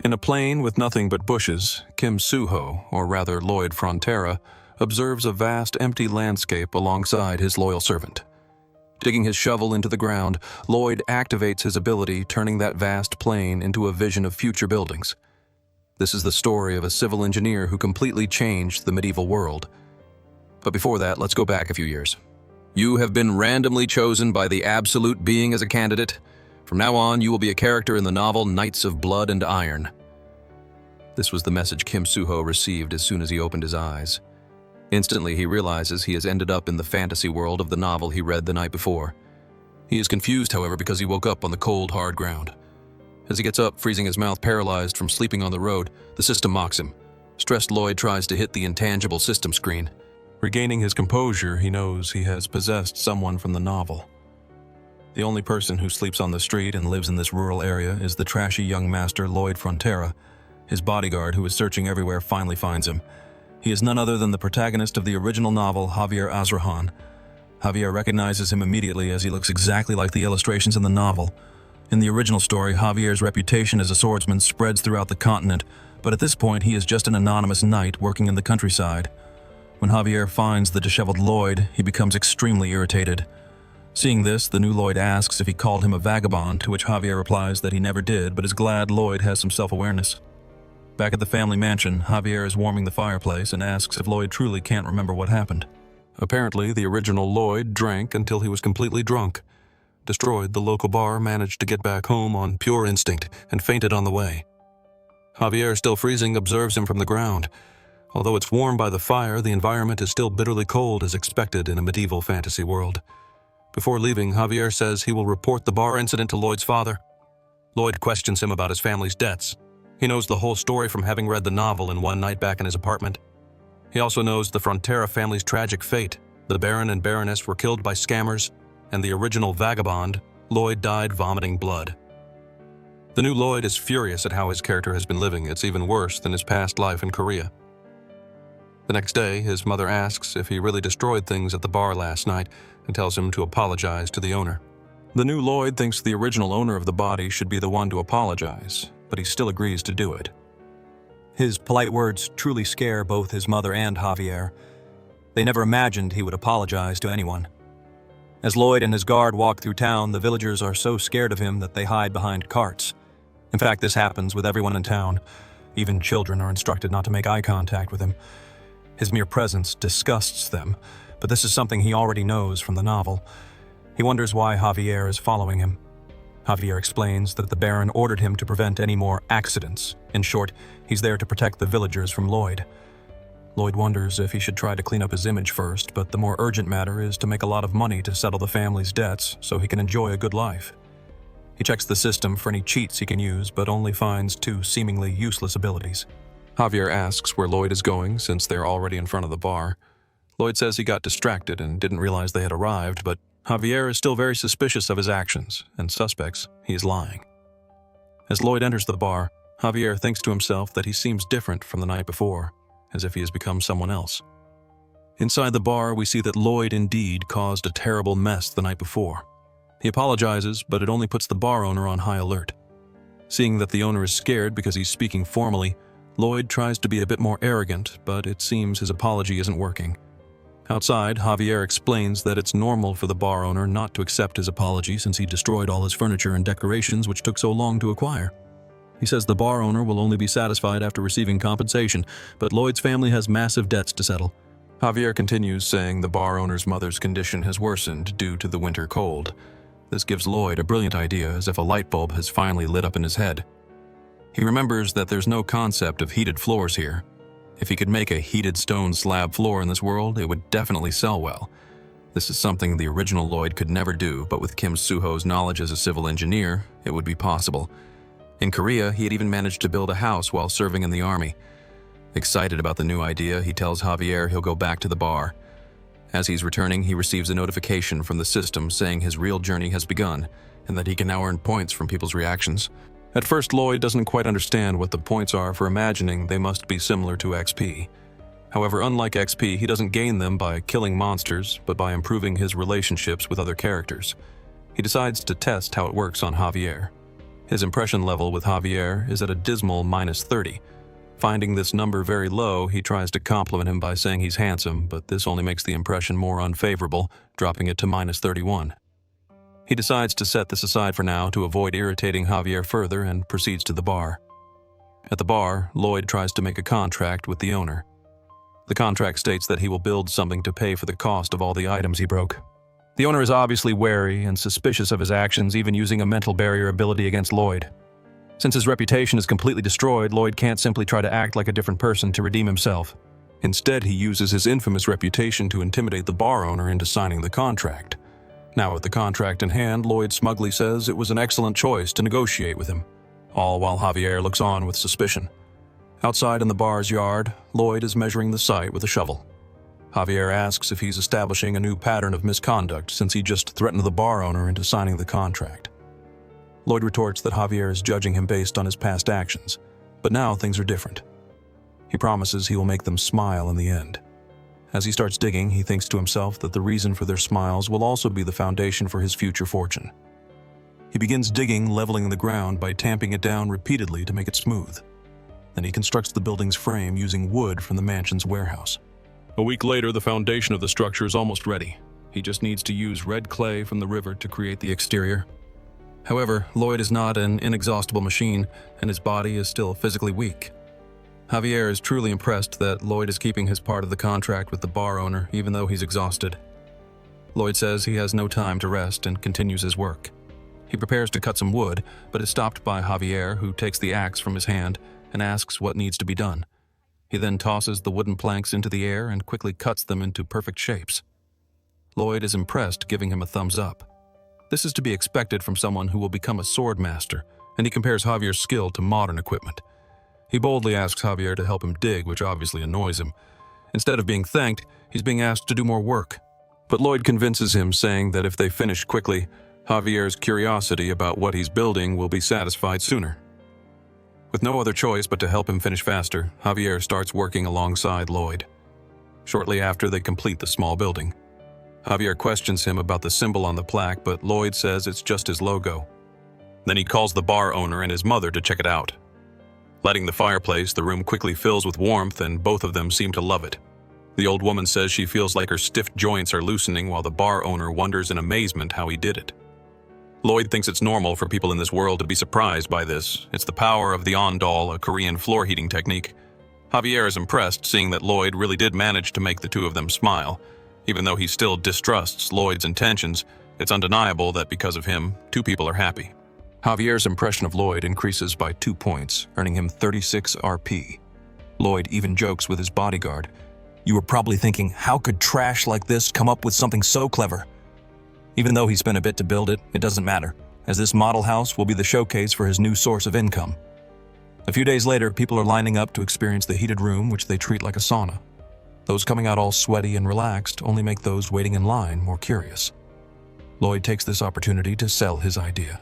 In a plain with nothing but bushes, Kim Suho, or rather Lloyd Frontera, observes a vast empty landscape alongside his loyal servant. Digging his shovel into the ground, Lloyd activates his ability, turning that vast plain into a vision of future buildings. This is the story of a civil engineer who completely changed the medieval world. But before that, let's go back a few years. You have been randomly chosen by the Absolute Being as a candidate. From now on, you will be a character in the novel Knights of Blood and Iron. This was the message Kim Suho received as soon as he opened his eyes. Instantly, he realizes he has ended up in the fantasy world of the novel he read the night before. He is confused, however, because he woke up on the cold, hard ground. As he gets up, freezing his mouth paralyzed from sleeping on the road, the system mocks him. Stressed Lloyd tries to hit the intangible system screen. Regaining his composure, he knows he has possessed someone from the novel. The only person who sleeps on the street and lives in this rural area is the trashy young master Lloyd Frontera. His bodyguard, who is searching everywhere, finally finds him. He is none other than the protagonist of the original novel, Javier Azrahan. Javier recognizes him immediately as he looks exactly like the illustrations in the novel. In the original story, Javier's reputation as a swordsman spreads throughout the continent, but at this point he is just an anonymous knight working in the countryside. When Javier finds the disheveled Lloyd, he becomes extremely irritated. Seeing this, the new Lloyd asks if he called him a vagabond, to which Javier replies that he never did, but is glad Lloyd has some self-awareness. Back at the family mansion, Javier is warming the fireplace and asks if Lloyd truly can't remember what happened. Apparently, the original Lloyd drank until he was completely drunk. Destroyed the local bar, managed to get back home on pure instinct, and fainted on the way. Javier, still freezing, observes him from the ground. Although it's warm by the fire, the environment is still bitterly cold as expected in a medieval fantasy world. Before leaving, Javier says he will report the bar incident to Lloyd's father. Lloyd questions him about his family's debts. He knows the whole story from having read the novel in one night back in his apartment. He also knows the Frontera family's tragic fate. The Baron and Baroness were killed by scammers, and the original vagabond, Lloyd, died vomiting blood. The new Lloyd is furious at how his character has been living. It's even worse than his past life in Korea. The next day, his mother asks if he really destroyed things at the bar last night and tells him to apologize to the owner. The new Lloyd thinks the original owner of the body should be the one to apologize, but he still agrees to do it. His polite words truly scare both his mother and Javier. They never imagined he would apologize to anyone. As Lloyd and his guard walk through town, the villagers are so scared of him that they hide behind carts. In fact, this happens with everyone in town. Even children are instructed not to make eye contact with him. His mere presence disgusts them, but this is something he already knows from the novel. He wonders why Javier is following him. Javier explains that the Baron ordered him to prevent any more accidents. In short, he's there to protect the villagers from Lloyd. Lloyd wonders if he should try to clean up his image first, but the more urgent matter is to make a lot of money to settle the family's debts so he can enjoy a good life. He checks the system for any cheats he can use, but only finds two seemingly useless abilities. Javier asks where Lloyd is going since they're already in front of the bar. Lloyd says he got distracted and didn't realize they had arrived, but Javier is still very suspicious of his actions and suspects he is lying. As Lloyd enters the bar, Javier thinks to himself that he seems different from the night before, as if he has become someone else. Inside the bar, we see that Lloyd indeed caused a terrible mess the night before. He apologizes, but it only puts the bar owner on high alert. Seeing that the owner is scared because he's speaking formally, Lloyd tries to be a bit more arrogant, but it seems his apology isn't working. Outside, Javier explains that it's normal for the bar owner not to accept his apology since he destroyed all his furniture and decorations which took so long to acquire. He says the bar owner will only be satisfied after receiving compensation, but Lloyd's family has massive debts to settle. Javier continues, saying the bar owner's mother's condition has worsened due to the winter cold. This gives Lloyd a brilliant idea, as if a light bulb has finally lit up in his head. He remembers that there's no concept of heated floors here. If he could make a heated stone slab floor in this world, it would definitely sell well. This is something the original Lloyd could never do, but with Kim Suho's knowledge as a civil engineer, it would be possible. In Korea, he had even managed to build a house while serving in the army. Excited about the new idea, he tells Javier he'll go back to the bar. As he's returning, he receives a notification from the system saying his real journey has begun, and that he can now earn points from people's reactions. At first, Lloyd doesn't quite understand what the points are for imagining they must be similar to XP. However, unlike XP, he doesn't gain them by killing monsters, but by improving his relationships with other characters. He decides to test how it works on Javier. His impression level with Javier is at a dismal -30. Finding this number very low, he tries to compliment him by saying he's handsome, but this only makes the impression more unfavorable, dropping it to -31. He decides to set this aside for now to avoid irritating Javier further and proceeds to the bar. At the bar, Lloyd tries to make a contract with the owner. The contract states that he will build something to pay for the cost of all the items he broke. The owner is obviously wary and suspicious of his actions, even using a mental barrier ability against Lloyd. Since his reputation is completely destroyed, Lloyd can't simply try to act like a different person to redeem himself. Instead, he uses his infamous reputation to intimidate the bar owner into signing the contract. Now with the contract in hand, Lloyd smugly says it was an excellent choice to negotiate with him, all while Javier looks on with suspicion. Outside in the bar's yard, Lloyd is measuring the site with a shovel. Javier asks if he's establishing a new pattern of misconduct since he just threatened the bar owner into signing the contract. Lloyd retorts that Javier is judging him based on his past actions, but now things are different. He promises he will make them smile in the end. As he starts digging, he thinks to himself that the reason for their smiles will also be the foundation for his future fortune. He begins digging, leveling the ground by tamping it down repeatedly to make it smooth. Then he constructs the building's frame using wood from the mansion's warehouse. A week later, the foundation of the structure is almost ready. He just needs to use red clay from the river to create the exterior. However, Lloyd is not an inexhaustible machine, and his body is still physically weak. Javier is truly impressed that Lloyd is keeping his part of the contract with the bar owner, even though he's exhausted. Lloyd says he has no time to rest and continues his work. He prepares to cut some wood, but is stopped by Javier, who takes the axe from his hand and asks what needs to be done. He then tosses the wooden planks into the air and quickly cuts them into perfect shapes. Lloyd is impressed, giving him a thumbs up. This is to be expected from someone who will become a sword master, and he compares Javier's skill to modern equipment. He boldly asks Javier to help him dig, which obviously annoys him. Instead of being thanked, he's being asked to do more work. But Lloyd convinces him, saying that if they finish quickly, Javier's curiosity about what he's building will be satisfied sooner. With no other choice but to help him finish faster, Javier starts working alongside Lloyd. Shortly after, they complete the small building. Javier questions him about the symbol on the plaque, but Lloyd says it's just his logo. Then he calls the bar owner and his mother to check it out. Lighting the fireplace, the room quickly fills with warmth, and both of them seem to love it. The old woman says she feels like her stiff joints are loosening, while the bar owner wonders in amazement how he did it. Lloyd thinks it's normal for people in this world to be surprised by this. It's the power of the ondol, a Korean floor heating technique. Javier is impressed, seeing that Lloyd really did manage to make the two of them smile. Even though he still distrusts Lloyd's intentions, it's undeniable that because of him, two people are happy. Javier's impression of Lloyd increases by 2 points, earning him 36 RP. Lloyd even jokes with his bodyguard. "You were probably thinking, how could trash like this come up with something so clever?" Even though he spent a bit to build it, it doesn't matter, as this model house will be the showcase for his new source of income. A few days later, people are lining up to experience the heated room, which they treat like a sauna. Those coming out all sweaty and relaxed only make those waiting in line more curious. Lloyd takes this opportunity to sell his idea.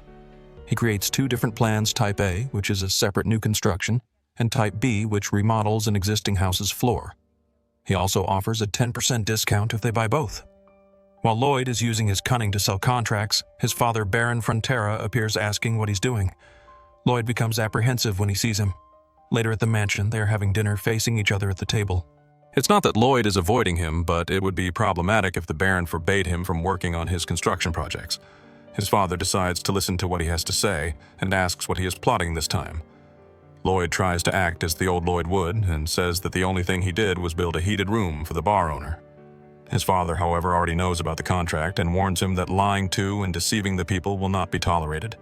He creates 2 different plans, Type A, which is a separate new construction, and Type B, which remodels an existing house's floor. He also offers a 10% discount if they buy both. While Lloyd is using his cunning to sell contracts, his father, Baron Frontera, appears asking what he's doing. Lloyd becomes apprehensive when he sees him. Later at the mansion, they are having dinner facing each other at the table. It's not that Lloyd is avoiding him, but it would be problematic if the Baron forbade him from working on his construction projects. His father decides to listen to what he has to say and asks what he is plotting this time. Lloyd tries to act as the old Lloyd would and says that the only thing he did was build a heated room for the bar owner. His father, however, already knows about the contract and warns him that lying to and deceiving the people will not be tolerated.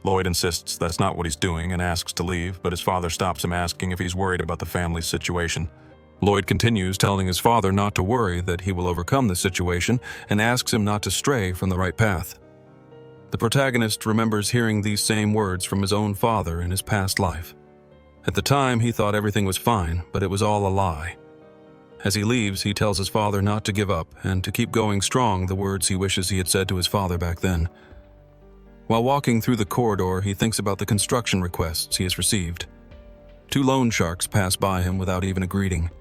Lloyd insists that's not what he's doing and asks to leave, but his father stops him, asking if he's worried about the family's situation. Lloyd continues, telling his father not to worry, that he will overcome the situation, and asks him not to stray from the right path. The protagonist remembers hearing these same words from his own father in his past life. At the time, he thought everything was fine, but it was all a lie. As he leaves, he tells his father not to give up and to keep going strong, the words he wishes he had said to his father back then. While walking through the corridor, he thinks about the construction requests he has received. 2 loan sharks pass by him without even a greeting.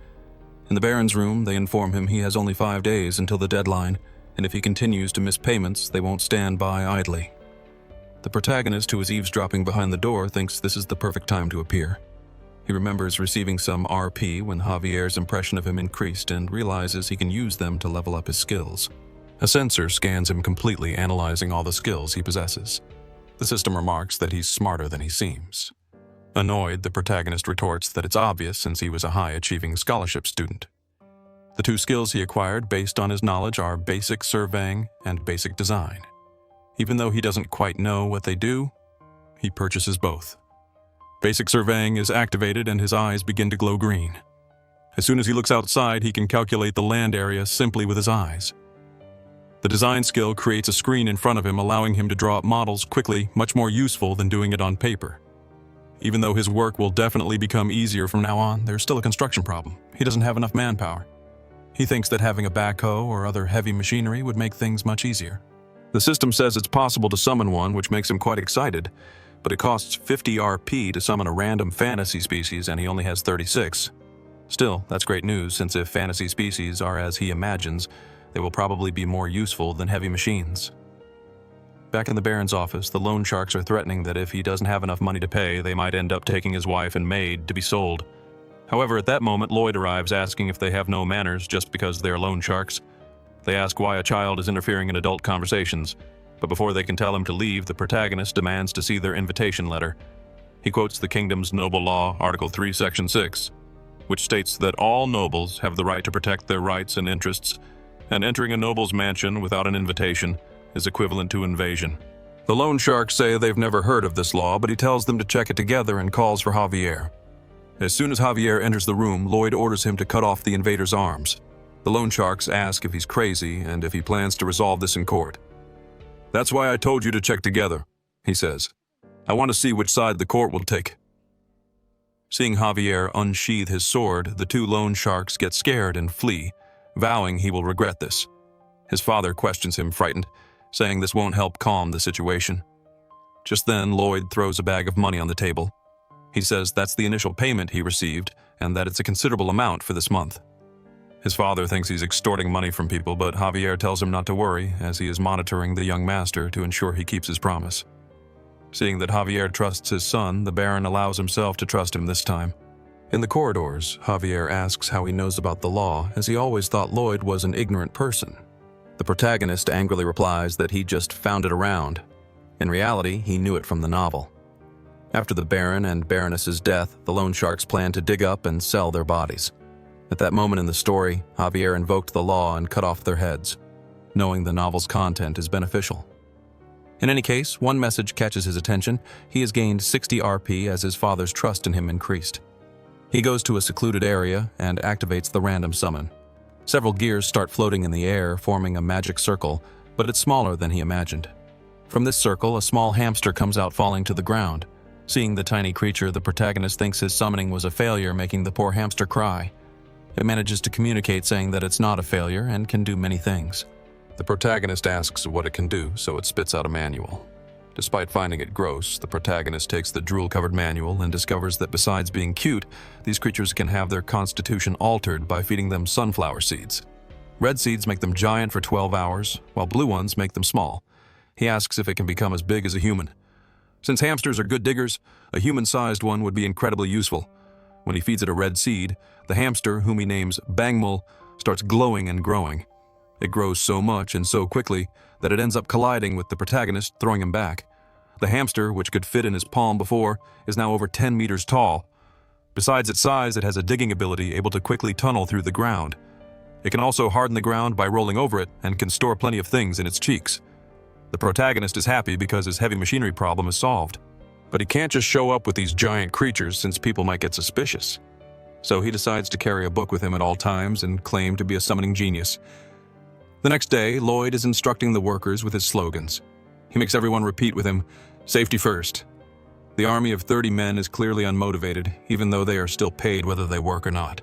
In the Baron's room, they inform him he has only 5 days until the deadline, and if he continues to miss payments, they won't stand by idly. The protagonist, who is eavesdropping behind the door, thinks this is the perfect time to appear. He remembers receiving some RP when Javier's impression of him increased and realizes he can use them to level up his skills. A sensor scans him completely, analyzing all the skills he possesses. The system remarks that he's smarter than he seems. Annoyed, the protagonist retorts that it's obvious since he was a high-achieving scholarship student. The two skills he acquired based on his knowledge are basic surveying and basic design. Even though he doesn't quite know what they do, he purchases both. Basic surveying is activated and his eyes begin to glow green. As soon as he looks outside, he can calculate the land area simply with his eyes. The design skill creates a screen in front of him, allowing him to draw up models quickly, much more useful than doing it on paper. Even though his work will definitely become easier from now on, there's still a construction problem. He doesn't have enough manpower. He thinks that having a backhoe or other heavy machinery would make things much easier. The system says it's possible to summon one, which makes him quite excited, but it costs 50 RP to summon a random fantasy species and he only has 36. Still, that's great news, since if fantasy species are as he imagines, they will probably be more useful than heavy machines. Back in the Baron's office, the loan sharks are threatening that if he doesn't have enough money to pay, they might end up taking his wife and maid to be sold. However, at that moment, Lloyd arrives asking if they have no manners just because they're loan sharks. They ask why a child is interfering in adult conversations, but before they can tell him to leave, the protagonist demands to see their invitation letter. He quotes the kingdom's noble law, Article 3, Section 6, which states that all nobles have the right to protect their rights and interests, and entering a noble's mansion without an invitation is equivalent to invasion. The loan sharks say they've never heard of this law, but he tells them to check it together and calls for Javier. As soon as Javier enters the room, Lloyd orders him to cut off the invader's arms. The loan sharks ask if he's crazy and if he plans to resolve this in court. "That's why I told you to check together," he says. "I want to see which side the court will take." Seeing Javier unsheath his sword, the two loan sharks get scared and flee, vowing he will regret this. His father questions him, frightened, saying this won't help calm the situation. Just then, Lloyd throws a bag of money on the table. He says that's the initial payment he received and that it's a considerable amount for this month. His father thinks he's extorting money from people, but Javier tells him not to worry, as he is monitoring the young master to ensure he keeps his promise. Seeing that Javier trusts his son, the Baron allows himself to trust him this time. In the corridors, Javier asks how he knows about the law, as he always thought Lloyd was an ignorant person. The protagonist angrily replies that he just found it around. In reality, he knew it from the novel. After the Baron and Baroness's death, the loan sharks plan to dig up and sell their bodies. At that moment in the story, Javier invoked the law and cut off their heads, knowing the novel's content is beneficial. In any case, one message catches his attention. He has gained 60 RP as his father's trust in him increased. He goes to a secluded area and activates the random summon. Several gears start floating in the air, forming a magic circle, but it's smaller than he imagined. From this circle, a small hamster comes out, falling to the ground. Seeing the tiny creature, the protagonist thinks his summoning was a failure, making the poor hamster cry. It manages to communicate, saying that it's not a failure and can do many things. The protagonist asks what it can do, so it spits out a manual. Despite finding it gross, the protagonist takes the drool-covered manual and discovers that besides being cute, these creatures can have their constitution altered by feeding them sunflower seeds. Red seeds make them giant for 12 hours, while blue ones make them small. He asks if it can become as big as a human. Since hamsters are good diggers, a human-sized one would be incredibly useful. When he feeds it a red seed, the hamster, whom he names Bangmul, starts glowing and growing. It grows so much and so quickly that it ends up colliding with the protagonist, throwing him back. The hamster, which could fit in his palm before, is now over 10 meters tall. Besides its size, it has a digging ability able to quickly tunnel through the ground. It can also harden the ground by rolling over it and can store plenty of things in its cheeks. The protagonist is happy because his heavy machinery problem is solved. But he can't just show up with these giant creatures since people might get suspicious. So he decides to carry a book with him at all times and claim to be a summoning genius. The next day, Lloyd is instructing the workers with his slogans. He makes everyone repeat with him, "Safety first." The army of 30 men is clearly unmotivated, even though they are still paid whether they work or not.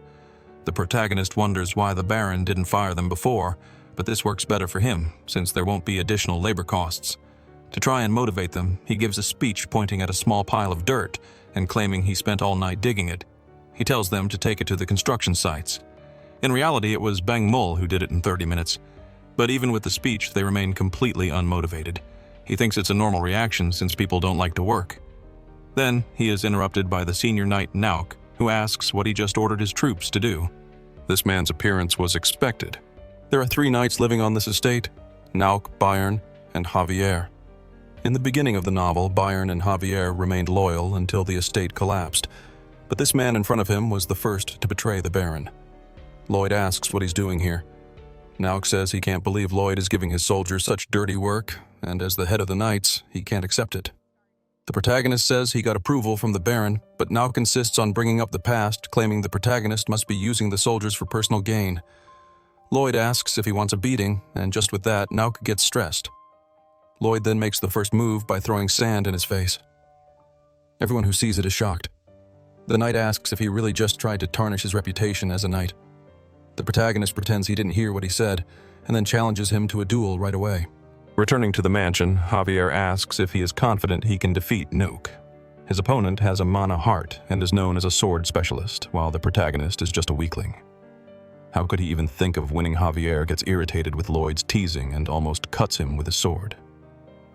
The protagonist wonders why the Baron didn't fire them before, but this works better for him, since there won't be additional labor costs. To try and motivate them, he gives a speech pointing at a small pile of dirt and claiming he spent all night digging it. He tells them to take it to the construction sites. In reality, it was Bang Mul who did it in 30 minutes. But even with the speech, they remain completely unmotivated. He thinks it's a normal reaction since people don't like to work. Then, he is interrupted by the senior knight Nauk, who asks what he just ordered his troops to do. This man's appearance was expected. There are 3 knights living on this estate: Nauk, Bayern, and Javier. In the beginning of the novel, Bayern and Javier remained loyal until the estate collapsed, but this man in front of him was the first to betray the Baron. Lloyd asks what he's doing here. Nauk says he can't believe Lloyd is giving his soldiers such dirty work, and as the head of the knights, he can't accept it. The protagonist says he got approval from the Baron, but Nauk insists on bringing up the past, claiming the protagonist must be using the soldiers for personal gain. Lloyd asks if he wants a beating, and just with that, Nauk gets stressed. Lloyd then makes the first move by throwing sand in his face. Everyone who sees it is shocked. The knight asks if he really just tried to tarnish his reputation as a knight. The protagonist pretends he didn't hear what he said, and then challenges him to a duel right away. Returning to the mansion, Javier asks if he is confident he can defeat Nauk. His opponent has a mana heart and is known as a sword specialist, while the protagonist is just a weakling. How could he even think of winning? Javier gets irritated with Lloyd's teasing and almost cuts him with his sword.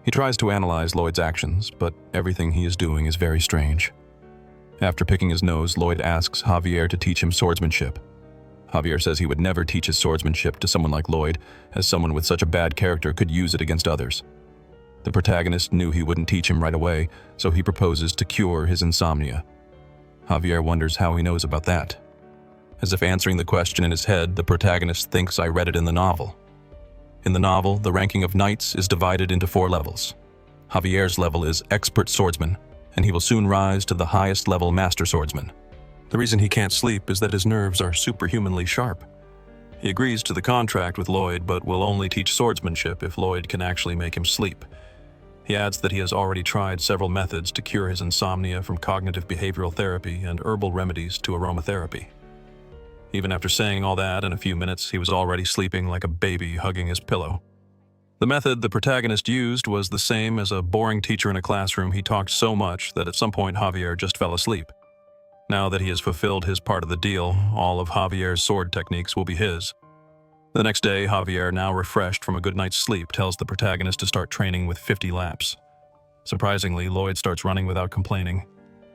He tries to analyze Lloyd's actions, but everything he is doing is very strange. After picking his nose, Lloyd asks Javier to teach him swordsmanship. Javier says he would never teach his swordsmanship to someone like Lloyd, as someone with such a bad character could use it against others. The protagonist knew he wouldn't teach him right away, so he proposes to cure his insomnia. Javier wonders how he knows about that. As if answering the question in his head, the protagonist thinks I read it in the novel. In the novel, the ranking of knights is divided into 4 levels. Javier's level is expert swordsman, and he will soon rise to the highest level master swordsman. The reason he can't sleep is that his nerves are superhumanly sharp. He agrees to the contract with Lloyd, but will only teach swordsmanship if Lloyd can actually make him sleep. He adds that he has already tried several methods to cure his insomnia, from cognitive behavioral therapy and herbal remedies to aromatherapy. Even after saying all that, in a few minutes, he was already sleeping like a baby hugging his pillow. The method the protagonist used was the same as a boring teacher in a classroom. He talked so much that at some point Javier just fell asleep. Now that he has fulfilled his part of the deal, all of Javier's sword techniques will be his. The next day, Javier, now refreshed from a good night's sleep, tells the protagonist to start training with 50 laps. Surprisingly, Lloyd starts running without complaining.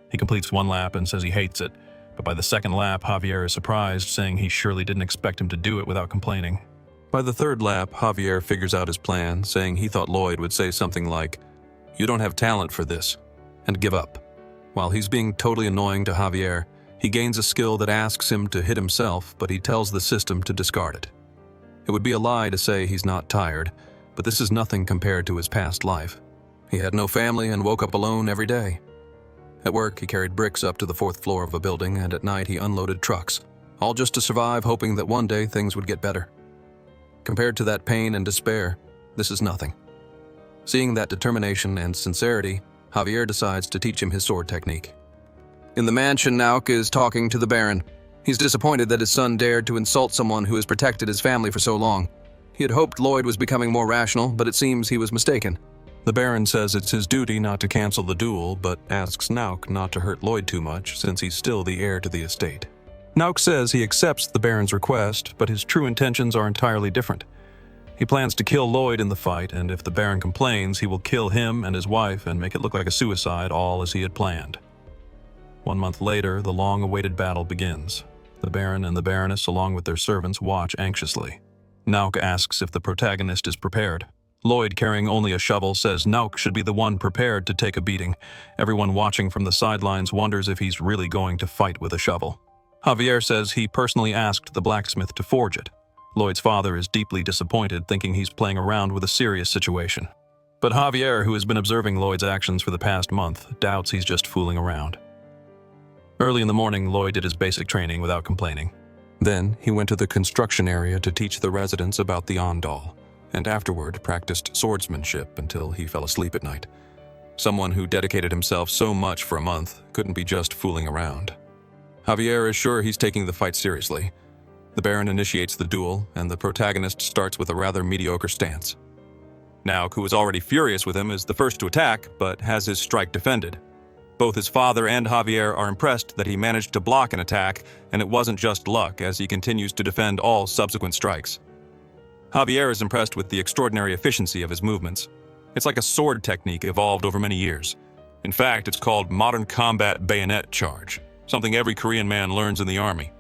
He completes 1 lap and says he hates it, but by the 2nd lap, Javier is surprised, saying he surely didn't expect him to do it without complaining. By the 3rd lap, Javier figures out his plan, saying he thought Lloyd would say something like, "You don't have talent for this," and give up. While he's being totally annoying to Javier, he gains a skill that asks him to hit himself, but he tells the system to discard it. It would be a lie to say he's not tired, but this is nothing compared to his past life. He had no family and woke up alone every day. At work, he carried bricks up to the 4th floor of a building, and at night he unloaded trucks, all just to survive, hoping that one day things would get better. Compared to that pain and despair, this is nothing. Seeing that determination and sincerity, Javier decides to teach him his sword technique. In the mansion, Nauk is talking to the Baron. He's disappointed that his son dared to insult someone who has protected his family for so long. He had hoped Lloyd was becoming more rational, but it seems he was mistaken. The Baron says it's his duty not to cancel the duel, but asks Nauk not to hurt Lloyd too much since he's still the heir to the estate. Nauk says he accepts the Baron's request, but his true intentions are entirely different. He plans to kill Lloyd in the fight, and if the Baron complains, he will kill him and his wife and make it look like a suicide, all as he had planned. 1 month later, the long-awaited battle begins. The Baron and the Baroness, along with their servants, watch anxiously. Nauk asks if the protagonist is prepared. Lloyd, carrying only a shovel, says Nauk should be the one prepared to take a beating. Everyone watching from the sidelines wonders if he's really going to fight with a shovel. Javier says he personally asked the blacksmith to forge it. Lloyd's father is deeply disappointed, thinking he's playing around with a serious situation. But Javier, who has been observing Lloyd's actions for the past month, doubts he's just fooling around. Early in the morning, Lloyd did his basic training without complaining. Then, he went to the construction area to teach the residents about the Ondal, and afterward practiced swordsmanship until he fell asleep at night. Someone who dedicated himself so much for a month couldn't be just fooling around. Javier is sure he's taking the fight seriously. The Baron initiates the duel, and the protagonist starts with a rather mediocre stance. Nauk, who is already furious with him, is the first to attack, but has his strike defended. Both his father and Javier are impressed that he managed to block an attack, and it wasn't just luck, as he continues to defend all subsequent strikes. Javier is impressed with the extraordinary efficiency of his movements. It's like a sword technique evolved over many years. In fact, it's called modern combat bayonet charge, something every Korean man learns in the army.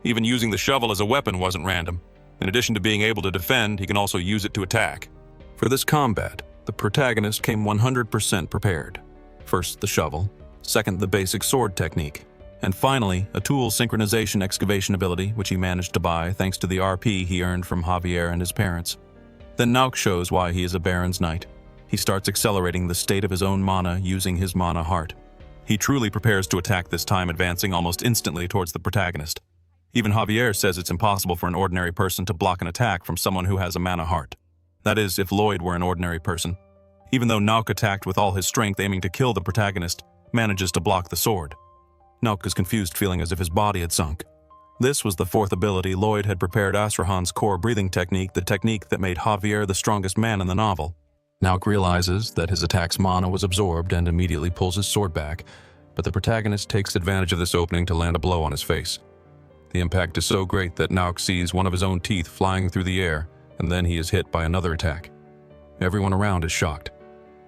Even using the shovel as a weapon wasn't random. In addition to being able to defend, he can also use it to attack. For this combat, the protagonist came 100% prepared. First, the shovel. Second, the basic sword technique. And finally, a tool synchronization excavation ability, which he managed to buy thanks to the RP he earned from Javier and his parents. Then Nauk shows why he is a Baron's Knight. He starts accelerating the state of his own mana using his mana heart. He truly prepares to attack this time, advancing almost instantly towards the protagonist. Even Javier says it's impossible for an ordinary person to block an attack from someone who has a mana heart. That is, if Lloyd were an ordinary person. Even though Nauk attacked with all his strength aiming to kill the protagonist, manages to block the sword. Nauk is confused, feeling as if his body had sunk. This was the fourth ability Lloyd had prepared Asrahan's core breathing technique, the technique that made Javier the strongest man in the novel. Nauk realizes that his attack's mana was absorbed and immediately pulls his sword back, but the protagonist takes advantage of this opening to land a blow on his face. The impact is so great that Nauk sees one of his own teeth flying through the air, and then he is hit by another attack. Everyone around is shocked.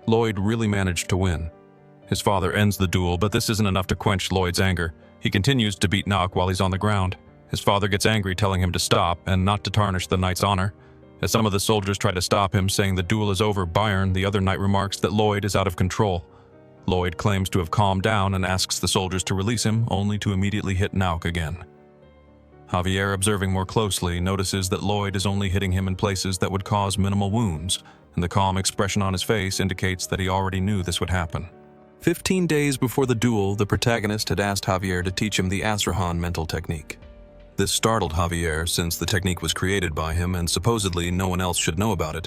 Lloyd really managed to win. His father ends the duel, but this isn't enough to quench Lloyd's anger. He continues to beat Nauk while he's on the ground. His father gets angry, telling him to stop and not to tarnish the knight's honor. As some of the soldiers try to stop him, saying the duel is over, Byron, the other knight, remarks that Lloyd is out of control. Lloyd claims to have calmed down and asks the soldiers to release him, only to immediately hit Nauk again. Javier, observing more closely, notices that Lloyd is only hitting him in places that would cause minimal wounds, and the calm expression on his face indicates that he already knew this would happen. 15 days before the duel, the protagonist had asked Javier to teach him the Asrahan mental technique. This startled Javier, since the technique was created by him and supposedly no one else should know about it.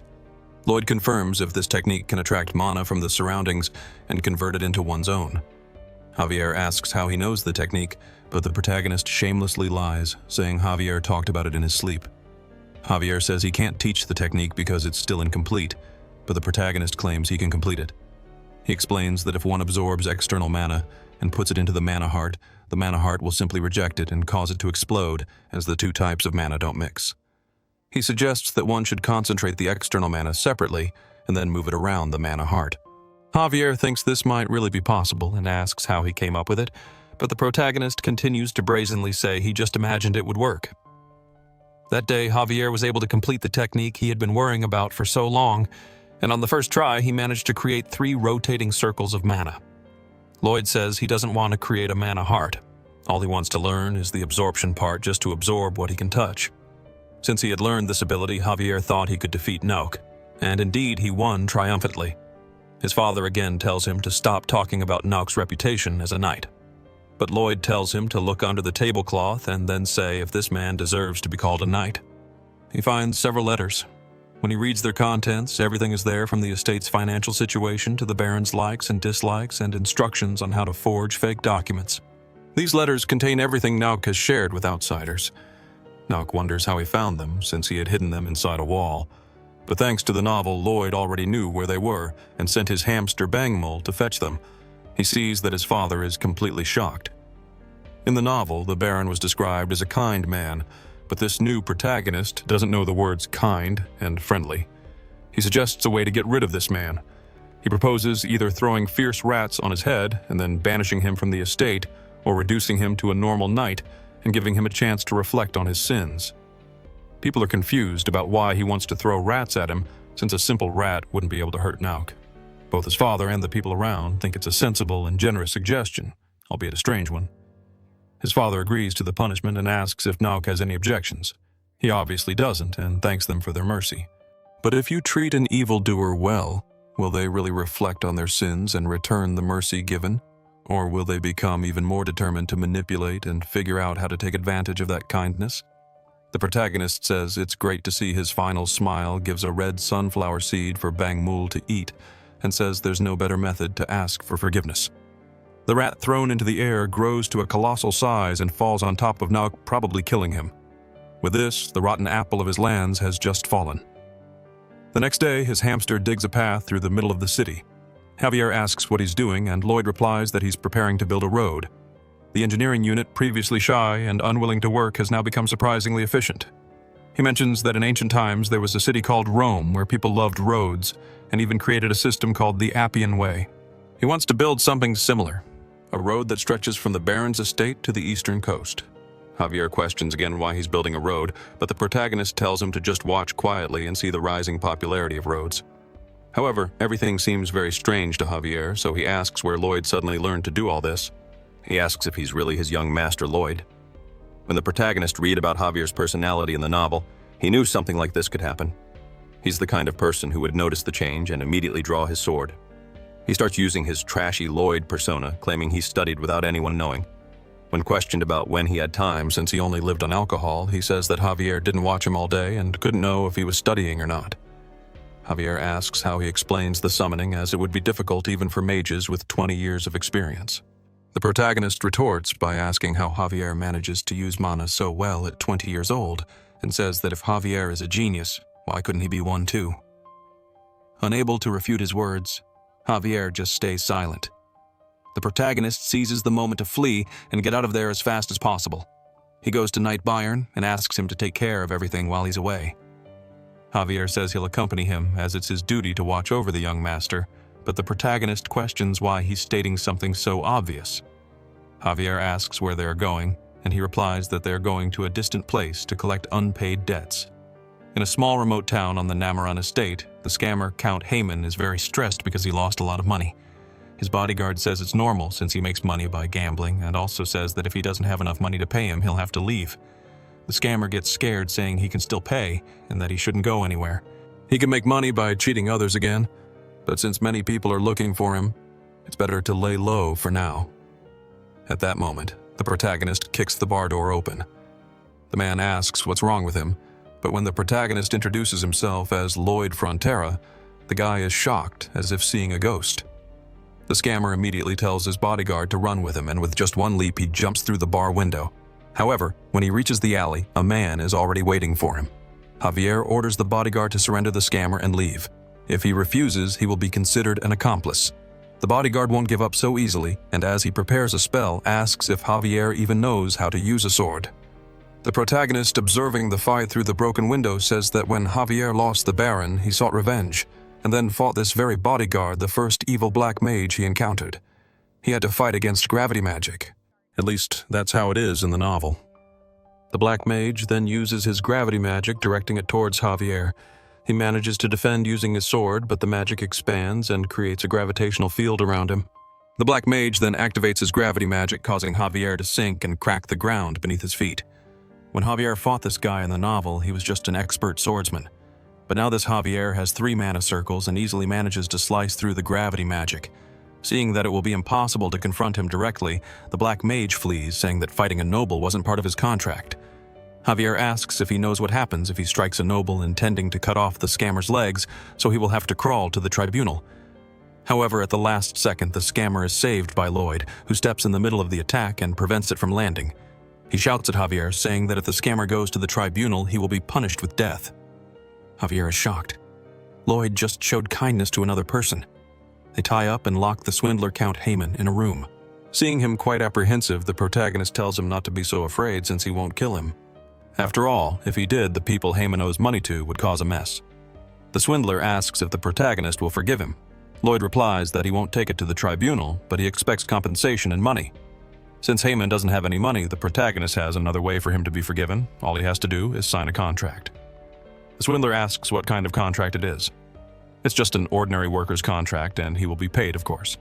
Lloyd confirms if this technique can attract mana from the surroundings and convert it into one's own. Javier asks how he knows the technique, but the protagonist shamelessly lies, saying Javier talked about it in his sleep. Javier says he can't teach the technique because it's still incomplete, but the protagonist claims he can complete it. He explains that if one absorbs external mana and puts it into the mana heart will simply reject it and cause it to explode, as the two types of mana don't mix. He suggests that one should concentrate the external mana separately and then move it around the mana heart. Javier thinks this might really be possible and asks how he came up with it, but the protagonist continues to brazenly say he just imagined it would work. That day, Javier was able to complete the technique he had been worrying about for so long, and on the first try, he managed to create 3 rotating circles of mana. Lloyd says he doesn't want to create a mana heart. All he wants to learn is the absorption part, just to absorb what he can touch. Since he had learned this ability, Javier thought he could defeat Nauk, and indeed he won triumphantly. His father again tells him to stop talking about Nauk's reputation as a knight. But Lloyd tells him to look under the tablecloth and then say if this man deserves to be called a knight. He finds several letters. When he reads their contents, everything is there, from the estate's financial situation to the Baron's likes and dislikes and instructions on how to forge fake documents. These letters contain everything Nauk has shared with outsiders. Nauk wonders how he found them, since he had hidden them inside a wall. But thanks to the novel, Lloyd already knew where they were and sent his hamster Bangmul to fetch them. He sees that his father is completely shocked. In the novel, the Baron was described as a kind man, but this new protagonist doesn't know the words kind and friendly. He suggests a way to get rid of this man. He proposes either throwing fierce rats on his head and then banishing him from the estate, or reducing him to a normal knight and giving him a chance to reflect on his sins. People are confused about why he wants to throw rats at him, since a simple rat wouldn't be able to hurt Nauk. Both his father and the people around think it's a sensible and generous suggestion, albeit a strange one. His father agrees to the punishment and asks if Nauk has any objections. He obviously doesn't, and thanks them for their mercy. But if you treat an evildoer well, will they really reflect on their sins and return the mercy given? Or will they become even more determined to manipulate and figure out how to take advantage of that kindness? The protagonist says it's great to see his final smile, gives a red sunflower seed for Bangmul to eat, and says there's no better method to ask for forgiveness. The rat thrown into the air grows to a colossal size and falls on top of Nauk, probably killing him. With this, the rotten apple of his lands has just fallen. The next day, his hamster digs a path through the middle of the city. Javier asks what he's doing, and Lloyd replies that he's preparing to build a road. The engineering unit, previously shy and unwilling to work, has now become surprisingly efficient. He mentions that in ancient times there was a city called Rome where people loved roads, and even created a system called the Appian Way. He wants to build something similar, a road that stretches from the Baron's estate to the eastern coast. Javier questions again why he's building a road, but the protagonist tells him to just watch quietly and see the rising popularity of roads. However, everything seems very strange to Javier, so he asks where Lloyd suddenly learned to do all this. He asks if he's really his young master Lloyd. When the protagonist read about Javier's personality in the novel, he knew something like this could happen. He's the kind of person who would notice the change and immediately draw his sword. He starts using his trashy Lloyd persona, claiming he studied without anyone knowing. When questioned about when he had time since he only lived on alcohol, he says that Javier didn't watch him all day and couldn't know if he was studying or not. Javier asks how he explains the summoning, as it would be difficult even for mages with 20 years of experience. The protagonist retorts by asking how Javier manages to use mana so well at 20 years old, and says that if Javier is a genius, why couldn't he be one too? Unable to refute his words, Javier just stays silent. The protagonist seizes the moment to flee and get out of there as fast as possible. He goes to Knight Bayern and asks him to take care of everything while he's away. Javier says he'll accompany him, as it's his duty to watch over the young master, but the protagonist questions why he's stating something so obvious. Javier asks where they're going, and he replies that they're going to a distant place to collect unpaid debts. In a small remote town on the Namarun estate, the scammer Count Heyman is very stressed because he lost a lot of money. His bodyguard says it's normal since he makes money by gambling, and also says that if he doesn't have enough money to pay him, he'll have to leave. The scammer gets scared, saying he can still pay and that he shouldn't go anywhere. He can make money by cheating others again, but since many people are looking for him, it's better to lay low for now. At that moment, the protagonist kicks the bar door open. The man asks what's wrong with him, but when the protagonist introduces himself as Lloyd Frontera, the guy is shocked, as if seeing a ghost. The scammer immediately tells his bodyguard to run with him, and with just one leap, he jumps through the bar window. However, when he reaches the alley, a man is already waiting for him. Javier orders the bodyguard to surrender the scammer and leave. If he refuses, he will be considered an accomplice. The bodyguard won't give up so easily, and as he prepares a spell, asks if Javier even knows how to use a sword. The protagonist, observing the fight through the broken window, says that when Javier lost the Baron, he sought revenge, and then fought this very bodyguard, the first evil black mage he encountered. He had to fight against gravity magic. At least, that's how it is in the novel. The black mage then uses his gravity magic, directing it towards Javier. He manages to defend using his sword, but the magic expands and creates a gravitational field around him. The black mage then activates his gravity magic, causing Javier to sink and crack the ground beneath his feet. When Javier fought this guy in the novel, he was just an expert swordsman. But now this Javier has 3 mana circles and easily manages to slice through the gravity magic. Seeing that it will be impossible to confront him directly, the black mage flees, saying that fighting a noble wasn't part of his contract. Javier asks if he knows what happens if he strikes a noble intending to cut off the scammer's legs, so he will have to crawl to the tribunal. However, at the last second, the scammer is saved by Lloyd, who steps in the middle of the attack and prevents it from landing. He shouts at Javier, saying that if the scammer goes to the tribunal, he will be punished with death. Javier is shocked. Lloyd just showed kindness to another person. They tie up and lock the swindler Count Heyman in a room. Seeing him quite apprehensive, the protagonist tells him not to be so afraid since he won't kill him. After all, if he did, the people Heyman owes money to would cause a mess. The swindler asks if the protagonist will forgive him. Lloyd replies that he won't take it to the tribunal, but he expects compensation and money. Since Heyman doesn't have any money, the protagonist has another way for him to be forgiven. All he has to do is sign a contract. The swindler asks what kind of contract it is. It's just an ordinary worker's contract, and he will be paid, of course.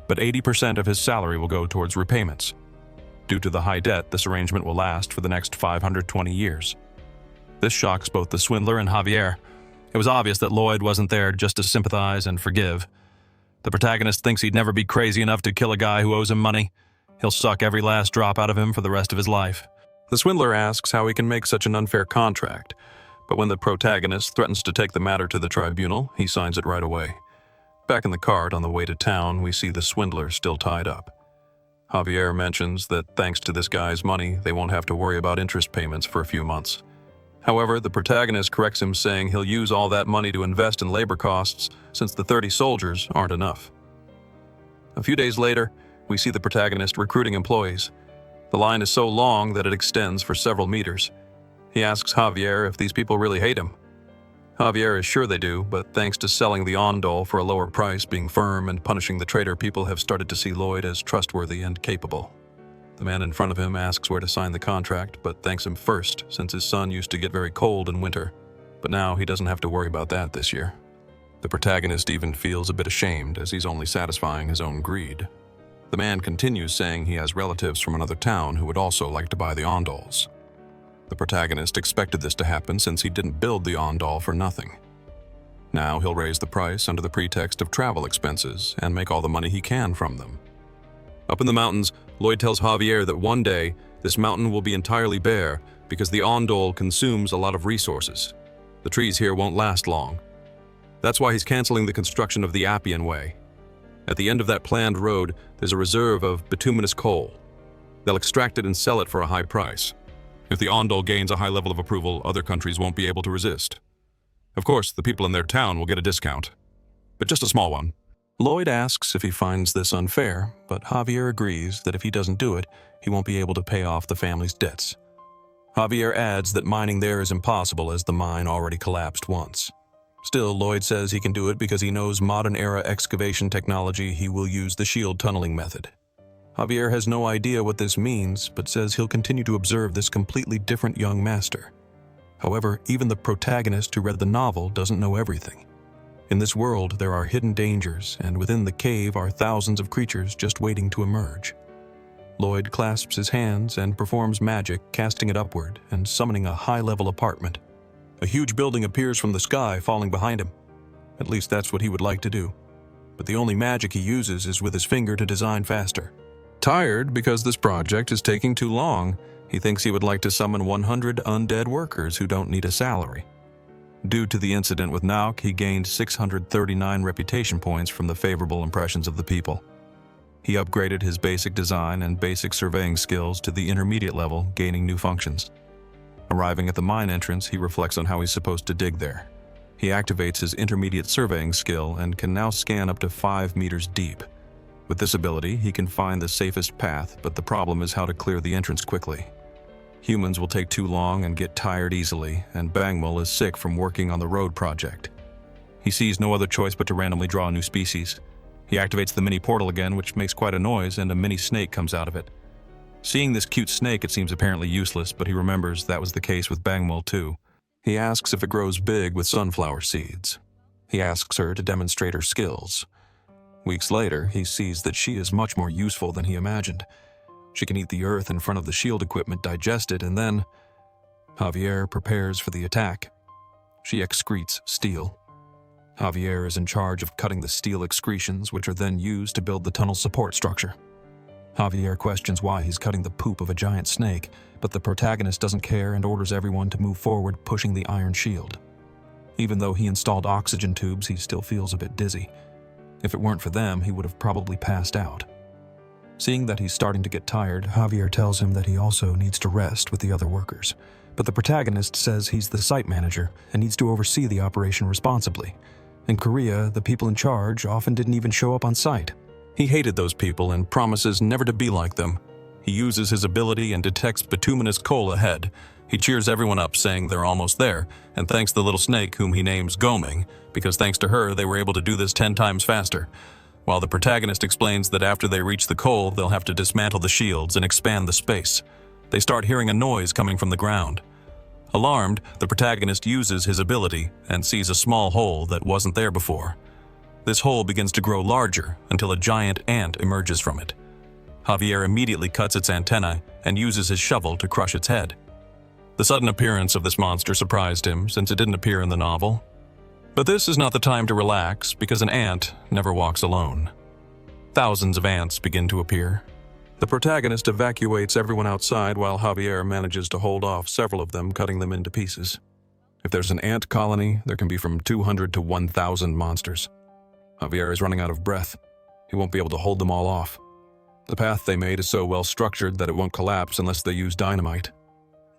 But 80% of his salary will go towards repayments. Due to the high debt, this arrangement will last for the next 520 years. This shocks both the swindler and Javier. It was obvious that Lloyd wasn't there just to sympathize and forgive. The protagonist thinks he'd never be crazy enough to kill a guy who owes him money. He'll suck every last drop out of him for the rest of his life. The swindler asks how he can make such an unfair contract, but when the protagonist threatens to take the matter to the tribunal, he signs it right away. Back in the cart on the way to town, we see the swindler still tied up. Javier mentions that thanks to this guy's money, they won't have to worry about interest payments for a few months. However, the protagonist corrects him, saying he'll use all that money to invest in labor costs since the 30 soldiers aren't enough. A few days later, we see the protagonist recruiting employees. The line is so long that it extends for several meters. He asks Javier if these people really hate him. Javier is sure they do, but thanks to selling the Ondol for a lower price, being firm, and punishing the traitor, people have started to see Lloyd as trustworthy and capable. The man in front of him asks where to sign the contract, but thanks him first, since his son used to get very cold in winter. But now he doesn't have to worry about that this year. The protagonist even feels a bit ashamed, as he's only satisfying his own greed. The man continues saying he has relatives from another town who would also like to buy the Ondols. The protagonist expected this to happen since he didn't build the Ondol for nothing. Now he'll raise the price under the pretext of travel expenses and make all the money he can from them. Up in the mountains, Lloyd tells Javier that one day this mountain will be entirely bare because the Ondol consumes a lot of resources. The trees here won't last long. That's why he's canceling the construction of the Appian Way. At the end of that planned road, there's a reserve of bituminous coal. They'll extract it and sell it for a high price. If the Ondol gains a high level of approval, other countries won't be able to resist. Of course, the people in their town will get a discount, but just a small one. Lloyd asks if he finds this unfair, but Javier agrees that if he doesn't do it, he won't be able to pay off the family's debts. Javier adds that mining there is impossible as the mine already collapsed once. Still, Lloyd says he can do it because he knows modern-era excavation technology. He will use the shield tunneling method. Javier has no idea what this means, but says he'll continue to observe this completely different young master. However, even the protagonist who read the novel doesn't know everything. In this world, there are hidden dangers, and within the cave are thousands of creatures just waiting to emerge. Lloyd clasps his hands and performs magic, casting it upward and summoning a high-level apartment. A huge building appears from the sky, falling behind him. At least that's what he would like to do. But the only magic he uses is with his finger to design faster. Tired because this project is taking too long, he thinks he would like to summon 100 undead workers who don't need a salary. Due to the incident with Nauk, he gained 639 reputation points from the favorable impressions of the people. He upgraded his basic design and basic surveying skills to the intermediate level, gaining new functions. Arriving at the mine entrance, he reflects on how he's supposed to dig there. He activates his intermediate surveying skill and can now scan up to 5 meters deep. With this ability, he can find the safest path, but the problem is how to clear the entrance quickly. Humans will take too long and get tired easily, and Bangmul is sick from working on the road project. He sees no other choice but to randomly draw a new species. He activates the mini portal again, which makes quite a noise, and a mini snake comes out of it. Seeing this cute snake, it seems apparently useless, but he remembers that was the case with Bangmul too. He asks if it grows big with sunflower seeds. He asks her to demonstrate her skills. Weeks later, he sees that she is much more useful than he imagined. She can eat the earth in front of the shield equipment, digest it, and then Javier prepares for the attack. She excretes steel. Javier is in charge of cutting the steel excretions, which are then used to build the tunnel's support structure. Javier questions why he's cutting the poop of a giant snake, but the protagonist doesn't care and orders everyone to move forward, pushing the iron shield. Even though he installed oxygen tubes, he still feels a bit dizzy. If it weren't for them, he would have probably passed out. Seeing that he's starting to get tired, Javier tells him that he also needs to rest with the other workers. But the protagonist says he's the site manager and needs to oversee the operation responsibly. In Korea, the people in charge often didn't even show up on site. He hated those people and promises never to be like them. He uses his ability and detects bituminous coal ahead. He cheers everyone up, saying they're almost there, and thanks the little snake, whom he names Goming, because thanks to her, they were able to do this 10 times faster. While the protagonist explains that after they reach the coal, they'll have to dismantle the shields and expand the space. They start hearing a noise coming from the ground. Alarmed, the protagonist uses his ability and sees a small hole that wasn't there before. This hole begins to grow larger until a giant ant emerges from it. Javier immediately cuts its antennae and uses his shovel to crush its head. The sudden appearance of this monster surprised him, since it didn't appear in the novel. But this is not the time to relax, because an ant never walks alone. Thousands of ants begin to appear. The protagonist evacuates everyone outside while Javier manages to hold off several of them, cutting them into pieces. If there's an ant colony, there can be from 200 to 1,000 monsters. Javier is running out of breath. He won't be able to hold them all off. The path they made is so well structured that it won't collapse unless they use dynamite.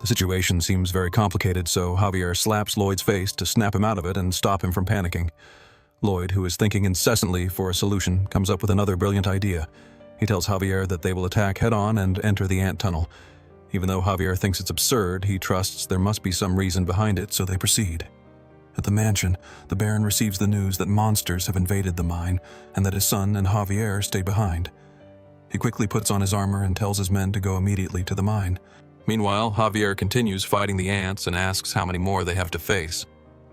The situation seems very complicated, so Javier slaps Lloyd's face to snap him out of it and stop him from panicking. Lloyd, who is thinking incessantly for a solution, comes up with another brilliant idea. He tells Javier that they will attack head-on and enter the ant tunnel. Even though Javier thinks it's absurd, he trusts there must be some reason behind it, so they proceed. At the mansion, the Baron receives the news that monsters have invaded the mine and that his son and Javier stay behind. He quickly puts on his armor and tells his men to go immediately to the mine. Meanwhile, Javier continues fighting the ants and asks how many more they have to face.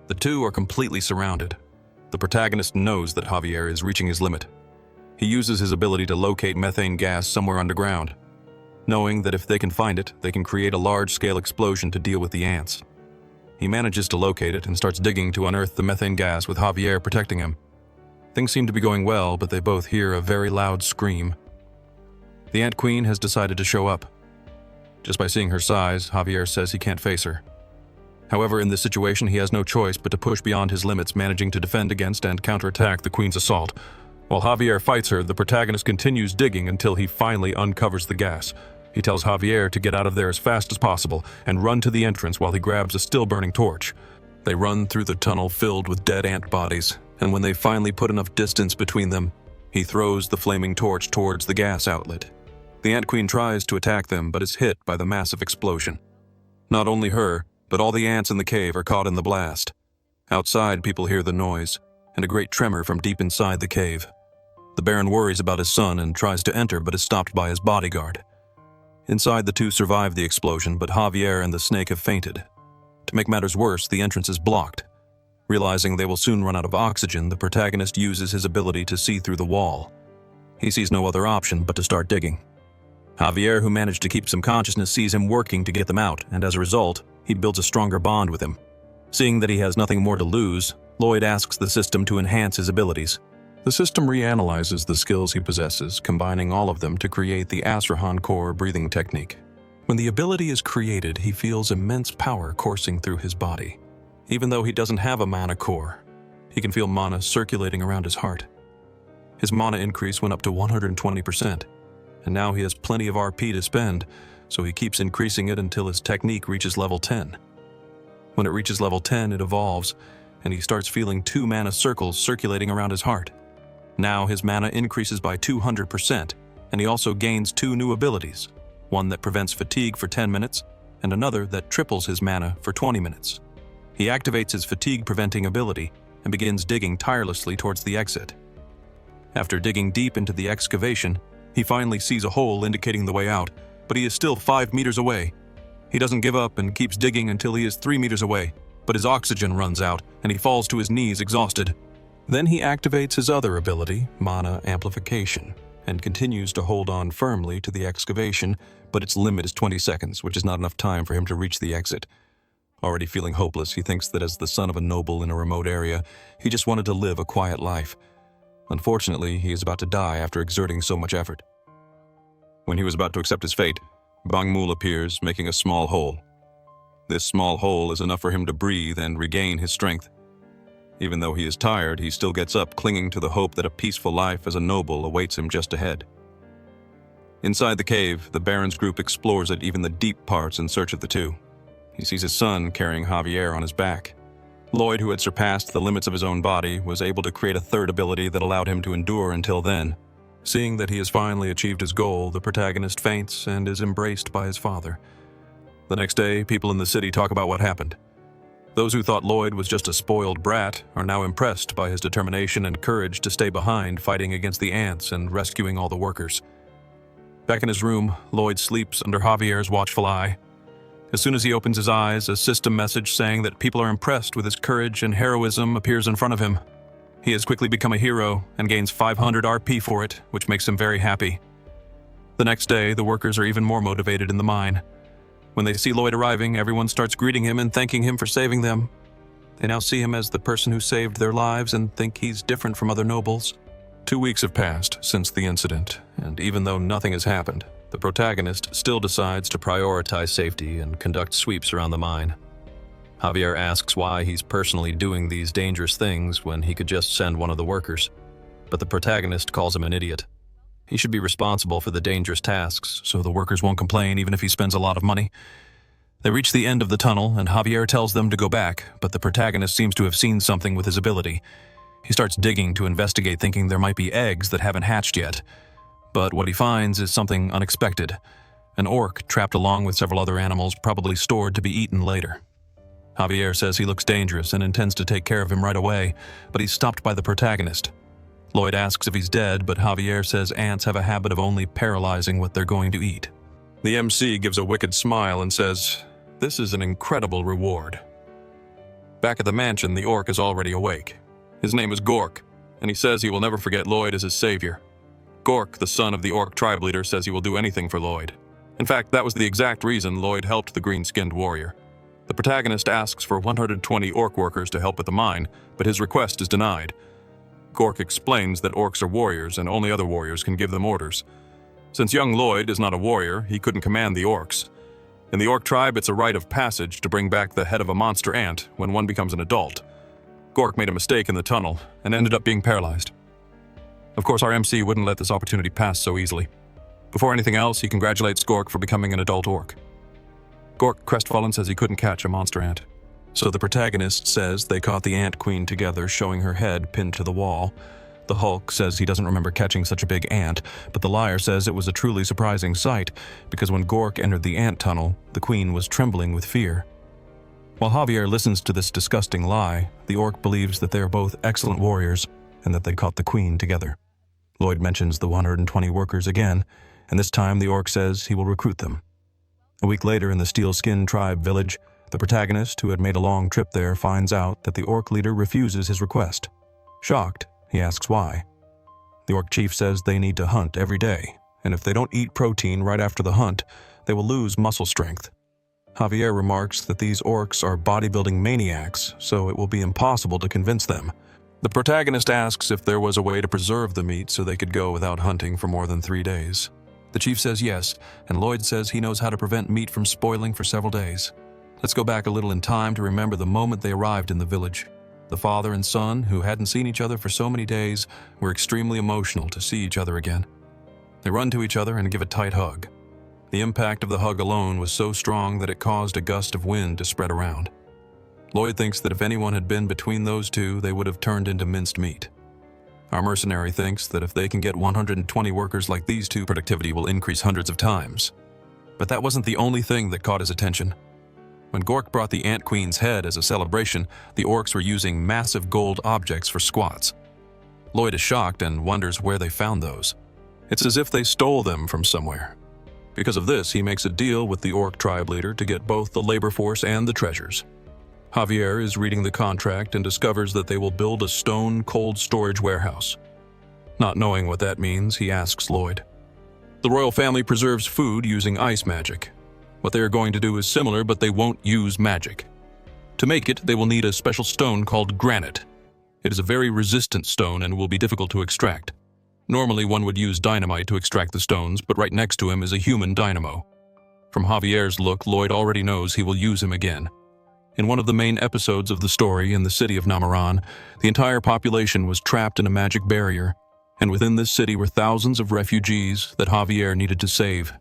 The two are completely surrounded. The protagonist knows that Javier is reaching his limit. He uses his ability to locate methane gas somewhere underground, knowing that if they can find it, they can create a large-scale explosion to deal with the ants. He manages to locate it and starts digging to unearth the methane gas with Javier protecting him. Things seem to be going well, but they both hear a very loud scream. The Ant Queen has decided to show up. Just by seeing her size, Javier says he can't face her. However, in this situation, he has no choice but to push beyond his limits, managing to defend against and counterattack the Queen's assault. While Javier fights her, the protagonist continues digging until he finally uncovers the gas. He tells Javier to get out of there as fast as possible and run to the entrance while he grabs a still-burning torch. They run through the tunnel filled with dead ant bodies, and when they finally put enough distance between them, he throws the flaming torch towards the gas outlet. The Ant Queen tries to attack them, but is hit by the massive explosion. Not only her, but all the ants in the cave are caught in the blast. Outside, people hear the noise, and a great tremor from deep inside the cave. The Baron worries about his son and tries to enter, but is stopped by his bodyguard. Inside, the two survive the explosion, but Javier and the snake have fainted. To make matters worse, the entrance is blocked. Realizing they will soon run out of oxygen, the protagonist uses his ability to see through the wall. He sees no other option but to start digging. Javier, who managed to keep some consciousness, sees him working to get them out, and as a result, he builds a stronger bond with him. Seeing that he has nothing more to lose, Lloyd asks the system to enhance his abilities. The system reanalyzes the skills he possesses, combining all of them to create the Asrahan core breathing technique. When the ability is created, he feels immense power coursing through his body. Even though he doesn't have a mana core, he can feel mana circulating around his heart. His mana increase went up to 120%, and now he has plenty of RP to spend, so he keeps increasing it until his technique reaches level 10. When it reaches level 10, it evolves, and he starts feeling 2 mana circles circulating around his heart. Now his mana increases by 200%, and he also gains 2 new abilities, one that prevents fatigue for 10 minutes, and another that triples his mana for 20 minutes. He activates his fatigue-preventing ability and begins digging tirelessly towards the exit. After digging deep into the excavation, he finally sees a hole indicating the way out, but he is still 5 meters away. He doesn't give up and keeps digging until he is 3 meters away, but his oxygen runs out and he falls to his knees exhausted. Then he activates his other ability, Mana Amplification, and continues to hold on firmly to the excavation, but its limit is 20 seconds, which is not enough time for him to reach the exit. Already feeling hopeless, he thinks that as the son of a noble in a remote area, he just wanted to live a quiet life. Unfortunately, he is about to die after exerting so much effort. When he was about to accept his fate, Bangmul appears, making a small hole. This small hole is enough for him to breathe and regain his strength. Even though he is tired, he still gets up, clinging to the hope that a peaceful life as a noble awaits him just ahead. Inside the cave, the Baron's group explores it, even the deep parts, in search of the two. He sees his son carrying Javier on his back. Lloyd, who had surpassed the limits of his own body, was able to create a third ability that allowed him to endure until then. Seeing that he has finally achieved his goal, the protagonist faints and is embraced by his father. The next day, people in the city talk about what happened. Those who thought Lloyd was just a spoiled brat are now impressed by his determination and courage to stay behind, fighting against the ants and rescuing all the workers. Back in his room, Lloyd sleeps under Javier's watchful eye. As soon as he opens his eyes, a system message saying that people are impressed with his courage and heroism appears in front of him. He has quickly become a hero and gains 500 RP for it, which makes him very happy. The next day, the workers are even more motivated in the mine. When they see Lloyd arriving, everyone starts greeting him and thanking him for saving them. They now see him as the person who saved their lives and think he's different from other nobles. 2 weeks have passed since the incident, and even though nothing has happened, the protagonist still decides to prioritize safety and conduct sweeps around the mine. Javier asks why he's personally doing these dangerous things when he could just send one of the workers, but the protagonist calls him an idiot. He should be responsible for the dangerous tasks, so the workers won't complain even if he spends a lot of money. They reach the end of the tunnel, and Javier tells them to go back, but the protagonist seems to have seen something with his ability. He starts digging to investigate, thinking there might be eggs that haven't hatched yet. But what he finds is something unexpected. An orc trapped along with several other animals, probably stored to be eaten later. Javier says he looks dangerous and intends to take care of him right away, but he's stopped by the protagonist. Lloyd asks if he's dead, but Javier says ants have a habit of only paralyzing what they're going to eat. The MC gives a wicked smile and says, "This is an incredible reward." Back at the mansion, the orc is already awake. His name is Gork, and he says he will never forget Lloyd as his savior. Gork, the son of the orc tribe leader, says he will do anything for Lloyd. In fact, that was the exact reason Lloyd helped the green-skinned warrior. The protagonist asks for 120 orc workers to help with the mine, but his request is denied. Gork explains that orcs are warriors and only other warriors can give them orders. Since young Lloyd is not a warrior, he couldn't command the orcs. In the orc tribe, it's a rite of passage to bring back the head of a monster ant when one becomes an adult. Gork made a mistake in the tunnel and ended up being paralyzed. Of course, our MC wouldn't let this opportunity pass so easily. Before anything else, he congratulates Gork for becoming an adult orc. Gork, crestfallen, says he couldn't catch a monster ant. So the protagonist says they caught the ant queen together, showing her head pinned to the wall. The Hulk says he doesn't remember catching such a big ant, but the liar says it was a truly surprising sight, because when Gork entered the ant tunnel, the queen was trembling with fear. While Javier listens to this disgusting lie, the orc believes that they are both excellent warriors and that they caught the queen together. Lloyd mentions the 120 workers again, and this time the orc says he will recruit them. A week later in the Steel Skin Tribe village, the protagonist, who had made a long trip there, finds out that the orc leader refuses his request. Shocked, he asks why. The orc chief says they need to hunt every day, and if they don't eat protein right after the hunt, they will lose muscle strength. Javier remarks that these orcs are bodybuilding maniacs, so it will be impossible to convince them. The protagonist asks if there was a way to preserve the meat so they could go without hunting for more than 3 days. The chief says yes, and Lloyd says he knows how to prevent meat from spoiling for several days. Let's go back a little in time to remember the moment they arrived in the village. The father and son, who hadn't seen each other for so many days, were extremely emotional to see each other again. They run to each other and give a tight hug. The impact of the hug alone was so strong that it caused a gust of wind to spread around. Lloyd thinks that if anyone had been between those two, they would have turned into minced meat. Our mercenary thinks that if they can get 120 workers like these two, productivity will increase hundreds of times. But that wasn't the only thing that caught his attention. When Gork brought the Ant Queen's head as a celebration, the orcs were using massive gold objects for squats. Lloyd is shocked and wonders where they found those. It's as if they stole them from somewhere. Because of this, he makes a deal with the orc tribe leader to get both the labor force and the treasures. Javier is reading the contract and discovers that they will build a stone cold storage warehouse. Not knowing what that means, he asks Lloyd. The royal family preserves food using ice magic. What they are going to do is similar, but they won't use magic. To make it, they will need a special stone called granite. It is a very resistant stone and will be difficult to extract. Normally, one would use dynamite to extract the stones, but right next to him is a human dynamo. From Javier's look, Lloyd already knows he will use him again. In one of the main episodes of the story in the city of Namaran, the entire population was trapped in a magic barrier, and within this city were thousands of refugees that Javier needed to save.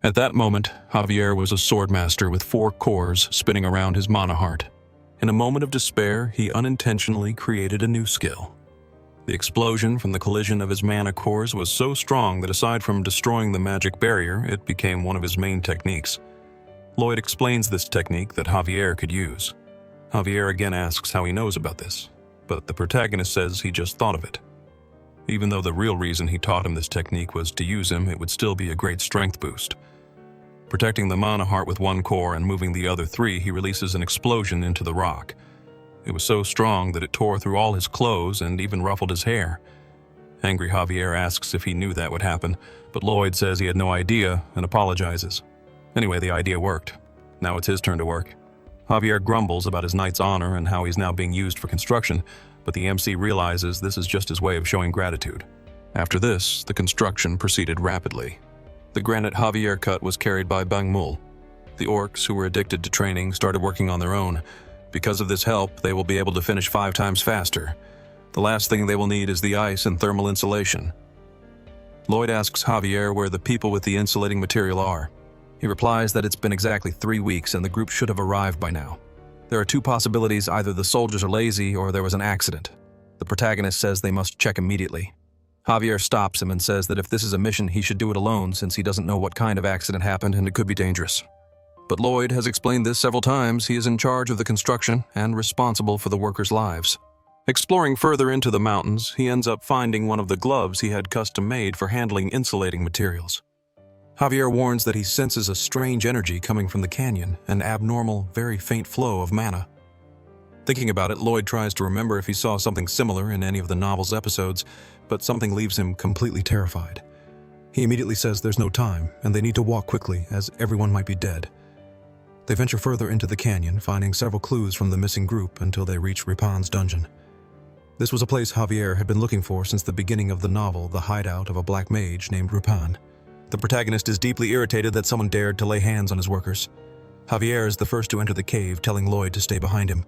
At that moment, Javier was a swordmaster with 4 cores spinning around his mana heart. In a moment of despair, he unintentionally created a new skill. The explosion from the collision of his mana cores was so strong that aside from destroying the magic barrier, it became one of his main techniques. Lloyd explains this technique that Javier could use. Javier again asks how he knows about this, but the protagonist says he just thought of it. Even though the real reason he taught him this technique was to use him, it would still be a great strength boost. Protecting the mana heart with 1 core and moving the other 3, he releases an explosion into the rock. It was so strong that it tore through all his clothes and even ruffled his hair. Angry Javier asks if he knew that would happen, but Lloyd says he had no idea and apologizes. Anyway, the idea worked. Now it's his turn to work. Javier grumbles about his knight's honor and how he's now being used for construction, but the MC realizes this is just his way of showing gratitude. After this, the construction proceeded rapidly. The granite Javier cut was carried by Bangmul. The orcs, who were addicted to training, started working on their own. Because of this help, they will be able to finish 5 times faster. The last thing they will need is the ice and thermal insulation. Lloyd asks Javier where the people with the insulating material are. He replies that it's been exactly 3 weeks and the group should have arrived by now. There are 2 possibilities: either the soldiers are lazy or there was an accident. The protagonist says they must check immediately. Javier stops him and says that if this is a mission, he should do it alone since he doesn't know what kind of accident happened and it could be dangerous. But Lloyd has explained this several times. He is in charge of the construction and responsible for the workers' lives. Exploring further into the mountains, he ends up finding one of the gloves he had custom-made for handling insulating materials. Javier warns that he senses a strange energy coming from the canyon, an abnormal, very faint flow of mana. Thinking about it, Lloyd tries to remember if he saw something similar in any of the novel's episodes, but something leaves him completely terrified. He immediately says there's no time, and they need to walk quickly, as everyone might be dead. They venture further into the canyon, finding several clues from the missing group until they reach Ripan's dungeon. This was a place Javier had been looking for since the beginning of the novel, the hideout of a black mage named Ripan. The protagonist is deeply irritated that someone dared to lay hands on his workers. Javier is the first to enter the cave, telling Lloyd to stay behind him.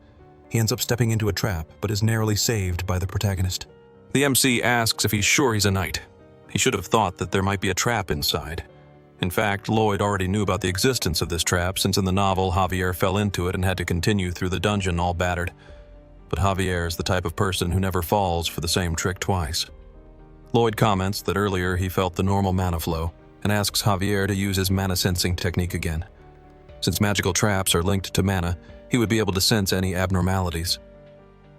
He ends up stepping into a trap, but is narrowly saved by the protagonist. The MC asks if he's sure he's a knight. He should have thought that there might be a trap inside. In fact, Lloyd already knew about the existence of this trap, since in the novel Javier fell into it and had to continue through the dungeon all battered. But Javier is the type of person who never falls for the same trick twice. Lloyd comments that earlier he felt the normal mana flow, and asks Javier to use his mana sensing technique again. Since magical traps are linked to mana, he would be able to sense any abnormalities.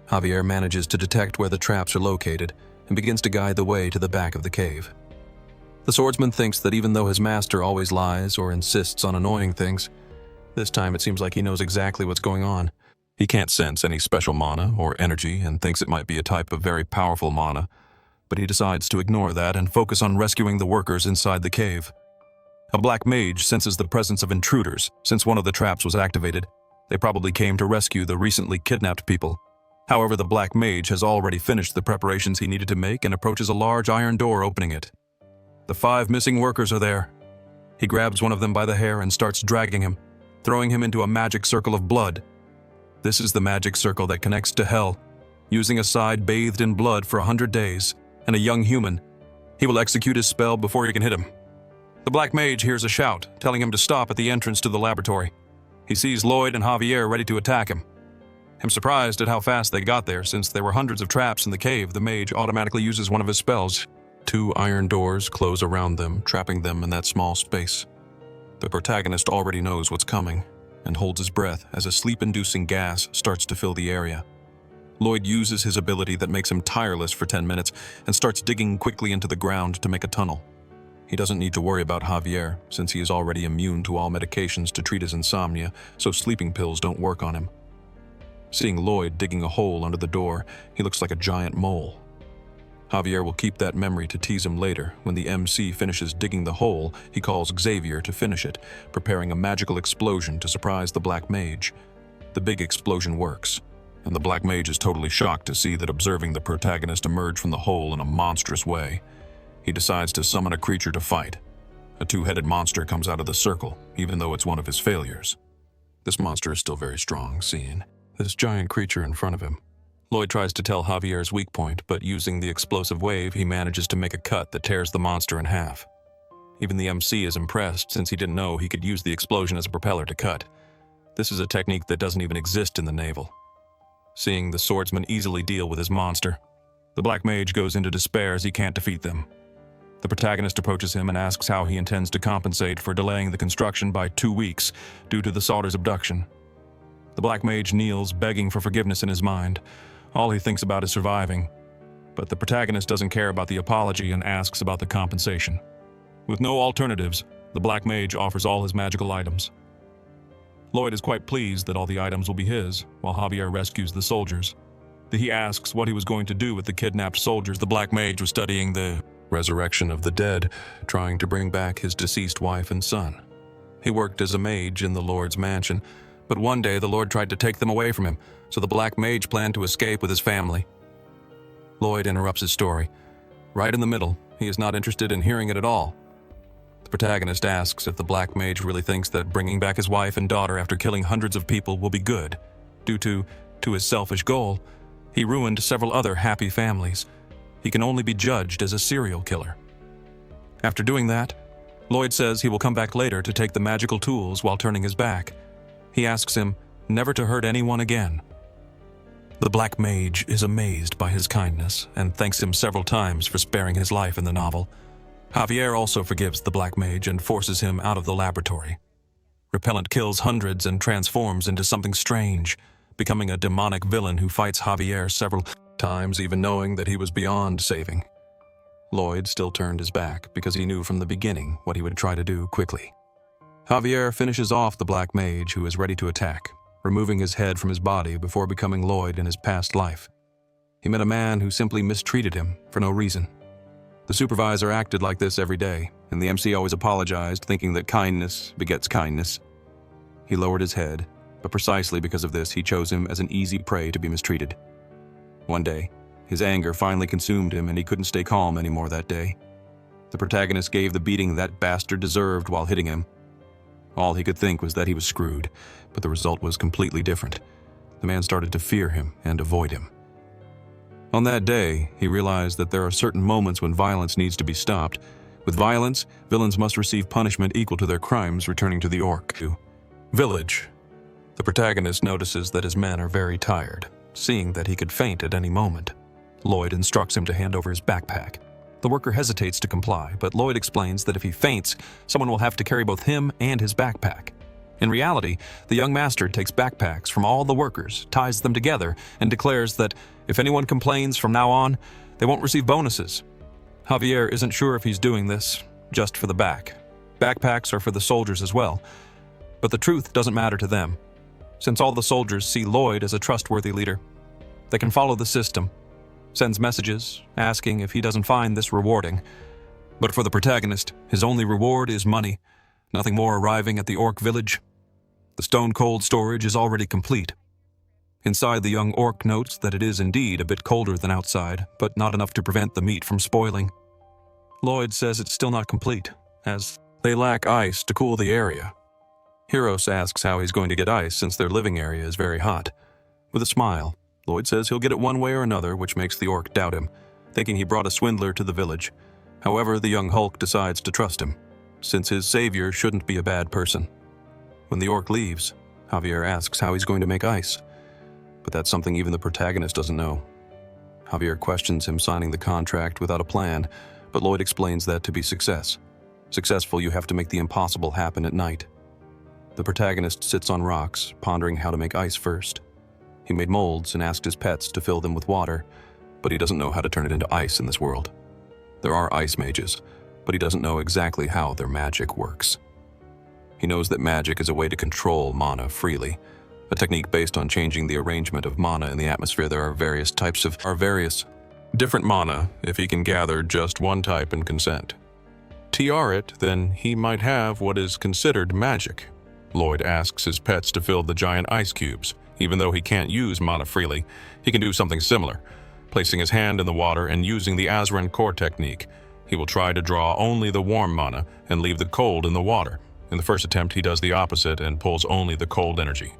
Javier manages to detect where the traps are located and begins to guide the way to the back of the cave. The swordsman thinks that even though his master always lies or insists on annoying things, this time it seems like he knows exactly what's going on. He can't sense any special mana or energy and thinks it might be a type of very powerful mana, but he decides to ignore that and focus on rescuing the workers inside the cave. A black mage senses the presence of intruders since one of the traps was activated. They probably came to rescue the recently kidnapped people. However, the black mage has already finished the preparations he needed to make and approaches a large iron door, opening it. The 5 missing workers are there. He grabs one of them by the hair and starts dragging him, throwing him into a magic circle of blood. This is the magic circle that connects to hell, using a side bathed in blood for 100 days, and a young human. He will execute his spell before he can hit him. The black mage hears a shout, telling him to stop at the entrance to the laboratory. He sees Lloyd and Javier ready to attack him. I'm surprised at how fast they got there. Since there were hundreds of traps in the cave, the mage automatically uses one of his spells. 2 iron doors close around them, trapping them in that small space. The protagonist already knows what's coming and holds his breath as a sleep-inducing gas starts to fill the area. Lloyd uses his ability that makes him tireless for 10 minutes and starts digging quickly into the ground to make a tunnel. He doesn't need to worry about Javier, since he is already immune to all medications to treat his insomnia, so sleeping pills don't work on him. Seeing Lloyd digging a hole under the door, he looks like a giant mole. Javier will keep that memory to tease him later. When the MC finishes digging the hole, he calls Xavier to finish it, preparing a magical explosion to surprise the black mage. The big explosion works, and the black mage is totally shocked to see that observing the protagonist emerge from the hole in a monstrous way. He decides to summon a creature to fight. A 2-headed monster comes out of the circle, even though it's one of his failures. This monster is still very strong, seeing this giant creature in front of him. Lloyd tries to tell Javier's weak point, but using the explosive wave, he manages to make a cut that tears the monster in half. Even the MC is impressed, since he didn't know he could use the explosion as a propeller to cut. This is a technique that doesn't even exist in the naval. Seeing the swordsman easily deal with his monster, the black mage goes into despair as he can't defeat them. The protagonist approaches him and asks how he intends to compensate for delaying the construction by 2 weeks due to the Salter's abduction. The black mage kneels, begging for forgiveness in his mind. All he thinks about is surviving. But the protagonist doesn't care about the apology and asks about the compensation. With no alternatives, the black mage offers all his magical items. Lloyd is quite pleased that all the items will be his, while Javier rescues the soldiers. He asks what he was going to do with the kidnapped soldiers. The black mage was studying the resurrection of the dead, trying to bring back his deceased wife and son. He worked as a mage in the Lord's mansion, but one day the Lord tried to take them away from him, so the black mage planned to escape with his family. Lloyd interrupts his story. Right in the middle, he is not interested in hearing it at all. The protagonist asks if the black mage really thinks that bringing back his wife and daughter after killing hundreds of people will be good. Due to his selfish goal, he ruined several other happy families. He can only be judged as a serial killer. After doing that, Lloyd says he will come back later to take the magical tools while turning his back. He asks him never to hurt anyone again. The black mage is amazed by his kindness and thanks him several times for sparing his life in the novel. Javier also forgives the black mage and forces him out of the laboratory. Repellent kills hundreds and transforms into something strange, becoming a demonic villain who fights Javier several times, even knowing that he was beyond saving. Lloyd still turned his back because he knew from the beginning what he would try to do quickly. Javier finishes off the black mage who is ready to attack, removing his head from his body before becoming Lloyd in his past life. He met a man who simply mistreated him for no reason. The supervisor acted like this every day, and the MC always apologized, thinking that kindness begets kindness. He lowered his head, but precisely because of this, he chose him as an easy prey to be mistreated. One day, his anger finally consumed him and he couldn't stay calm anymore that day. The protagonist gave the beating that bastard deserved while hitting him. All he could think was that he was screwed, but the result was completely different. The man started to fear him and avoid him. On that day, he realized that there are certain moments when violence needs to be stopped. With violence, villains must receive punishment equal to their crimes, returning to the Orc. Village. The protagonist notices that his men are very tired, seeing that he could faint at any moment. Lloyd instructs him to hand over his backpack. The worker hesitates to comply, but Lloyd explains that if he faints, someone will have to carry both him and his backpack. In reality, the young master takes backpacks from all the workers, ties them together, and declares that if anyone complains from now on, they won't receive bonuses. Javier isn't sure if he's doing this just for the back. Backpacks are for the soldiers as well, but the truth doesn't matter to them, since all the soldiers see Lloyd as a trustworthy leader. They can follow the system, sends messages asking if he doesn't find this rewarding. But for the protagonist, his only reward is money, nothing more arriving at the Orc village. The stone-cold storage is already complete. Inside, the young Orc notes that it is indeed a bit colder than outside, but not enough to prevent the meat from spoiling. Lloyd says it's still not complete, as they lack ice to cool the area. Hiros asks how he's going to get ice since their living area is very hot. With a smile, Lloyd says he'll get it one way or another, which makes the Orc doubt him, thinking he brought a swindler to the village. However, the young Hulk decides to trust him, since his savior shouldn't be a bad person. When the Orc leaves, Javier asks how he's going to make ice. But that's something even the protagonist doesn't know. Javier questions him signing the contract without a plan, but Lloyd explains that to be success. Successful, you have to make the impossible happen at night. The protagonist sits on rocks, pondering how to make ice first. He made molds and asked his pets to fill them with water, but he doesn't know how to turn it into ice in this world. There are ice mages, but he doesn't know exactly how their magic works. He knows that magic is a way to control mana freely, a technique based on changing the arrangement of mana in the atmosphere. There are various different mana if he can gather just one type and consent. TR it, then he might have what is considered magic. Lloyd asks his pets to fill the giant ice cubes. Even though he can't use mana freely, he can do something similar. Placing his hand in the water and using the Azran core technique, he will try to draw only the warm mana and leave the cold in the water. In the first attempt, he does the opposite and pulls only the cold energy.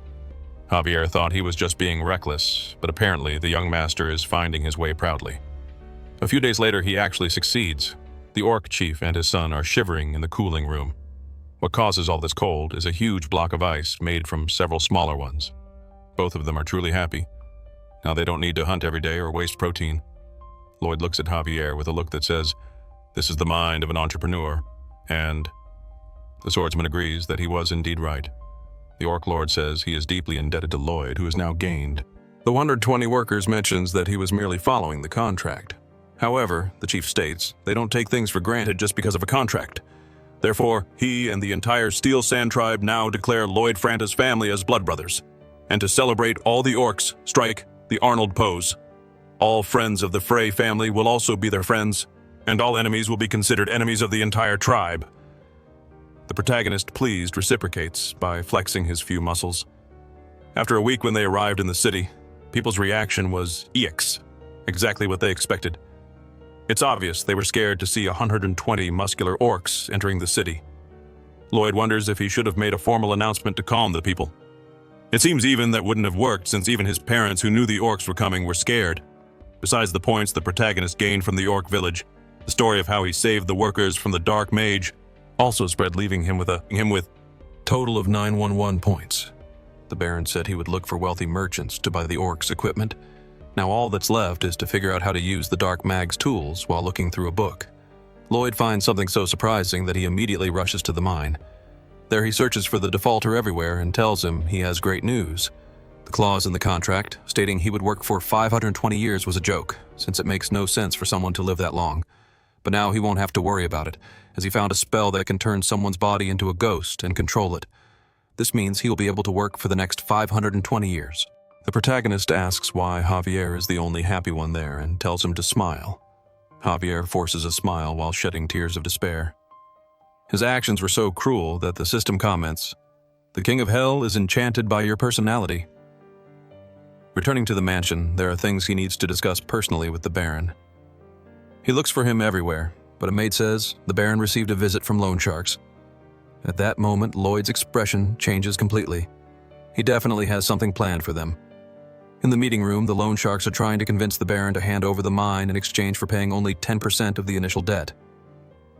Javier thought he was just being reckless, but apparently the young master is finding his way proudly. A few days later, he actually succeeds. The Orc chief and his son are shivering in the cooling room. What causes all this cold is a huge block of ice made from several smaller ones. Both of them are truly happy. Now they don't need to hunt every day or waste protein. Lloyd looks at Javier with a look that says, "This is the mind of an entrepreneur," and the swordsman agrees that he was indeed right. The Orc Lord says he is deeply indebted to Lloyd, who has now gained. The 120 workers mentions that he was merely following the contract. However, the chief states they don't take things for granted just because of a contract. Therefore, he and the entire Steel Sand tribe now declare Lloyd Franta's family as blood brothers. And to celebrate, all the Orcs strike the Arnold pose. All friends of the Frey family will also be their friends, and all enemies will be considered enemies of the entire tribe. The protagonist, pleased, reciprocates by flexing his few muscles. After a week when they arrived in the city, people's reaction was EX, exactly what they expected. It's obvious they were scared to see 120 muscular Orcs entering the city. Lloyd wonders if he should have made a formal announcement to calm the people. It seems even that wouldn't have worked, since even his parents, who knew the Orcs were coming, were scared. Besides the points the protagonist gained from the Orc village, the story of how he saved the workers from the Dark Mage also spread, leaving him with total of 911 points. The Baron said he would look for wealthy merchants to buy the Orcs' equipment. Now all that's left is to figure out how to use the Dark Mag's tools while looking through a book. Lloyd finds something so surprising that he immediately rushes to the mine. There he searches for the defaulter everywhere and tells him he has great news. The clause in the contract, stating he would work for 520 years, was a joke, since it makes no sense for someone to live that long. But now he won't have to worry about it, as he found a spell that can turn someone's body into a ghost and control it. This means he will be able to work for the next 520 years. The protagonist asks why Javier is the only happy one there and tells him to smile. Javier forces a smile while shedding tears of despair. His actions were so cruel that the system comments, "The King of Hell is enchanted by your personality." Returning to the mansion, there are things he needs to discuss personally with the Baron. He looks for him everywhere, but a maid says the Baron received a visit from loan sharks. At that moment, Lloyd's expression changes completely. He definitely has something planned for them. In the meeting room, the loan sharks are trying to convince the Baron to hand over the mine in exchange for paying only 10% of the initial debt.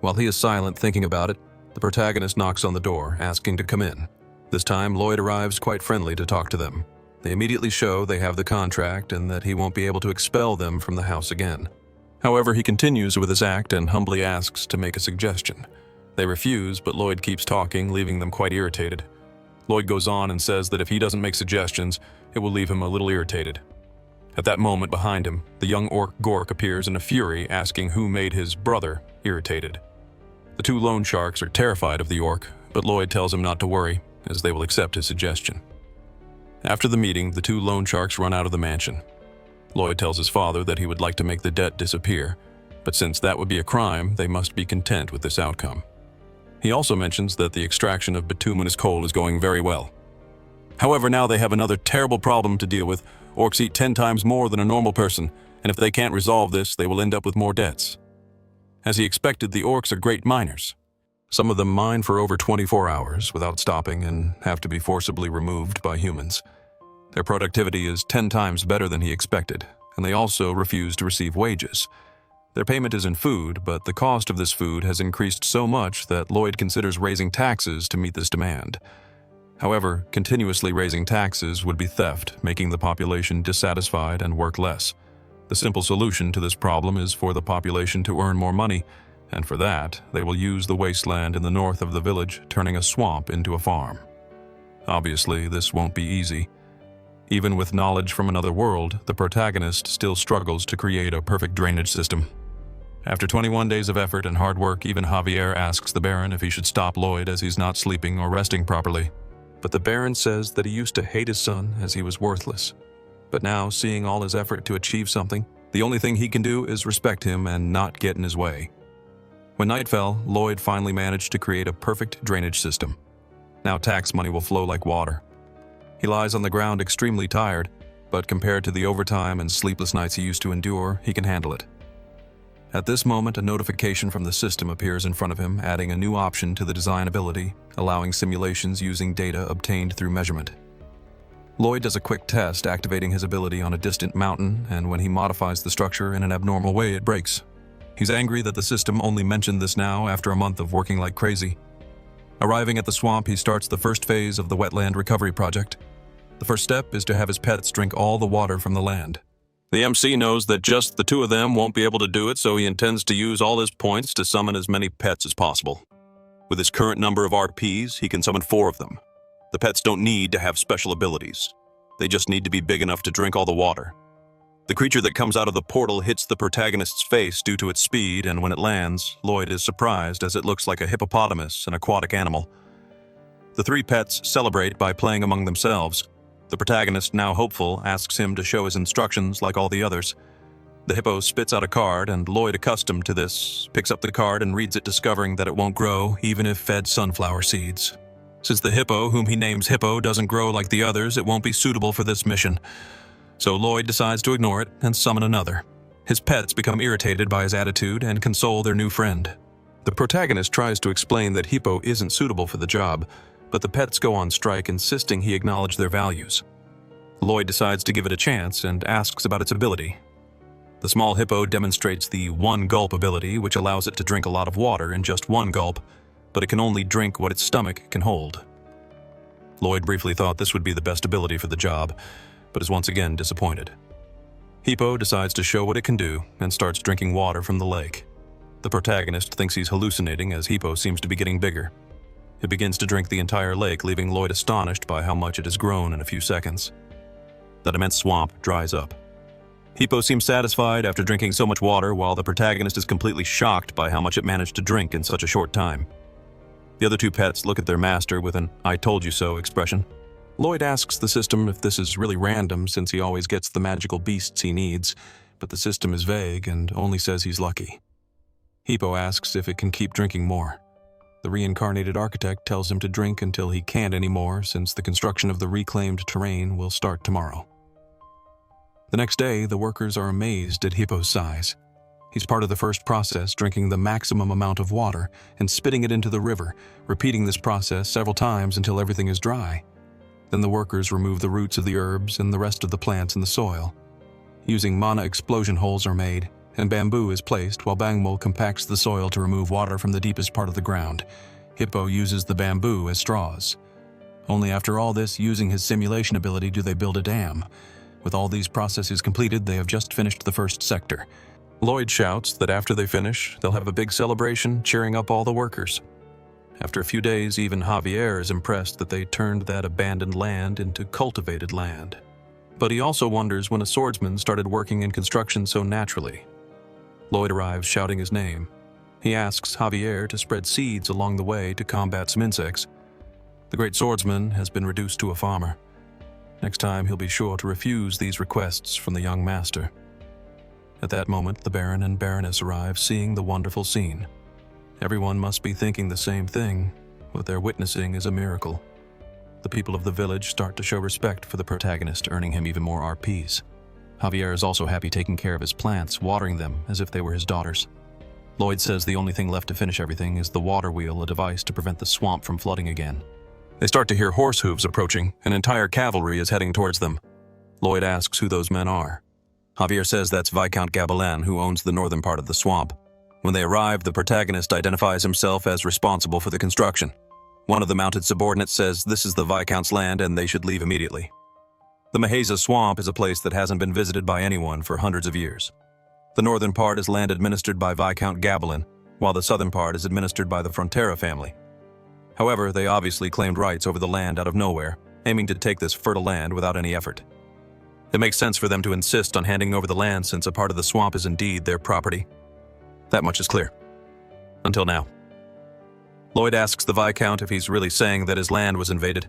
While he is silent thinking about it, the protagonist knocks on the door, asking to come in. This time, Lloyd arrives quite friendly to talk to them. They immediately show they have the contract and that he won't be able to expel them from the house again. However, he continues with his act and humbly asks to make a suggestion. They refuse, but Lloyd keeps talking, leaving them quite irritated. Lloyd goes on and says that if he doesn't make suggestions, it will leave him a little irritated. At that moment behind him, the young orc Gork appears in a fury, asking who made his brother irritated. The two loan sharks are terrified of the orc, but Lloyd tells him not to worry, as they will accept his suggestion. After the meeting, the two loan sharks run out of the mansion. Lloyd tells his father that he would like to make the debt disappear, but since that would be a crime, they must be content with this outcome. He also mentions that the extraction of bituminous coal is going very well. However, now they have another terrible problem to deal with. Orcs eat 10 times more than a normal person, and if they can't resolve this, they will end up with more debts. As he expected, the orcs are great miners. Some of them mine for over 24 hours without stopping and have to be forcibly removed by humans. Their productivity is 10 times better than he expected, and they also refuse to receive wages. Their payment is in food, but the cost of this food has increased so much that Lloyd considers raising taxes to meet this demand. However, continuously raising taxes would be theft, making the population dissatisfied and work less. The simple solution to this problem is for the population to earn more money, and for that, they will use the wasteland in the north of the village, turning a swamp into a farm. Obviously, this won't be easy. Even with knowledge from another world, the protagonist still struggles to create a perfect drainage system. After 21 days of effort and hard work, even Javier asks the Baron if he should stop Lloyd as he's not sleeping or resting properly. But the Baron says that he used to hate his son as he was worthless. But now, seeing all his effort to achieve something, the only thing he can do is respect him and not get in his way. When night fell, Lloyd finally managed to create a perfect drainage system. Now tax money will flow like water. He lies on the ground extremely tired, but compared to the overtime and sleepless nights he used to endure, he can handle it. At this moment, a notification from the system appears in front of him, adding a new option to the design ability, allowing simulations using data obtained through measurement. Lloyd does a quick test, activating his ability on a distant mountain, and when he modifies the structure in an abnormal way, it breaks. He's angry that the system only mentioned this now after a month of working like crazy. Arriving at the swamp, he starts the first phase of the wetland recovery project. The first step is to have his pets drink all the water from the land. The MC knows that just the two of them won't be able to do it, so he intends to use all his points to summon as many pets as possible. With his current number of RPs, he can summon 4 of them. The pets don't need to have special abilities. They just need to be big enough to drink all the water. The creature that comes out of the portal hits the protagonist's face due to its speed, and when it lands, Lloyd is surprised as it looks like a hippopotamus, an aquatic animal. The 3 pets celebrate by playing among themselves. The protagonist, now hopeful, asks him to show his instructions like all the others. The hippo spits out a card, and Lloyd, accustomed to this, picks up the card and reads it, discovering that it won't grow even if fed sunflower seeds. Since the hippo, whom he names Hippo, doesn't grow like the others, it won't be suitable for this mission. So Lloyd decides to ignore it and summon another. His pets become irritated by his attitude and console their new friend. The protagonist tries to explain that Hippo isn't suitable for the job, but the pets go on strike, insisting he acknowledge their values. Lloyd decides to give it a chance and asks about its ability. The small hippo demonstrates the 1 gulp ability, which allows it to drink a lot of water in just 1 gulp, but it can only drink what its stomach can hold. Lloyd briefly thought this would be the best ability for the job, but is once again disappointed. Hippo decides to show what it can do and starts drinking water from the lake. The protagonist thinks he's hallucinating as Hippo seems to be getting bigger. It begins to drink the entire lake, leaving Lloyd astonished by how much it has grown in a few seconds. That immense swamp dries up. Hippo seems satisfied after drinking so much water, while the protagonist is completely shocked by how much it managed to drink in such a short time. The other two pets look at their master with an "I told you so" expression. Lloyd asks the system if this is really random, since he always gets the magical beasts he needs, but the system is vague and only says he's lucky. Hippo asks if it can keep drinking more. The reincarnated architect tells him to drink until he can't anymore, since the construction of the reclaimed terrain will start tomorrow. The next day, the workers are amazed at Hippo's size. He's part of the first process, drinking the maximum amount of water and spitting it into the river, repeating this process several times until everything is dry. Then the workers remove the roots of the herbs and the rest of the plants in the soil. Using mana explosion holes are made, and bamboo is placed while Bangmol compacts the soil to remove water from the deepest part of the ground. Hippo uses the bamboo as straws. Only after all this, using his simulation ability, do they build a dam. With all these processes completed, they have just finished the first sector. Lloyd shouts that after they finish, they'll have a big celebration, cheering up all the workers. After a few days, even Javier is impressed that they turned that abandoned land into cultivated land. But he also wonders when a swordsman started working in construction so naturally. Lloyd arrives shouting his name. He asks Javier to spread seeds along the way to combat some insects. The great swordsman has been reduced to a farmer. Next time, he'll be sure to refuse these requests from the young master. At that moment, the Baron and Baroness arrive, seeing the wonderful scene. Everyone must be thinking the same thing. What they're witnessing is a miracle. The people of the village start to show respect for the protagonist, earning him even more RPs. Javier is also happy taking care of his plants, watering them as if they were his daughters. Lloyd says the only thing left to finish everything is the water wheel, a device to prevent the swamp from flooding again. They start to hear horse hooves approaching. An entire cavalry is heading towards them. Lloyd asks who those men are. Javier says that's Viscount Gabelin, who owns the northern part of the swamp. When they arrive, the protagonist identifies himself as responsible for the construction. One of the mounted subordinates says this is the Viscount's land and they should leave immediately. The Maheza Swamp is a place that hasn't been visited by anyone for hundreds of years. The northern part is land administered by Viscount Gabelin, while the southern part is administered by the Frontera family. However, they obviously claimed rights over the land out of nowhere, aiming to take this fertile land without any effort. It makes sense for them to insist on handing over the land since a part of the swamp is indeed their property. That much is clear. Until now. Lloyd asks the Viscount if he's really saying that his land was invaded.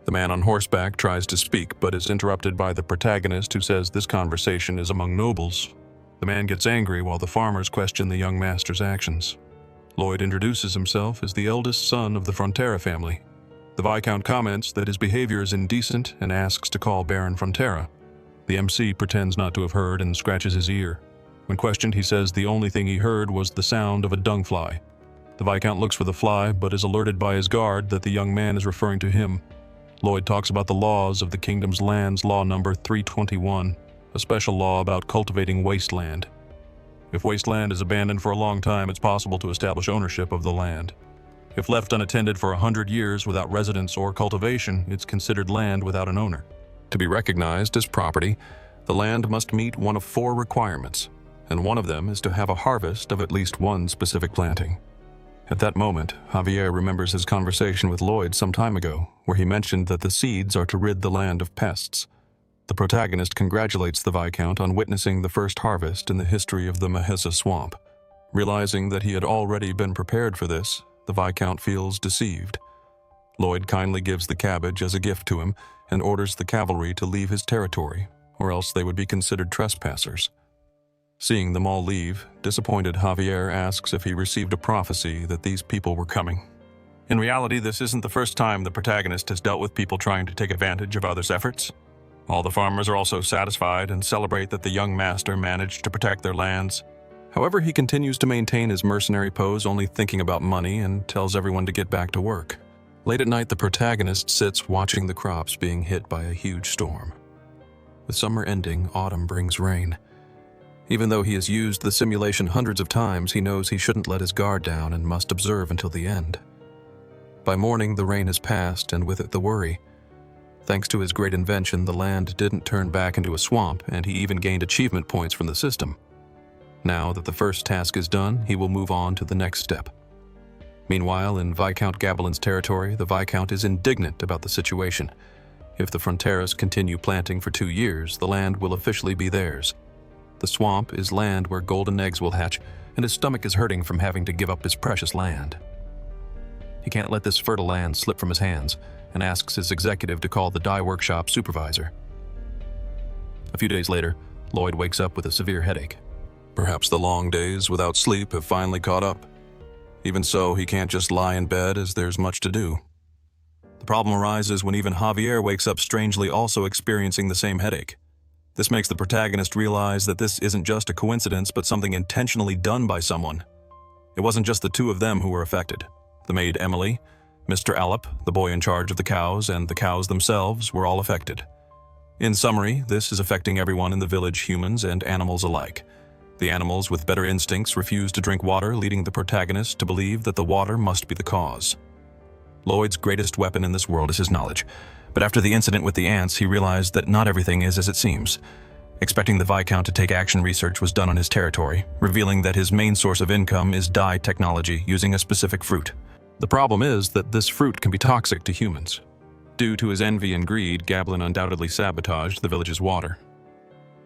The man on horseback tries to speak, but is interrupted by the protagonist, who says this conversation is among nobles. The man gets angry while the farmers question the young master's actions. Lloyd introduces himself as the eldest son of the Frontera family. The Viscount comments that his behavior is indecent and asks to call Baron Frontera. The MC pretends not to have heard and scratches his ear. When questioned, he says the only thing he heard was the sound of a dung fly. The Viscount looks for the fly, but is alerted by his guard that the young man is referring to him. Lloyd talks about the laws of the kingdom's lands, law number 321, a special law about cultivating wasteland. If wasteland is abandoned for a long time, it's possible to establish ownership of the land. If left unattended for 100 years without residence or cultivation, it's considered land without an owner. To be recognized as property, the land must meet one of 4 requirements, and one of them is to have a harvest of at least one specific planting. At that moment, Javier remembers his conversation with Lloyd some time ago, where he mentioned that the seeds are to rid the land of pests. The protagonist congratulates the Viscount on witnessing the first harvest in the history of the Maheza Swamp. Realizing that he had already been prepared for this, the Viscount feels deceived. Lloyd kindly gives the cabbage as a gift to him and orders the cavalry to leave his territory, or else they would be considered trespassers. Seeing them all leave, disappointed Javier asks if he received a prophecy that these people were coming. In reality, this isn't the first time the protagonist has dealt with people trying to take advantage of others' efforts. All the farmers are also satisfied and celebrate that the young master managed to protect their lands. However, he continues to maintain his mercenary pose, only thinking about money, and tells everyone to get back to work. Late at night, the protagonist sits watching the crops being hit by a huge storm. With summer ending, autumn brings rain. Even though he has used the simulation hundreds of times, he knows he shouldn't let his guard down and must observe until the end. By morning, the rain has passed, and with it the worry. Thanks to his great invention, the land didn't turn back into a swamp, and he even gained achievement points from the system. Now that the first task is done, he will move on to the next step. Meanwhile, in Viscount Gabelin's territory, the Viscount is indignant about the situation. If the Fronteras continue planting for 2 years, the land will officially be theirs. The swamp is land where golden eggs will hatch, and his stomach is hurting from having to give up his precious land. He can't let this fertile land slip from his hands, and asks his executive to call the dye workshop supervisor. A few days later, Lloyd wakes up with a severe headache. Perhaps the long days without sleep have finally caught up. Even so, he can't just lie in bed as there's much to do. The problem arises when even Javier wakes up strangely also experiencing the same headache. This makes the protagonist realize that this isn't just a coincidence but something intentionally done by someone. It wasn't just the two of them who were affected. The maid Emily, Mr. Allop, the boy in charge of the cows, and the cows themselves were all affected. In summary, this is affecting everyone in the village, humans and animals alike. The animals with better instincts refuse to drink water, leading the protagonist to believe that the water must be the cause. Lloyd's greatest weapon in this world is his knowledge, but after the incident with the ants, he realized that not everything is as it seems. Expecting the Viscount to take action, research was done on his territory, revealing that his main source of income is dye technology using a specific fruit. The problem is that this fruit can be toxic to humans. Due to his envy and greed, Gabelin undoubtedly sabotaged the village's water.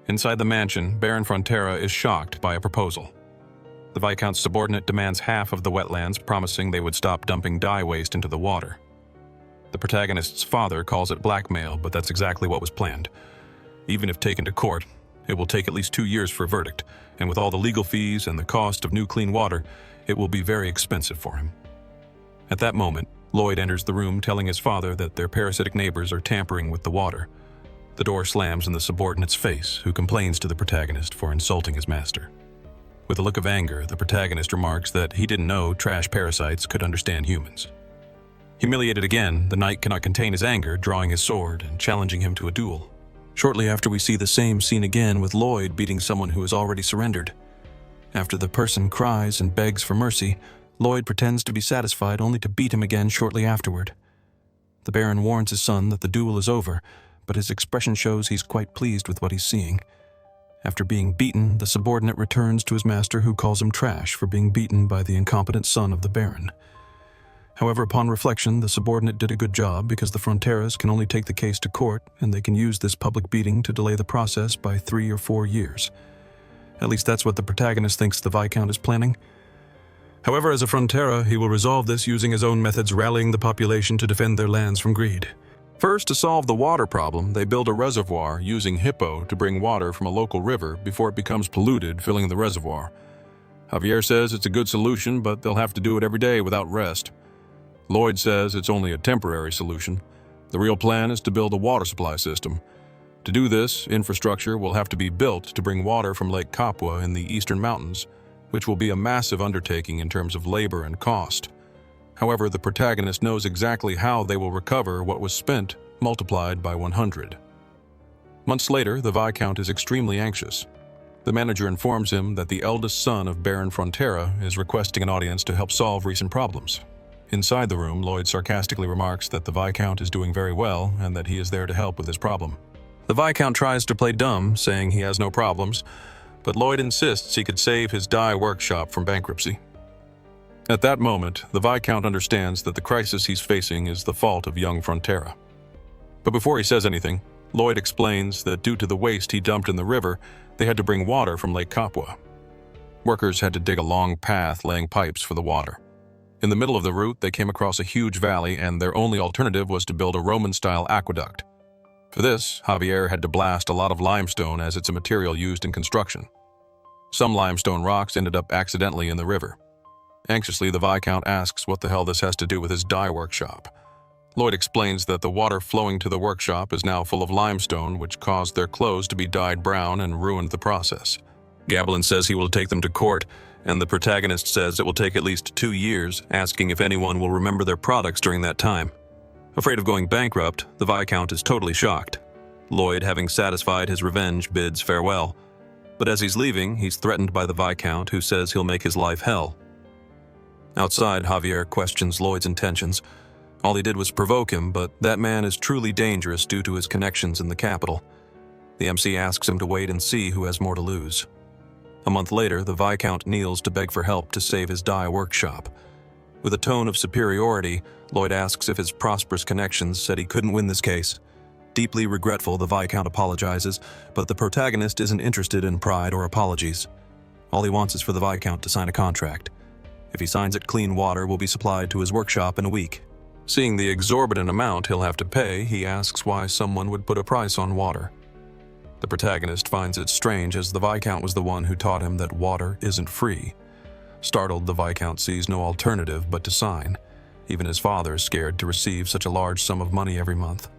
Inside the mansion, Baron Frontera is shocked by a proposal. The Viscount's subordinate demands half of the wetlands, promising they would stop dumping dye waste into the water. The protagonist's father calls it blackmail, but that's exactly what was planned. Even if taken to court, it will take at least 2 years for a verdict, and with all the legal fees and the cost of new clean water, it will be very expensive for him. At that moment, Lloyd enters the room telling his father that their parasitic neighbors are tampering with the water. The door slams in the subordinate's face, who complains to the protagonist for insulting his master. With a look of anger, the protagonist remarks that he didn't know trash parasites could understand humans. Humiliated again, the knight cannot contain his anger, drawing his sword and challenging him to a duel. Shortly after, we see the same scene again with Lloyd beating someone who has already surrendered. After the person cries and begs for mercy, Lloyd pretends to be satisfied only to beat him again shortly afterward. The Baron warns his son that the duel is over, but his expression shows he's quite pleased with what he's seeing. After being beaten, the subordinate returns to his master, who calls him trash for being beaten by the incompetent son of the Baron. However, upon reflection, the subordinate did a good job because the Fronteras can only take the case to court, and they can use this public beating to delay the process by 3 or 4 years. At least that's what the protagonist thinks the Viscount is planning. However, as a Frontera, he will resolve this using his own methods, rallying the population to defend their lands from greed. First, to solve the water problem, they build a reservoir using hippo to bring water from a local river before it becomes polluted, filling the reservoir. Javier says it's a good solution, but they'll have to do it every day without rest. Lloyd says it's only a temporary solution. The real plan is to build a water supply system. To do this, infrastructure will have to be built to bring water from Lake Capua in the eastern mountains, which will be a massive undertaking in terms of labor and cost. However, the protagonist knows exactly how they will recover what was spent, multiplied by 100. Months later, the Viscount is extremely anxious. The manager informs him that the eldest son of Baron Frontera is requesting an audience to help solve recent problems. Inside the room, Lloyd sarcastically remarks that the Viscount is doing very well and that he is there to help with his problem. The Viscount tries to play dumb, saying he has no problems, but Lloyd insists he could save his dye workshop from bankruptcy. At that moment, the Viscount understands that the crisis he's facing is the fault of young Frontera. But before he says anything, Lloyd explains that due to the waste he dumped in the river, they had to bring water from Lake Capua. Workers had to dig a long path laying pipes for the water. In the middle of the route, they came across a huge valley, and their only alternative was to build a Roman-style aqueduct. For this, Javier had to blast a lot of limestone as it's a material used in construction. Some limestone rocks ended up accidentally in the river. Anxiously, the Viscount asks what the hell this has to do with his dye workshop. Lloyd explains that the water flowing to the workshop is now full of limestone, which caused their clothes to be dyed brown and ruined the process. Gabelin says he will take them to court, and the protagonist says it will take at least 2 years, asking if anyone will remember their products during that time. Afraid of going bankrupt, the Viscount is totally shocked. Lloyd, having satisfied his revenge, bids farewell. But as he's leaving, he's threatened by the Viscount, who says he'll make his life hell. Outside, Javier questions Lloyd's intentions. All he did was provoke him, but that man is truly dangerous due to his connections in the capital. The MC asks him to wait and see who has more to lose. A month later, the Viscount kneels to beg for help to save his dye workshop. With a tone of superiority, Lloyd asks if his prosperous connections said he couldn't win this case. Deeply regretful, the Viscount apologizes, but the protagonist isn't interested in pride or apologies. All he wants is for the Viscount to sign a contract. If he signs it, clean water will be supplied to his workshop in a week. Seeing the exorbitant amount he'll have to pay, he asks why someone would put a price on water. The protagonist finds it strange, as the Viscount was the one who taught him that water isn't free. Startled, the Viscount sees no alternative but to sign. Even his father is scared to receive such a large sum of money every month.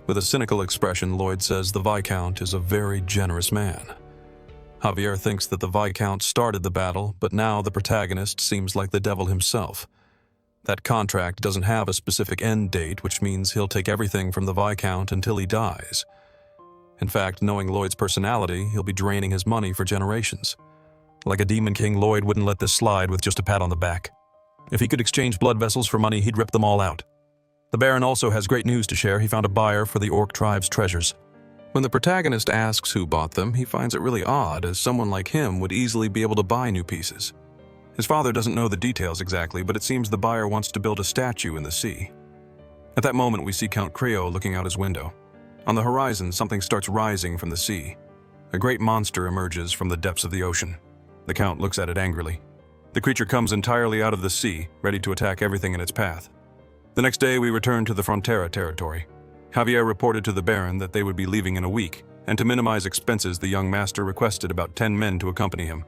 With a cynical expression, Lloyd says the Viscount is a very generous man. Javier thinks that the Viscount started the battle, but now the protagonist seems like the devil himself. That contract doesn't have a specific end date, which means he'll take everything from the Viscount until he dies. In fact, knowing Lloyd's personality, he'll be draining his money for generations. Like a demon king, Lloyd wouldn't let this slide with just a pat on the back. If he could exchange blood vessels for money, he'd rip them all out. The Baron also has great news to share. He found a buyer for the Orc tribe's treasures. When the protagonist asks who bought them, he finds it really odd, as someone like him would easily be able to buy new pieces. His father doesn't know the details exactly, but it seems the buyer wants to build a statue in the sea. At that moment, we see Count Creo looking out his window. On the horizon, something starts rising from the sea. A great monster emerges from the depths of the ocean. The Count looks at it angrily. The creature comes entirely out of the sea, ready to attack everything in its path. The next day, we return to the Frontera territory. Javier reported to the Baron that they would be leaving in a week, and to minimize expenses, the young master requested about 10 men to accompany him.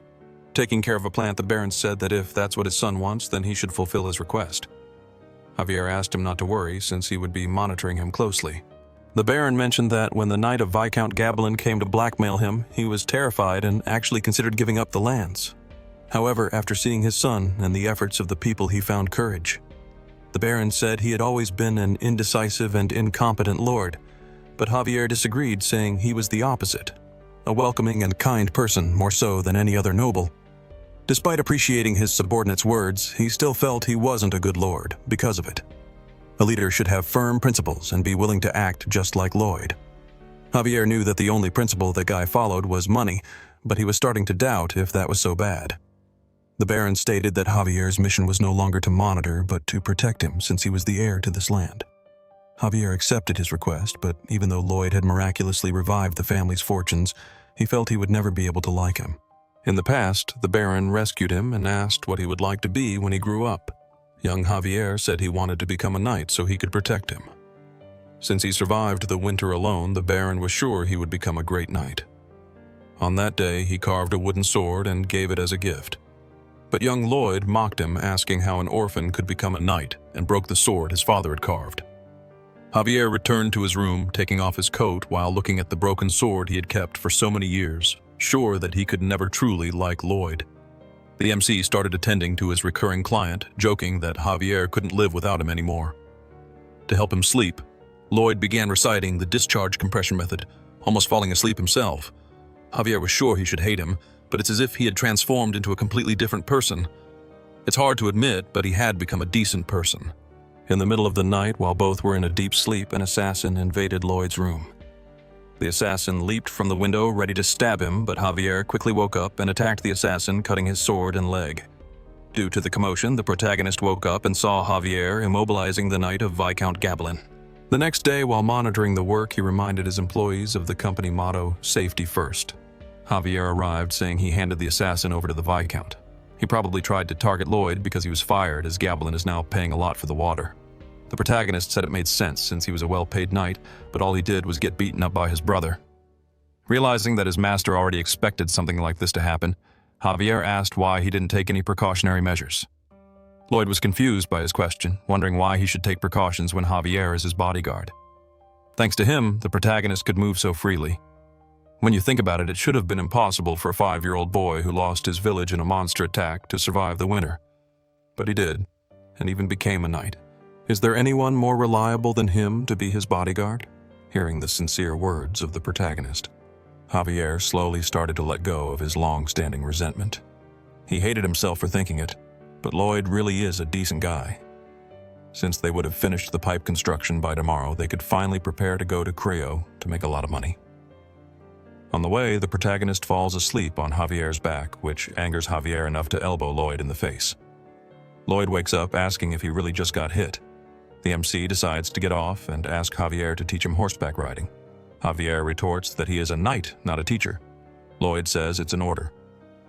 Taking care of a plant, the Baron said that if that's what his son wants, then he should fulfill his request. Javier asked him not to worry, since he would be monitoring him closely. The Baron mentioned that when the Knight of Viscount Gabalin came to blackmail him, he was terrified and actually considered giving up the lands. However, after seeing his son and the efforts of the people, he found courage. The Baron said he had always been an indecisive and incompetent lord, but Javier disagreed, saying he was the opposite, a welcoming and kind person, more so than any other noble. Despite appreciating his subordinate's words, he still felt he wasn't a good lord because of it. A leader should have firm principles and be willing to act just like Lloyd. Javier knew that the only principle that Guy followed was money, but he was starting to doubt if that was so bad. The Baron stated that Javier's mission was no longer to monitor, but to protect him, since he was the heir to this land. Javier accepted his request, but even though Lloyd had miraculously revived the family's fortunes, he felt he would never be able to like him. In the past, the Baron rescued him and asked what he would like to be when he grew up. Young Javier said he wanted to become a knight so he could protect him. Since he survived the winter alone, the Baron was sure he would become a great knight. On that day, he carved a wooden sword and gave it as a gift. But young Lloyd mocked him, asking how an orphan could become a knight, and broke the sword his father had carved. Javier returned to his room, taking off his coat while looking at the broken sword he had kept for so many years, sure that he could never truly like Lloyd. The MC started attending to his recurring client, joking that Javier couldn't live without him anymore. To help him sleep, Lloyd began reciting the discharge compression method, almost falling asleep himself. Javier was sure he should hate him, but it's as if he had transformed into a completely different person. It's hard to admit, but he had become a decent person. In the middle of the night, while both were in a deep sleep, an assassin invaded Lloyd's room. The assassin leaped from the window, ready to stab him, but Javier quickly woke up and attacked the assassin, cutting his sword and leg. Due to the commotion, the protagonist woke up and saw Javier immobilizing the Knight of Viscount Gabalin. The next day, while monitoring the work, he reminded his employees of the company motto, "Safety First." Javier arrived, saying he handed the assassin over to the Viscount. He probably tried to target Lloyd because he was fired, as Gabalin is now paying a lot for the water. The protagonist said it made sense since he was a well-paid knight, but all he did was get beaten up by his brother. Realizing that his master already expected something like this to happen, Javier asked why he didn't take any precautionary measures. Lloyd was confused by his question, wondering why he should take precautions when Javier is his bodyguard. Thanks to him, the protagonist could move so freely. When you think about it, it should have been impossible for a 5-year-old boy who lost his village in a monster attack to survive the winter. But he did, and even became a knight. Is there anyone more reliable than him to be his bodyguard? Hearing the sincere words of the protagonist, Javier slowly started to let go of his long-standing resentment. He hated himself for thinking it, but Lloyd really is a decent guy. Since they would have finished the pipe construction by tomorrow, they could finally prepare to go to Creo to make a lot of money. On the way, the protagonist falls asleep on Javier's back, which angers Javier enough to elbow Lloyd in the face. Lloyd wakes up asking if he really just got hit. The MC decides to get off and ask Javier to teach him horseback riding. Javier retorts that he is a knight, not a teacher. Lloyd says it's an order.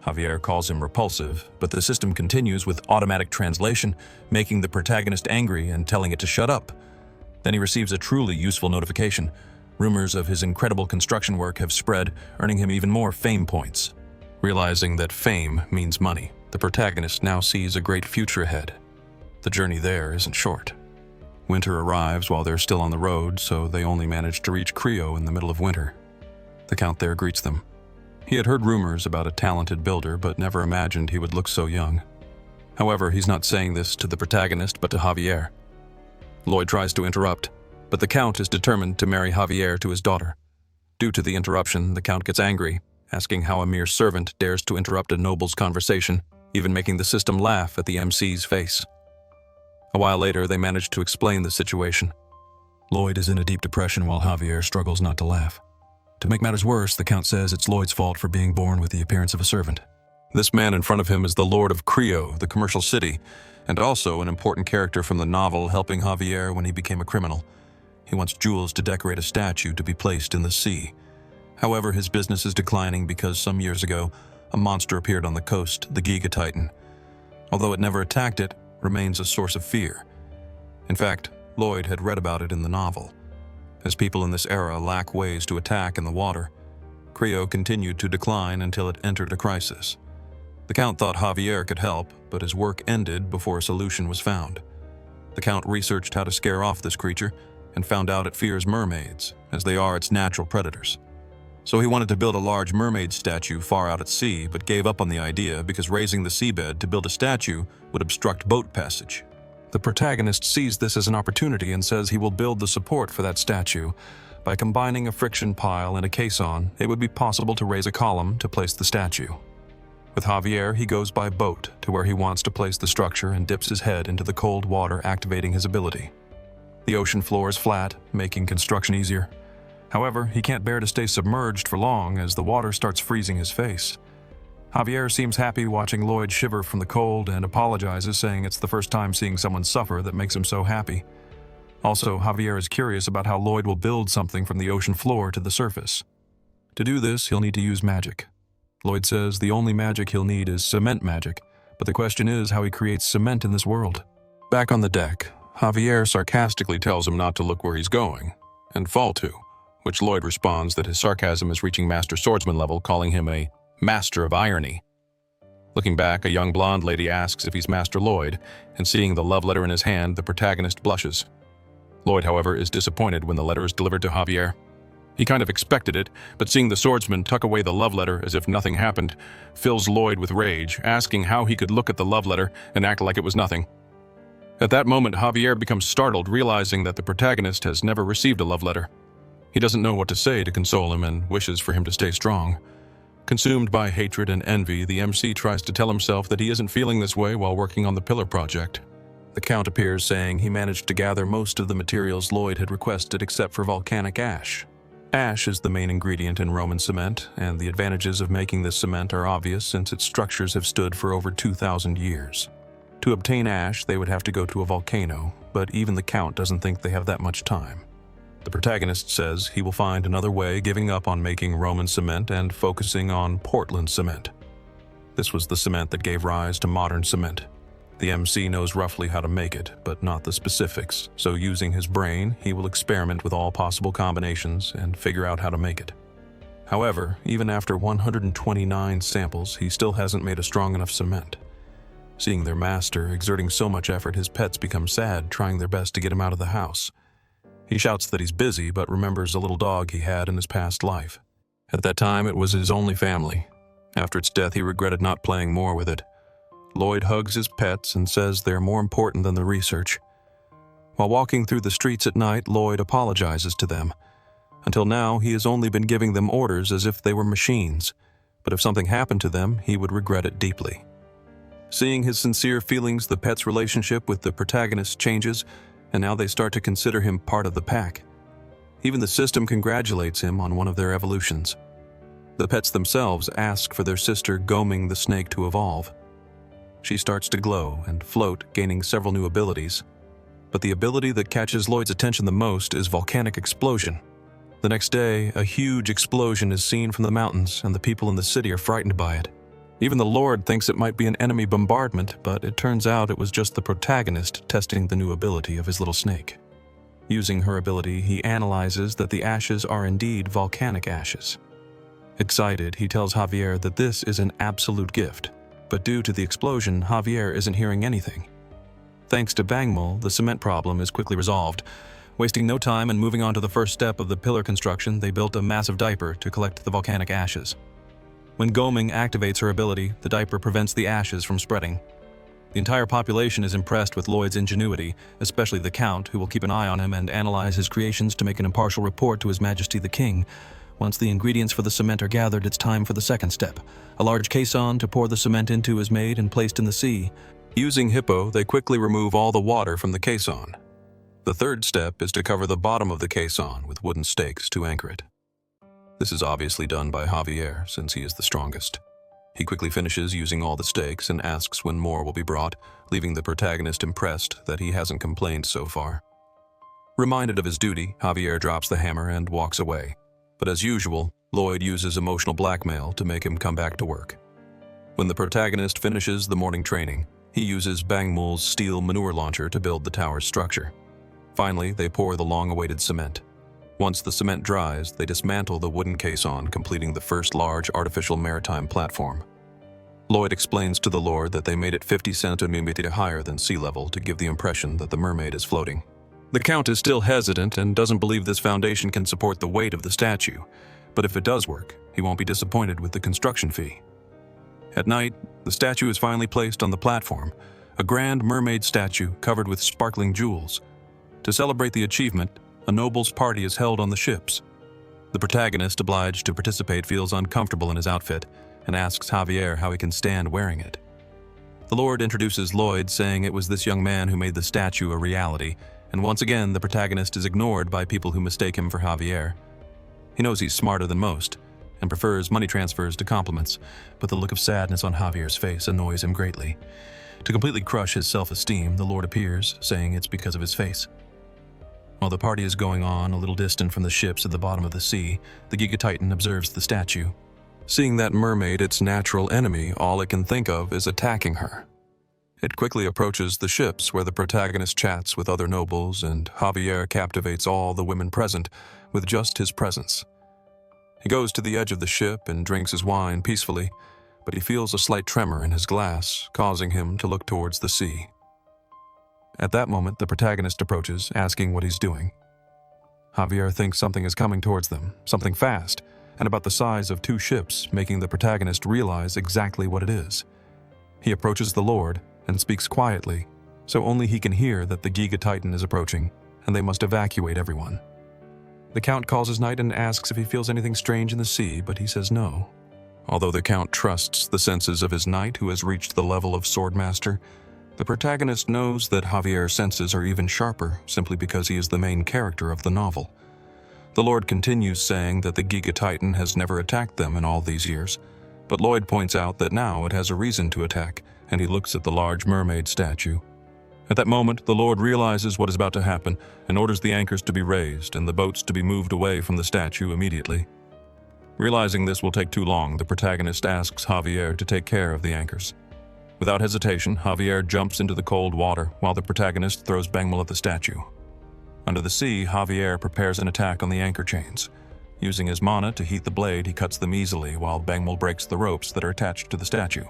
Javier calls him repulsive, but the system continues with automatic translation, making the protagonist angry and telling it to shut up. Then he receives a truly useful notification. Rumors of his incredible construction work have spread, earning him even more fame points. Realizing that fame means money, the protagonist now sees a great future ahead. The journey there isn't short. Winter arrives while they're still on the road, so they only manage to reach Creo in the middle of winter. The Count there greets them. He had heard rumors about a talented builder, but never imagined he would look so young. However, he's not saying this to the protagonist, but to Javier. Lloyd tries to interrupt, but the Count is determined to marry Javier to his daughter. Due to the interruption, the Count gets angry, asking how a mere servant dares to interrupt a noble's conversation, even making the system laugh at the MC's face. A while later, they manage to explain the situation. Lloyd is in a deep depression while Javier struggles not to laugh. To make matters worse, the Count says it's Lloyd's fault for being born with the appearance of a servant. This man in front of him is the Lord of Creo, the commercial city, and also an important character from the novel helping Javier when he became a criminal. He wants jewels to decorate a statue to be placed in the sea. However, his business is declining because some years ago, a monster appeared on the coast, the Giga Titan. Although it never attacked it, remains a source of fear. In fact, Lloyd had read about it in the novel. As people in this era lack ways to attack in the water, Creo continued to decline until it entered a crisis. The Count thought Javier could help, but his work ended before a solution was found. The Count researched how to scare off this creature and found out it fears mermaids, as they are its natural predators. So he wanted to build a large mermaid statue far out at sea, but gave up on the idea because raising the seabed to build a statue would obstruct boat passage. The protagonist sees this as an opportunity and says he will build the support for that statue. By combining a friction pile and a caisson, it would be possible to raise a column to place the statue. With Javier, he goes by boat to where he wants to place the structure and dips his head into the cold water, activating his ability. The ocean floor is flat, making construction easier. However, he can't bear to stay submerged for long as the water starts freezing his face. Javier seems happy watching Lloyd shiver from the cold and apologizes, saying it's the first time seeing someone suffer that makes him so happy. Also, Javier is curious about how Lloyd will build something from the ocean floor to the surface. To do this, he'll need to use magic. Lloyd says the only magic he'll need is cement magic, but the question is how he creates cement in this world. Back on the deck, Javier sarcastically tells him not to look where he's going, and fall to, which Lloyd responds that his sarcasm is reaching Master Swordsman level, calling him a master of irony. Looking back, a young blonde lady asks if he's Master Lloyd, and seeing the love letter in his hand, the protagonist blushes. Lloyd, however, is disappointed when the letter is delivered to Javier. He kind of expected it, but seeing the swordsman tuck away the love letter as if nothing happened fills Lloyd with rage, asking how he could look at the love letter and act like it was nothing. At that moment, Javier becomes startled, realizing that the protagonist has never received a love letter. He doesn't know what to say to console him and wishes for him to stay strong. Consumed by hatred and envy, the MC tries to tell himself that he isn't feeling this way while working on the Pillar project. The Count appears, saying he managed to gather most of the materials Lloyd had requested except for volcanic ash. Ash is the main ingredient in Roman cement, and the advantages of making this cement are obvious since its structures have stood for over 2,000 years. To obtain ash, they would have to go to a volcano, but even the Count doesn't think they have that much time. The protagonist says he will find another way, giving up on making Roman cement and focusing on Portland cement. This was the cement that gave rise to modern cement. The MC knows roughly how to make it, but not the specifics, so using his brain, he will experiment with all possible combinations and figure out how to make it. However, even after 129 samples, he still hasn't made a strong enough cement. Seeing their master exerting so much effort, his pets become sad, trying their best to get him out of the house. He shouts that he's busy, but remembers a little dog he had in his past life. At that time, it was his only family. After its death, he regretted not playing more with it. Lloyd hugs his pets and says they're more important than the research. While walking through the streets at night, Lloyd apologizes to them. Until now, he has only been giving them orders as if they were machines, but if something happened to them, he would regret it deeply. Seeing his sincere feelings, the pet's relationship with the protagonist changes, and now they start to consider him part of the pack. Even the system congratulates him on one of their evolutions. The pets themselves ask for their sister Goming the snake to evolve. She starts to glow and float, gaining several new abilities. But the ability that catches Lloyd's attention the most is volcanic explosion. The next day, a huge explosion is seen from the mountains, and the people in the city are frightened by it. Even the Lord thinks it might be an enemy bombardment, but it turns out it was just the protagonist testing the new ability of his little snake. Using her ability, he analyzes that the ashes are indeed volcanic ashes. Excited, he tells Javier that this is an absolute gift, but due to the explosion, Javier isn't hearing anything. Thanks to Bangmul, the cement problem is quickly resolved. Wasting no time and moving on to the first step of the pillar construction, they built a massive diaper to collect the volcanic ashes. When Goming activates her ability, the diaper prevents the ashes from spreading. The entire population is impressed with Lloyd's ingenuity, especially the Count, who will keep an eye on him and analyze his creations to make an impartial report to His Majesty the King. Once the ingredients for the cement are gathered, it's time for the second step. A large caisson to pour the cement into is made and placed in the sea. Using Hippo, they quickly remove all the water from the caisson. The third step is to cover the bottom of the caisson with wooden stakes to anchor it. This is obviously done by Javier, since he is the strongest. He quickly finishes using all the stakes and asks when more will be brought, leaving the protagonist impressed that he hasn't complained so far. Reminded of his duty, Javier drops the hammer and walks away. But as usual, Lloyd uses emotional blackmail to make him come back to work. When the protagonist finishes the morning training, he uses Bangmul's steel manure launcher to build the tower's structure. Finally, they pour the long-awaited cement. Once the cement dries, they dismantle the wooden caisson, completing the first large artificial maritime platform. Lloyd explains to the Lord that they made it 50 centimeters higher than sea level to give the impression that the mermaid is floating. The Count is still hesitant and doesn't believe this foundation can support the weight of the statue, but if it does work, he won't be disappointed with the construction fee. At night, the statue is finally placed on the platform, a grand mermaid statue covered with sparkling jewels. To celebrate the achievement, a noble's party is held on the ships. The protagonist, obliged to participate, feels uncomfortable in his outfit and asks Javier how he can stand wearing it. The Lord introduces Lloyd, saying it was this young man who made the statue a reality, and once again the protagonist is ignored by people who mistake him for Javier. He knows he's smarter than most and prefers money transfers to compliments, but the look of sadness on Javier's face annoys him greatly. To completely crush his self-esteem, the Lord appears, saying it's because of his face. While the party is going on, a little distant from the ships at the bottom of the sea, the Giga Titan observes the statue. Seeing that mermaid its natural enemy, all it can think of is attacking her. It quickly approaches the ships where the protagonist chats with other nobles, and Javier captivates all the women present with just his presence. He goes to the edge of the ship and drinks his wine peacefully, but he feels a slight tremor in his glass, causing him to look towards the sea. At that moment, the protagonist approaches, asking what he's doing. Javier thinks something is coming towards them, something fast, and about the size of 2 ships, making the protagonist realize exactly what it is. He approaches the Lord and speaks quietly, so only he can hear that the Giga Titan is approaching, and they must evacuate everyone. The Count calls his knight and asks if he feels anything strange in the sea, but he says no. Although the Count trusts the senses of his knight, who has reached the level of swordmaster, the protagonist knows that Javier's senses are even sharper simply because he is the main character of the novel. The Lord continues, saying that the Giga Titan has never attacked them in all these years, but Lloyd points out that now it has a reason to attack, and he looks at the large mermaid statue. At that moment, the Lord realizes what is about to happen and orders the anchors to be raised and the boats to be moved away from the statue immediately. Realizing this will take too long, the protagonist asks Javier to take care of the anchors. Without hesitation, Javier jumps into the cold water while the protagonist throws Bangmul at the statue. Under the sea, Javier prepares an attack on the anchor chains. Using his mana to heat the blade, he cuts them easily while Bangmul breaks the ropes that are attached to the statue.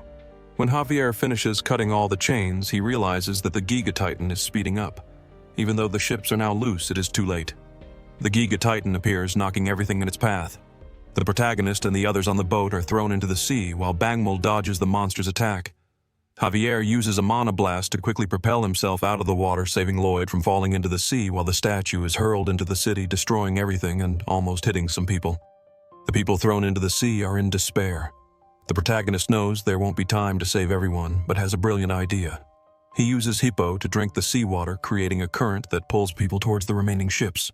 When Javier finishes cutting all the chains, he realizes that the Giga Titan is speeding up. Even though the ships are now loose, it is too late. The Giga Titan appears, knocking everything in its path. The protagonist and the others on the boat are thrown into the sea while Bangmul dodges the monster's attack. Javier uses a mana blast to quickly propel himself out of the water, saving Lloyd from falling into the sea while the statue is hurled into the city, destroying everything and almost hitting some people. The people thrown into the sea are in despair. The protagonist knows there won't be time to save everyone, but has a brilliant idea. He uses Hippo to drink the seawater, creating a current that pulls people towards the remaining ships.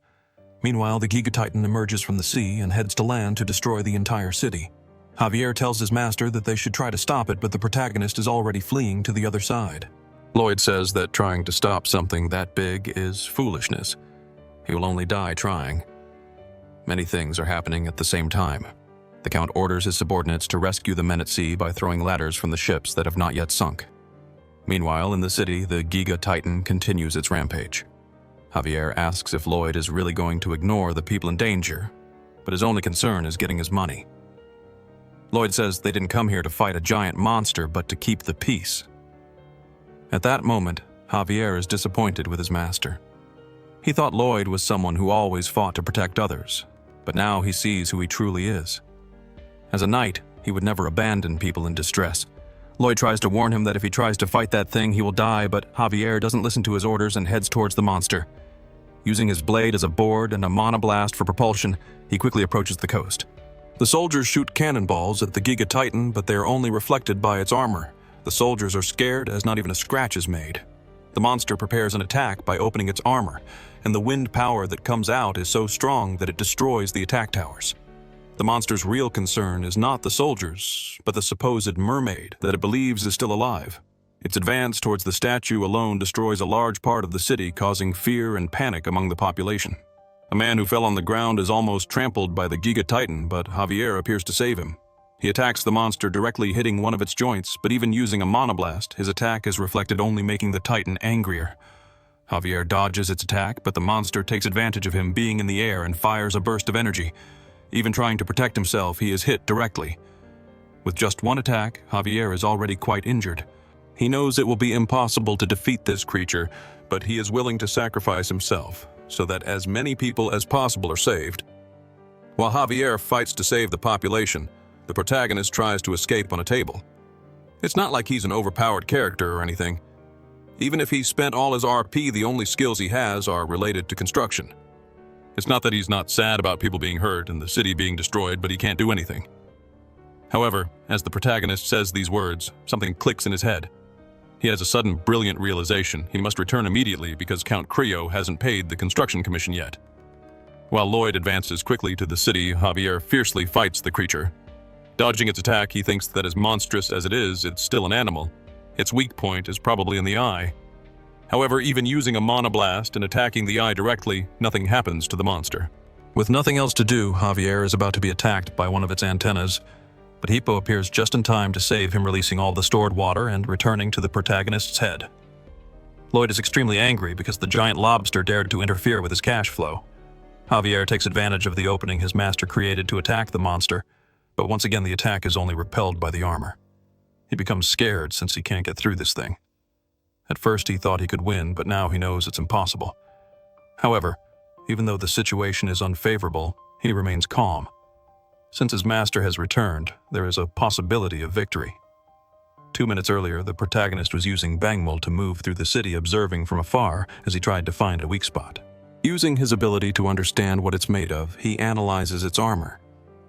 Meanwhile, the Giga Titan emerges from the sea and heads to land to destroy the entire city. Javier tells his master that they should try to stop it, but the protagonist is already fleeing to the other side. Lloyd says that trying to stop something that big is foolishness. He will only die trying. Many things are happening at the same time. The Count orders his subordinates to rescue the men at sea by throwing ladders from the ships that have not yet sunk. Meanwhile, in the city, the Giga Titan continues its rampage. Javier asks if Lloyd is really going to ignore the people in danger, but his only concern is getting his money. Lloyd says they didn't come here to fight a giant monster, but to keep the peace. At that moment, Javier is disappointed with his master. He thought Lloyd was someone who always fought to protect others, but now he sees who he truly is. As a knight, he would never abandon people in distress. Lloyd tries to warn him that if he tries to fight that thing, he will die, but Javier doesn't listen to his orders and heads towards the monster. Using his blade as a board and a monoblast for propulsion, he quickly approaches the coast. The soldiers shoot cannonballs at the Giga Titan, but they are only reflected by its armor. The soldiers are scared as not even a scratch is made. The monster prepares an attack by opening its armor, and the wind power that comes out is so strong that it destroys the attack towers. The monster's real concern is not the soldiers, but the supposed mermaid that it believes is still alive. Its advance towards the statue alone destroys a large part of the city, causing fear and panic among the population. A man who fell on the ground is almost trampled by the Giga Titan, but Javier appears to save him. He attacks the monster, directly hitting one of its joints, but even using a monoblast, his attack is reflected, only making the Titan angrier. Javier dodges its attack, but the monster takes advantage of him being in the air and fires a burst of energy. Even trying to protect himself, he is hit directly. With just one attack, Javier is already quite injured. He knows it will be impossible to defeat this creature, but he is willing to sacrifice himself so that as many people as possible are saved. While Javier fights to save the population, the protagonist tries to escape on a table. It's not like he's an overpowered character or anything. Even if he's spent all his RP, the only skills he has are related to construction. It's not that he's not sad about people being hurt and the city being destroyed, but he can't do anything. However, as the protagonist says these words, something clicks in his head. He has a sudden brilliant realization. He must return immediately because Count Creo hasn't paid the construction commission yet. While Lloyd advances quickly to the city, Javier fiercely fights the creature. Dodging its attack, he thinks that as monstrous as it is, it's still an animal. Its weak point is probably in the eye. However, even using a monoblast and attacking the eye directly, nothing happens to the monster. With nothing else to do, Javier is about to be attacked by one of its antennas, but Hippo appears just in time to save him, releasing all the stored water and returning to the protagonist's head. Lloyd is extremely angry because the giant lobster dared to interfere with his cash flow. Javier takes advantage of the opening his master created to attack the monster, but once again the attack is only repelled by the armor. He becomes scared since he can't get through this thing. At first he thought he could win, but now he knows it's impossible. However, even though the situation is unfavorable, he remains calm. Since his master has returned, there is a possibility of victory. 2 minutes earlier, the protagonist was using Bangmul to move through the city, observing from afar as he tried to find a weak spot. Using his ability to understand what it's made of, he analyzes its armor.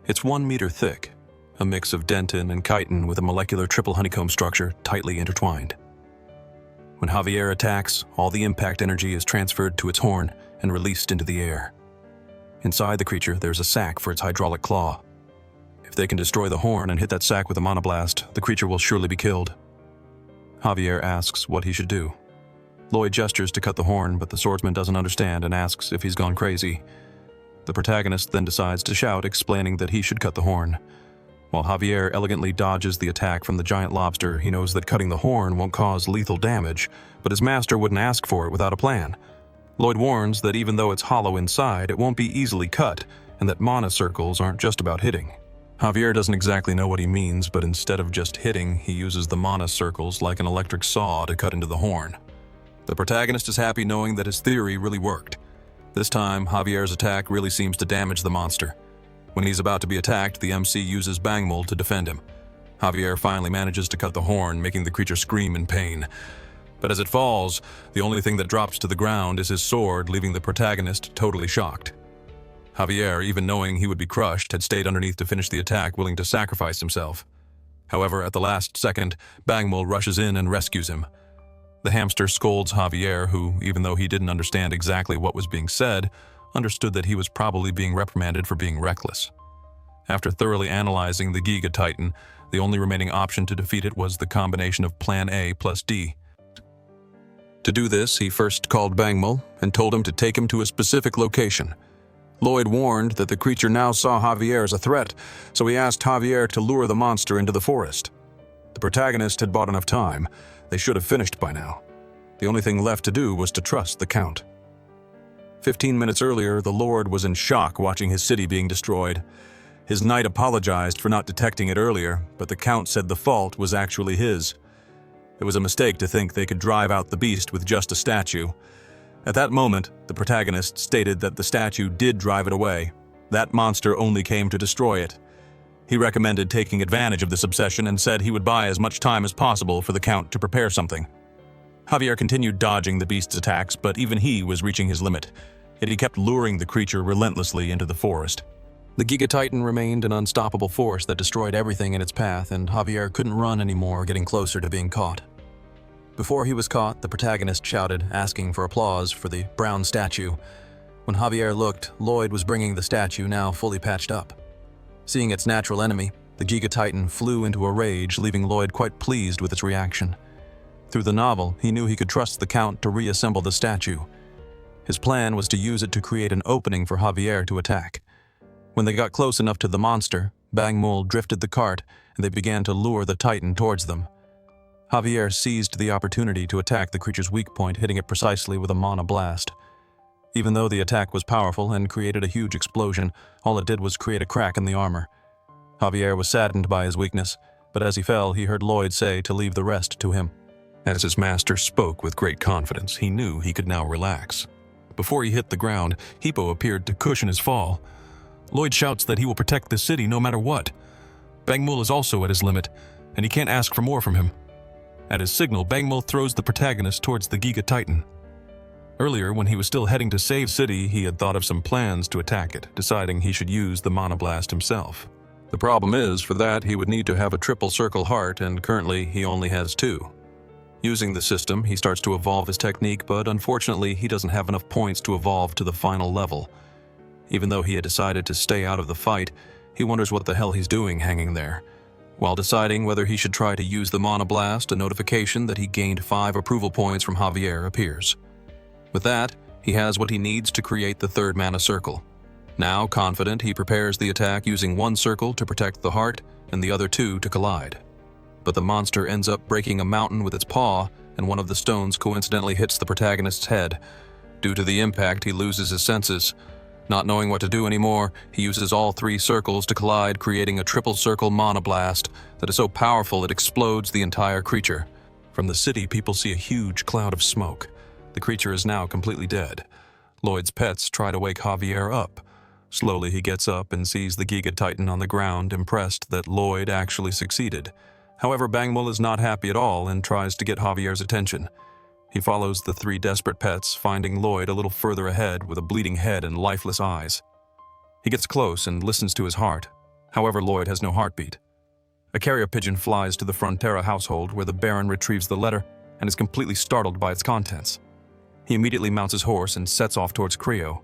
It's 1 meter thick, a mix of dentin and chitin with a molecular triple honeycomb structure tightly intertwined. When Javier attacks, all the impact energy is transferred to its horn and released into the air. Inside the creature, there's a sac for its hydraulic claw. If they can destroy the horn and hit that sac with a monoblast, the creature will surely be killed. Javier asks what he should do. Lloyd gestures to cut the horn, but the swordsman doesn't understand and asks if he's gone crazy. The protagonist then decides to shout, explaining that he should cut the horn. While Javier elegantly dodges the attack from the giant lobster, he knows that cutting the horn won't cause lethal damage, but his master wouldn't ask for it without a plan. Lloyd warns that even though it's hollow inside, it won't be easily cut, and that mana circles aren't just about hitting. Javier doesn't exactly know what he means, but instead of just hitting, he uses the mana circles like an electric saw to cut into the horn. The protagonist is happy knowing that his theory really worked. This time, Javier's attack really seems to damage the monster. When he's about to be attacked, the MC uses Bangmul to defend him. Javier finally manages to cut the horn, making the creature scream in pain. But as it falls, the only thing that drops to the ground is his sword, leaving the protagonist totally shocked. Javier, even knowing he would be crushed, had stayed underneath to finish the attack, willing to sacrifice himself. However, at the last second, Bangmul rushes in and rescues him. The hamster scolds Javier, who, even though he didn't understand exactly what was being said, understood that he was probably being reprimanded for being reckless. After thoroughly analyzing the Giga Titan, the only remaining option to defeat it was the combination of Plan A plus D. To do this, he first called Bangmul and told him to take him to a specific location. Lloyd warned that the creature now saw Javier as a threat, so he asked Javier to lure the monster into the forest. The protagonist had bought enough time. They should have finished by now. The only thing left to do was to trust the Count. 15 minutes earlier, the Lord was in shock watching his city being destroyed. His knight apologized for not detecting it earlier, but the Count said the fault was actually his. It was a mistake to think they could drive out the beast with just a statue. At that moment, the protagonist stated that the statue did drive it away. That monster only came to destroy it. He recommended taking advantage of this obsession and said he would buy as much time as possible for the Count to prepare something. Javier continued dodging the beast's attacks, but even he was reaching his limit. Yet he kept luring the creature relentlessly into the forest. The Giga Titan remained an unstoppable force that destroyed everything in its path, and Javier couldn't run anymore, getting closer to being caught. Before he was caught, the protagonist shouted, asking for applause for the brown statue. When Javier looked, Lloyd was bringing the statue, now fully patched up. Seeing its natural enemy, the Giga Titan flew into a rage, leaving Lloyd quite pleased with its reaction. Through the novel, he knew he could trust the Count to reassemble the statue. His plan was to use it to create an opening for Javier to attack. When they got close enough to the monster, Bangmul drifted the cart, and they began to lure the Titan towards them. Javier seized the opportunity to attack the creature's weak point, hitting it precisely with a mana blast. Even though the attack was powerful and created a huge explosion, all it did was create a crack in the armor. Javier was saddened by his weakness, but as he fell, he heard Lloyd say to leave the rest to him. As his master spoke with great confidence, he knew he could now relax. Before he hit the ground, Hippo appeared to cushion his fall. Lloyd shouts that he will protect the city no matter what. Bangmul is also at his limit, and he can't ask for more from him. At his signal, Bangmul throws the protagonist towards the Giga Titan. Earlier, when he was still heading to save City, he had thought of some plans to attack it, deciding he should use the Mana Blast himself. The problem is, for that, he would need to have a triple circle heart, and currently he only has 2. Using the system, he starts to evolve his technique, but unfortunately he doesn't have enough points to evolve to the final level. Even though he had decided to stay out of the fight, he wonders what the hell he's doing hanging there. While deciding whether he should try to use the Mana Blast, a notification that he gained 5 approval points from Javier appears. With that, he has what he needs to create the 3rd mana circle. Now, confident, he prepares the attack using 1 circle to protect the heart and the other 2 to collide. But the monster ends up breaking a mountain with its paw, and one of the stones coincidentally hits the protagonist's head. Due to the impact, he loses his senses. Not knowing what to do anymore, he uses all 3 circles to collide, creating a triple circle Mana Blast that is so powerful it explodes the entire creature. From the city, people see a huge cloud of smoke. The creature is now completely dead. Lloyd's pets try to wake Javier up. Slowly he gets up and sees the Giga Titan on the ground, impressed that Lloyd actually succeeded. However, Bangmul is not happy at all and tries to get Javier's attention. He follows the 3 desperate pets, finding Lloyd a little further ahead with a bleeding head and lifeless eyes. He gets close and listens to his heart. However, Lloyd has no heartbeat. A carrier pigeon flies to the Frontera household, where the Baron retrieves the letter and is completely startled by its contents. He immediately mounts his horse and sets off towards Creo.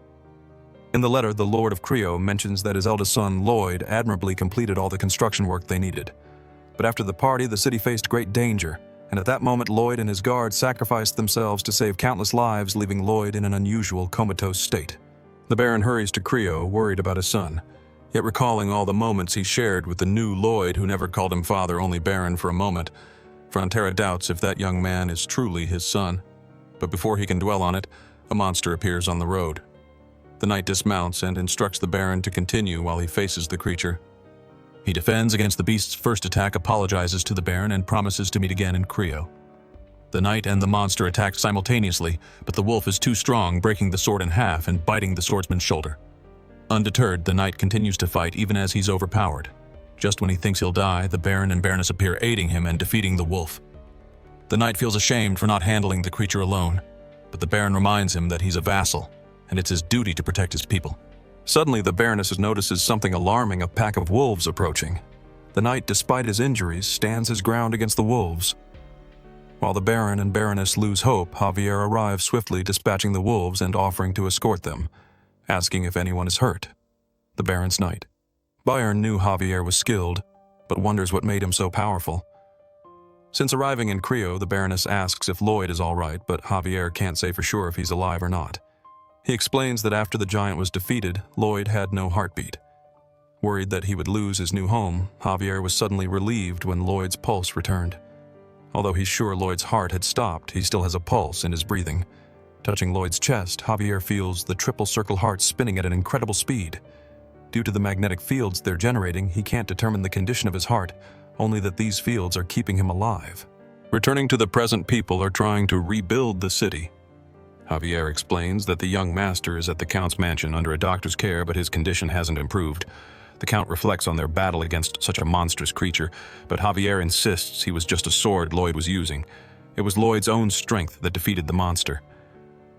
In the letter, the Lord of Creo mentions that his eldest son, Lloyd, admirably completed all the construction work they needed. But after the party, the city faced great danger, and at that moment Lloyd and his guard sacrificed themselves to save countless lives, leaving Lloyd in an unusual comatose state. The Baron hurries to Creo, worried about his son, yet recalling all the moments he shared with the new Lloyd, who never called him father, only Baron for a moment. Frontera doubts if that young man is truly his son. But before he can dwell on it, a monster appears on the road. The knight dismounts and instructs the Baron to continue while he faces the creature. He defends against the beast's first attack, apologizes to the Baron, and promises to meet again in Creo. The knight and the monster attack simultaneously, but the wolf is too strong, breaking the sword in half and biting the swordsman's shoulder. Undeterred, the knight continues to fight even as he's overpowered. Just when he thinks he'll die, the Baron and Baroness appear, aiding him and defeating the wolf. The knight feels ashamed for not handling the creature alone, but the Baron reminds him that he's a vassal, and it's his duty to protect his people. Suddenly, the Baroness notices something alarming, a pack of wolves approaching. The knight, despite his injuries, stands his ground against the wolves. While the Baron and Baroness lose hope, Javier arrives swiftly, dispatching the wolves and offering to escort them, asking if anyone is hurt. The Baron's knight. Bayern knew Javier was skilled, but wonders what made him so powerful. Since arriving in Crio, the Baroness asks if Lloyd is all right, but Javier can't say for sure if he's alive or not. He explains that after the giant was defeated, Lloyd had no heartbeat. Worried that he would lose his new home, Javier was suddenly relieved when Lloyd's pulse returned. Although he's sure Lloyd's heart had stopped, he still has a pulse in his breathing. Touching Lloyd's chest, Javier feels the triple circle heart spinning at an incredible speed. Due to the magnetic fields they're generating, he can't determine the condition of his heart, only that these fields are keeping him alive. Returning to the present, people are trying to rebuild the city. Javier explains that the young master is at the Count's mansion under a doctor's care, but his condition hasn't improved. The Count reflects on their battle against such a monstrous creature, but Javier insists he was just a sword Lloyd was using. It was Lloyd's own strength that defeated the monster.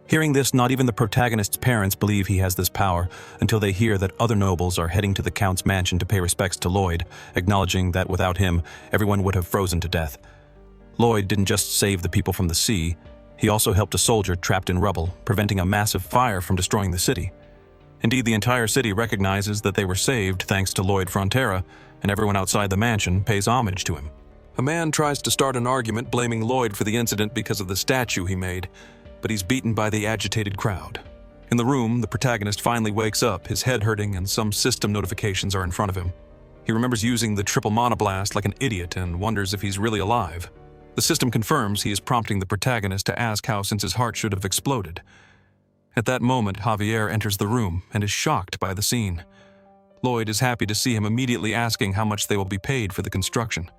Hearing this, not even the protagonist's parents believe he has this power until they hear that other nobles are heading to the Count's mansion to pay respects to Lloyd, acknowledging that without him, everyone would have frozen to death. Lloyd didn't just save the people from the sea, he also helped a soldier trapped in rubble, preventing a massive fire from destroying the city. Indeed, the entire city recognizes that they were saved thanks to Lloyd Frontera, and everyone outside the mansion pays homage to him. A man tries to start an argument blaming Lloyd for the incident because of the statue he made, but he's beaten by the agitated crowd. In the room, the protagonist finally wakes up, his head hurting, and some system notifications are in front of him. He remembers using the triple monoblast like an idiot and wonders if he's really alive. The system confirms he is prompting the protagonist to ask how since his heart should have exploded. At that moment, Javier enters the room and is shocked by the scene. Lloyd is happy to see him, immediately asking how much they will be paid for the construction.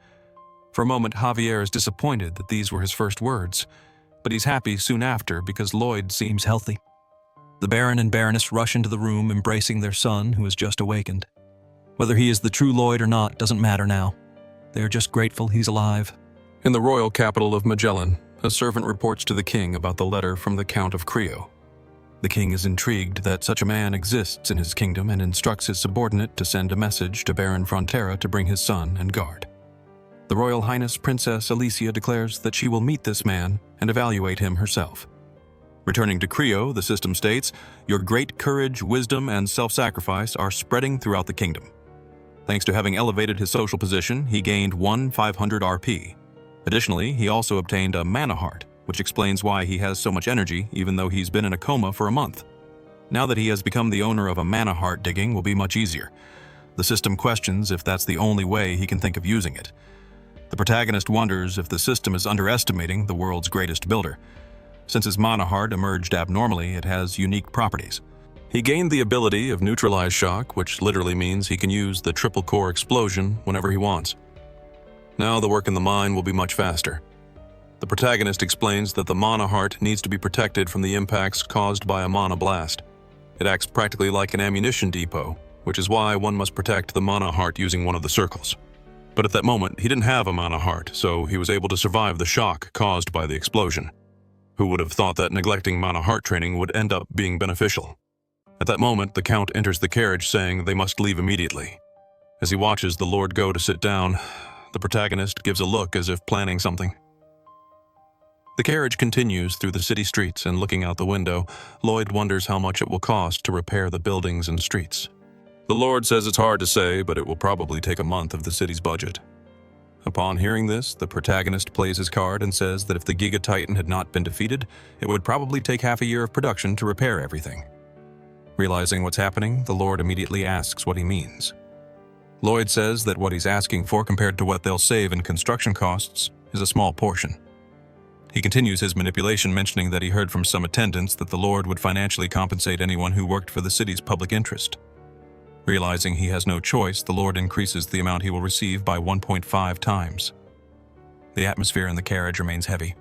For a moment, Javier is disappointed that these were his first words, but he's happy soon after because Lloyd seems healthy. The Baron and Baroness rush into the room, embracing their son, who has just awakened. Whether he is the true Lloyd or not doesn't matter now. They are just grateful he's alive. In the royal capital of Magellan, a servant reports to the king about the letter from the Count of Crio. The king is intrigued that such a man exists in his kingdom and instructs his subordinate to send a message to Baron Frontera to bring his son and guard. The Royal Highness Princess Alicia declares that she will meet this man and evaluate him herself. Returning to Crio, the system states, "Your great courage, wisdom, and self-sacrifice are spreading throughout the kingdom." Thanks to having elevated his social position, he gained 1/500 RP. Additionally, he also obtained a mana heart, which explains why he has so much energy even though he's been in a coma for a month. Now that he has become the owner of a mana heart, digging will be much easier. The system questions if that's the only way he can think of using it. The protagonist wonders if the system is underestimating the world's greatest builder. Since his mana heart emerged abnormally, it has unique properties. He gained the ability of neutralize shock, which literally means he can use the triple core explosion whenever he wants. Now the work in the mine will be much faster. The protagonist explains that the mana heart needs to be protected from the impacts caused by a mana blast. It acts practically like an ammunition depot, which is why one must protect the mana heart using one of the circles. But at that moment, he didn't have a mana heart, so he was able to survive the shock caused by the explosion. Who would have thought that neglecting mana heart training would end up being beneficial? At that moment, the Count enters the carriage saying they must leave immediately. As he watches the Lord go to sit down, the protagonist gives a look as if planning something. The carriage continues through the city streets, and looking out the window, Lloyd wonders how much it will cost to repair the buildings and streets. The Lord says it's hard to say, but it will probably take a month of the city's budget. Upon hearing this, the protagonist plays his card and says that if the Giga Titan had not been defeated, it would probably take half a year of production to repair everything. Realizing what's happening, the Lord immediately asks what he means. Lloyd says that what he's asking for compared to what they'll save in construction costs is a small portion. He continues his manipulation, mentioning that he heard from some attendants that the Lord would financially compensate anyone who worked for the city's public interest. Realizing he has no choice, the Lord increases the amount he will receive by 1.5 times. The atmosphere in the carriage remains heavy.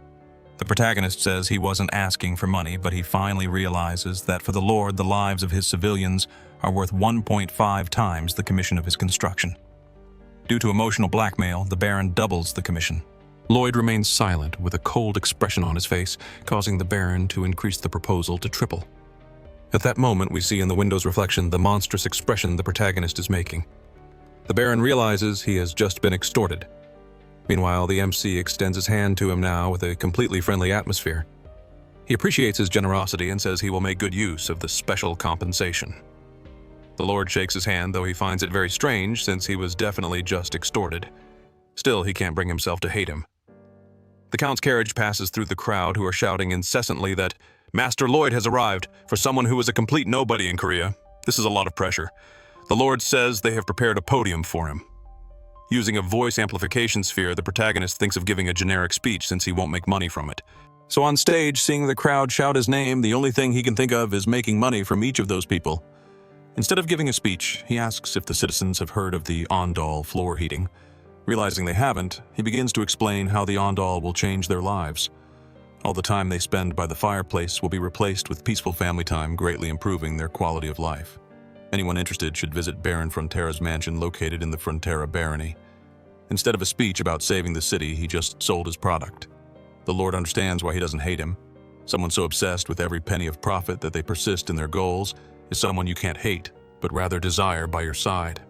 The protagonist says he wasn't asking for money, but he finally realizes that for the Lord, the lives of his civilians are worth 1.5 times the commission of his construction. Due to emotional blackmail, the Baron doubles the commission. Lloyd remains silent with a cold expression on his face, causing the Baron to increase the proposal to triple. At that moment, we see in the window's reflection the monstrous expression the protagonist is making. The Baron realizes he has just been extorted. Meanwhile, the MC extends his hand to him now with a completely friendly atmosphere. He appreciates his generosity and says he will make good use of the special compensation. The Lord shakes his hand, though he finds it very strange since he was definitely just extorted. Still, he can't bring himself to hate him. The Count's carriage passes through the crowd, who are shouting incessantly that Master Lloyd has arrived. For someone who is a complete nobody in Korea, this is a lot of pressure. The Lord says they have prepared a podium for him. Using a voice amplification sphere, the protagonist thinks of giving a generic speech since he won't make money from it. So on stage, seeing the crowd shout his name, the only thing he can think of is making money from each of those people. Instead of giving a speech, he asks if the citizens have heard of the Ondal floor heating. Realizing they haven't, he begins to explain how the Ondal will change their lives. All the time they spend by the fireplace will be replaced with peaceful family time, greatly improving their quality of life. Anyone interested should visit Baron Frontera's mansion located in the Frontera barony. Instead of a speech about saving the city, he just sold his product. The Lord understands why he doesn't hate him. Someone so obsessed with every penny of profit that they persist in their goals is someone you can't hate, but rather desire by your side.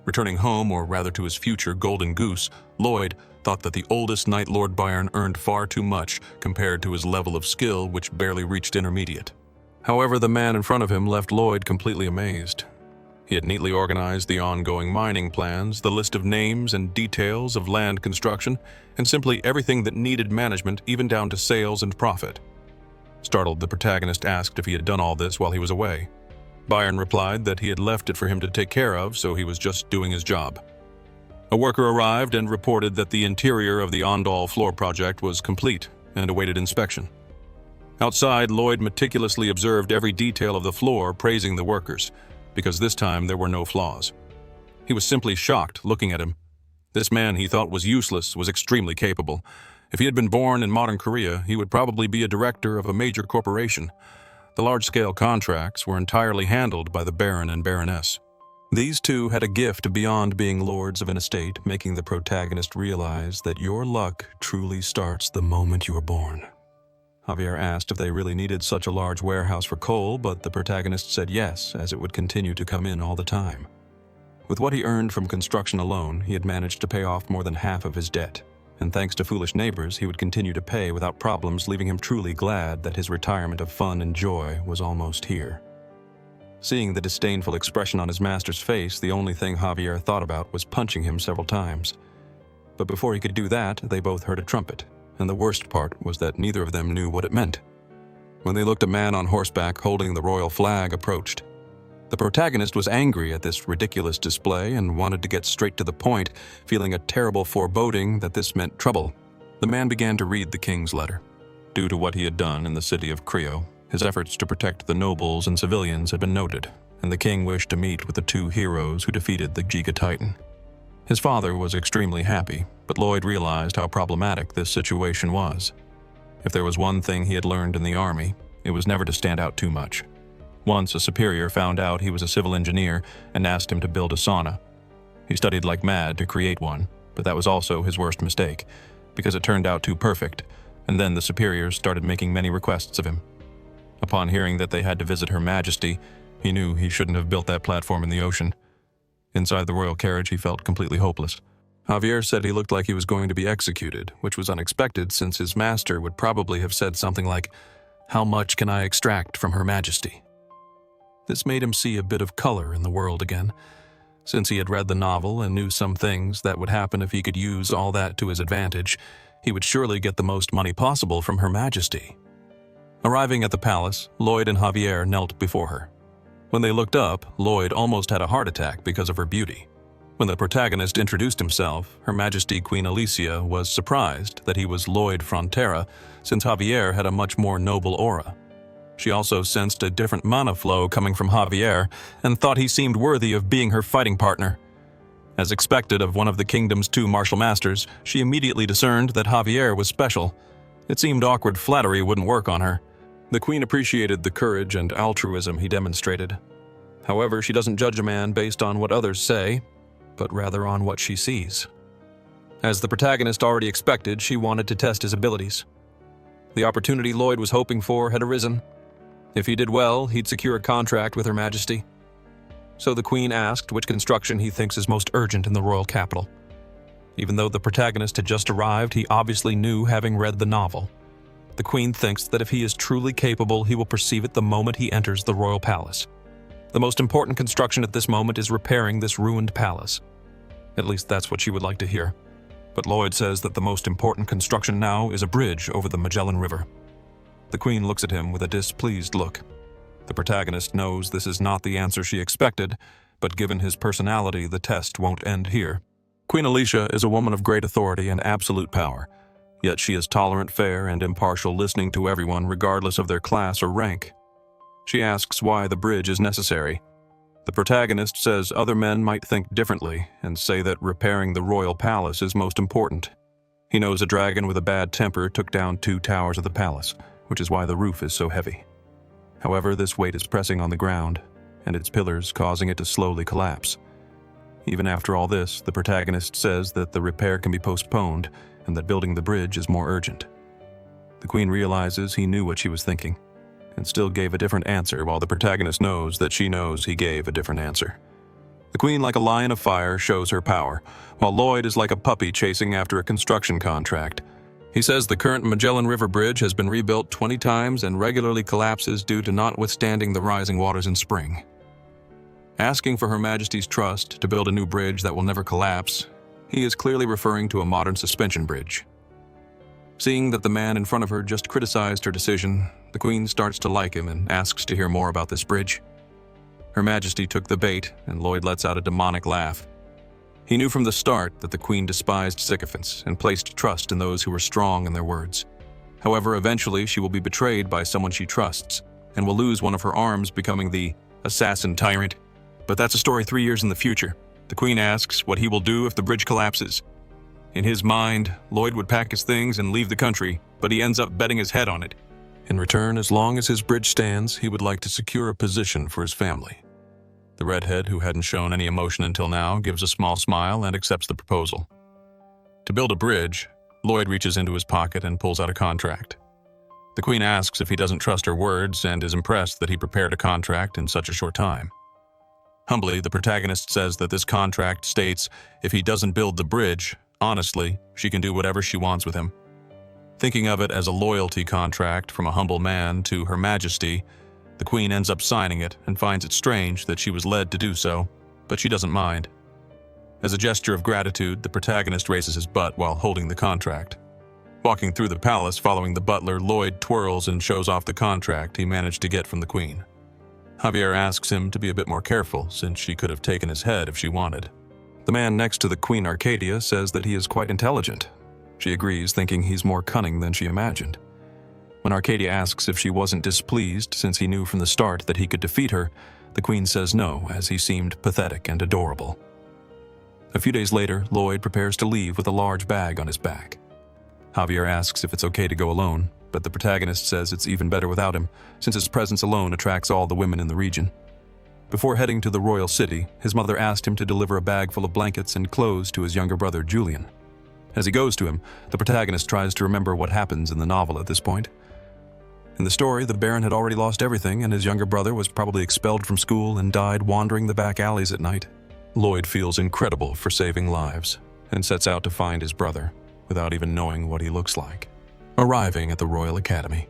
Returning home, or rather to his future golden goose, Lloyd thought that the oldest Night Lord Byron earned far too much compared to his level of skill, which barely reached intermediate. However, the man in front of him left Lloyd completely amazed. He had neatly organized the ongoing mining plans, the list of names and details of land construction, and simply everything that needed management, even down to sales and profit. Startled, the protagonist asked if he had done all this while he was away. Byron replied that he had left it for him to take care of, so he was just doing his job. A worker arrived and reported that the interior of the Ondal floor project was complete and awaited inspection. Outside, Lloyd meticulously observed every detail of the floor, praising the workers, because this time there were no flaws. He was simply shocked looking at him. This man he thought was useless was extremely capable. If he had been born in modern Korea, he would probably be a director of a major corporation. The large-scale contracts were entirely handled by the Baron and Baroness. These two had a gift beyond being lords of an estate, making the protagonist realize that your luck truly starts the moment you are born. Javier asked if they really needed such a large warehouse for coal, but the protagonist said yes, as it would continue to come in all the time. With what he earned from construction alone, he had managed to pay off more than half of his debt, and thanks to foolish neighbors, he would continue to pay without problems, leaving him truly glad that his retirement of fun and joy was almost here. Seeing the disdainful expression on his master's face, the only thing Javier thought about was punching him several times. But before he could do that, they both heard a trumpet, and the worst part was that neither of them knew what it meant. When they looked, a man on horseback holding the royal flag approached. The protagonist was angry at this ridiculous display and wanted to get straight to the point, feeling a terrible foreboding that this meant trouble. The man began to read the king's letter. Due to what he had done in the city of Creo, his efforts to protect the nobles and civilians had been noted, and the king wished to meet with the two heroes who defeated the Giga Titan. His father was extremely happy, but Lloyd realized how problematic this situation was. If there was one thing he had learned in the army, it was never to stand out too much. Once a superior found out he was a civil engineer and asked him to build a sauna. He studied like mad to create one, but that was also his worst mistake, because it turned out too perfect, and then the superiors started making many requests of him. Upon hearing that they had to visit Her Majesty, he knew he shouldn't have built that platform in the ocean. Inside the royal carriage, he felt completely hopeless. Javier said he looked like he was going to be executed, which was unexpected since his master would probably have said something like, "How much can I extract from Her Majesty?" This made him see a bit of color in the world again. Since he had read the novel and knew some things that would happen if he could use all that to his advantage, he would surely get the most money possible from Her Majesty. Arriving at the palace, Lloyd and Javier knelt before her. When they looked up, Lloyd almost had a heart attack because of her beauty. When the protagonist introduced himself, Her Majesty Queen Alicia was surprised that he was Lloyd Frontera, since Javier had a much more noble aura. She also sensed a different mana flow coming from Javier and thought he seemed worthy of being her fighting partner. As expected of one of the kingdom's two martial masters, she immediately discerned that Javier was special. It seemed awkward flattery wouldn't work on her. The queen appreciated the courage and altruism he demonstrated. However, she doesn't judge a man based on what others say, but rather on what she sees. As the protagonist already expected, she wanted to test his abilities. The opportunity Lloyd was hoping for had arisen. If he did well, he'd secure a contract with Her Majesty. So the queen asked which construction he thinks is most urgent in the royal capital. Even though the protagonist had just arrived, he obviously knew, having read the novel. The queen thinks that if he is truly capable, he will perceive it the moment he enters the royal palace. The most important construction at this moment is repairing this ruined palace. At least that's what she would like to hear. But Lloyd says that the most important construction now is a bridge over the Magellan River. The Queen looks at him with a displeased look. The protagonist knows this is not the answer she expected, but given his personality, the test won't end here. Queen Alicia is a woman of great authority and absolute power, yet she is tolerant, fair, and impartial, listening to everyone regardless of their class or rank. She asks why the bridge is necessary. The protagonist says other men might think differently and say that repairing the royal palace is most important. He knows a dragon with a bad temper took down 2 towers of the palace, which is why the roof is so heavy. However, this weight is pressing on the ground, and its pillars causing it to slowly collapse. Even after all this, the protagonist says that the repair can be postponed and that building the bridge is more urgent. The Queen realizes he knew what she was thinking, and still gave a different answer, while the protagonist knows that she knows he gave a different answer. The Queen, like a lion of fire, shows her power, while Lloyd is like a puppy chasing after a construction contract. He says the current Magellan River Bridge has been rebuilt 20 times and regularly collapses due to not withstanding the rising waters in spring. Asking for Her Majesty's trust to build a new bridge that will never collapse, he is clearly referring to a modern suspension bridge. Seeing that the man in front of her just criticized her decision, the Queen starts to like him and asks to hear more about this bridge. Her Majesty took the bait, and Lloyd lets out a demonic laugh. He knew from the start that the Queen despised sycophants and placed trust in those who were strong in their words. However, eventually she will be betrayed by someone she trusts, and will lose one of her arms, becoming the assassin tyrant. But that's a story 3 years in the future. The Queen asks what he will do if the bridge collapses. In his mind, Lloyd would pack his things and leave the country, but he ends up betting his head on it. In return, as long as his bridge stands, he would like to secure a position for his family. The redhead, who hadn't shown any emotion until now, gives a small smile and accepts the proposal. To build a bridge, Lloyd reaches into his pocket and pulls out a contract. The Queen asks if he doesn't trust her words and is impressed that he prepared a contract in such a short time. Humbly, the protagonist says that this contract states if he doesn't build the bridge, honestly, she can do whatever she wants with him. Thinking of it as a loyalty contract from a humble man to Her Majesty, the Queen ends up signing it and finds it strange that she was led to do so, but she doesn't mind. As a gesture of gratitude, the protagonist raises his butt while holding the contract. Walking through the palace following the butler, Lloyd twirls and shows off the contract he managed to get from the Queen. Javier asks him to be a bit more careful, since she could have taken his head if she wanted. The man next to the Queen Arcadia says that he is quite intelligent. She agrees, thinking he's more cunning than she imagined. When Arcadia asks if she wasn't displeased, since he knew from the start that he could defeat her, the Queen says no, as he seemed pathetic and adorable. A few days later, Lloyd prepares to leave with a large bag on his back. Javier asks if it's okay to go alone, but the protagonist says it's even better without him, since his presence alone attracts all the women in the region. Before heading to the royal city, his mother asked him to deliver a bag full of blankets and clothes to his younger brother, Julian. As he goes to him, the protagonist tries to remember what happens in the novel at this point. In the story, the Baron had already lost everything, and his younger brother was probably expelled from school and died wandering the back alleys at night. Lloyd feels incredible for saving lives, and sets out to find his brother, without even knowing what he looks like. Arriving at the Royal Academy.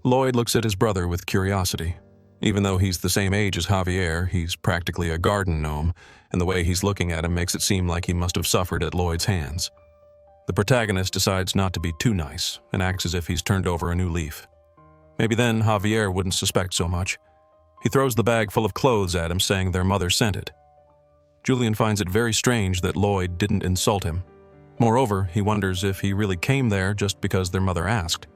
Lloyd looks at his brother with curiosity. Even though he's the same age as Javier, he's practically a garden gnome, and the way he's looking at him makes it seem like he must have suffered at Lloyd's hands. The protagonist decides not to be too nice, and acts as if he's turned over a new leaf. Maybe then Javier wouldn't suspect so much. He throws the bag full of clothes at him, saying their mother sent it. Julian finds it very strange that Lloyd didn't insult him. Moreover, he wonders if he really came there just because their mother asked.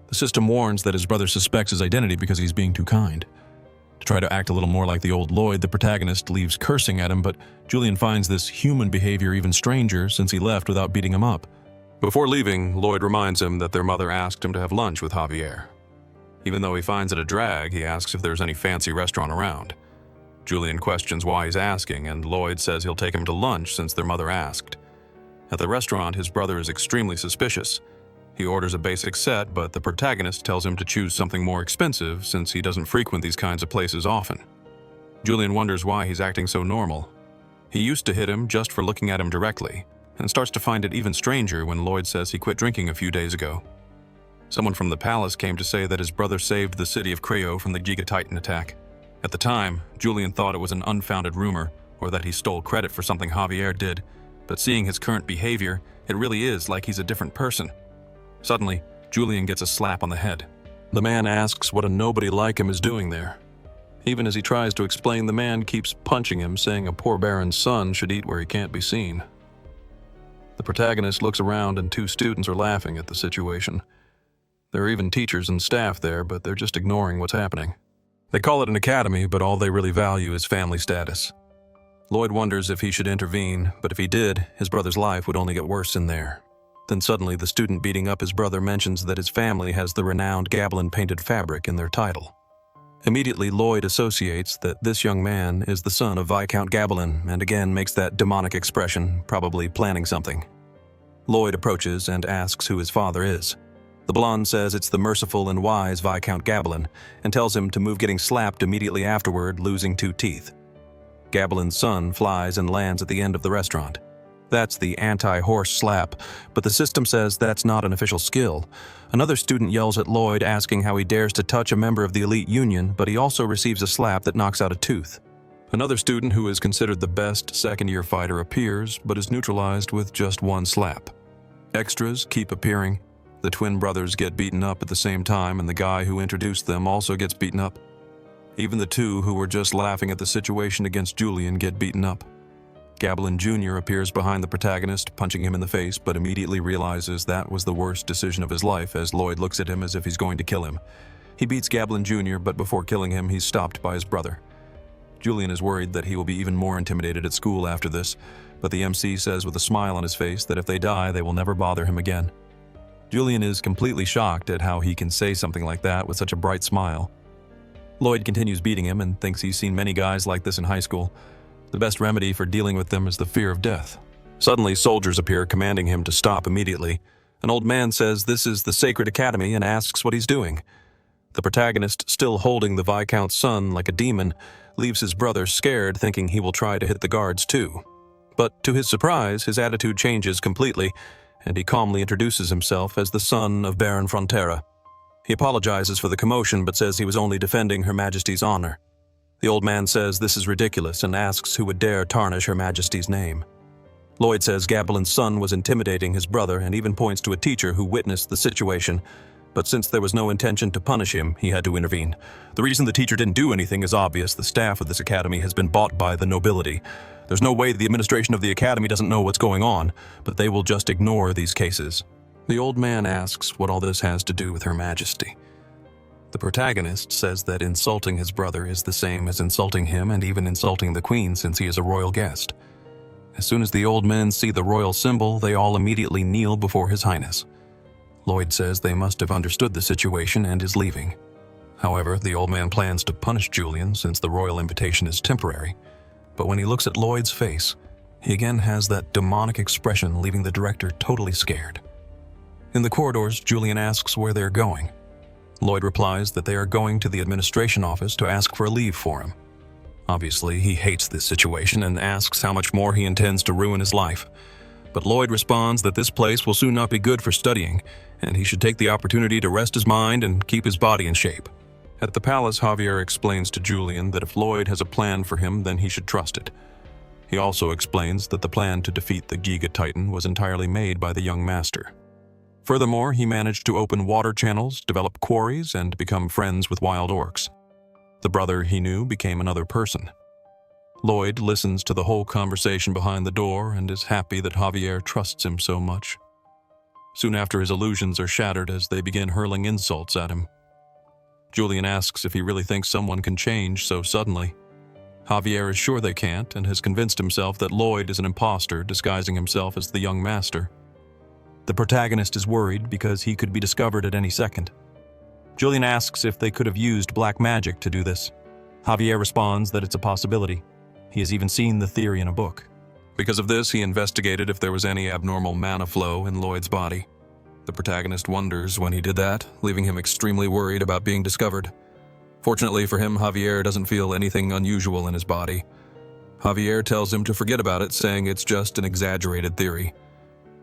The system warns that his brother suspects his identity because he's being too kind. To try to act a little more like the old Lloyd, the protagonist leaves cursing at him, but Julian finds this human behavior even stranger since he left without beating him up. Before leaving, Lloyd reminds him that their mother asked him to have lunch with Javier. Even though he finds it a drag, he asks if there's any fancy restaurant around. Julian questions why he's asking, and Lloyd says he'll take him to lunch since their mother asked. At the restaurant, his brother is extremely suspicious. He orders a basic set, but the protagonist tells him to choose something more expensive since he doesn't frequent these kinds of places often. Julian wonders why he's acting so normal. He used to hit him just for looking at him directly, and starts to find it even stranger when Lloyd says he quit drinking a few days ago. Someone from the palace came to say that his brother saved the city of Creo from the Giga Titan attack, At the time, Julian thought it was an unfounded rumor, or that he stole credit for something Javier did, but seeing his current behavior, it really is like he's a different person. Suddenly, Julian gets a slap on the head. The man asks what a nobody like him is doing there. Even as he tries to explain, the man keeps punching him, saying a poor baron's son should eat where he can't be seen. The protagonist looks around and 2 students are laughing at the situation. There are even teachers and staff there, but they're just ignoring what's happening. They call it an academy, but all they really value is family status. Lloyd wonders if he should intervene, but if he did, his brother's life would only get worse in there. Then suddenly, the student beating up his brother mentions that his family has the renowned Gablin-painted fabric in their title. Immediately, Lloyd associates that this young man is the son of Viscount Gablin and again makes that demonic expression, probably planning something. Lloyd approaches and asks who his father is. The blonde says it's the merciful and wise Viscount Gablin and tells him to move, getting slapped immediately afterward, losing 2 teeth. Gablin's son flies and lands at the end of the restaurant. That's the anti-horse slap, but the system says that's not an official skill. Another student yells at Lloyd, asking how he dares to touch a member of the elite union, but he also receives a slap that knocks out a tooth. Another student who is considered the best second-year fighter appears, but is neutralized with just 1 slap. Extras keep appearing. The twin brothers get beaten up at the same time, and the guy who introduced them also gets beaten up. Even the 2 who were just laughing at the situation against Julian get beaten up. Gablin Jr. appears behind the protagonist, punching him in the face, but immediately realizes that was the worst decision of his life as Lloyd looks at him as if he's going to kill him. He beats Gablin Jr., but before killing him, he's stopped by his brother. Julian is worried that he will be even more intimidated at school after this, but the MC says with a smile on his face that if they die, they will never bother him again. Julian is completely shocked at how he can say something like that with such a bright smile. Lloyd continues beating him and thinks he's seen many guys like this in high school. The best remedy for dealing with them is the fear of death. Suddenly, soldiers appear, commanding him to stop immediately. An old man says this is the Sacred Academy and asks what he's doing. The protagonist, still holding the Viscount's son like a demon, leaves his brother scared, thinking he will try to hit the guards too. But to his surprise, his attitude changes completely, and he calmly introduces himself as the son of Baron Frontera. He apologizes for the commotion, but says he was only defending Her Majesty's honor. The old man says this is ridiculous and asks who would dare tarnish Her Majesty's name. Lloyd says Gablin's son was intimidating his brother and even points to a teacher who witnessed the situation, but since there was no intention to punish him, he had to intervene. The reason the teacher didn't do anything is obvious. The staff of this academy has been bought by the nobility. There's no way the administration of the academy doesn't know what's going on, but they will just ignore these cases. The old man asks what all this has to do with Her Majesty. The protagonist says that insulting his brother is the same as insulting him and even insulting the queen since he is a royal guest. As soon as the old men see the royal symbol, they all immediately kneel before His Highness. Lloyd says they must have understood the situation and is leaving. However, the old man plans to punish Julian since the royal invitation is temporary. But when he looks at Lloyd's face, he again has that demonic expression, leaving the director totally scared. In the corridors, Julian asks where they're going. Lloyd replies that they are going to the administration office to ask for a leave for him. Obviously, he hates this situation and asks how much more he intends to ruin his life. But Lloyd responds that this place will soon not be good for studying, and he should take the opportunity to rest his mind and keep his body in shape. At the palace, Javier explains to Julian that if Lloyd has a plan for him, then he should trust it. He also explains that the plan to defeat the Giga Titan was entirely made by the young master. Furthermore, he managed to open water channels, develop quarries, and become friends with wild orcs. The brother he knew became another person. Lloyd listens to the whole conversation behind the door and is happy that Javier trusts him so much. Soon after, his illusions are shattered as they begin hurling insults at him. Julian asks if he really thinks someone can change so suddenly. Javier is sure they can't and has convinced himself that Lloyd is an imposter disguising himself as the young master. The protagonist is worried because he could be discovered at any second. Julian asks if they could have used black magic to do this. Javier responds that it's a possibility. He has even seen the theory in a book. Because of this, he investigated if there was any abnormal mana flow in Lloyd's body. The protagonist wonders when he did that, leaving him extremely worried about being discovered. Fortunately for him, Javier doesn't feel anything unusual in his body. Javier tells him to forget about it, saying it's just an exaggerated theory.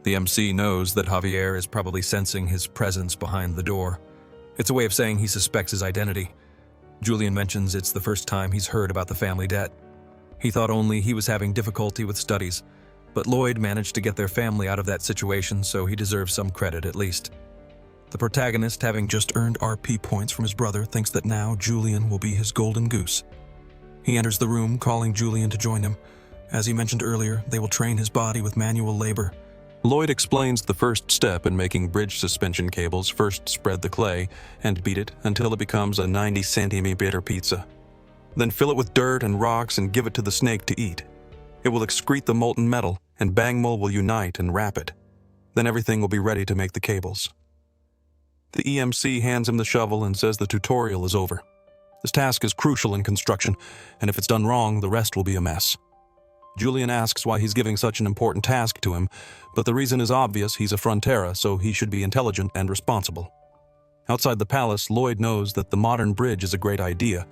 The MC knows that Javier is probably sensing his presence behind the door. It's a way of saying he suspects his identity. Julian mentions it's the first time he's heard about the family debt. He thought only he was having difficulty with studies, but Lloyd managed to get their family out of that situation, so he deserves some credit at least. The protagonist, having just earned RP points from his brother, thinks that now Julian will be his golden goose. He enters the room, calling Julian to join him. As he mentioned earlier, they will train his body with manual labor. Lloyd explains the first step in making bridge suspension cables: first spread the clay and beat it until it becomes a 90-centimeter pizza. Then fill it with dirt and rocks and give it to the snake to eat. It will excrete the molten metal, and Bangmul will unite and wrap it. Then everything will be ready to make the cables. The EMC hands him the shovel and says the tutorial is over. This task is crucial in construction, and if it's done wrong, the rest will be a mess. Julian asks why he's giving such an important task to him, but the reason is obvious: he's a Frontera, so he should be intelligent and responsible. Outside the palace, Lloyd knows that the modern bridge is a great idea,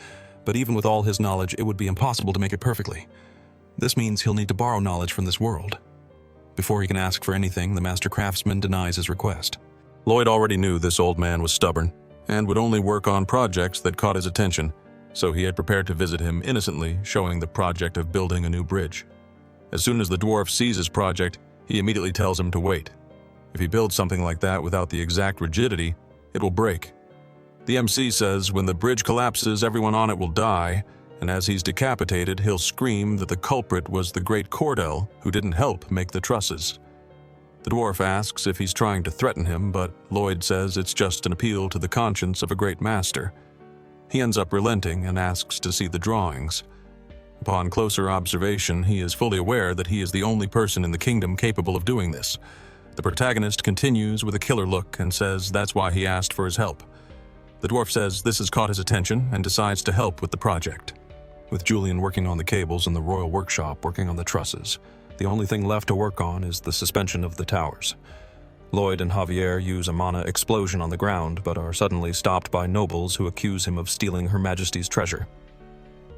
but even with all his knowledge, it would be impossible to make it perfectly. This means he'll need to borrow knowledge from this world. Before he can ask for anything, the master craftsman denies his request. Lloyd already knew this old man was stubborn and would only work on projects that caught his attention, so he had prepared to visit him innocently, showing the project of building a new bridge. As soon as the dwarf sees his project, he immediately tells him to wait. If he builds something like that without the exact rigidity, it will break. The MC says when the bridge collapses, everyone on it will die, and as he's decapitated, he'll scream that the culprit was the great Cordell, who didn't help make the trusses. The dwarf asks if he's trying to threaten him, but Lloyd says it's just an appeal to the conscience of a great master. He ends up relenting and asks to see the drawings. Upon closer observation, he is fully aware that he is the only person in the kingdom capable of doing this. The protagonist continues with a killer look and says that's why he asked for his help. The dwarf says this has caught his attention and decides to help with the project. With Julian working on the cables and the royal workshop working on the trusses, the only thing left to work on is the suspension of the towers. Lloyd and Javier use a mana explosion on the ground, but are suddenly stopped by nobles who accuse him of stealing Her Majesty's treasure.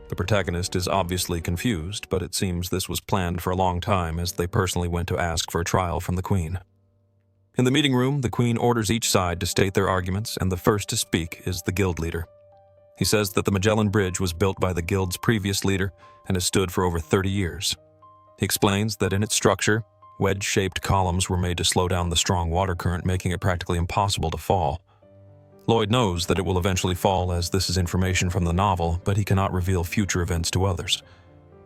The protagonist is obviously confused, but it seems this was planned for a long time, as they personally went to ask for a trial from the Queen. In the meeting room, the Queen orders each side to state their arguments, and the first to speak is the guild leader. He says that the Magellan Bridge was built by the guild's previous leader and has stood for over 30 years. He explains that in its structure, wedge-shaped columns were made to slow down the strong water current, making it practically impossible to fall. Lloyd knows that it will eventually fall, as this is information from the novel, but he cannot reveal future events to others.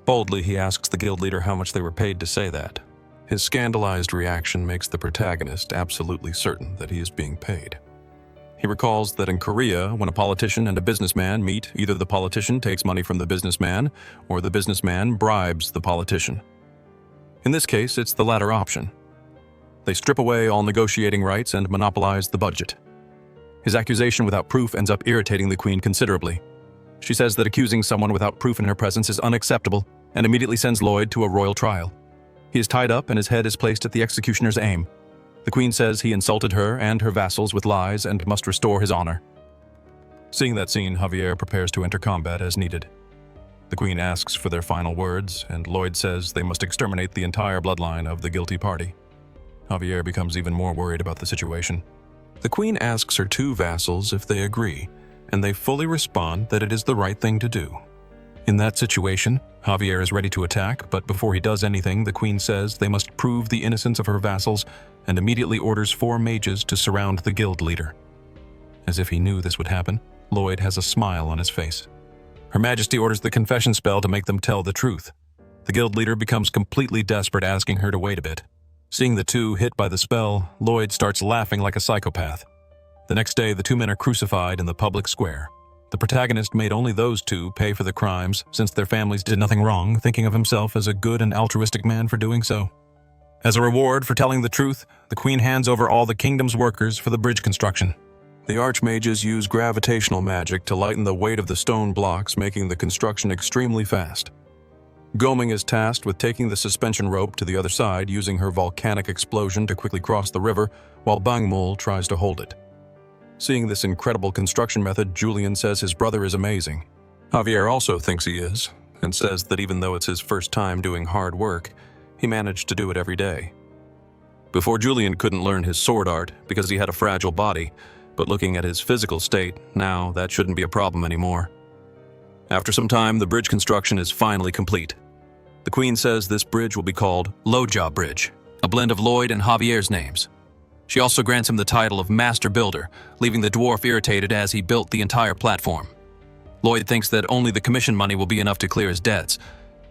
Boldly, he asks the guild leader how much they were paid to say that. His scandalized reaction makes the protagonist absolutely certain that he is being paid. He recalls that in Korea, when a politician and a businessman meet, either the politician takes money from the businessman, or the businessman bribes the politician. In this case, it's the latter option. They strip away all negotiating rights and monopolize the budget. His accusation without proof ends up irritating the Queen considerably. She says that accusing someone without proof in her presence is unacceptable, and immediately sends Lloyd to a royal trial. He is tied up and his head is placed at the executioner's aim. The Queen says he insulted her and her vassals with lies and must restore his honor. Seeing that scene, Javier prepares to enter combat as needed. The Queen asks for their final words, and Lloyd says they must exterminate the entire bloodline of the guilty party. Javier becomes even more worried about the situation. The Queen asks her two vassals if they agree, and they fully respond that it is the right thing to do. In that situation, Javier is ready to attack, but before he does anything, the Queen says they must prove the innocence of her vassals and immediately orders 4 mages to surround the guild leader. As if he knew this would happen, Lloyd has a smile on his face. Her Majesty orders the confession spell to make them tell the truth. The guild leader becomes completely desperate, asking her to wait a bit. Seeing the two hit by the spell, Lloyd starts laughing like a psychopath. The next day, the 2 men are crucified in the public square. The protagonist made only those 2 pay for the crimes, since their families did nothing wrong, thinking of himself as a good and altruistic man for doing so. As a reward for telling the truth, the Queen hands over all the kingdom's workers for the bridge construction. The archmages use gravitational magic to lighten the weight of the stone blocks, making the construction extremely fast. Goming is tasked with taking the suspension rope to the other side, using her volcanic explosion to quickly cross the river, while Bangmul tries to hold it. Seeing this incredible construction method, Julian says his brother is amazing. Javier also thinks he is, and says that even though it's his first time doing hard work, he managed to do it every day. Before, Julian couldn't learn his sword art because he had a fragile body, but looking at his physical state, now that shouldn't be a problem anymore. After some time, the bridge construction is finally complete. The Queen says this bridge will be called Loja Bridge, a blend of Lloyd and Javier's names. She also grants him the title of Master Builder, leaving the dwarf irritated as he built the entire platform. Lloyd thinks that only the commission money will be enough to clear his debts,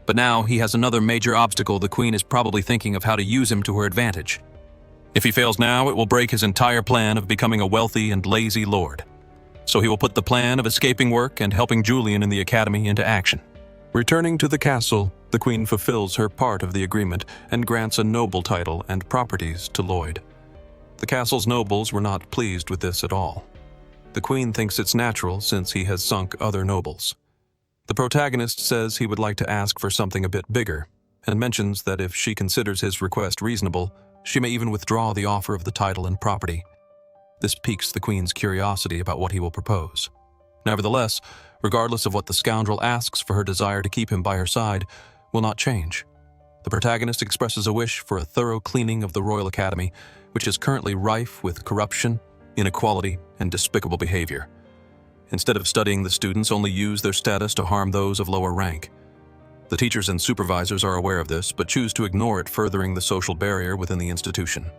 but now he has another major obstacle. The Queen is probably thinking of how to use him to her advantage. If he fails now, it will break his entire plan of becoming a wealthy and lazy lord. So he will put the plan of escaping work and helping Julian in the academy into action. Returning to the castle, the Queen fulfills her part of the agreement and grants a noble title and properties to Lloyd. The castle's nobles were not pleased with this at all. The Queen thinks it's natural since he has sunk other nobles. The protagonist says he would like to ask for something a bit bigger, and mentions that if she considers his request reasonable, she may even withdraw the offer of the title and property. This piques the Queen's curiosity about what he will propose. Nevertheless, regardless of what the scoundrel asks, for her desire to keep him by her side will not change. The protagonist expresses a wish for a thorough cleaning of the Royal Academy, which is currently rife with corruption, inequality, and despicable behavior. Instead of studying, the students only use their status to harm those of lower rank. The teachers and supervisors are aware of this, but choose to ignore it, furthering the social barrier within the institution.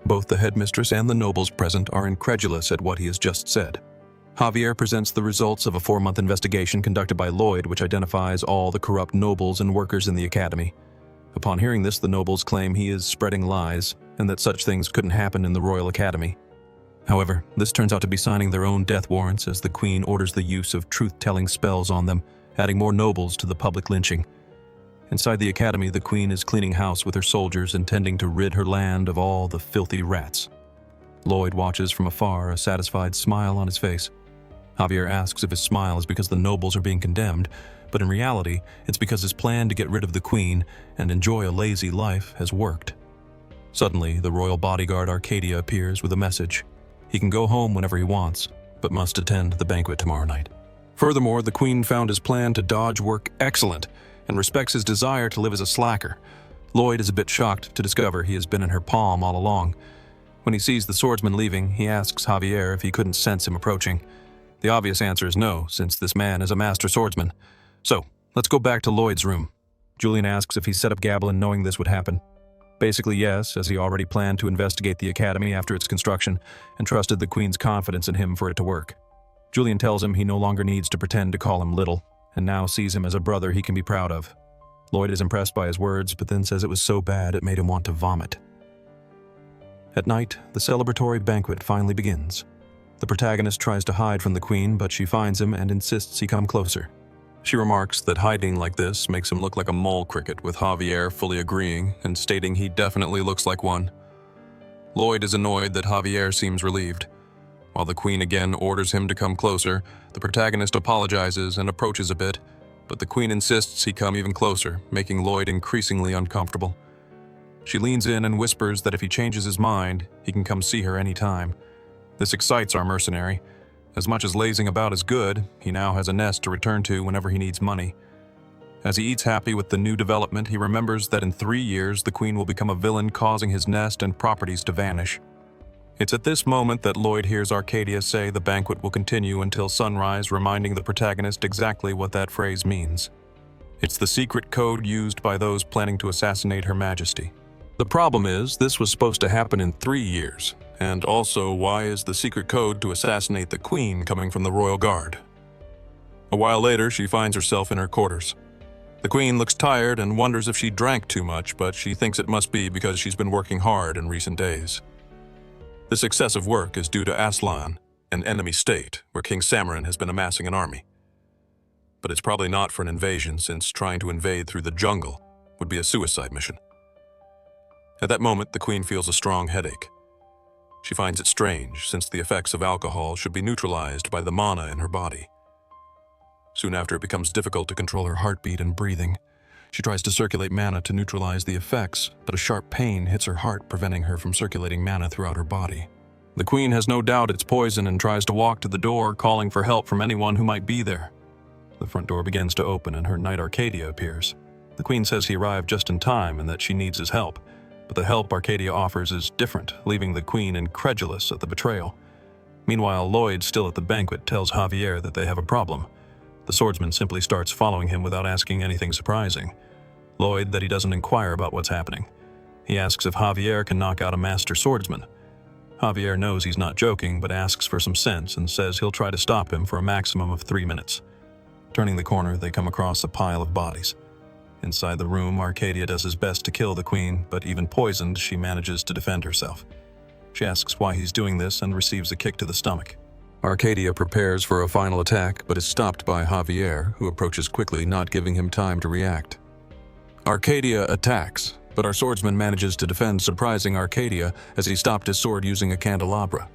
Both the headmistress and the nobles present are incredulous at what he has just said. Javier presents the results of a 4-month investigation conducted by Lloyd, which identifies all the corrupt nobles and workers in the academy. Upon hearing this, the nobles claim he is spreading lies and that such things couldn't happen in the Royal Academy. However, this turns out to be signing their own death warrants, as the Queen orders the use of truth-telling spells on them, adding more nobles to the public lynching. Inside the academy, the Queen is cleaning house with her soldiers, intending to rid her land of all the filthy rats. Lloyd watches from afar, a satisfied smile on his face. Javier asks if his smile is because the nobles are being condemned, but in reality, it's because his plan to get rid of the Queen and enjoy a lazy life has worked. Suddenly, the royal bodyguard Arcadia appears with a message. He can go home whenever he wants, but must attend the banquet tomorrow night. Furthermore, the Queen found his plan to dodge work excellent and respects his desire to live as a slacker. Lloyd is a bit shocked to discover he has been in her palm all along. When he sees the swordsman leaving, he asks Javier if he couldn't sense him approaching. The obvious answer is no, since this man is a master swordsman. So, let's go back to Lloyd's room. Julian asks if he set up Gablin knowing this would happen. Basically yes, as he already planned to investigate the academy after its construction and trusted the Queen's confidence in him for it to work. Julian tells him he no longer needs to pretend to call him little, and now sees him as a brother he can be proud of. Lloyd is impressed by his words, but then says it was so bad it made him want to vomit. At night, the celebratory banquet finally begins. The protagonist tries to hide from the Queen, but she finds him and insists he come closer. She remarks that hiding like this makes him look like a mole cricket, with Javier fully agreeing and stating he definitely looks like one. Lloyd is annoyed that Javier seems relieved. While the Queen again orders him to come closer, the protagonist apologizes and approaches a bit, but the Queen insists he come even closer, making Lloyd increasingly uncomfortable. She leans in and whispers that if he changes his mind, he can come see her anytime. This excites our mercenary. As much as lazing about is good, he now has a nest to return to whenever he needs money. As he eats happy with the new development, he remembers that in 3 years the Queen will become a villain, causing his nest and properties to vanish. It's at this moment that Lloyd hears Arcadia say the banquet will continue until sunrise, reminding the protagonist exactly what that phrase means. It's the secret code used by those planning to assassinate Her Majesty. The problem is, this was supposed to happen in 3 years. And also, why is the secret code to assassinate the Queen coming from the Royal Guard? A while later, she finds herself in her quarters. The Queen looks tired and wonders if she drank too much, but she thinks it must be because she's been working hard in recent days. This excessive work is due to Aslan, an enemy state where King Samarin has been amassing an army. But it's probably not for an invasion, since trying to invade through the jungle would be a suicide mission. At that moment, the Queen feels a strong headache. She finds it strange, since the effects of alcohol should be neutralized by the mana in her body. Soon after, it becomes difficult to control her heartbeat and breathing. She tries to circulate mana to neutralize the effects, but a sharp pain hits her heart, preventing her from circulating mana throughout her body. The Queen has no doubt it's poison and tries to walk to the door, calling for help from anyone who might be there. The front door begins to open and her knight Arcadia appears. The Queen says he arrived just in time and that she needs his help. But the help Arcadia offers is different, leaving the Queen incredulous at the betrayal. Meanwhile, Lloyd, still at the banquet, tells Javier that they have a problem. The swordsman simply starts following him without asking anything surprising. Lloyd that he doesn't inquire about what's happening. He asks if Javier can knock out a master swordsman. Javier knows he's not joking, but asks for some sense and says he'll try to stop him for a maximum of 3 minutes. Turning the corner, they come across a pile of bodies. Inside the room, Arcadia does his best to kill the queen, but even poisoned, she manages to defend herself. She asks why he's doing this and receives a kick to the stomach. Arcadia prepares for a final attack, but is stopped by Javier, who approaches quickly, not giving him time to react. Arcadia attacks, but our swordsman manages to defend, surprising Arcadia as he stopped his sword using a candelabra.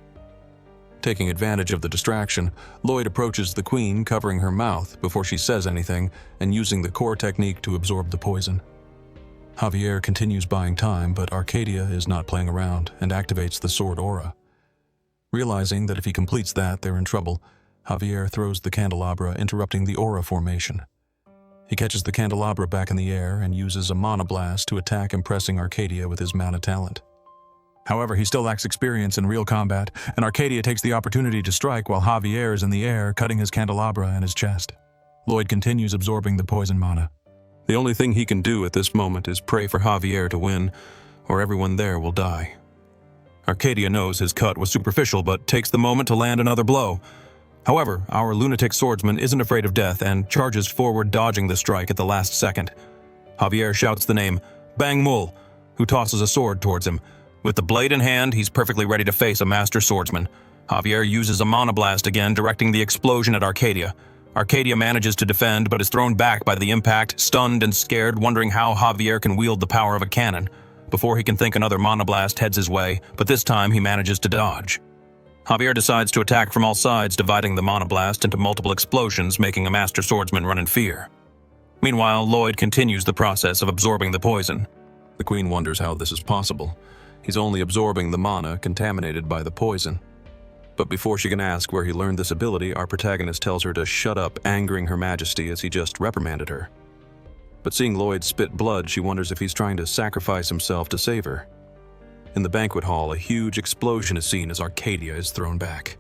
Taking advantage of the distraction, Lloyd approaches the queen, covering her mouth before she says anything and using the core technique to absorb the poison. Javier continues buying time, but Arcadia is not playing around and activates the sword aura. Realizing that if he completes that, they're in trouble, Javier throws the candelabra, interrupting the aura formation. He catches the candelabra back in the air and uses a mana blast to attack, impressing Arcadia with his mana talent. However, he still lacks experience in real combat, and Arcadia takes the opportunity to strike while Javier is in the air, cutting his candelabra in his chest. Lloyd continues absorbing the poison mana. The only thing he can do at this moment is pray for Javier to win, or everyone there will die. Arcadia knows his cut was superficial, but takes the moment to land another blow. However, our lunatic swordsman isn't afraid of death and charges forward, dodging the strike at the last second. Javier shouts the name, Bang Mul, who tosses a sword towards him. With the blade in hand, he's perfectly ready to face a master swordsman. Javier uses a mana blast again, directing the explosion at Arcadia. Arcadia manages to defend, but is thrown back by the impact, stunned and scared, wondering how Javier can wield the power of a cannon. Before he can think, another mana blast heads his way, but this time he manages to dodge. Javier decides to attack from all sides, dividing the mana blast into multiple explosions, making a master swordsman run in fear. Meanwhile, Lloyd continues the process of absorbing the poison. The queen wonders how this is possible. He's only absorbing the mana contaminated by the poison. But before she can ask where he learned this ability, our protagonist tells her to shut up, angering Her Majesty as he just reprimanded her. But seeing Lloyd spit blood, she wonders if he's trying to sacrifice himself to save her. In the banquet hall, a huge explosion is seen as Arcadia is thrown back.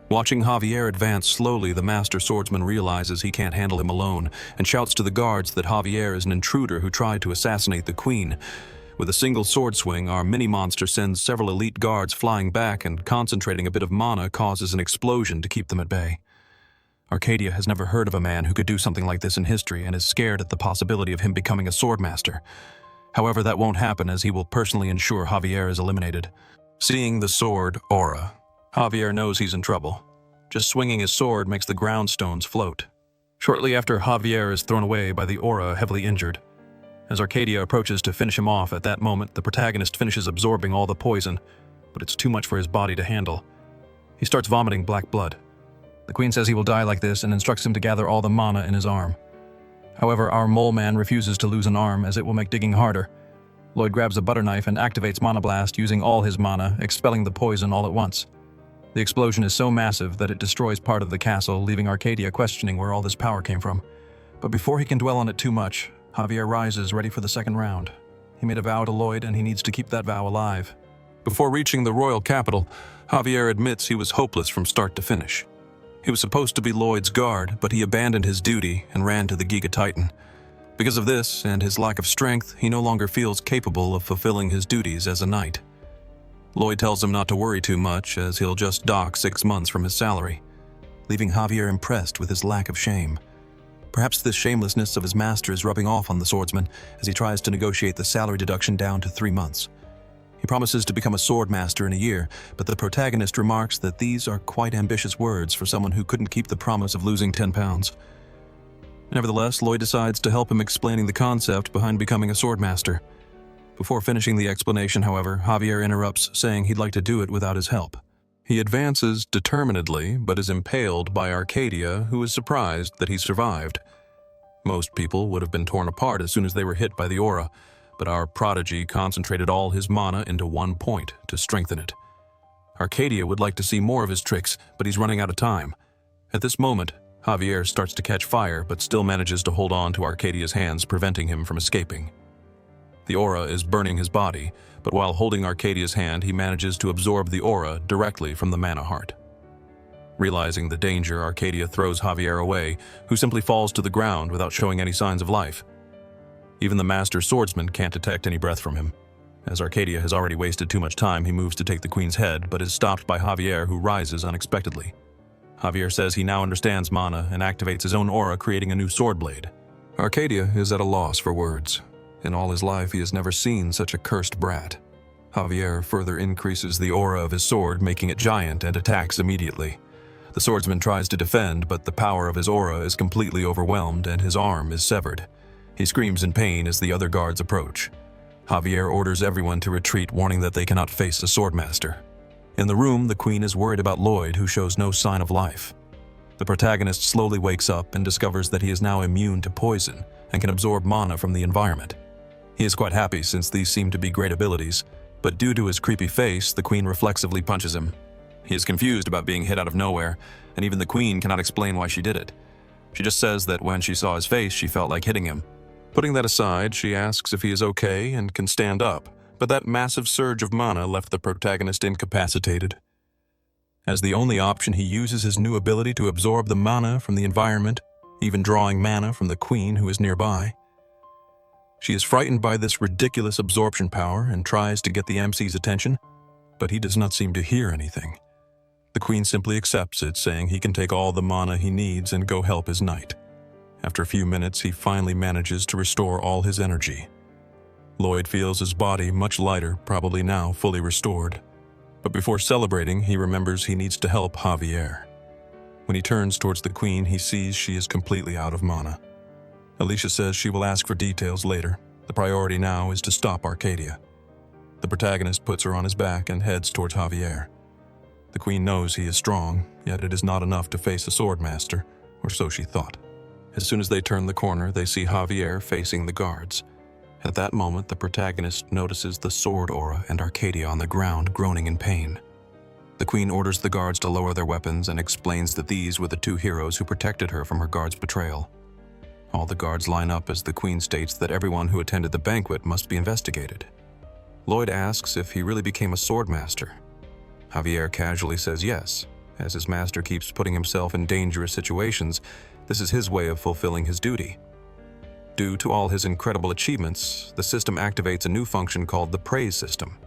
Watching Javier advance slowly, the master swordsman realizes he can't handle him alone and shouts to the guards that Javier is an intruder who tried to assassinate the queen. With a single sword swing, our mini-monster sends several elite guards flying back, and concentrating a bit of mana causes an explosion to keep them at bay. Arcadia has never heard of a man who could do something like this in history and is scared at the possibility of him becoming a swordmaster. However, that won't happen, as he will personally ensure Javier is eliminated. Seeing the sword aura, Javier knows he's in trouble. Just swinging his sword makes the ground stones float. Shortly after, Javier is thrown away by the aura, heavily injured. As Arcadia approaches to finish him off, at that moment, the protagonist finishes absorbing all the poison, but it's too much for his body to handle. He starts vomiting black blood. The queen says he will die like this and instructs him to gather all the mana in his arm. However, our mole man refuses to lose an arm, as it will make digging harder. Lloyd grabs a butter knife and activates Mana Blast, using all his mana, expelling the poison all at once. The explosion is so massive that it destroys part of the castle, leaving Arcadia questioning where all this power came from. But before he can dwell on it too much, Javier rises, ready for the second round. He made a vow to Lloyd, and he needs to keep that vow alive. Before reaching the royal capital, Javier admits he was hopeless from start to finish. He was supposed to be Lloyd's guard, but he abandoned his duty and ran to the Giga Titan. Because of this and his lack of strength, he no longer feels capable of fulfilling his duties as a knight. Lloyd tells him not to worry too much, as he'll just dock 6 months from his salary, leaving Javier impressed with his lack of shame. Perhaps this shamelessness of his master is rubbing off on the swordsman as he tries to negotiate the salary deduction down to 3 months. He promises to become a sword master in a year, but the protagonist remarks that these are quite ambitious words for someone who couldn't keep the promise of losing 10 pounds. Nevertheless, Lloyd decides to help him, explaining the concept behind becoming a sword master. Before finishing the explanation, however, Javier interrupts, saying he'd like to do it without his help. He advances determinedly, but is impaled by Arcadia, who is surprised that he survived. Most people would have been torn apart as soon as they were hit by the aura, but our prodigy concentrated all his mana into one point to strengthen it. Arcadia would like to see more of his tricks, but he's running out of time. At this moment, Javier starts to catch fire, but still manages to hold on to Arcadia's hands, preventing him from escaping. The aura is burning his body, but while holding Arcadia's hand, he manages to absorb the aura directly from the mana heart. Realizing the danger, Arcadia throws Javier away, who simply falls to the ground without showing any signs of life. Even the master swordsman can't detect any breath from him. As Arcadia has already wasted too much time, he moves to take the queen's head, but is stopped by Javier, who rises unexpectedly. Javier says he now understands mana and activates his own aura, creating a new sword blade. Arcadia is at a loss for words. In all his life, he has never seen such a cursed brat. Javier further increases the aura of his sword, making it giant, and attacks immediately. The swordsman tries to defend, but the power of his aura is completely overwhelmed and his arm is severed. He screams in pain as the other guards approach. Javier orders everyone to retreat, warning that they cannot face a swordmaster. In the room, the queen is worried about Lloyd, who shows no sign of life. The protagonist slowly wakes up and discovers that he is now immune to poison and can absorb mana from the environment. He is quite happy since these seem to be great abilities, but due to his creepy face, the queen reflexively punches him. He is confused about being hit out of nowhere, and even the queen cannot explain why she did it. She just says that when she saw his face, she felt like hitting him. Putting that aside, she asks if he is okay and can stand up, but that massive surge of mana left the protagonist incapacitated. As the only option, he uses his new ability to absorb the mana from the environment, even drawing mana from the queen who is nearby. She is frightened by this ridiculous absorption power and tries to get the MC's attention, but he does not seem to hear anything. The queen simply accepts it, saying he can take all the mana he needs and go help his knight. After a few minutes, he finally manages to restore all his energy. Lloyd feels his body much lighter, probably now fully restored. But before celebrating, he remembers he needs to help Javier. When he turns towards the queen, he sees she is completely out of mana. Alicia says she will ask for details later. The priority now is to stop Arcadia. The protagonist puts her on his back and heads towards Javier. The queen knows he is strong, yet it is not enough to face a swordmaster, or so she thought. As soon as they turn the corner, they see Javier facing the guards. At that moment, the protagonist notices the sword aura and Arcadia on the ground, groaning in pain. The queen orders the guards to lower their weapons and explains that these were the two heroes who protected her from her guard's betrayal. All the guards line up as the queen states that everyone who attended the banquet must be investigated. Lloyd asks if he really became a swordmaster. Javier casually says yes. As his master keeps putting himself in dangerous situations, this is his way of fulfilling his duty. Due to all his incredible achievements, the system activates a new function called the praise system.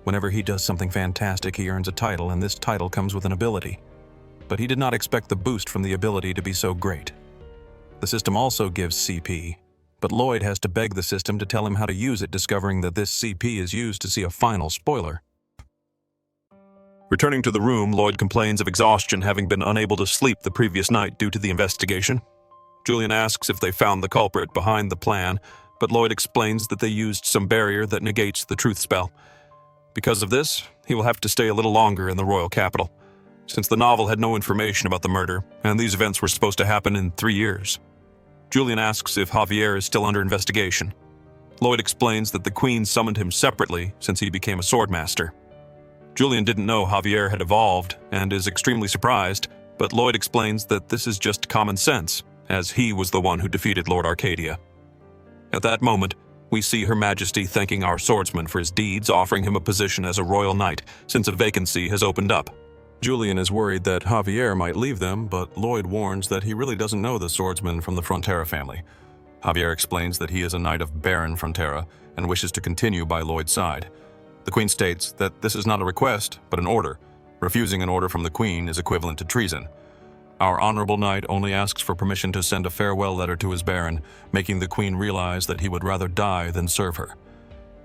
Whenever he does something fantastic, he earns a title, and this title comes with an ability. But he did not expect the boost from the ability to be so great. The system also gives CP, but Lloyd has to beg the system to tell him how to use it, discovering that this CP is used to see a final spoiler. Returning to the room, Lloyd complains of exhaustion, having been unable to sleep the previous night due to the investigation. Julian asks if they found the culprit behind the plan, but Lloyd explains that they used some barrier that negates the truth spell. Because of this, he will have to stay a little longer in the royal capital, since the novel had no information about the murder, and these events were supposed to happen in 3 years. Julian asks if Javier is still under investigation. Lloyd explains that the queen summoned him separately since he became a swordmaster. Julian didn't know Javier had evolved and is extremely surprised, but Lloyd explains that this is just common sense, as he was the one who defeated Lord Arcadia. At that moment, we see Her Majesty thanking our swordsman for his deeds, offering him a position as a royal knight, since a vacancy has opened up. Julian is worried that Javier might leave them, but Lloyd warns that he really doesn't know the swordsman from the Frontera family. Javier explains that he is a knight of Baron Frontera and wishes to continue by Lloyd's side. The queen states that this is not a request, but an order. Refusing an order from the queen is equivalent to treason. Our honorable knight only asks for permission to send a farewell letter to his baron, making the queen realize that he would rather die than serve her.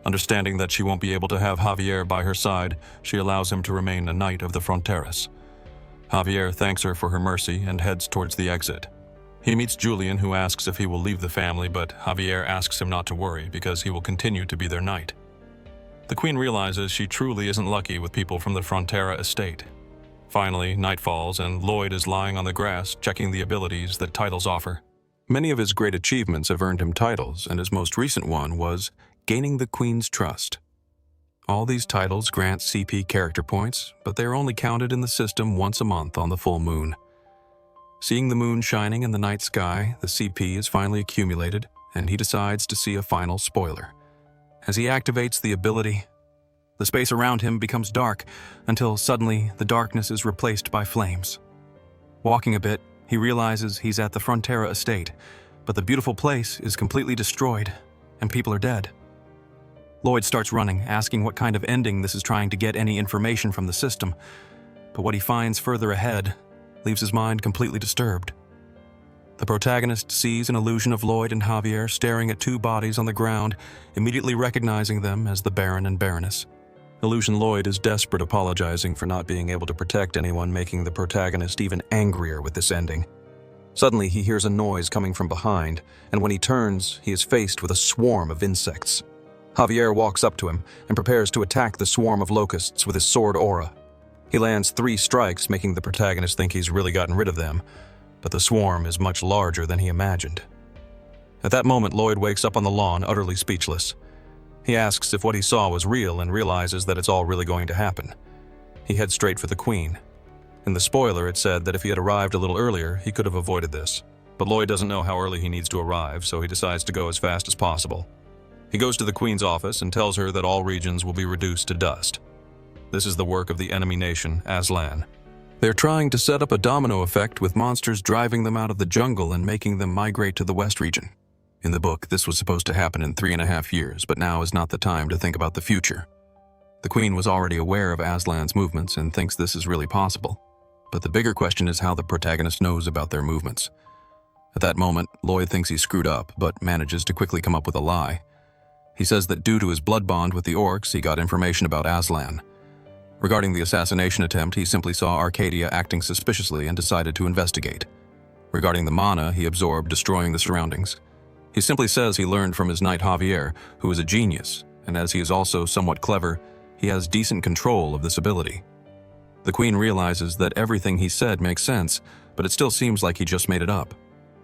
Understanding that she won't be able to have Javier by her side, she allows him to remain a knight of the Fronteras. Javier thanks her for her mercy and heads towards the exit. He meets Julian, who asks if he will leave the family, but Javier asks him not to worry because he will continue to be their knight. The queen realizes she truly isn't lucky with people from the Frontera estate. Finally, night falls and Lloyd is lying on the grass checking the abilities that titles offer. Many of his great achievements have earned him titles, and his most recent one was gaining the queen's trust. All these titles grant CP character points, but they are only counted in the system once a month on the full moon. Seeing the moon shining in the night sky, the CP is finally accumulated, and he decides to see a final spoiler. As he activates the ability, the space around him becomes dark until suddenly the darkness is replaced by flames. Walking a bit, he realizes he's at the Frontera estate, but the beautiful place is completely destroyed, and people are dead. Lloyd starts running, asking what kind of ending this is trying to get any information from the system, but what he finds further ahead leaves his mind completely disturbed. The protagonist sees an illusion of Lloyd and Javier staring at two bodies on the ground, immediately recognizing them as the Baron and Baroness. Illusion Lloyd is desperate, apologizing for not being able to protect anyone, making the protagonist even angrier with this ending. Suddenly, he hears a noise coming from behind, and when he turns, he is faced with a swarm of insects. Javier walks up to him and prepares to attack the swarm of locusts with his sword aura. He lands 3 strikes, making the protagonist think he's really gotten rid of them, but the swarm is much larger than he imagined. At that moment, Lloyd wakes up on the lawn, utterly speechless. He asks if what he saw was real and realizes that it's all really going to happen. He heads straight for the Queen. In the spoiler, it said that if he had arrived a little earlier, he could have avoided this. But Lloyd doesn't know how early he needs to arrive, so he decides to go as fast as possible. He goes to the Queen's office and tells her that all regions will be reduced to dust. This is the work of the enemy nation, Aslan. They're trying to set up a domino effect with monsters driving them out of the jungle and making them migrate to the West region. In the book, this was supposed to happen in 3.5 years, but now is not the time to think about the future. The Queen was already aware of Aslan's movements and thinks this is really possible. But the bigger question is how the protagonist knows about their movements. At that moment, Lloyd thinks he's screwed up, but manages to quickly come up with a lie. He says that due to his blood bond with the orcs, he got information about Aslan. Regarding the assassination attempt, he simply saw Arcadia acting suspiciously and decided to investigate. Regarding the mana he absorbed, destroying the surroundings, he simply says he learned from his knight Javier, who is a genius, and as he is also somewhat clever, he has decent control of this ability. The Queen realizes that everything he said makes sense, but it still seems like he just made it up.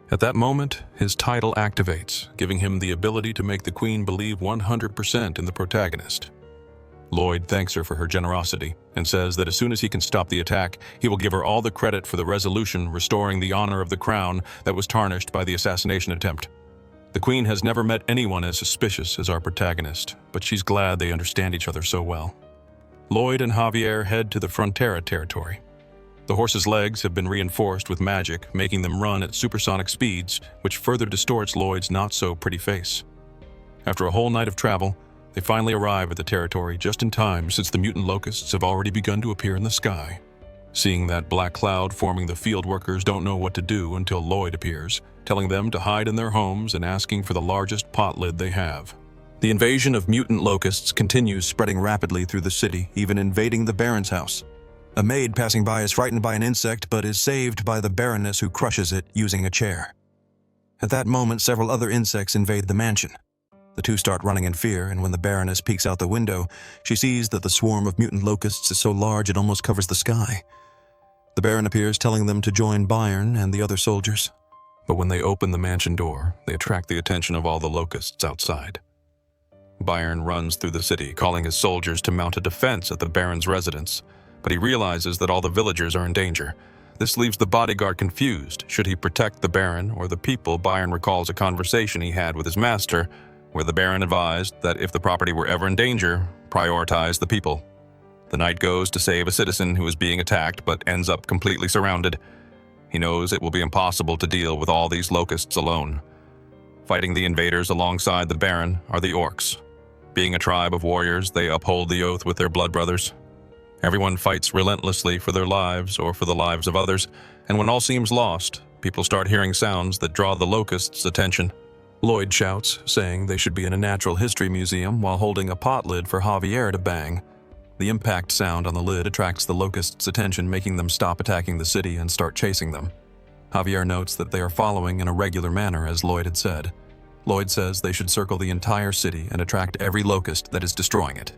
At that moment, his title activates, giving him the ability to make the Queen believe 100% in the protagonist. Lloyd thanks her for her generosity and says that as soon as he can stop the attack, he will give her all the credit for the resolution restoring the honor of the crown that was tarnished by the assassination attempt. The Queen has never met anyone as suspicious as our protagonist, but she's glad they understand each other so well. Lloyd and Javier head to the Frontera territory. The horse's legs have been reinforced with magic, making them run at supersonic speeds, which further distorts Lloyd's not-so-pretty face. After a whole night of travel, they finally arrive at the territory just in time since the mutant locusts have already begun to appear in the sky. Seeing that black cloud forming, the field workers don't know what to do until Lloyd appears, telling them to hide in their homes and asking for the largest pot lid they have. The invasion of mutant locusts continues, spreading rapidly through the city, even invading the Baron's house. A maid passing by is frightened by an insect but is saved by the Baroness, who crushes it using a chair. At that moment, several other insects invade the mansion. The two start running in fear, and when the Baroness peeks out the window, she sees that the swarm of mutant locusts is so large it almost covers the sky. The Baron appears, telling them to join Bayern and the other soldiers. But when they open the mansion door, they attract the attention of all the locusts outside. Bayern runs through the city, calling his soldiers to mount a defense at the Baron's residence, but he realizes that all the villagers are in danger. This leaves the bodyguard confused. Should he protect the Baron or the people? Bayern recalls a conversation he had with his master, where the Baron advised that if the property were ever in danger, prioritize the people. The knight goes to save a citizen who is being attacked, but ends up completely surrounded. He knows it will be impossible to deal with all these locusts alone. Fighting the invaders alongside the Baron are the orcs. Being a tribe of warriors, they uphold the oath with their blood brothers. Everyone fights relentlessly for their lives or for the lives of others, and when all seems lost, people start hearing sounds that draw the locusts' attention. Lloyd shouts, saying they should be in a natural history museum while holding a pot lid for Javier to bang. The impact sound on the lid attracts the locusts' attention, making them stop attacking the city and start chasing them. Javier notes that they are following in a regular manner, as Lloyd had said. Lloyd says they should circle the entire city and attract every locust that is destroying it.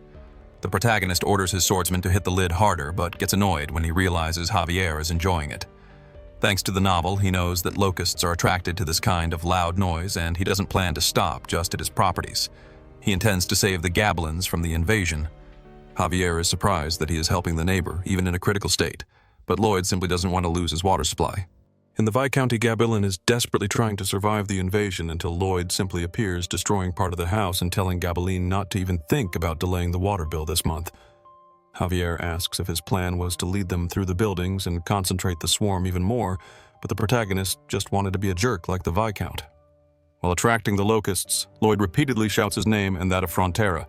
The protagonist orders his swordsman to hit the lid harder, but gets annoyed when he realizes Javier is enjoying it. Thanks to the novel, he knows that locusts are attracted to this kind of loud noise, and he doesn't plan to stop just at his properties. He intends to save the Gablins from the invasion. Javier is surprised that he is helping the neighbor, even in a critical state, but Lloyd simply doesn't want to lose his water supply. In the Viscounty, Gabilin is desperately trying to survive the invasion until Lloyd simply appears, destroying part of the house and telling Gabilin not to even think about delaying the water bill this month. Javier asks if his plan was to lead them through the buildings and concentrate the swarm even more, but the protagonist just wanted to be a jerk like the Viscount. While attracting the locusts, Lloyd repeatedly shouts his name and that of Frontera.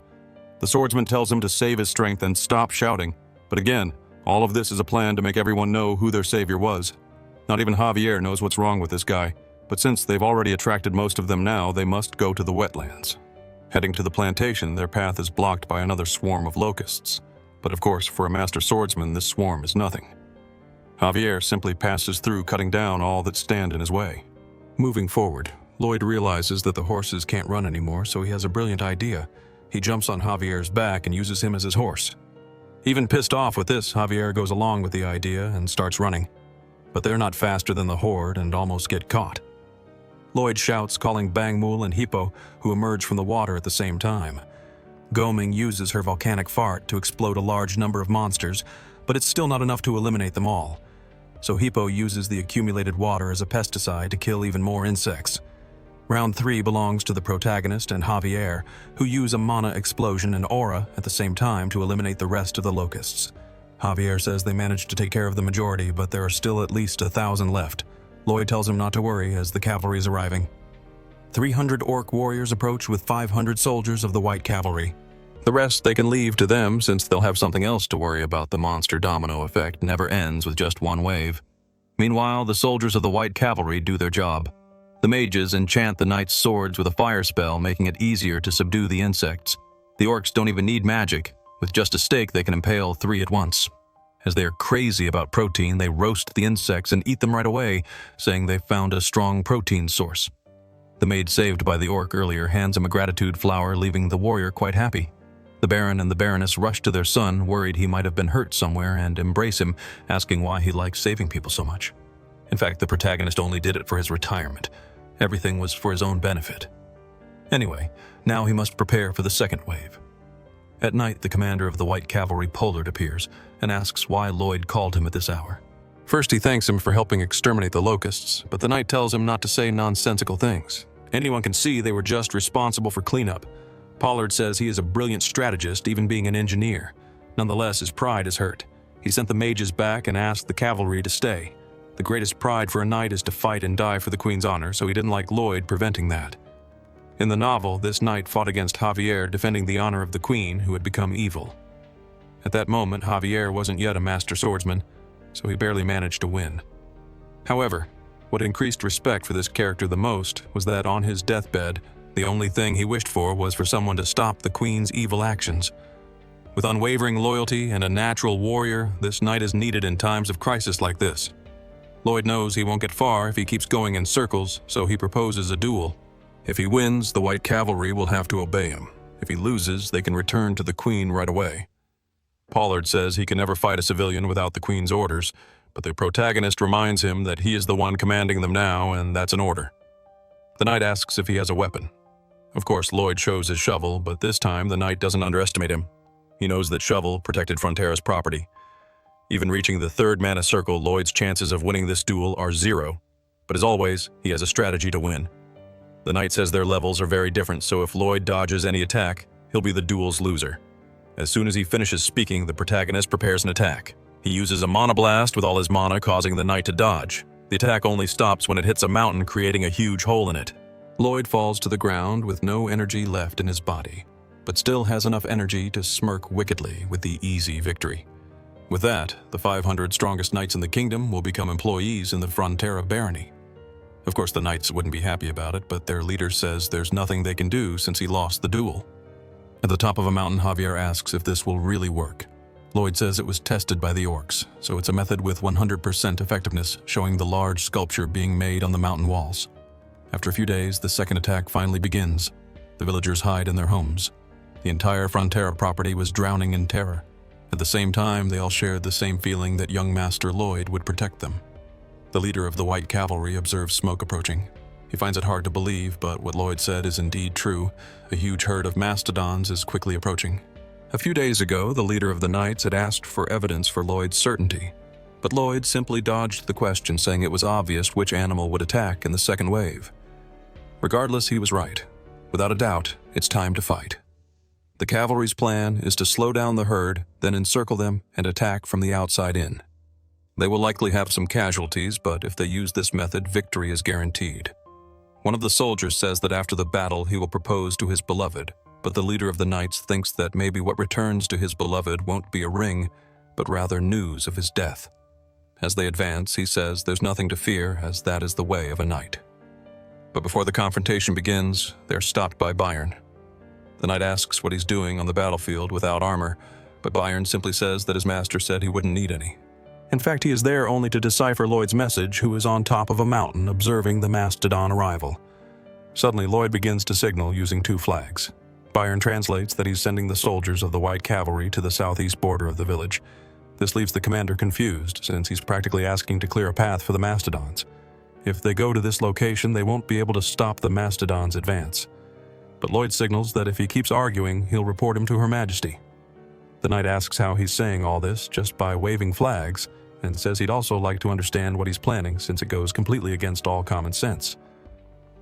The swordsman tells him to save his strength and stop shouting, but again, all of this is a plan to make everyone know who their savior was. Not even Javier knows what's wrong with this guy, but since they've already attracted most of them now, they must go to the wetlands. Heading to the plantation, their path is blocked by another swarm of locusts. But of course, for a master swordsman, this swarm is nothing. Javier simply passes through, cutting down all that stand in his way. Moving forward, Lloyd realizes that the horses can't run anymore, so he has a brilliant idea. He jumps on Javier's back and uses him as his horse. Even pissed off with this, Javier goes along with the idea and starts running. But they're not faster than the horde and almost get caught. Lloyd shouts, calling Bangmul and Hippo, who emerge from the water at the same time. Goming uses her volcanic fart to explode a large number of monsters, but it's still not enough to eliminate them all. So Hippo uses the accumulated water as a pesticide to kill even more insects. Round 3 belongs to the protagonist and Javier, who use a mana explosion and aura at the same time to eliminate the rest of the locusts. Javier says they managed to take care of the majority, but there are still at least 1,000 left. Lloyd tells him not to worry as the cavalry is arriving. 300 orc warriors approach with 500 soldiers of the White Cavalry. The rest they can leave to them since they'll have something else to worry about. The monster domino effect never ends with just one wave. Meanwhile, the soldiers of the White Cavalry do their job. The mages enchant the knight's swords with a fire spell, making it easier to subdue the insects. The orcs don't even need magic. With just a stake, they can impale 3 at once. As they are crazy about protein, they roast the insects and eat them right away, saying they've found a strong protein source. The maid saved by the orc earlier hands him a gratitude flower, leaving the warrior quite happy. The Baron and the Baroness rush to their son, worried he might have been hurt somewhere, and embrace him, asking why he likes saving people so much. In fact, the protagonist only did it for his retirement. Everything was for his own benefit. Anyway, now he must prepare for the second wave. At night, the commander of the White Cavalry, Pollard, appears and asks why Lloyd called him at this hour. First, he thanks him for helping exterminate the locusts, but the knight tells him not to say nonsensical things. Anyone can see they were just responsible for cleanup. Pollard says he is a brilliant strategist, even being an engineer. Nonetheless, his pride is hurt. He sent the mages back and asked the cavalry to stay. The greatest pride for a knight is to fight and die for the queen's honor, so he didn't like Lloyd preventing that. In the novel, this knight fought against Javier, defending the honor of the queen, who had become evil. At that moment, Javier wasn't yet a master swordsman, so he barely managed to win. However, what increased respect for this character the most was that on his deathbed, the only thing he wished for was for someone to stop the queen's evil actions. With unwavering loyalty and a natural warrior, this knight is needed in times of crisis like this. Lloyd knows he won't get far if he keeps going in circles, so he proposes a duel. If he wins, the White Cavalry will have to obey him. If he loses, they can return to the queen right away. Pollard says he can never fight a civilian without the queen's orders, but the protagonist reminds him that he is the one commanding them now, and that's an order. The knight asks if he has a weapon. Of course, Lloyd shows his shovel, but this time the knight doesn't underestimate him. He knows that shovel protected Frontera's property. Even reaching the 3rd mana circle, Lloyd's chances of winning this duel are 0. But as always, he has a strategy to win. The knight says their levels are very different, so if Lloyd dodges any attack, he'll be the duel's loser. As soon as he finishes speaking, the protagonist prepares an attack. He uses a mana blast with all his mana, causing the knight to dodge. The attack only stops when it hits a mountain, creating a huge hole in it. Lloyd falls to the ground with no energy left in his body, but still has enough energy to smirk wickedly with the easy victory. With that, the 500 strongest knights in the kingdom will become employees in the Frontera barony. Of course, the knights wouldn't be happy about it, but their leader says there's nothing they can do since he lost the duel. At the top of a mountain, Javier asks if this will really work. Lloyd says it was tested by the orcs, so it's a method with 100% effectiveness, showing the large sculpture being made on the mountain walls. After a few days, the second attack finally begins. The villagers hide in their homes. The entire Frontera property was drowning in terror. At the same time, they all shared the same feeling that young Master Lloyd would protect them. The leader of the White Cavalry observes smoke approaching. He finds it hard to believe, but what Lloyd said is indeed true. A huge herd of mastodons is quickly approaching. A few days ago, the leader of the Knights had asked for evidence for Lloyd's certainty, but Lloyd simply dodged the question, saying it was obvious which animal would attack in the second wave. Regardless, he was right. Without a doubt, it's time to fight. The cavalry's plan is to slow down the herd, then encircle them and attack from the outside in. They will likely have some casualties, but if they use this method, victory is guaranteed. One of the soldiers says that after the battle he will propose to his beloved, but the leader of the knights thinks that maybe what returns to his beloved won't be a ring, but rather news of his death. As they advance, he says there's nothing to fear, as that is the way of a knight. But before the confrontation begins, they're stopped by Byron. The knight asks what he's doing on the battlefield without armor, but Byron simply says that his master said he wouldn't need any. In fact, he is there only to decipher Lloyd's message, who is on top of a mountain observing the Mastodon arrival. Suddenly, Lloyd begins to signal using 2 flags. Byron translates that he's sending the soldiers of the White Cavalry to the southeast border of the village. This leaves the commander confused, since he's practically asking to clear a path for the Mastodons. If they go to this location, they won't be able to stop the Mastodons' advance. But Lloyd signals that if he keeps arguing, he'll report him to Her Majesty. The knight asks how he's saying all this just by waving flags, and says he'd also like to understand what he's planning, since it goes completely against all common sense.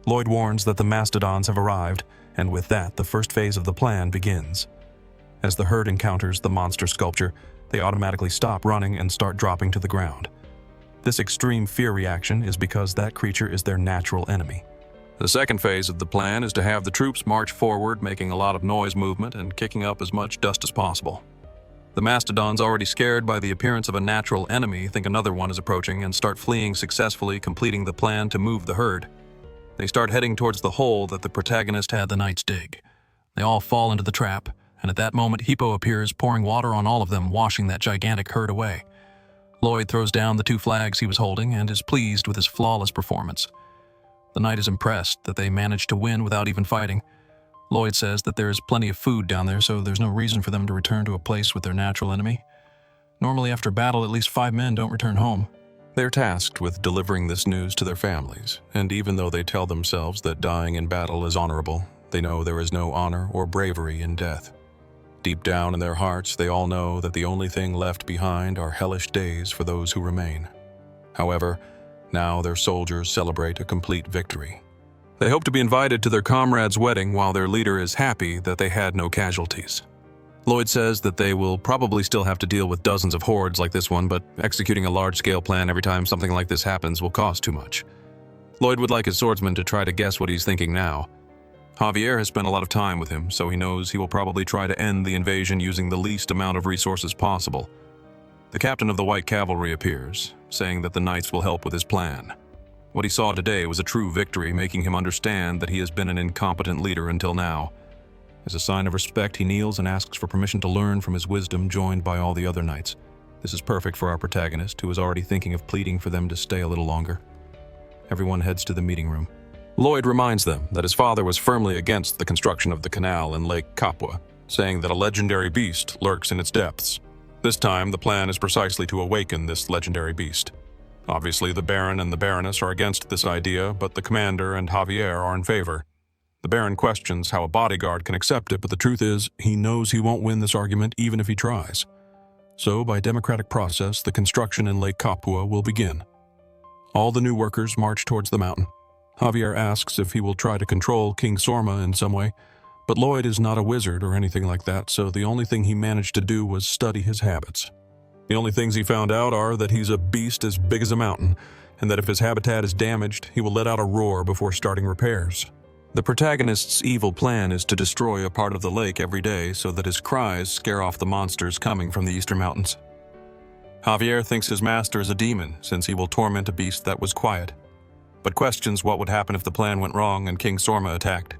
Lloyd warns that the Mastodons have arrived, and with that, the first phase of the plan begins. As the herd encounters the monster sculpture, they automatically stop running and start dropping to the ground. This extreme fear reaction is because that creature is their natural enemy. The second phase of the plan is to have the troops march forward, making a lot of noise movement and kicking up as much dust as possible. The Mastodons, already scared by the appearance of a natural enemy, think another one is approaching and start fleeing successfully, completing the plan to move the herd. They start heading towards the hole that the protagonist had the knights dig. They all fall into the trap, and at that moment Hippo appears, pouring water on all of them, washing that gigantic herd away. Lloyd throws down the 2 flags he was holding and is pleased with his flawless performance. The knight is impressed that they managed to win without even fighting. Lloyd says that there is plenty of food down there, so there's no reason for them to return to a place with their natural enemy. Normally after battle, at least 5 men don't return home. They're tasked with delivering this news to their families, and even though they tell themselves that dying in battle is honorable, they know there is no honor or bravery in death. Deep down in their hearts, they all know that the only thing left behind are hellish days for those who remain. However, now their soldiers celebrate a complete victory. They hope to be invited to their comrade's wedding while their leader is happy that they had no casualties. Lloyd says that they will probably still have to deal with dozens of hordes like this one, but executing a large-scale plan every time something like this happens will cost too much. Lloyd would like his swordsman to try to guess what he's thinking now. Javier has spent a lot of time with him, so he knows he will probably try to end the invasion using the least amount of resources possible. The captain of the White Cavalry appears, saying that the knights will help with his plan. What he saw today was a true victory, making him understand that he has been an incompetent leader until now. As a sign of respect, he kneels and asks for permission to learn from his wisdom, joined by all the other knights. This is perfect for our protagonist, who is already thinking of pleading for them to stay a little longer. Everyone heads to the meeting room. Lloyd reminds them that his father was firmly against the construction of the canal in Lake Kapwa, saying that a legendary beast lurks in its depths. This time, the plan is precisely to awaken this legendary beast. Obviously, the Baron and the Baroness are against this idea, but the commander and Javier are in favor. The Baron questions how a bodyguard can accept it, but the truth is, he knows he won't win this argument even if he tries. So, by democratic process, the construction in Lake Kapua will begin. All the new workers march towards the mountain. Javier asks if he will try to control King Sorma in some way, but Lloyd is not a wizard or anything like that, so the only thing he managed to do was study his habits. The only things he found out are that he's a beast as big as a mountain, and that if his habitat is damaged, he will let out a roar before starting repairs. The protagonist's evil plan is to destroy a part of the lake every day so that his cries scare off the monsters coming from the eastern mountains. Javier thinks his master is a demon, since he will torment a beast that was quiet, but questions what would happen if the plan went wrong and King Sorma attacked.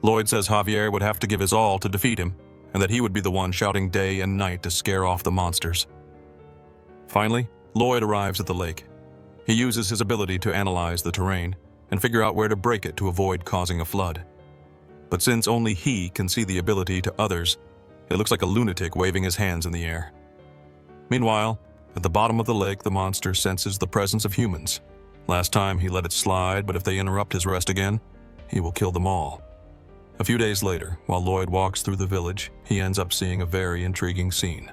Lloyd says Javier would have to give his all to defeat him, and that he would be the one shouting day and night to scare off the monsters. Finally, Lloyd arrives at the lake. He uses his ability to analyze the terrain and figure out where to break it to avoid causing a flood. But since only he can see the ability to others, it looks like a lunatic waving his hands in the air. Meanwhile, at the bottom of the lake, the monster senses the presence of humans. Last time he let it slide, but if they interrupt his rest again, he will kill them all. A few days later, while Lloyd walks through the village, he ends up seeing a very intriguing scene.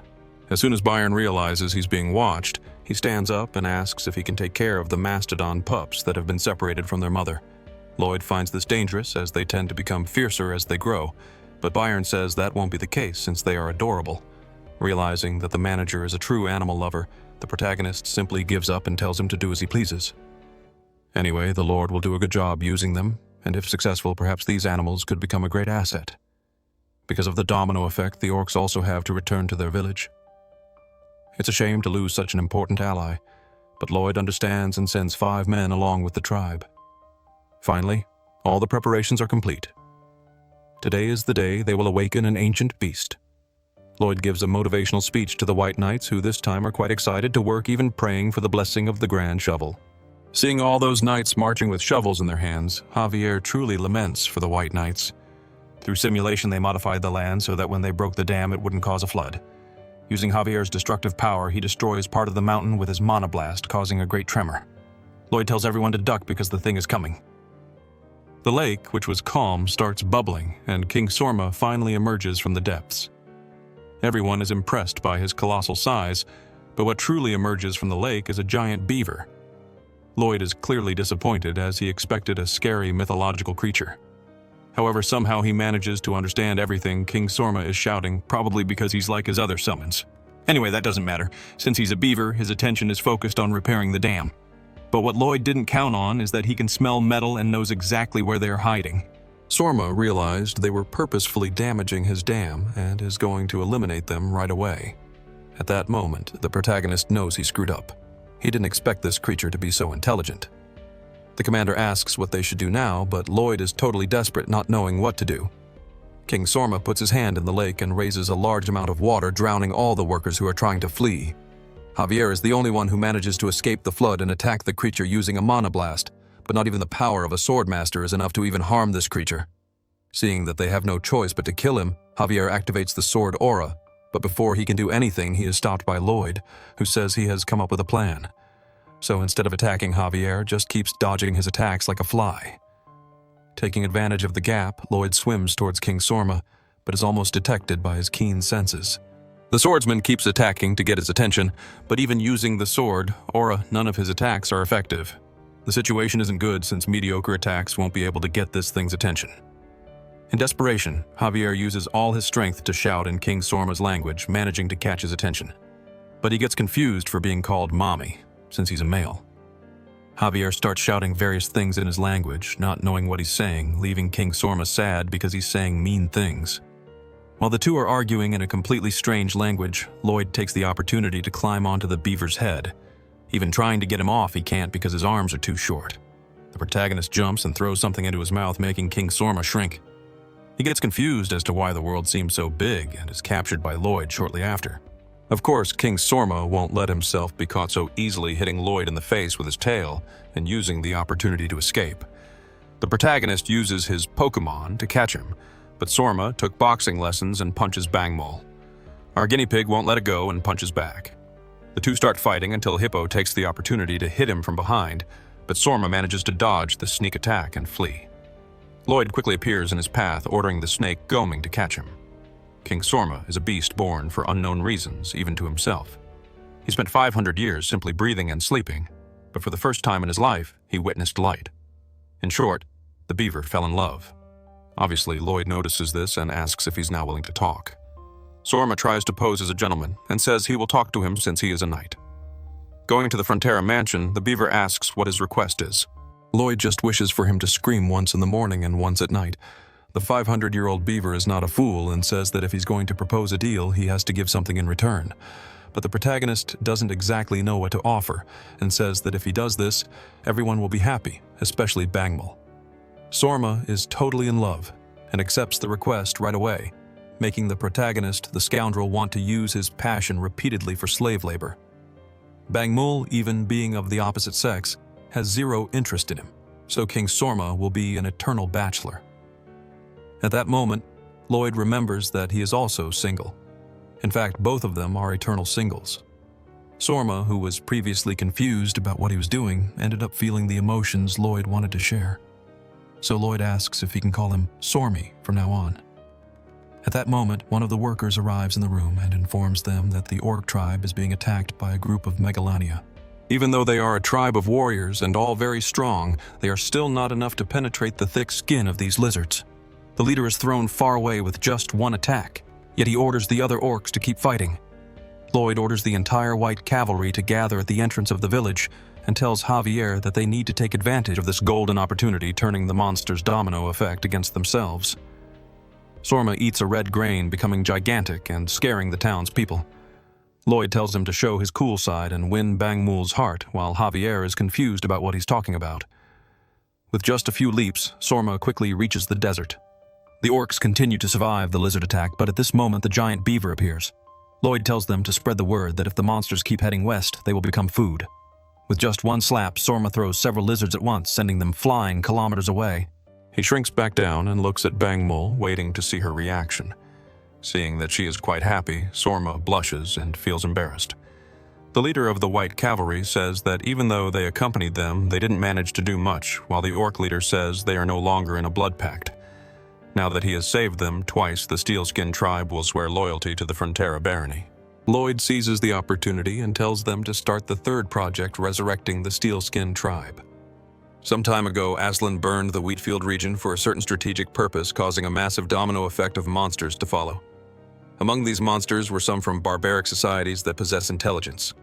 As soon as Byron realizes he's being watched, he stands up and asks if he can take care of the mastodon pups that have been separated from their mother. Lloyd finds this dangerous, as they tend to become fiercer as they grow, But Byron says that won't be the case since they are adorable. Realizing that the manager is a true animal lover, the protagonist simply gives up and tells him to do as he pleases. Anyway, the Lord will do a good job using them, and if successful, perhaps these animals could become a great asset. Because of the domino effect the orcs also have to return to their village. It's a shame to lose such an important ally, but Lloyd understands and sends 5 men along with the tribe. Finally, all the preparations are complete. Today is the day they will awaken an ancient beast. Lloyd gives a motivational speech to the White Knights, who this time are quite excited to work, even praying for the blessing of the Grand Shovel. Seeing all those knights marching with shovels in their hands, Javier truly laments for the White Knights. Through simulation, they modified the land so that when they broke the dam, it wouldn't cause a flood. Using Javier's destructive power, he destroys part of the mountain with his monoblast, causing a great tremor. Lloyd tells everyone to duck because the thing is coming. The lake, which was calm, starts bubbling, and King Sorma finally emerges from the depths. Everyone is impressed by his colossal size, but what truly emerges from the lake is a giant beaver. Lloyd is clearly disappointed, as he expected a scary mythological creature. However, somehow he manages to understand everything King Sorma is shouting, probably because he's like his other summons. Anyway, that doesn't matter. Since he's a beaver, his attention is focused on repairing the dam. But what Lloyd didn't count on is that he can smell metal and knows exactly where they're hiding. Sorma realized they were purposefully damaging his dam and is going to eliminate them right away. At that moment, the protagonist knows he screwed up. He didn't expect this creature to be so intelligent. The commander asks what they should do now, but Lloyd is totally desperate, not knowing what to do. King Sorma puts his hand in the lake and raises a large amount of water, drowning all the workers who are trying to flee. Javier is the only one who manages to escape the flood and attack the creature using a monoblast, but not even the power of a swordmaster is enough to even harm this creature. Seeing that they have no choice but to kill him, Javier activates the sword aura, but before he can do anything, he is stopped by Lloyd, who says he has come up with a plan. So instead of attacking Javier, just keeps dodging his attacks like a fly. Taking advantage of the gap, Lloyd swims towards King Sorma, but is almost detected by his keen senses. The swordsman keeps attacking to get his attention, but even using the sword aura, none of his attacks are effective. The situation isn't good since mediocre attacks won't be able to get this thing's attention. In desperation, Javier uses all his strength to shout in King Sorma's language, managing to catch his attention. But he gets confused for being called mommy, since he's a male. Javier starts shouting various things in his language, not knowing what he's saying, leaving King Sorma sad because he's saying mean things. While the two are arguing in a completely strange language, Lloyd takes the opportunity to climb onto the beaver's head. Even trying to get him off, he can't because his arms are too short. The protagonist jumps and throws something into his mouth, making King Sorma shrink. He gets confused as to why the world seems so big and is captured by Lloyd shortly after. Of course, King Sorma won't let himself be caught so easily, hitting Lloyd in the face with his tail and using the opportunity to escape. The protagonist uses his Pokemon to catch him, but Sorma took boxing lessons and punches Bangmol. Our guinea pig won't let it go and punches back. The two start fighting until Hippo takes the opportunity to hit him from behind, but Sorma manages to dodge the sneak attack and flee. Lloyd quickly appears in his path, ordering the snake Goming to catch him. King Sorma is a beast born for unknown reasons, even to himself. He spent 500 years simply breathing and sleeping, but for the first time in his life, he witnessed light. In short, the beaver fell in love. Obviously, Lloyd notices this and asks if he's now willing to talk. Sorma tries to pose as a gentleman and says he will talk to him since he is a knight. Going to the Frontera mansion, the beaver asks what his request is. Lloyd just wishes for him to scream once in the morning and once at night. The 500-year-old beaver is not a fool and says that if he's going to propose a deal, he has to give something in return. But the protagonist doesn't exactly know what to offer and says that if he does this, everyone will be happy, especially Bangmol. Sorma is totally in love and accepts the request right away, making the protagonist, the scoundrel, want to use his passion repeatedly for slave labor. Bangmol, even being of the opposite sex, has zero interest in him, so King Sorma will be an eternal bachelor. At that moment, Lloyd remembers that he is also single. In fact, both of them are eternal singles. Sorma, who was previously confused about what he was doing, ended up feeling the emotions Lloyd wanted to share. So Lloyd asks if he can call him Sormy from now on. At that moment, one of the workers arrives in the room and informs them that the orc tribe is being attacked by a group of Megalania. Even though they are a tribe of warriors and all very strong, they are still not enough to penetrate the thick skin of these lizards. The leader is thrown far away with just one attack, yet he orders the other orcs to keep fighting. Lloyd orders the entire white cavalry to gather at the entrance of the village and tells Javier that they need to take advantage of this golden opportunity, turning the monster's domino effect against themselves. Sorma eats a red grain, becoming gigantic and scaring the townspeople. Lloyd tells him to show his cool side and win Bangmul's heart, while Javier is confused about what he's talking about. With just a few leaps, Sorma quickly reaches the desert. The orcs continue to survive the lizard attack, but at this moment the giant beaver appears. Lloyd tells them to spread the word that if the monsters keep heading west, they will become food. With just one slap, Sorma throws several lizards at once, sending them flying kilometers away. He shrinks back down and looks at Bangmul, waiting to see her reaction. Seeing that she is quite happy, Sorma blushes and feels embarrassed. The leader of the White Cavalry says that even though they accompanied them, they didn't manage to do much, while the Orc leader says they are no longer in a blood pact. Now that he has saved them twice, the Steelskin tribe will swear loyalty to the Frontera barony. Lloyd seizes the opportunity and tells them to start the third project, resurrecting the Steelskin tribe. Some time ago, Aslan burned the Wheatfield region for a certain strategic purpose, causing a massive domino effect of monsters to follow. Among these monsters were some from barbaric societies that possess intelligence.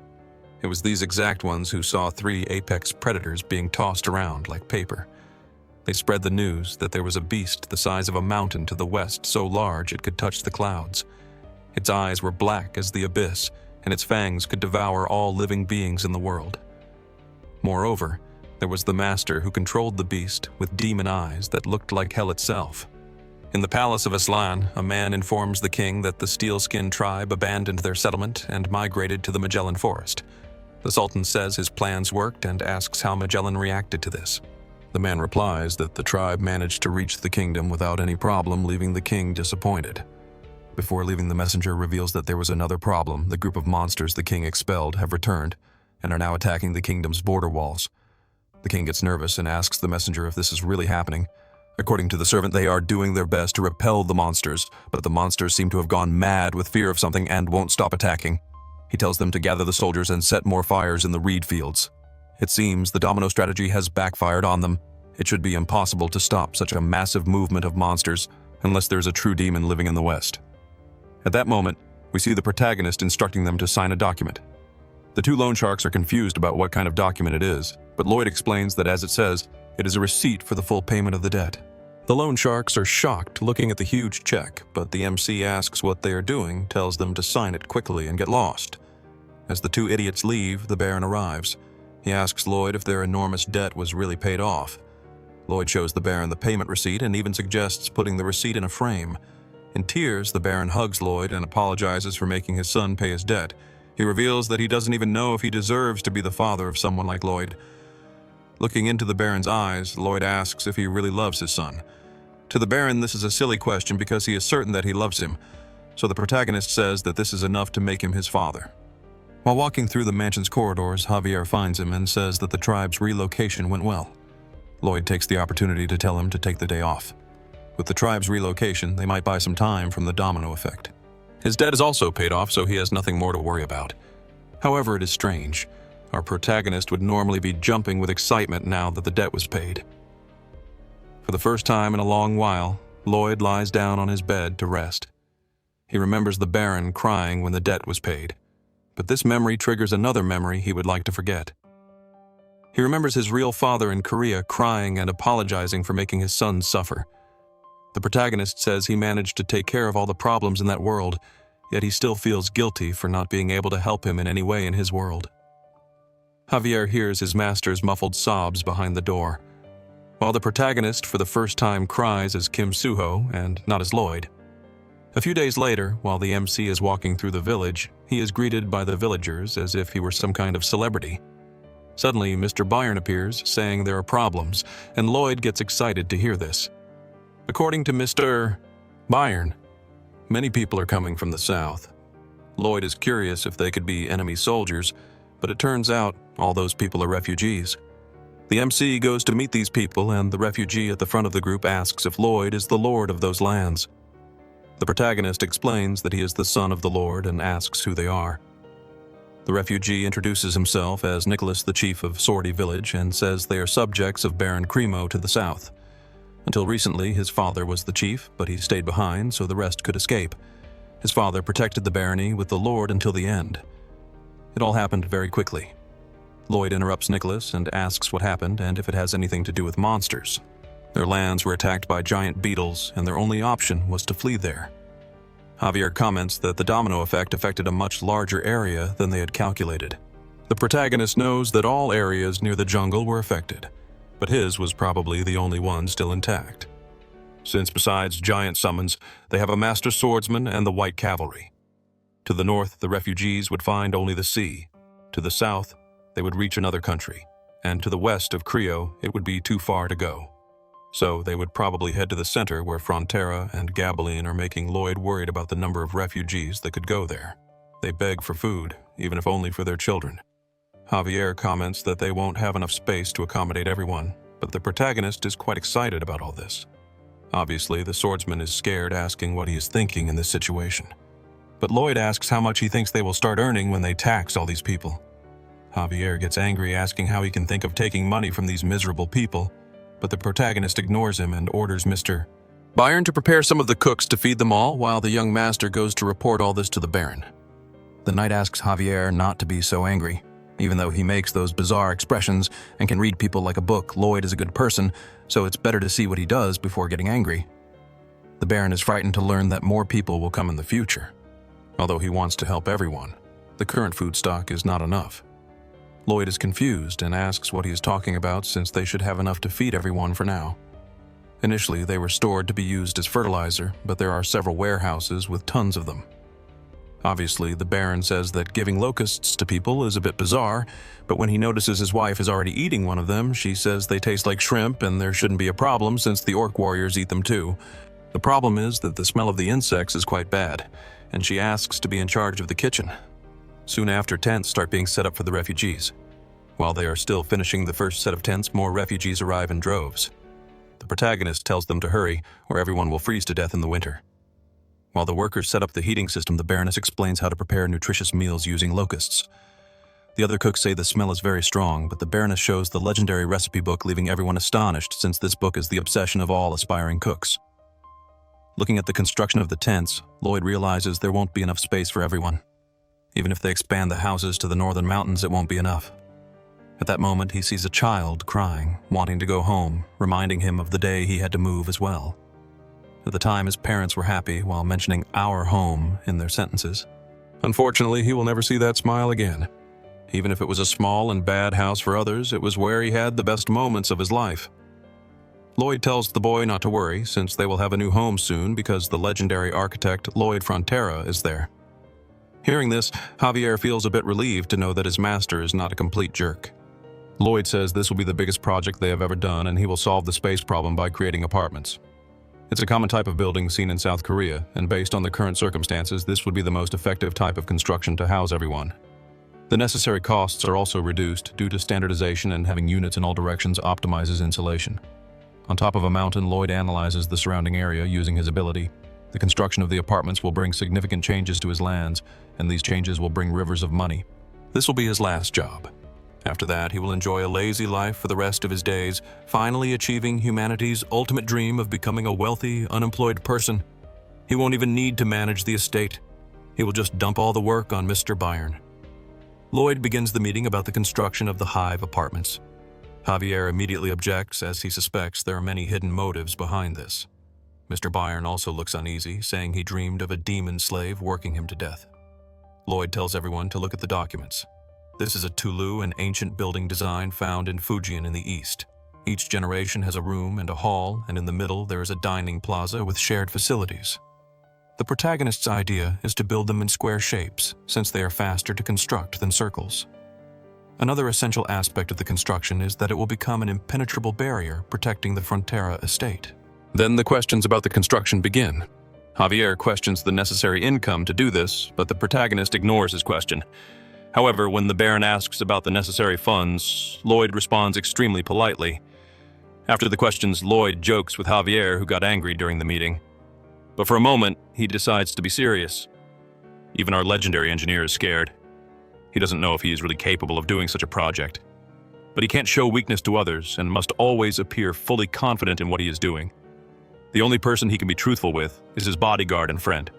It was these exact ones who saw 3 apex predators being tossed around like paper. They spread the news that there was a beast the size of a mountain to the west, so large it could touch the clouds. Its eyes were black as the abyss, and its fangs could devour all living beings in the world. Moreover, there was the master who controlled the beast with demon eyes that looked like hell itself. In the palace of Aslan, a man informs the king that the Steelskin tribe abandoned their settlement and migrated to the Magellan Forest. The Sultan says his plans worked and asks how Magellan reacted to this. The man replies that the tribe managed to reach the kingdom without any problem, leaving the king disappointed. Before leaving, the messenger reveals that there was another problem. The group of monsters the king expelled have returned and are now attacking the kingdom's border walls. The king gets nervous and asks the messenger if this is really happening. According to the servant, they are doing their best to repel the monsters, but the monsters seem to have gone mad with fear of something and won't stop attacking. He tells them to gather the soldiers and set more fires in the reed fields. It seems the domino strategy has backfired on them. It should be impossible to stop such a massive movement of monsters unless there's a true demon living in the West. At that moment, we see the protagonist instructing them to sign a document. The 2 loan sharks are confused about what kind of document it is, but Lloyd explains that as it says, it is a receipt for the full payment of the debt. The loan sharks are shocked looking at the huge check, but the MC asks what they are doing, tells them to sign it quickly and get lost. As the 2 idiots leave, the Baron arrives. He asks Lloyd if their enormous debt was really paid off. Lloyd shows the Baron the payment receipt and even suggests putting the receipt in a frame. In tears, the Baron hugs Lloyd and apologizes for making his son pay his debt. He reveals that he doesn't even know if he deserves to be the father of someone like Lloyd. Looking into the Baron's eyes, Lloyd asks if he really loves his son. To the Baron, this is a silly question because he is certain that he loves him, so the protagonist says that this is enough to make him his father. While walking through the mansion's corridors, Javier finds him and says that the tribe's relocation went well. Lloyd takes the opportunity to tell him to take the day off. With the tribe's relocation, they might buy some time from the domino effect. His debt is also paid off, so he has nothing more to worry about. However, it is strange. Our protagonist would normally be jumping with excitement now that the debt was paid. For the first time in a long while, Lloyd lies down on his bed to rest. He remembers the Baron crying when the debt was paid, but this memory triggers another memory he would like to forget. He remembers his real father in Korea crying and apologizing for making his son suffer. The protagonist says he managed to take care of all the problems in that world, yet he still feels guilty for not being able to help him in any way in his world. Javier hears his master's muffled sobs behind the door, while the protagonist for the first time cries as Kim Suho and not as Lloyd. A few days later, while the MC is walking through the village, he is greeted by the villagers as if he were some kind of celebrity. Suddenly, Mr. Byron appears, saying there are problems, and Lloyd gets excited to hear this. According to Mr. Byron, many people are coming from the south. Lloyd is curious if they could be enemy soldiers, but it turns out all those people are refugees. The MC goes to meet these people, and the refugee at the front of the group asks if Lloyd is the lord of those lands. The protagonist explains that he is the son of the lord and asks who they are. The refugee introduces himself as Nicholas, the chief of Sortie Village, and says they are subjects of Baron Cremo to the south. Until recently, his father was the chief, but he stayed behind so the rest could escape. His father protected the barony with the Lord until the end. It all happened very quickly. Lloyd interrupts Nicholas and asks what happened and if it has anything to do with monsters. Their lands were attacked by giant beetles, and their only option was to flee there. Javier comments that the domino effect affected a much larger area than they had calculated. The protagonist knows that all areas near the jungle were affected, but his was probably the only one still intact. Since besides giant summons, they have a master swordsman and the white cavalry. To the north, the refugees would find only the sea. To the south, they would reach another country, and to the west of Crio, it would be too far to go. So they would probably head to the center where Frontera and Gabeline are making Lloyd worried about the number of refugees that could go there. They beg for food, even if only for their children. Javier comments that they won't have enough space to accommodate everyone, but the protagonist is quite excited about all this. Obviously, the swordsman is scared, asking what he is thinking in this situation. But Lloyd asks how much he thinks they will start earning when they tax all these people. Javier gets angry, asking how he can think of taking money from these miserable people, but the protagonist ignores him and orders Mr. Byron to prepare some of the cooks to feed them all while the young master goes to report all this to the Baron. The knight asks Javier not to be so angry. Even though he makes those bizarre expressions and can read people like a book, Lloyd is a good person, so it's better to see what he does before getting angry. The Baron is frightened to learn that more people will come in the future. Although he wants to help everyone, the current food stock is not enough. Lloyd is confused and asks what he is talking about, since they should have enough to feed everyone for now. Initially, they were stored to be used as fertilizer, but there are several warehouses with tons of them. Obviously, the Baron says that giving locusts to people is a bit bizarre, but when he notices his wife is already eating one of them, she says they taste like shrimp and there shouldn't be a problem since the orc warriors eat them too. The problem is that the smell of the insects is quite bad, and she asks to be in charge of the kitchen. Soon after, tents start being set up for the refugees. While they are still finishing the first set of tents, more refugees arrive in droves. The protagonist tells them to hurry, or everyone will freeze to death in the winter. While the workers set up the heating system, the Baroness explains how to prepare nutritious meals using locusts. The other cooks say the smell is very strong, but the Baroness shows the legendary recipe book, leaving everyone astonished, since this book is the obsession of all aspiring cooks. Looking at the construction of the tents, Lloyd realizes there won't be enough space for everyone. Even if they expand the houses to the northern mountains, it won't be enough. At that moment, he sees a child crying, wanting to go home, reminding him of the day he had to move as well. At the time, his parents were happy while mentioning "our home" in their sentences. Unfortunately, he will never see that smile again. Even if it was a small and bad house for others, it was where he had the best moments of his life. Lloyd tells the boy not to worry, since they will have a new home soon because the legendary architect Lloyd Frontera is there. Hearing this, Javier feels a bit relieved to know that his master is not a complete jerk. Lloyd says this will be the biggest project they have ever done, and he will solve the space problem by creating apartments. It's a common type of building seen in South Korea, and based on the current circumstances, this would be the most effective type of construction to house everyone. The necessary costs are also reduced due to standardization, and having units in all directions optimizes insulation. On top of a mountain, Lloyd analyzes the surrounding area using his ability. The construction of the apartments will bring significant changes to his lands, and these changes will bring rivers of money. This will be his last job. After that, he will enjoy a lazy life for the rest of his days, finally achieving humanity's ultimate dream of becoming a wealthy, unemployed person. He won't even need to manage the estate. He will just dump all the work on Mr. Byron. Lloyd begins the meeting about the construction of the Hive apartments. Javier immediately objects, as he suspects there are many hidden motives behind this. Mr. Byron also looks uneasy, saying he dreamed of a demon slave working him to death. Lloyd tells everyone to look at the documents. This is a Tulu, an ancient building design found in Fujian in the east. Each generation has a room and a hall, and in the middle there is a dining plaza with shared facilities. The protagonist's idea is to build them in square shapes, since they are faster to construct than circles. Another essential aspect of the construction is that it will become an impenetrable barrier protecting the Frontera estate. Then the questions about the construction begin. Javier questions the necessary income to do this, but the protagonist ignores his question. However, when the Baron asks about the necessary funds, Lloyd responds extremely politely. After the questions, Lloyd jokes with Javier, who got angry during the meeting. But for a moment, he decides to be serious. Even our legendary engineer is scared. He doesn't know if he is really capable of doing such a project. But he can't show weakness to others and must always appear fully confident in what he is doing. The only person he can be truthful with is his bodyguard and friend.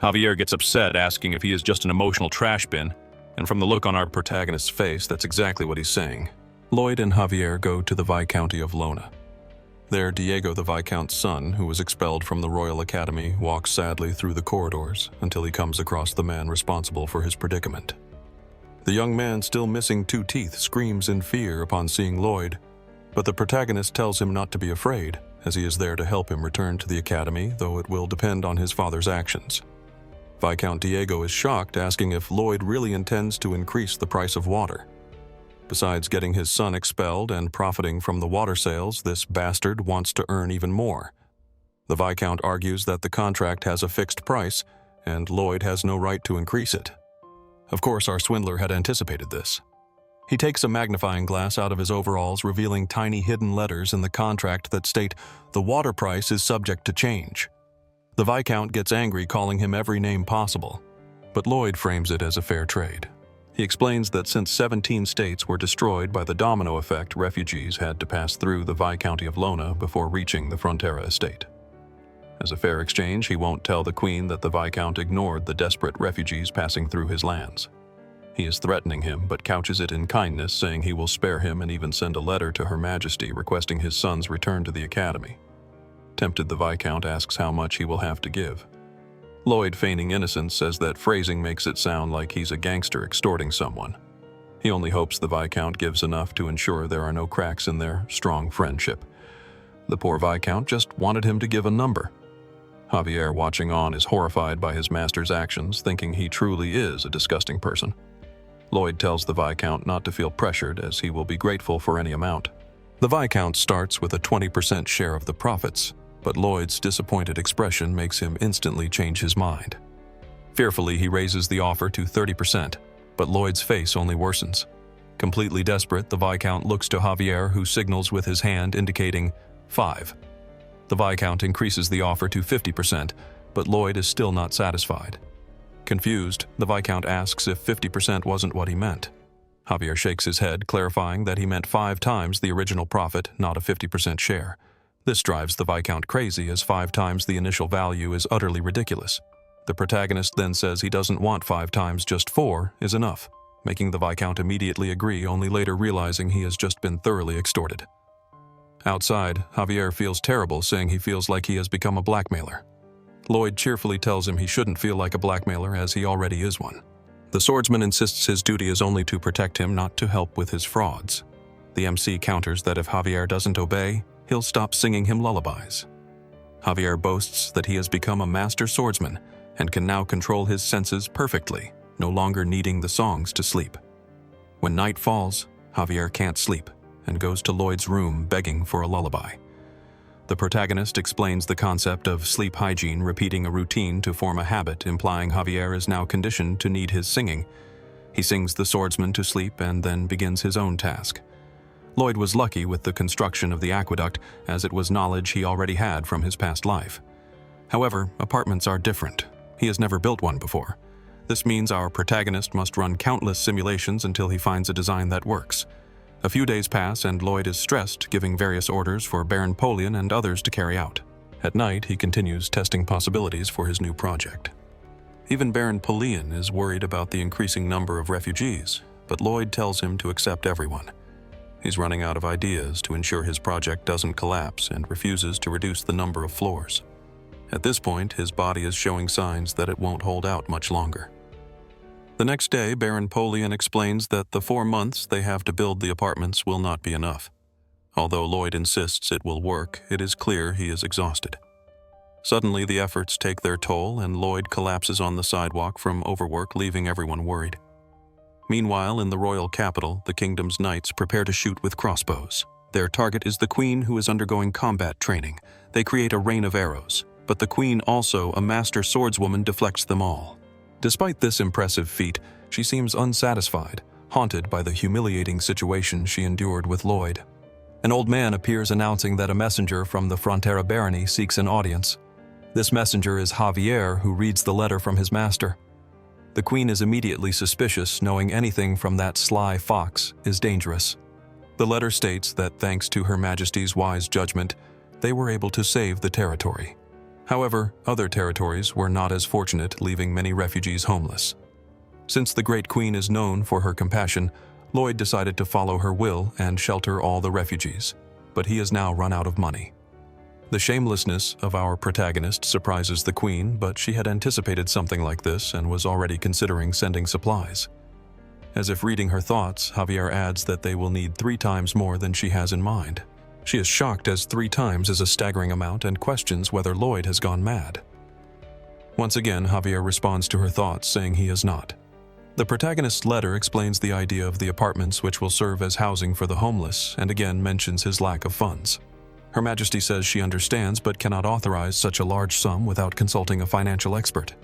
Javier gets upset, asking if he is just an emotional trash bin, and from the look on our protagonist's face, that's exactly what he's saying. Lloyd and Javier go to the Viscounty of Lona. There, Diego, the Viscount's son, who was expelled from the Royal Academy, walks sadly through the corridors until he comes across the man responsible for his predicament. The young man, still missing 2 teeth, screams in fear upon seeing Lloyd, but the protagonist tells him not to be afraid, as he is there to help him return to the academy, though it will depend on his father's actions. Viscount Diego is shocked, asking if Lloyd really intends to increase the price of water. Besides getting his son expelled and profiting from the water sales, this bastard wants to earn even more. The Viscount argues that the contract has a fixed price, and Lloyd has no right to increase it. Of course, our swindler had anticipated this. He takes a magnifying glass out of his overalls, revealing tiny hidden letters in the contract that state the water price is subject to change. The Viscount gets angry, calling him every name possible, but Lloyd frames it as a fair trade. He explains that since 17 states were destroyed by the domino effect, refugees had to pass through the Viscounty of Lona before reaching the Frontera estate. As a fair exchange, he won't tell the Queen that the Viscount ignored the desperate refugees passing through his lands. He is threatening him, but couches it in kindness, saying he will spare him and even send a letter to Her Majesty requesting his son's return to the academy. Tempted, the Viscount asks how much he will have to give. Lloyd, feigning innocence, says that phrasing makes it sound like he's a gangster extorting someone. He only hopes the Viscount gives enough to ensure there are no cracks in their strong friendship. The poor Viscount just wanted him to give a number. Javier, watching on, is horrified by his master's actions, thinking he truly is a disgusting person. Lloyd tells the Viscount not to feel pressured, as he will be grateful for any amount. The Viscount starts with a 20% share of the profits, but Lloyd's disappointed expression makes him instantly change his mind. Fearfully, he raises the offer to 30%, but Lloyd's face only worsens. Completely desperate, the Viscount looks to Javier, who signals with his hand indicating 5. The Viscount increases the offer to 50%, but Lloyd is still not satisfied. Confused, the Viscount asks if 50% wasn't what he meant. Javier shakes his head, clarifying that he meant 5 times the original profit, not a 50% share. This drives the Viscount crazy, as 5 times the initial value is utterly ridiculous. The protagonist then says he doesn't want 5 times, just 4 is enough, making the Viscount immediately agree, only later realizing he has just been thoroughly extorted. Outside, Javier feels terrible, saying he feels like he has become a blackmailer. Lloyd cheerfully tells him he shouldn't feel like a blackmailer, as he already is one. The swordsman insists his duty is only to protect him, not to help with his frauds. The MC counters that if Javier doesn't obey, he'll stop singing him lullabies. Javier boasts that he has become a master swordsman and can now control his senses perfectly, no longer needing the songs to sleep. When night falls, Javier can't sleep and goes to Lloyd's room begging for a lullaby. The protagonist explains the concept of sleep hygiene, repeating a routine to form a habit, implying Javier is now conditioned to need his singing. He sings the swordsman to sleep and then begins his own task. Lloyd was lucky with the construction of the aqueduct, as it was knowledge he already had from his past life. However, apartments are different. He has never built one before. This means our protagonist must run countless simulations until he finds a design that works. A few days pass and Lloyd is stressed, giving various orders for Baron Polion and others to carry out. At night, he continues testing possibilities for his new project. Even Baron Polion is worried about the increasing number of refugees, but Lloyd tells him to accept everyone. He's running out of ideas to ensure his project doesn't collapse and refuses to reduce the number of floors. At this point, his body is showing signs that it won't hold out much longer. The next day, Baron Polion explains that the 4 months they have to build the apartments will not be enough. Although Lloyd insists it will work, it is clear he is exhausted. Suddenly, the efforts take their toll and Lloyd collapses on the sidewalk from overwork, leaving everyone worried. Meanwhile, in the royal capital, the kingdom's knights prepare to shoot with crossbows. Their target is the queen, who is undergoing combat training. They create a rain of arrows, but the queen, also a master swordswoman, deflects them all. Despite this impressive feat, she seems unsatisfied, haunted by the humiliating situation she endured with Lloyd. An old man appears, announcing that a messenger from the Frontera barony seeks an audience. This messenger is Javier, who reads the letter from his master. The queen is immediately suspicious, knowing anything from that sly fox is dangerous. The letter states that thanks to Her Majesty's wise judgment, they were able to save the territory. However, other territories were not as fortunate, leaving many refugees homeless. Since the Great Queen is known for her compassion, Lloyd decided to follow her will and shelter all the refugees, but he has now run out of money. The shamelessness of our protagonist surprises the Queen, but she had anticipated something like this and was already considering sending supplies. As if reading her thoughts, Javier adds that they will need 3 times more than she has in mind. She is shocked as 3 times is a staggering amount and questions whether Lloyd has gone mad. Once again, Javier responds to her thoughts, saying he has not. The protagonist's letter explains the idea of the apartments which will serve as housing for the homeless and again mentions his lack of funds. Her Majesty says she understands but cannot authorize such a large sum without consulting a financial expert.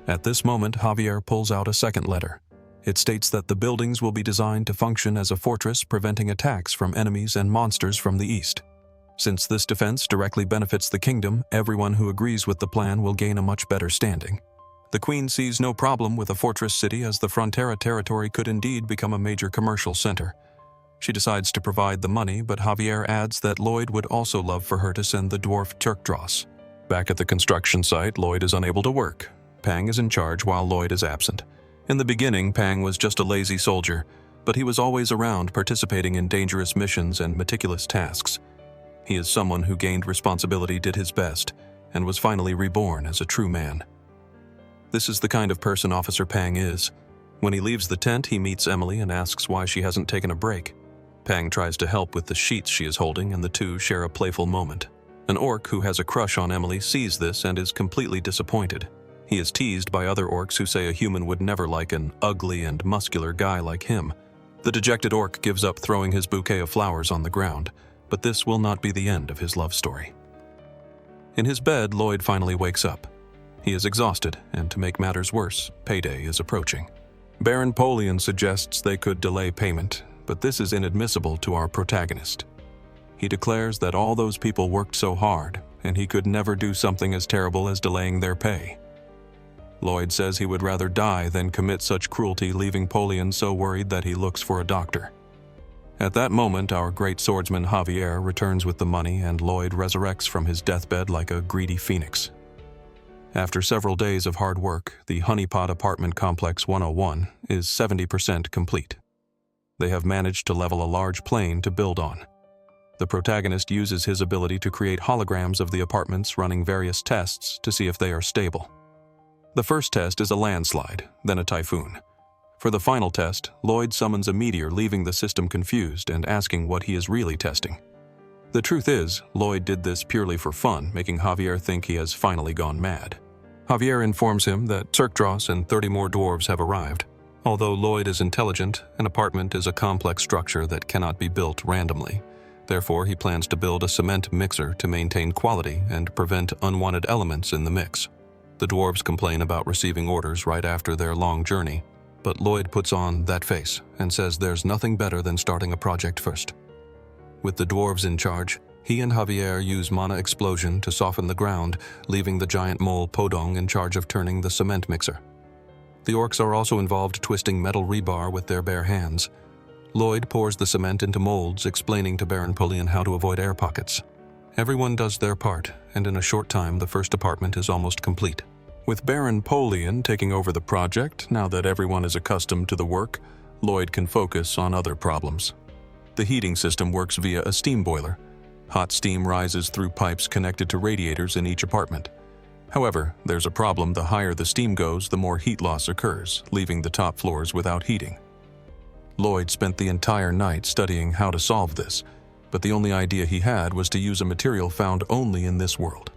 At this moment, Javier pulls out a second letter. It states that the buildings will be designed to function as a fortress, preventing attacks from enemies and monsters from the east. Since this defense directly benefits the kingdom, everyone who agrees with the plan will gain a much better standing. The Queen sees no problem with a fortress city, as the Frontera territory could indeed become a major commercial center. She decides to provide the money, but Javier adds that Lloyd would also love for her to send the dwarf Turkdros. Back at the construction site, Lloyd is unable to work. Pang is in charge while Lloyd is absent. In the beginning, Pang was just a lazy soldier, but he was always around, participating in dangerous missions and meticulous tasks. He is someone who gained responsibility, did his best, and was finally reborn as a true man. This is the kind of person Officer Pang is. When he leaves the tent, he meets Emily and asks why she hasn't taken a break. Pang tries to help with the sheets she is holding, and the two share a playful moment. An orc who has a crush on Emily sees this and is completely disappointed. He is teased by other orcs who say a human would never like an ugly and muscular guy like him. The dejected orc gives up, throwing his bouquet of flowers on the ground, but this will not be the end of his love story. In his bed, Lloyd finally wakes up. He is exhausted, and to make matters worse, payday is approaching. Baron Polian suggests they could delay payment, but this is inadmissible to our protagonist. He declares that all those people worked so hard, and he could never do something as terrible as delaying their pay. Lloyd says he would rather die than commit such cruelty, leaving Polian so worried that he looks for a doctor. At that moment, our great swordsman Javier returns with the money, and Lloyd resurrects from his deathbed like a greedy phoenix. After several days of hard work, the Honeypot Apartment Complex 101 is 70% complete. They have managed to level a large plane to build on. The protagonist uses his ability to create holograms of the apartments, running various tests to see if they are stable. The first test is a landslide, then a typhoon. For the final test, Lloyd summons a meteor, leaving the system confused and asking what he is really testing. The truth is, Lloyd did this purely for fun, making Javier think he has finally gone mad. Javier informs him that Turkdros and 30 more dwarves have arrived. Although Lloyd is intelligent, an apartment is a complex structure that cannot be built randomly. Therefore, he plans to build a cement mixer to maintain quality and prevent unwanted elements in the mix. The dwarves complain about receiving orders right after their long journey, but Lloyd puts on that face and says there's nothing better than starting a project first. With the dwarves in charge, he and Javier use mana explosion to soften the ground, leaving the giant mole Podong in charge of turning the cement mixer. The orcs are also involved, twisting metal rebar with their bare hands. Lloyd pours the cement into molds, explaining to Baron Polian how to avoid air pockets. Everyone does their part, and in a short time the first apartment is almost complete. With Baron Polian taking over the project, now that everyone is accustomed to the work, Lloyd can focus on other problems. The heating system works via a steam boiler. Hot steam rises through pipes connected to radiators in each apartment. However, there's a problem: the higher the steam goes, the more heat loss occurs, leaving the top floors without heating. Lloyd spent the entire night studying how to solve this, but the only idea he had was to use a material found only in this world.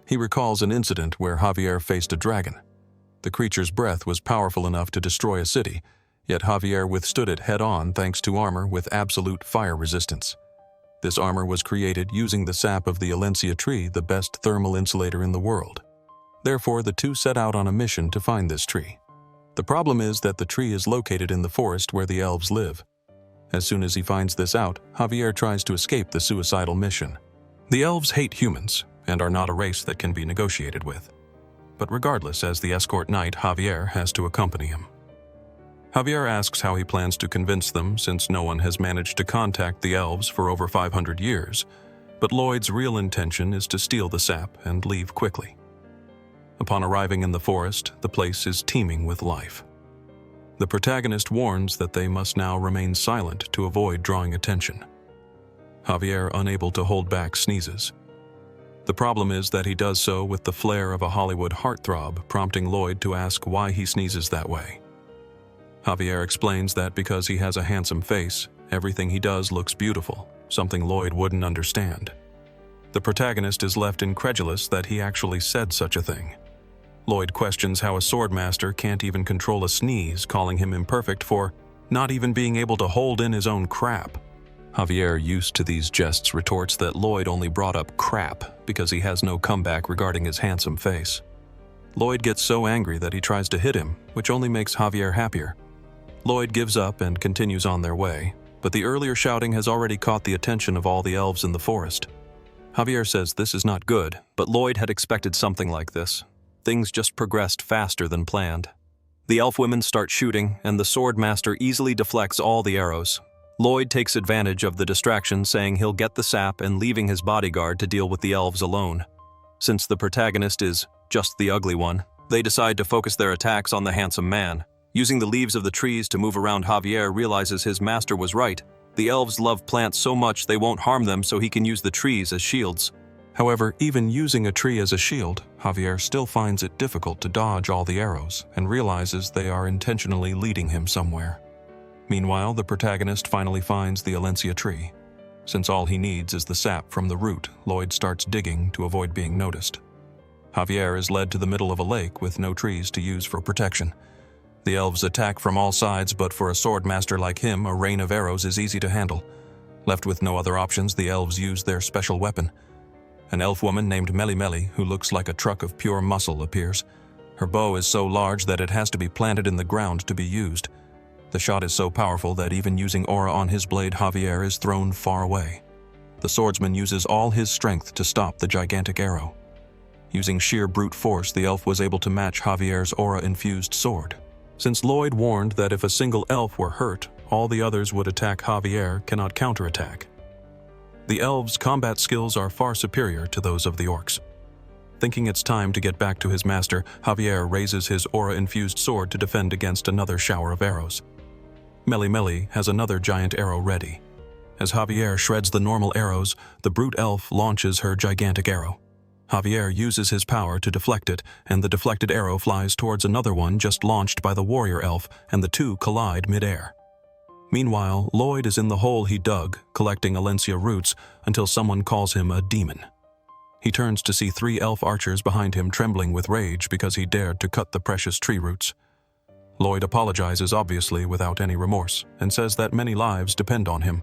He recalls an incident where Javier faced a dragon. The creature's breath was powerful enough to destroy a city, yet Javier withstood it head-on thanks to armor with absolute fire resistance. This armor was created using the sap of the Alencia tree, the best thermal insulator in the world. Therefore, the two set out on a mission to find this tree. The problem is that the tree is located in the forest where the elves live. As soon as he finds this out, Javier tries to escape the suicidal mission. The elves hate humans and are not a race that can be negotiated with. But regardless, as the escort knight, Javier has to accompany him. Javier asks how he plans to convince them since no one has managed to contact the elves for over 500 years, but Lloyd's real intention is to steal the sap and leave quickly. Upon arriving in the forest, the place is teeming with life. The protagonist warns that they must now remain silent to avoid drawing attention. Javier, unable to hold back, sneezes. The problem is that he does so with the flair of a Hollywood heartthrob, prompting Lloyd to ask why he sneezes that way. Javier explains that because he has a handsome face, everything he does looks beautiful, something Lloyd wouldn't understand. The protagonist is left incredulous that he actually said such a thing. Lloyd questions how a swordmaster can't even control a sneeze, calling him imperfect for not even being able to hold in his own crap. Javier, used to these jests, retorts that Lloyd only brought up crap because he has no comeback regarding his handsome face. Lloyd gets so angry that he tries to hit him, which only makes Javier happier. Lloyd gives up and continues on their way, but the earlier shouting has already caught the attention of all the elves in the forest. Javier says this is not good, but Lloyd had expected something like this. Things just progressed faster than planned. The elf women start shooting, and the sword master easily deflects all the arrows. Lloyd takes advantage of the distraction, saying he'll get the sap and leaving his bodyguard to deal with the elves alone. Since the protagonist is just the ugly one, they decide to focus their attacks on the handsome man. Using the leaves of the trees to move around, Javier realizes his master was right. The elves love plants so much they won't harm them, so he can use the trees as shields. However, even using a tree as a shield, Javier still finds it difficult to dodge all the arrows and realizes they are intentionally leading him somewhere. Meanwhile, the protagonist finally finds the Alencia tree. Since all he needs is the sap from the root, Lloyd starts digging to avoid being noticed. Javier is led to the middle of a lake with no trees to use for protection. The elves attack from all sides, but for a swordmaster like him, a rain of arrows is easy to handle. Left with no other options, the elves use their special weapon. An elf woman named Meli Meli, who looks like a truck of pure muscle, appears. Her bow is so large that it has to be planted in the ground to be used. The shot is so powerful that even using aura on his blade, Javier is thrown far away. The swordsman uses all his strength to stop the gigantic arrow. Using sheer brute force, the elf was able to match Javier's aura-infused sword. Since Lloyd warned that if a single elf were hurt, all the others would attack, Javier cannot counterattack. The elves' combat skills are far superior to those of the orcs. Thinking it's time to get back to his master, Javier raises his aura-infused sword to defend against another shower of arrows. Meli Meli has another giant arrow ready. As Javier shreds the normal arrows, the brute elf launches her gigantic arrow. Javier uses his power to deflect it, and the deflected arrow flies towards another one just launched by the warrior elf, and the two collide mid-air. Meanwhile, Lloyd is in the hole he dug, collecting Alencia roots, until someone calls him a demon. He turns to see 3 elf archers behind him trembling with rage because he dared to cut the precious tree roots. Lloyd apologizes, obviously without any remorse, and says that many lives depend on him.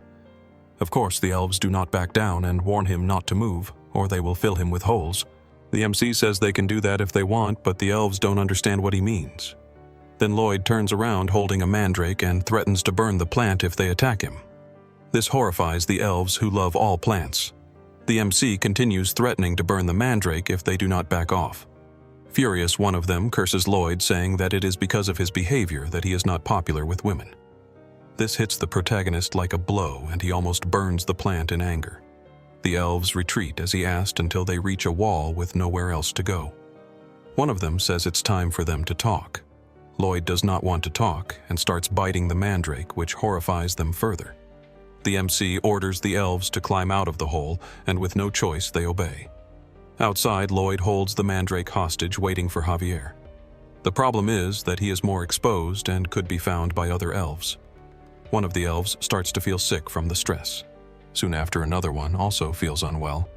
Of course, the elves do not back down and warn him not to move, or they will fill him with holes. The MC says they can do that if they want, but the elves don't understand what he means. Then Lloyd turns around holding a mandrake and threatens to burn the plant if they attack him. This horrifies the elves who love all plants. The MC continues threatening to burn the mandrake if they do not back off. Furious, one of them curses Lloyd, saying that it is because of his behavior that he is not popular with women. This hits the protagonist like a blow, and he almost burns the plant in anger. The elves retreat as he asked until they reach a wall with nowhere else to go. One of them says it's time for them to talk. Lloyd does not want to talk and starts biting the mandrake, which horrifies them further. The MC orders the elves to climb out of the hole, and with no choice they obey. Outside, Lloyd holds the mandrake hostage, waiting for Javier. The problem is that he is more exposed and could be found by other elves. One of the elves starts to feel sick from the stress. Soon after, another one also feels unwell.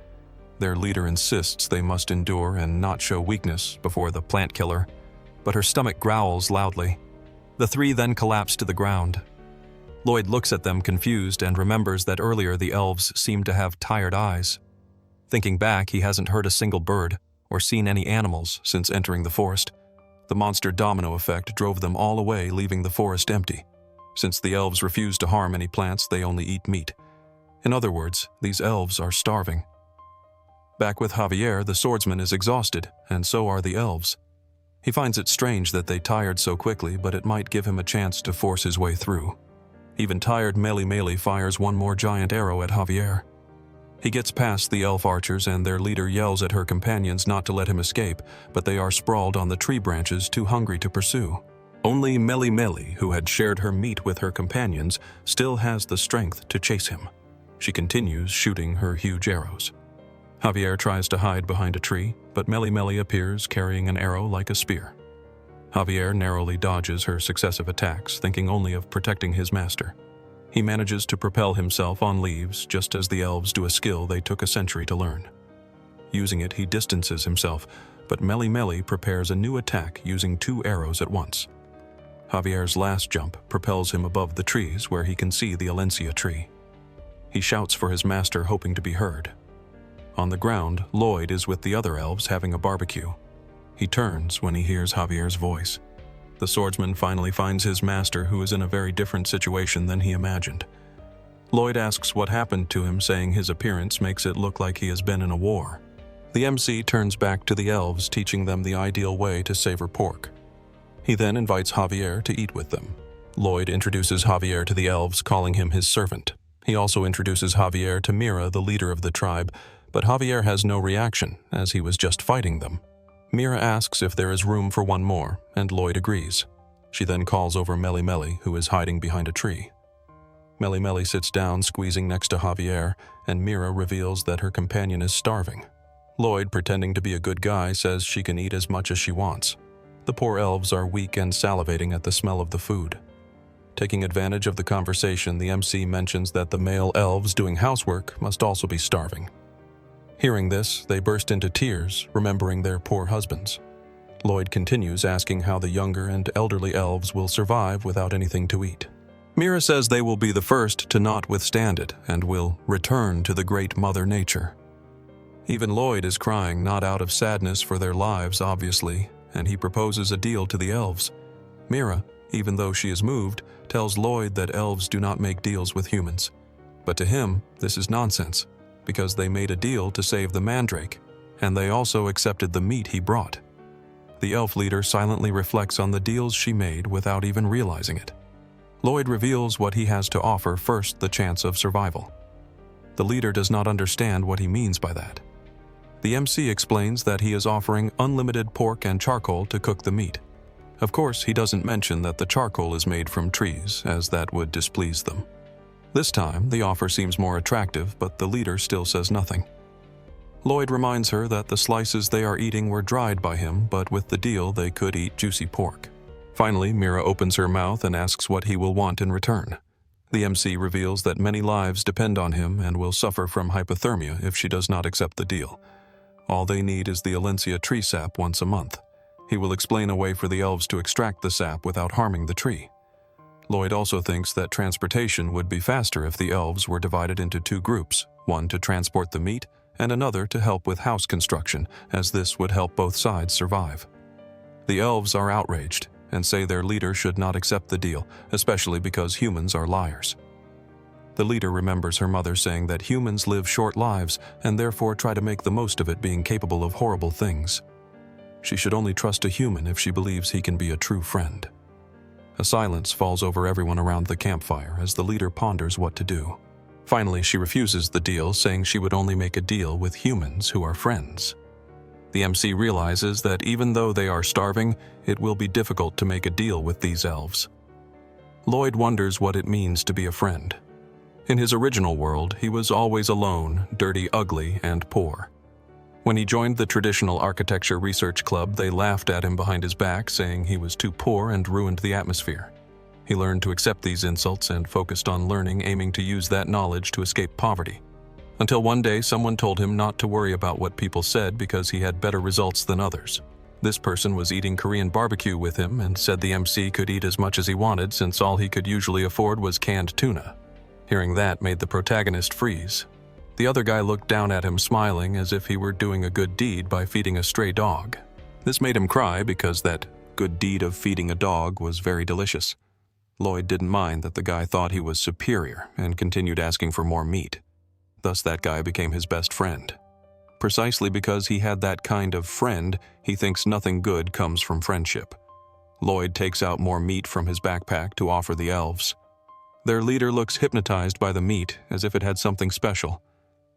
Their leader insists they must endure and not show weakness before the plant killer, but her stomach growls loudly. The 3 then collapse to the ground. Lloyd looks at them confused and remembers that earlier the elves seemed to have tired eyes. Thinking back, he hasn't heard a single bird or seen any animals since entering the forest. The monster domino effect drove them all away, leaving the forest empty. Since the elves refuse to harm any plants, they only eat meat. In other words, these elves are starving. Back with Javier, the swordsman is exhausted, and so are the elves. He finds it strange that they tired so quickly, but it might give him a chance to force his way through. Even tired, Meli fires one more giant arrow at Javier. He gets past the elf archers and their leader yells at her companions not to let him escape, but they are sprawled on the tree branches, too hungry to pursue. Only Meli, who had shared her meat with her companions, still has the strength to chase him. She continues shooting her huge arrows. Javier tries to hide behind a tree, but Meli appears carrying an arrow like a spear. Javier narrowly dodges her successive attacks, thinking only of protecting his master. He manages to propel himself on leaves just as the elves do a skill they took a century to learn. Using it, he distances himself, but Meli prepares a new attack using 2 arrows at once. Javier's last jump propels him above the trees where he can see the Alencia tree. He shouts for his master, hoping to be heard. On the ground, Lloyd is with the other elves having a barbecue. He turns when he hears Javier's voice. The swordsman finally finds his master, who is in a very different situation than he imagined. Lloyd asks what happened to him, saying his appearance makes it look like he has been in a war. The MC turns back to the elves, teaching them the ideal way to savor pork. He then invites Javier to eat with them. Lloyd introduces Javier to the elves, calling him his servant. He also introduces Javier to Mira, the leader of the tribe, but Javier has no reaction, as he was just fighting them. Mira asks if there is room for one more, and Lloyd agrees. She then calls over Meli, who is hiding behind a tree. Meli sits down, squeezing next to Javier, and Mira reveals that her companion is starving. Lloyd, pretending to be a good guy, says she can eat as much as she wants. The poor elves are weak and salivating at the smell of the food. Taking advantage of the conversation, the MC mentions that the male elves doing housework must also be starving. Hearing this, they burst into tears, remembering their poor husbands. Lloyd continues, asking how the younger and elderly elves will survive without anything to eat. Mira says they will be the first to not withstand it and will return to the great Mother Nature. Even Lloyd is crying, not out of sadness for their lives, obviously, and he proposes a deal to the elves. Mira, even though she is moved, tells Lloyd that elves do not make deals with humans. But to him, this is nonsense, because they made a deal to save the mandrake, and they also accepted the meat he brought. The elf leader silently reflects on the deals she made without even realizing it. Lloyd reveals what he has to offer, first the chance of survival. The leader does not understand what he means by that. The MC explains that he is offering unlimited pork and charcoal to cook the meat. Of course, he doesn't mention that the charcoal is made from trees, as that would displease them. This time, the offer seems more attractive, but the leader still says nothing. Lloyd reminds her that the slices they are eating were dried by him, but with the deal they could eat juicy pork. Finally, Mira opens her mouth and asks what he will want in return. The MC reveals that many lives depend on him and will suffer from hypothermia if she does not accept the deal. All they need is the Alencia tree sap once a month. He will explain a way for the elves to extract the sap without harming the tree. Lloyd also thinks that transportation would be faster if the elves were divided into 2 groups, one to transport the meat and another to help with house construction, as this would help both sides survive. The elves are outraged and say their leader should not accept the deal, especially because humans are liars. The leader remembers her mother saying that humans live short lives and therefore try to make the most of it, being capable of horrible things. She should only trust a human if she believes he can be a true friend. A silence falls over everyone around the campfire as the leader ponders what to do. Finally, she refuses the deal, saying she would only make a deal with humans who are friends. The MC realizes that even though they are starving, it will be difficult to make a deal with these elves. Lloyd wonders what it means to be a friend. In his original world, he was always alone, dirty, ugly, and poor. When he joined the Traditional Architecture Research Club, they laughed at him behind his back, saying he was too poor and ruined the atmosphere. He learned to accept these insults and focused on learning, aiming to use that knowledge to escape poverty. Until one day, someone told him not to worry about what people said because he had better results than others. This person was eating Korean barbecue with him and said the MC could eat as much as he wanted since all he could usually afford was canned tuna. Hearing that made the protagonist freeze. The other guy looked down at him, smiling as if he were doing a good deed by feeding a stray dog. This made him cry because that good deed of feeding a dog was very delicious. Lloyd didn't mind that the guy thought he was superior and continued asking for more meat. Thus that guy became his best friend. Precisely because he had that kind of friend, he thinks nothing good comes from friendship. Lloyd takes out more meat from his backpack to offer the elves. Their leader looks hypnotized by the meat, as if it had something special.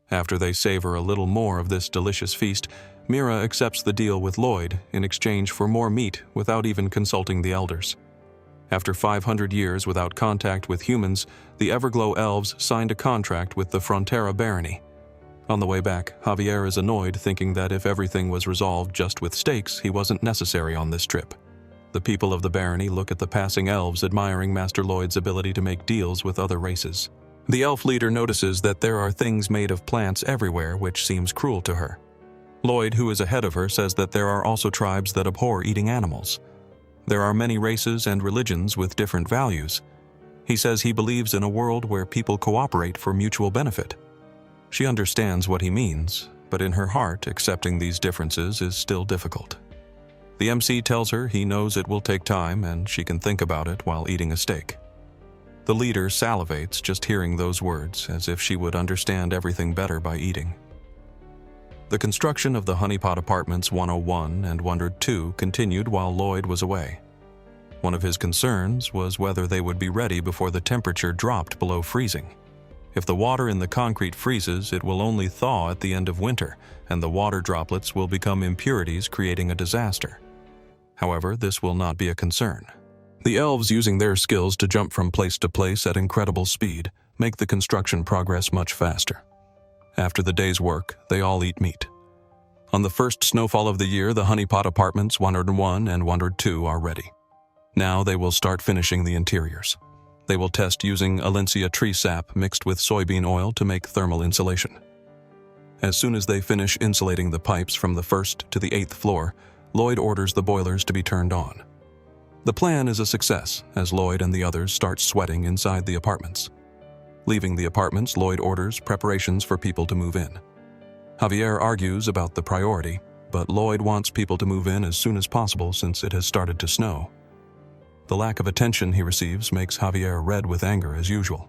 After they savor a little more of this delicious feast, Mira accepts the deal with Lloyd in exchange for more meat without even consulting the elders. After 500 years without contact with humans, the Everglow elves signed a contract with the Frontera barony. On the way back, Javier is annoyed, thinking that if everything was resolved just with stakes, he wasn't necessary on this trip. The people of the barony look at the passing elves, admiring Master Lloyd's ability to make deals with other races. The elf leader notices that there are things made of plants everywhere, which seems cruel to her. Lloyd, who is ahead of her, says that there are also tribes that abhor eating animals. There are many races and religions with different values. He says he believes in a world where people cooperate for mutual benefit. She understands what he means, but in her heart, accepting these differences is still difficult. The MC tells her he knows it will take time and she can think about it while eating a steak. The leader salivates just hearing those words, as if she would understand everything better by eating. The construction of the Honeypot Apartments 101 and 102 continued while Lloyd was away. One of his concerns was whether they would be ready before the temperature dropped below freezing. If the water in the concrete freezes, it will only thaw at the end of winter, and the water droplets will become impurities, creating a disaster. However, this will not be a concern. The elves, using their skills to jump from place to place at incredible speed, make the construction progress much faster. After the day's work, they all eat meat. On the first snowfall of the year, the Honeypot Apartments 101 and 102 are ready. Now they will start finishing the interiors. They will test using Alencia tree sap mixed with soybean oil to make thermal insulation. As soon as they finish insulating the pipes from the 1st to the 8th floor, Lloyd orders the boilers to be turned on. The plan is a success, as Lloyd and the others start sweating inside the apartments. Leaving the apartments, Lloyd orders preparations for people to move in. Javier argues about the priority, but Lloyd wants people to move in as soon as possible since it has started to snow. The lack of attention he receives makes Javier red with anger as usual.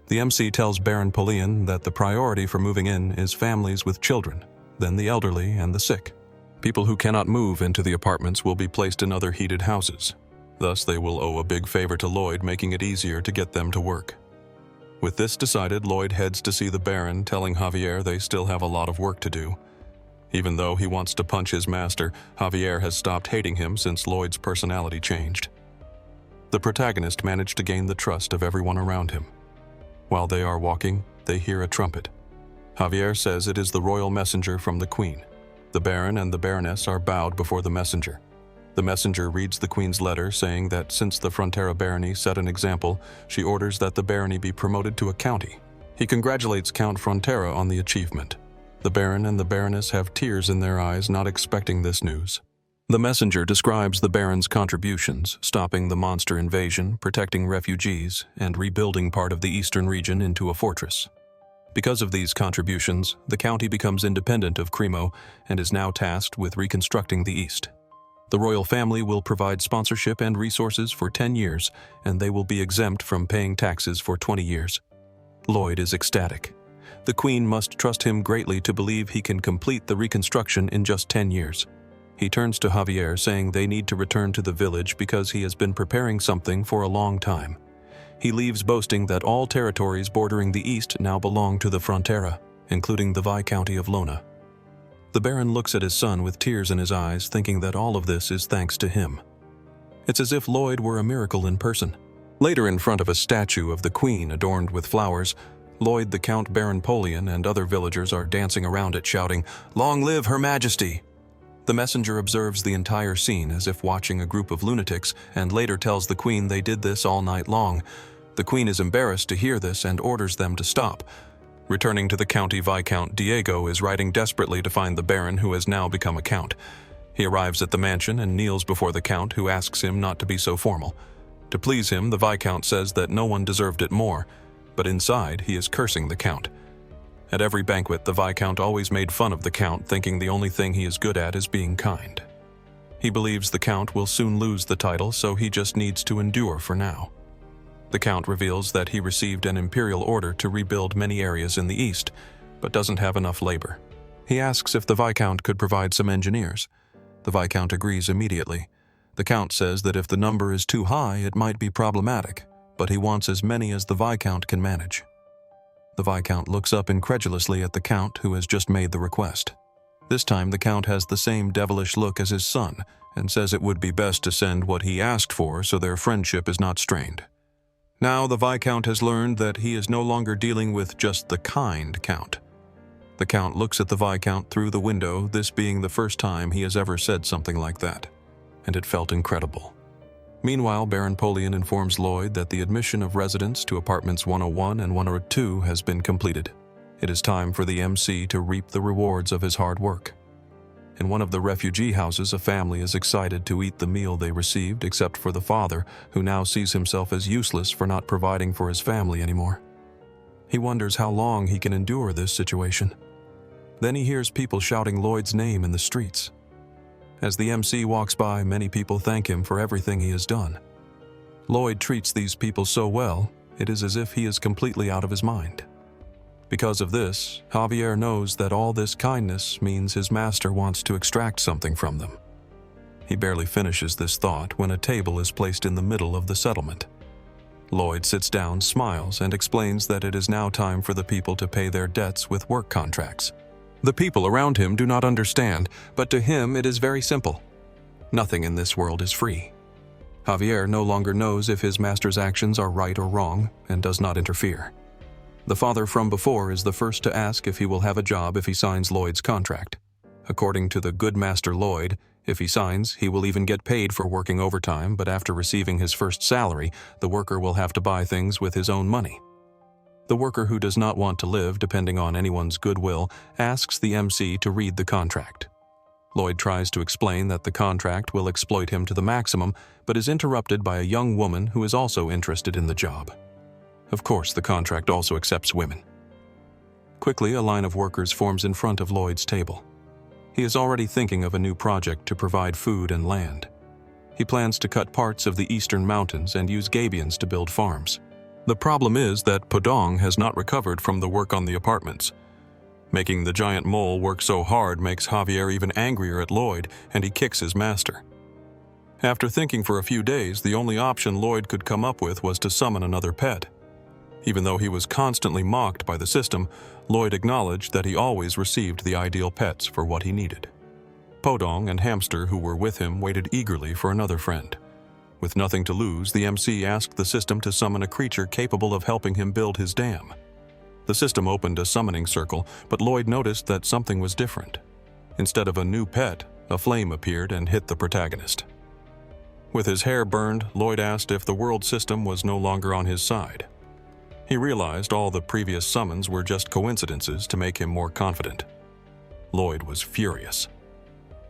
The MC tells Baron Polian that the priority for moving in is families with children, then the elderly and the sick. People who cannot move into the apartments will be placed in other heated houses. Thus, they will owe a big favor to Lloyd, making it easier to get them to work. With this decided, Lloyd heads to see the Baron, telling Javier they still have a lot of work to do. Even though he wants to punch his master, Javier has stopped hating him since Lloyd's personality changed. The protagonist managed to gain the trust of everyone around him. While they are walking, they hear a trumpet. Javier says it is the royal messenger from the Queen. The Baron and the Baroness are bowed before the messenger. The messenger reads the Queen's letter, saying that since the Frontera barony set an example, she orders that the barony be promoted to a county. He congratulates Count Frontera on the achievement. The Baron and the Baroness have tears in their eyes, not expecting this news. The messenger describes the Baron's contributions, stopping the monster invasion, protecting refugees, and rebuilding part of the eastern region into a fortress. Because of these contributions, the county becomes independent of Cremo and is now tasked with reconstructing the east. The royal family will provide sponsorship and resources for 10 years, and they will be exempt from paying taxes for 20 years. Lloyd is ecstatic. The Queen must trust him greatly to believe he can complete the reconstruction in just 10 years. He turns to Javier, saying they need to return to the village because he has been preparing something for a long time. He leaves, boasting that all territories bordering the east now belong to the Frontera, including the Viscounty of Lona. The Baron looks at his son with tears in his eyes, thinking that all of this is thanks to him. It's as if Lloyd were a miracle in person. Later, in front of a statue of the Queen adorned with flowers, Lloyd, the Count Baron Polian, and other villagers are dancing around it, shouting, "Long live Her Majesty!" The messenger observes the entire scene as if watching a group of lunatics, and later tells the Queen they did this all night long. The Queen is embarrassed to hear this and orders them to stop. Returning to the county, Viscount Diego is riding desperately to find the Baron, who has now become a count. He arrives at the mansion and kneels before the Count, who asks him not to be so formal. To please him, the Viscount says that no one deserved it more, but inside he is cursing the Count. At every banquet, the Viscount always made fun of the Count, thinking the only thing he is good at is being kind. He believes the Count will soon lose the title, so he just needs to endure for now. The Count reveals that he received an imperial order to rebuild many areas in the east, but doesn't have enough labor. He asks if the Viscount could provide some engineers. The Viscount agrees immediately. The Count says that if the number is too high, it might be problematic, but he wants as many as the Viscount can manage. The Viscount looks up incredulously at the Count, who has just made the request. This time the Count has the same devilish look as his son and says it would be best to send what he asked for so their friendship is not strained. Now the Viscount has learned that he is no longer dealing with just the kind Count. The Count looks at the Viscount through the window, this being the first time he has ever said something like that, and it felt incredible. Meanwhile, Baron Polion informs Lloyd that the admission of residents to apartments 101 and 102 has been completed. It is time for the MC to reap the rewards of his hard work. In one of the refugee houses, a family is excited to eat the meal they received, except for the father, who now sees himself as useless for not providing for his family anymore. He wonders how long he can endure this situation. Then he hears people shouting Lloyd's name in the streets. As the MC walks by, many people thank him for everything he has done. Lloyd treats these people so well, it is as if he is completely out of his mind. Because of this, Javier knows that all this kindness means his master wants to extract something from them. He barely finishes this thought when a table is placed in the middle of the settlement. Lloyd sits down, smiles, and explains that it is now time for the people to pay their debts with work contracts. The people around him do not understand, but to him it is very simple. Nothing in this world is free. Javier no longer knows if his master's actions are right or wrong and does not interfere. The father from before is the first to ask if he will have a job if he signs Lloyd's contract. According to the good Master Lloyd, if he signs, he will even get paid for working overtime, but after receiving his first salary, the worker will have to buy things with his own money. The worker who does not want to live depending on anyone's goodwill asks the MC to read the contract. Lloyd tries to explain that the contract will exploit him to the maximum, but is interrupted by a young woman who is also interested in the job. Of course, the contract also accepts women. Quickly, a line of workers forms in front of Lloyd's table. He is already thinking of a new project to provide food and land. He plans to cut parts of the eastern mountains and use gabions to build farms. The problem is that Podong has not recovered from the work on the apartments. Making the giant mole work so hard makes Javier even angrier at Lloyd, and he kicks his master. After thinking for a few days, the only option Lloyd could come up with was to summon another pet. Even though he was constantly mocked by the system, Lloyd acknowledged that he always received the ideal pets for what he needed. Podong and Hamster, who were with him, waited eagerly for another friend. With nothing to lose, the MC asked the system to summon a creature capable of helping him build his dam. The system opened a summoning circle, but Lloyd noticed that something was different. Instead of a new pet, a flame appeared and hit the protagonist. With his hair burned, Lloyd asked if the world system was no longer on his side. He realized all the previous summons were just coincidences to make him more confident. Lloyd was furious.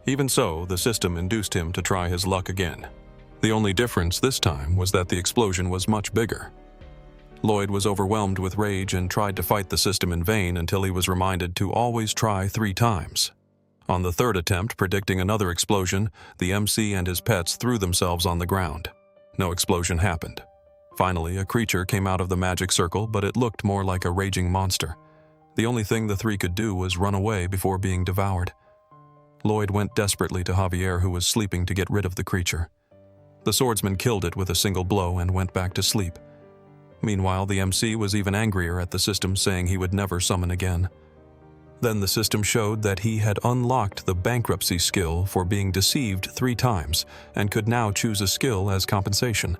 Even so, the system induced him to try his luck again. The only difference this time was that the explosion was much bigger. Lloyd was overwhelmed with rage and tried to fight the system in vain until he was reminded to always try 3 times. On the third attempt, predicting another explosion, the MC and his pets threw themselves on the ground. No explosion happened. Finally, a creature came out of the magic circle, but it looked more like a raging monster. The only thing the 3 could do was run away before being devoured. Lloyd went desperately to Javier, who was sleeping, to get rid of the creature. The swordsman killed it with a single blow and went back to sleep. Meanwhile, the MC was even angrier at the system, saying he would never summon again. Then the system showed that he had unlocked the bankruptcy skill for being deceived 3 times and could now choose a skill as compensation.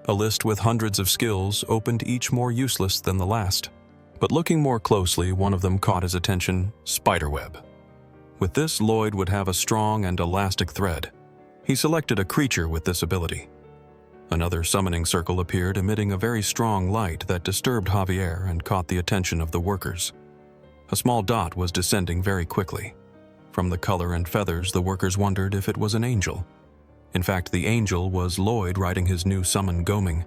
A list with hundreds of skills opened, each more useless than the last. But looking more closely, one of them caught his attention: spiderweb. With this, Lloyd would have a strong and elastic thread. He selected a creature with this ability. Another summoning circle appeared, emitting a very strong light that disturbed Javier and caught the attention of the workers. A small dot was descending very quickly. From the color and feathers, the workers wondered if it was an angel. In fact, the angel was Lloyd riding his new summon, Goming.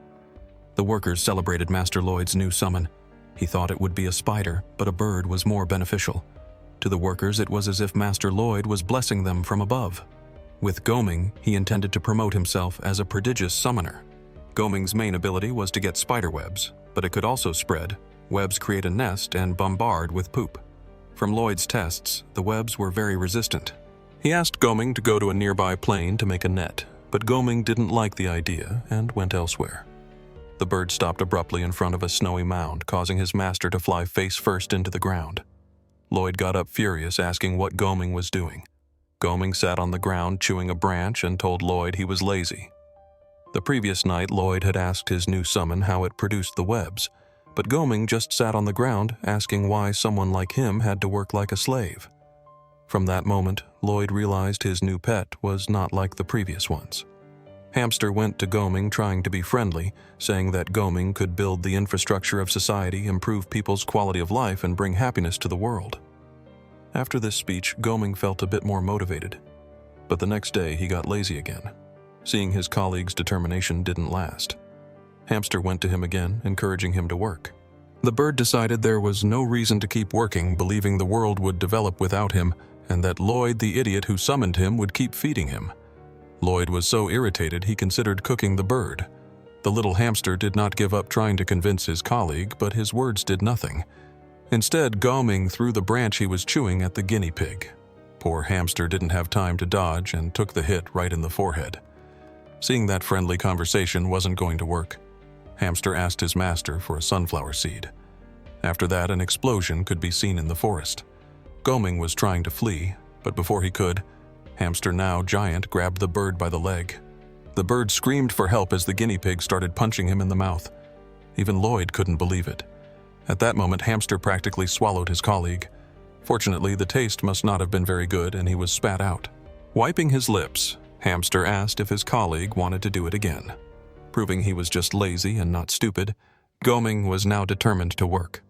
The workers celebrated Master Lloyd's new summon. He thought it would be a spider, but a bird was more beneficial. To the workers, it was as if Master Lloyd was blessing them from above. With Goming, he intended to promote himself as a prodigious summoner. Goming's main ability was to get spider webs, but it could also spread. Webs create a nest and bombard with poop. From Lloyd's tests, the webs were very resistant. He asked Goming to go to a nearby plane to make a net, but Goming didn't like the idea and went elsewhere. The bird stopped abruptly in front of a snowy mound, causing his master to fly face first into the ground. Lloyd got up furious, asking what Goming was doing. Goming sat on the ground chewing a branch and told Lloyd he was lazy. The previous night, Lloyd had asked his new summon how it produced the webs, but Goming just sat on the ground asking why someone like him had to work like a slave. From that moment, Lloyd realized his new pet was not like the previous ones. Hamster went to Goming trying to be friendly, saying that Goming could build the infrastructure of society, improve people's quality of life, and bring happiness to the world. After this speech, Goming felt a bit more motivated. But the next day, he got lazy again, seeing his colleague's determination didn't last. Hamster went to him again, encouraging him to work. The bird decided there was no reason to keep working, believing the world would develop without him, and that Lloyd, the idiot who summoned him, would keep feeding him. Lloyd was so irritated he considered cooking the bird. The little hamster did not give up trying to convince his colleague, but his words did nothing. Instead, Goming threw the branch he was chewing at the guinea pig. Poor hamster didn't have time to dodge and took the hit right in the forehead. Seeing that friendly conversation wasn't going to work, Hamster asked his master for a sunflower seed. After that, an explosion could be seen in the forest. Goming was trying to flee, but before he could, Hamster, now giant, grabbed the bird by the leg. The bird screamed for help as the guinea pig started punching him in the mouth. Even Lloyd couldn't believe it. At that moment, Hamster practically swallowed his colleague. Fortunately, the taste must not have been very good and he was spat out. Wiping his lips, Hamster asked if his colleague wanted to do it again. Proving he was just lazy and not stupid, Goming was now determined to work.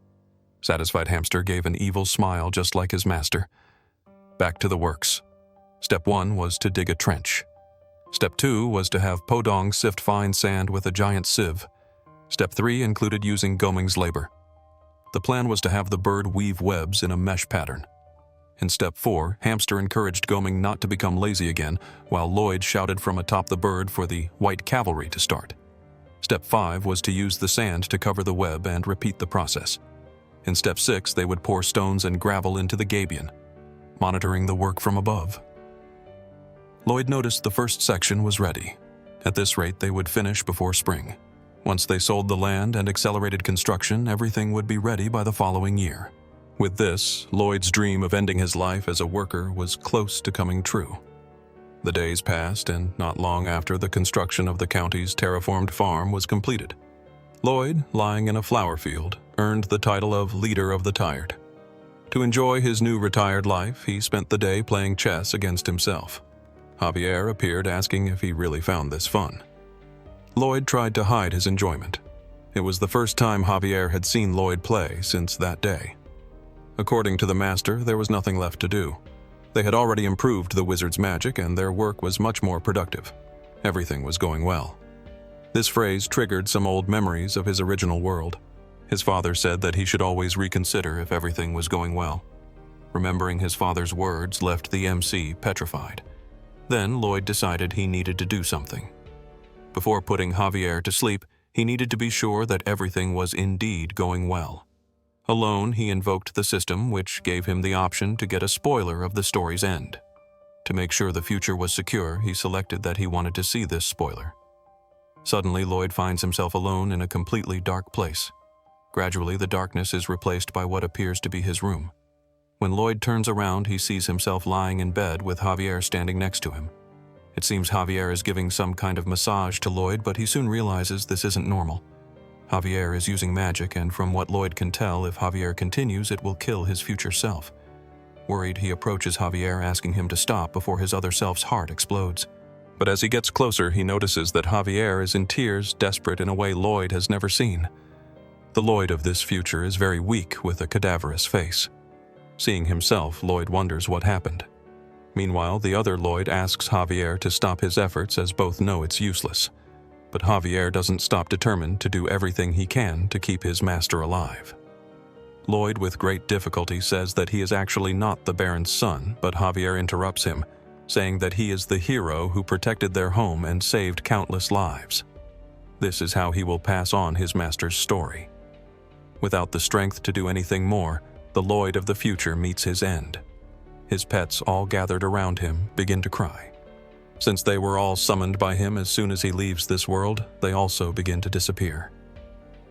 Satisfied, Hamster gave an evil smile just like his master. Back to the works. Step 1 was to dig a trench. Step 2 was to have Podong sift fine sand with a giant sieve. Step 3 included using Goming's labor. The plan was to have the bird weave webs in a mesh pattern. In Step 4, Hamster encouraged Goming not to become lazy again, while Lloyd shouted from atop the bird for the white cavalry to start. Step 5 was to use the sand to cover the web and repeat the process. In Step 6, they would pour stones and gravel into the gabion, monitoring the work from above. Lloyd noticed the first section was ready. At this rate, they would finish before spring. Once they sold the land and accelerated construction, everything would be ready by the following year. With this, Lloyd's dream of ending his life as a worker was close to coming true. The days passed, and not long after, the construction of the county's terraformed farm was completed. Lloyd, lying in a flower field, earned the title of Leader of the Tired. To enjoy his new retired life, he spent the day playing chess against himself. Javier appeared, asking if he really found this fun. Lloyd tried to hide his enjoyment. It was the first time Javier had seen Lloyd play since that day. According to the master, there was nothing left to do. They had already improved the wizard's magic, and their work was much more productive. Everything was going well. This phrase triggered some old memories of his original world. His father said that he should always reconsider if everything was going well. Remembering his father's words left the MC petrified. Then Lloyd decided he needed to do something. Before putting Javier to sleep, he needed to be sure that everything was indeed going well. Alone, he invoked the system, which gave him the option to get a spoiler of the story's end. To make sure the future was secure, he selected that he wanted to see this spoiler. Suddenly, Lloyd finds himself alone in a completely dark place. Gradually, the darkness is replaced by what appears to be his room. When Lloyd turns around, he sees himself lying in bed with Javier standing next to him. It seems Javier is giving some kind of massage to Lloyd, but he soon realizes this isn't normal. Javier is using magic, and from what Lloyd can tell, if Javier continues, it will kill his future self. Worried, he approaches Javier, asking him to stop before his other self's heart explodes. But as he gets closer, he notices that Javier is in tears, desperate in a way Lloyd has never seen. The Lloyd of this future is very weak, with a cadaverous face. Seeing himself, Lloyd wonders what happened. Meanwhile, the other Lloyd asks Javier to stop his efforts, as both know it's useless. But Javier doesn't stop, determined to do everything he can to keep his master alive. Lloyd, with great difficulty, says that he is actually not the Baron's son, but Javier interrupts him, saying that he is the hero who protected their home and saved countless lives. This is how he will pass on his master's story. Without the strength to do anything more, the Lloyd of the future meets his end. His pets, all gathered around him, begin to cry. Since they were all summoned by him as soon as he leaves this world, they also begin to disappear.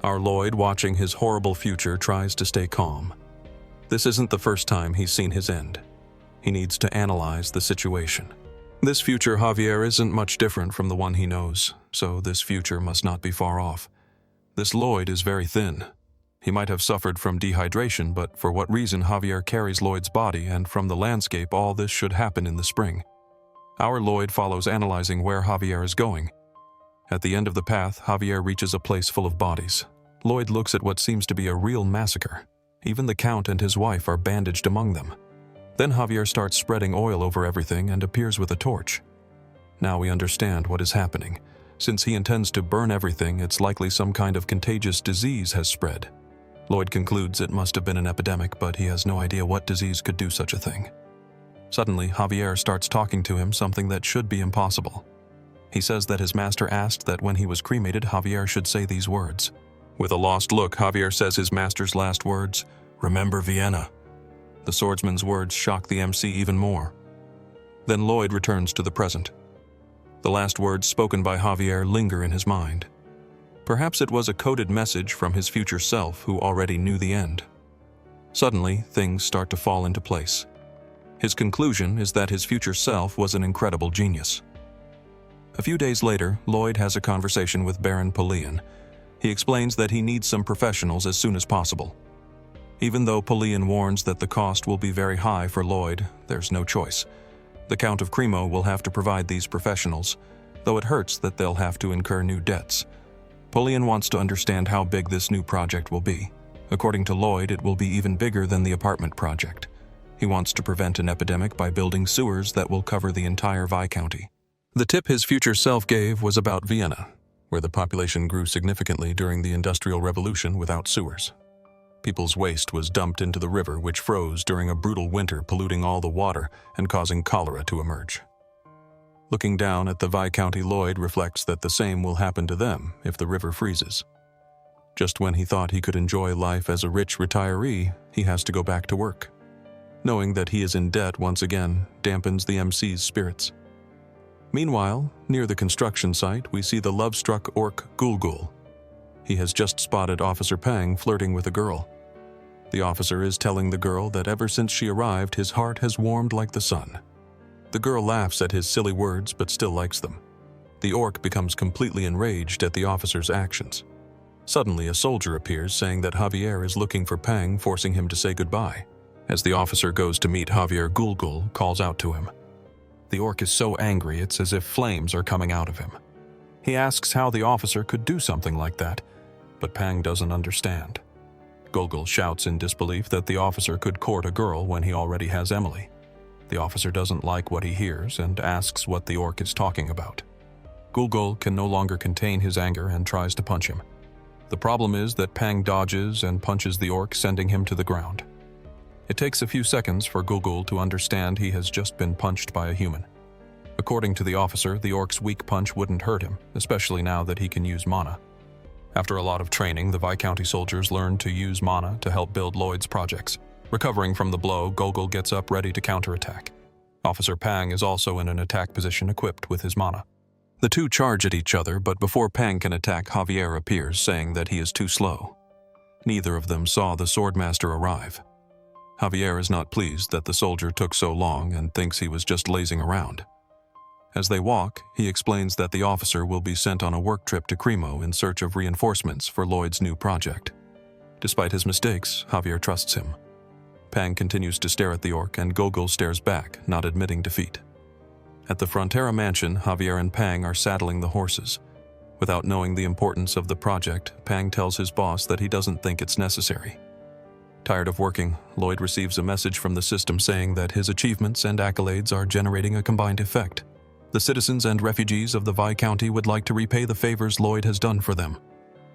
Our Lloyd, watching his horrible future, tries to stay calm. This isn't the first time he's seen his end. He needs to analyze the situation. This future Javier isn't much different from the one he knows, so this future must not be far off. This Lloyd is very thin. He might have suffered from dehydration, but for what reason Javier carries Lloyd's body, and from the landscape all this should happen in the spring. Our Lloyd follows, analyzing where Javier is going. At the end of the path, Javier reaches a place full of bodies. Lloyd looks at what seems to be a real massacre. Even the Count and his wife are bandaged among them. Then Javier starts spreading oil over everything and appears with a torch. Now we understand what is happening. Since he intends to burn everything, it's likely some kind of contagious disease has spread. Lloyd concludes it must have been an epidemic, but he has no idea what disease could do such a thing. Suddenly, Javier starts talking to him, something that should be impossible. He says that his master asked that when he was cremated, Javier should say these words. With a lost look, Javier says his master's last words, "Remember Vienna." The swordsman's words shock the MC even more. Then Lloyd returns to the present. The last words spoken by Javier linger in his mind. Perhaps it was a coded message from his future self who already knew the end. Suddenly, things start to fall into place. His conclusion is that his future self was an incredible genius. A few days later, Lloyd has a conversation with Baron Polian. He explains that he needs some professionals as soon as possible. Even though Polian warns that the cost will be very high for Lloyd, there's no choice. The Count of Cremo will have to provide these professionals, though it hurts that they'll have to incur new debts. Polian wants to understand how big this new project will be. According to Lloyd, it will be even bigger than the apartment project. He wants to prevent an epidemic by building sewers that will cover the entire Viscounty. The tip his future self gave was about Vienna, where the population grew significantly during the Industrial Revolution without sewers. People's waste was dumped into the river, which froze during a brutal winter, polluting all the water and causing cholera to emerge. Looking down at the Viscounty, Lloyd reflects that the same will happen to them if the river freezes. Just when he thought he could enjoy life as a rich retiree, he has to go back to work. Knowing that he is in debt once again dampens the MC's spirits. Meanwhile, near the construction site, we see the love-struck orc Gulgul. He has just spotted Officer Pang flirting with a girl. The officer is telling the girl that ever since she arrived, his heart has warmed like the sun. The girl laughs at his silly words but still likes them. The orc becomes completely enraged at the officer's actions. Suddenly, a soldier appears saying that Javier is looking for Pang, forcing him to say goodbye. As the officer goes to meet Javier, Gulgul calls out to him. The orc is so angry it's as if flames are coming out of him. He asks how the officer could do something like that, but Pang doesn't understand. Gulgul shouts in disbelief that the officer could court a girl when he already has Emily. The officer doesn't like what he hears and asks what the orc is talking about. Gulgul can no longer contain his anger and tries to punch him. The problem is that Pang dodges and punches the orc, sending him to the ground. It takes a few seconds for Gulgul to understand he has just been punched by a human. According to the officer, the orc's weak punch wouldn't hurt him, especially now that he can use mana. After a lot of training, the Viscounty soldiers learn to use mana to help build Lloyd's projects. Recovering from the blow, Gulgul gets up ready to counterattack. Officer Pang is also in an attack position equipped with his mana. The two charge at each other, but before Pang can attack, Javier appears, saying that he is too slow. Neither of them saw the Swordmaster arrive. Javier is not pleased that the soldier took so long and thinks he was just lazing around. As they walk, he explains that the officer will be sent on a work trip to Cremo in search of reinforcements for Lloyd's new project. Despite his mistakes, Javier trusts him. Pang continues to stare at the orc, and Gulgul stares back, not admitting defeat. At the Frontera mansion, Javier and Pang are saddling the horses. Without knowing the importance of the project, Pang tells his boss that he doesn't think it's necessary. Tired of working, Lloyd receives a message from the system saying that his achievements and accolades are generating a combined effect. The citizens and refugees of the Viscounty would like to repay the favors Lloyd has done for them.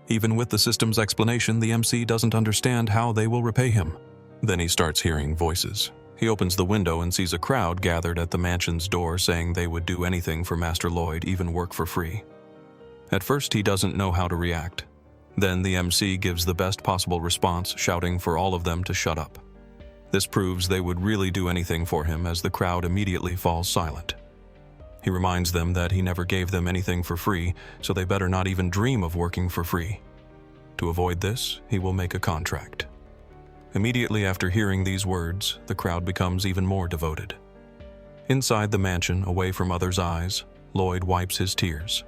Even with the system's explanation, the MC doesn't understand how they will repay him. Then he starts hearing voices. He opens the window and sees a crowd gathered at the mansion's door saying they would do anything for Master Lloyd, even work for free. At first, he doesn't know how to react. Then the MC gives the best possible response, shouting for all of them to shut up. This proves they would really do anything for him, as the crowd immediately falls silent. He reminds them that he never gave them anything for free, so they better not even dream of working for free. To avoid this, he will make a contract. Immediately after hearing these words, the crowd becomes even more devoted. Inside the mansion, away from others' eyes, Lloyd wipes his tears.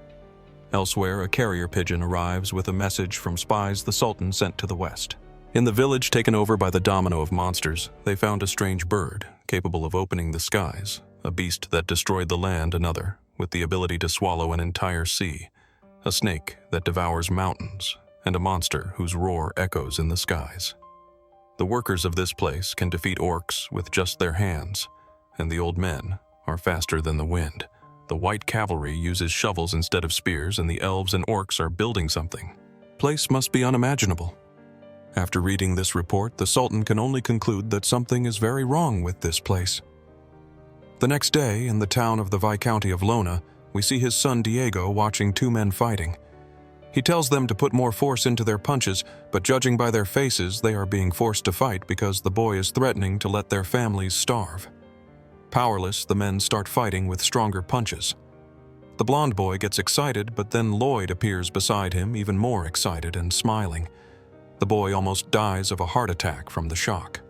Elsewhere, a carrier pigeon arrives with a message from spies the Sultan sent to the west. In the village taken over by the domino of monsters, they found a strange bird, capable of opening the skies, a beast that destroyed the land another, with the ability to swallow an entire sea, a snake that devours mountains, and a monster whose roar echoes in the skies. The workers of this place can defeat orcs with just their hands, and the old men are faster than the wind. The white cavalry uses shovels instead of spears, and the elves and orcs are building something. Place must be unimaginable. After reading this report, the Sultan can only conclude that something is very wrong with this place. The next day, in the town of the Viscounty of Lona, we see his son Diego watching two men fighting. He tells them to put more force into their punches, but judging by their faces, they are being forced to fight because the boy is threatening to let their families starve. Powerless, the men start fighting with stronger punches. The blonde boy gets excited, but then Lloyd appears beside him, even more excited and smiling. The boy almost dies of a heart attack from the shock.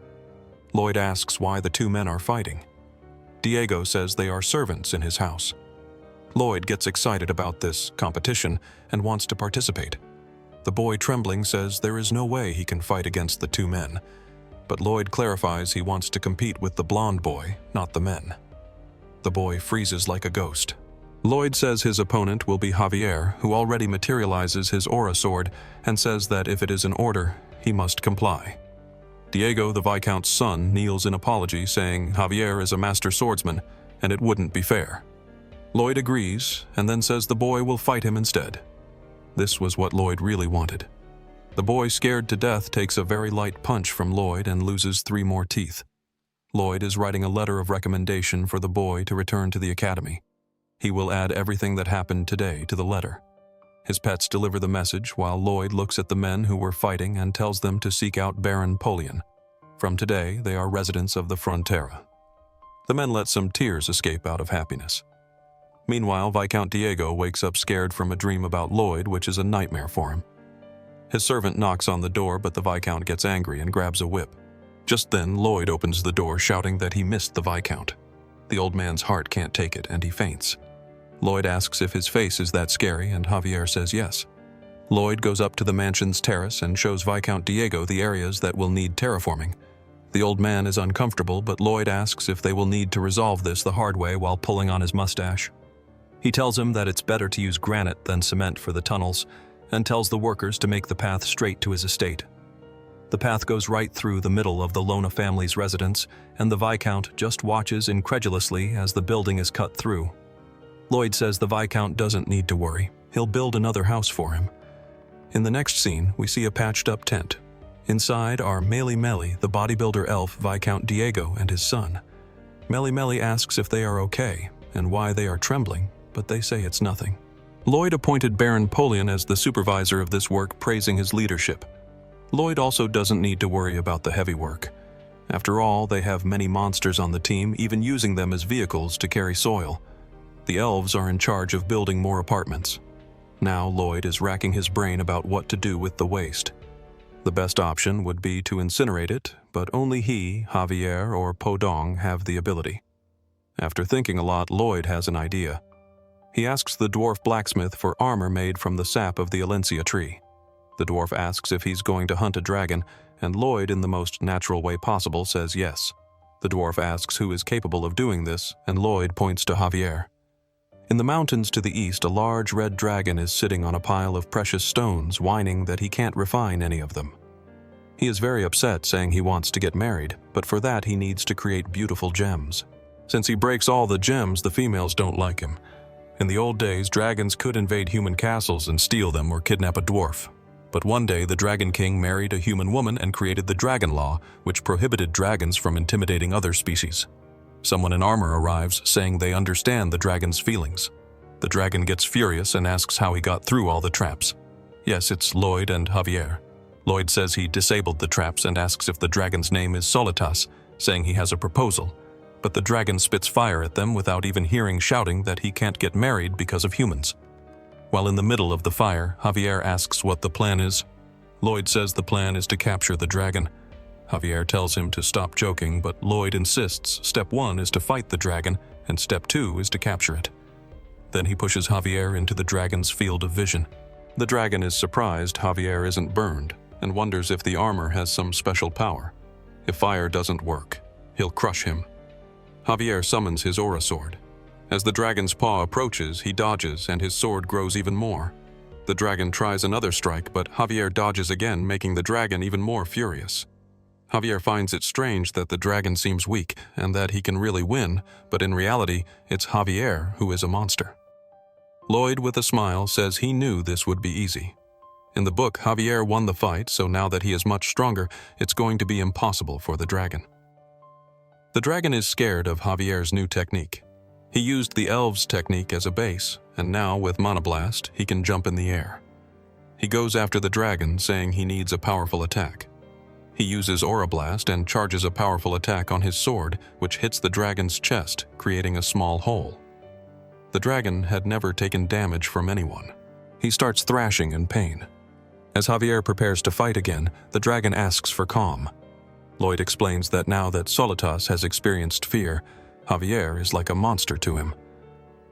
Lloyd asks why the two men are fighting. Diego says they are servants in his house. Lloyd gets excited about this competition and wants to participate. The boy, trembling, says there is no way he can fight against the two men, but Lloyd clarifies he wants to compete with the blonde boy, not the men. The boy freezes like a ghost. Lloyd says his opponent will be Javier, who already materializes his aura sword and says that if it is an order, he must comply. Diego, the Viscount's son, kneels in apology, saying Javier is a master swordsman and it wouldn't be fair. Lloyd agrees and then says the boy will fight him instead. This was what Lloyd really wanted. The boy, scared to death, takes a very light punch from Lloyd and loses 3 more teeth. Lloyd is writing a letter of recommendation for the boy to return to the academy. He will add everything that happened today to the letter. His pets deliver the message while Lloyd looks at the men who were fighting and tells them to seek out Baron Polion. From today, they are residents of the Frontera. The men let some tears escape out of happiness. Meanwhile, Viscount Diego wakes up scared from a dream about Lloyd, which is a nightmare for him. His servant knocks on the door, but the Viscount gets angry and grabs a whip. Just then, Lloyd opens the door, shouting that he missed the Viscount. The old man's heart can't take it, and he faints. Lloyd asks if his face is that scary, and Javier says yes. Lloyd goes up to the mansion's terrace and shows Viscount Diego the areas that will need terraforming. The old man is uncomfortable, but Lloyd asks if they will need to resolve this the hard way while pulling on his mustache. He tells him that it's better to use granite than cement for the tunnels, and tells the workers to make the path straight to his estate. The path goes right through the middle of the Lona family's residence, and the Viscount just watches incredulously as the building is cut through. Lloyd says the Viscount doesn't need to worry. He'll build another house for him. In the next scene, we see a patched-up tent. Inside are Meli Meli, the bodybuilder elf Viscount Diego, and his son. Meli Meli asks if they are okay and why they are trembling, but they say it's nothing. Lloyd appointed Baron Polion as the supervisor of this work, praising his leadership. Lloyd also doesn't need to worry about the heavy work. After all, they have many monsters on the team, even using them as vehicles to carry soil. The elves are in charge of building more apartments. Now Lloyd is racking his brain about what to do with the waste. The best option would be to incinerate it, but only he, Javier, or Podong have the ability. After thinking a lot, Lloyd has an idea. He asks the dwarf blacksmith for armor made from the sap of the Alencia tree. The dwarf asks if he's going to hunt a dragon, and Lloyd, in the most natural way possible, says yes. The dwarf asks who is capable of doing this, and Lloyd points to Javier. In the mountains to the east, a large red dragon is sitting on a pile of precious stones, whining that he can't refine any of them. He is very upset, saying he wants to get married, but for that he needs to create beautiful gems. Since he breaks all the gems, the females don't like him. In the old days, dragons could invade human castles and steal them or kidnap a dwarf. But one day, the Dragon King married a human woman and created the Dragon Law, which prohibited dragons from intimidating other species. Someone in armor arrives, saying they understand the dragon's feelings. The dragon gets furious and asks how he got through all the traps. Yes, it's Lloyd and Javier. Lloyd says he disabled the traps and asks if the dragon's name is Solitas, saying he has a proposal, but the dragon spits fire at them without even hearing shouting that he can't get married because of humans. While in the middle of the fire, Javier asks what the plan is. Lloyd says the plan is to capture the dragon. Javier tells him to stop joking, but Lloyd insists step 1 is to fight the dragon and step 2 is to capture it. Then he pushes Javier into the dragon's field of vision. The dragon is surprised Javier isn't burned and wonders if the armor has some special power. If fire doesn't work, he'll crush him. Javier summons his aura sword. As the dragon's paw approaches, he dodges and his sword grows even more. The dragon tries another strike, but Javier dodges again, making the dragon even more furious. Javier finds it strange that the dragon seems weak and that he can really win, but in reality, it's Javier who is a monster. Lloyd, with a smile, says he knew this would be easy. In the book, Javier won the fight, so now that he is much stronger, it's going to be impossible for the dragon. The dragon is scared of Javier's new technique. He used the elves' technique as a base, and now with Mana Blast, he can jump in the air. He goes after the dragon, saying he needs a powerful attack. He uses Aura Blast and charges a powerful attack on his sword, which hits the dragon's chest, creating a small hole. The dragon had never taken damage from anyone. He starts thrashing in pain. As Javier prepares to fight again, the dragon asks for calm. Lloyd explains that now that Solitas has experienced fear, Javier is like a monster to him.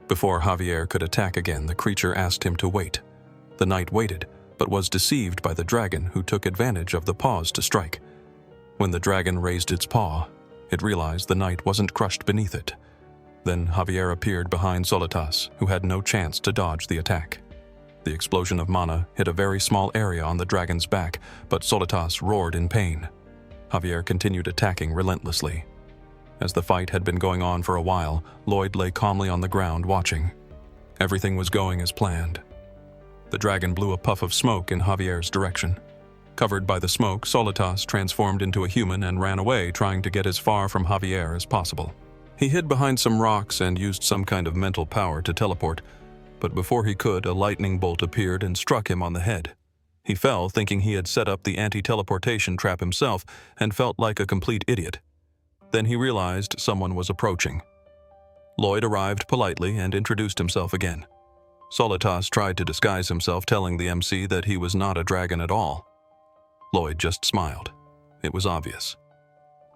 Before Javier could attack again, the creature asked him to wait. The knight waited, but was deceived by the dragon, who took advantage of the pause to strike. When the dragon raised its paw, it realized the knight wasn't crushed beneath it. Then Javier appeared behind Solitas, who had no chance to dodge the attack. The explosion of mana hit a very small area on the dragon's back, but Solitas roared in pain. Javier continued attacking relentlessly. As the fight had been going on for a while, Lloyd lay calmly on the ground watching. Everything was going as planned. The dragon blew a puff of smoke in Javier's direction. Covered by the smoke, Solitas transformed into a human and ran away, trying to get as far from Javier as possible. He hid behind some rocks and used some kind of mental power to teleport, but before he could, a lightning bolt appeared and struck him on the head. He fell, thinking he had set up the anti-teleportation trap himself, and felt like a complete idiot. Then he realized someone was approaching. Lloyd arrived politely and introduced himself again. Solitas tried to disguise himself, telling the MC that he was not a dragon at all. Lloyd just smiled. It was obvious.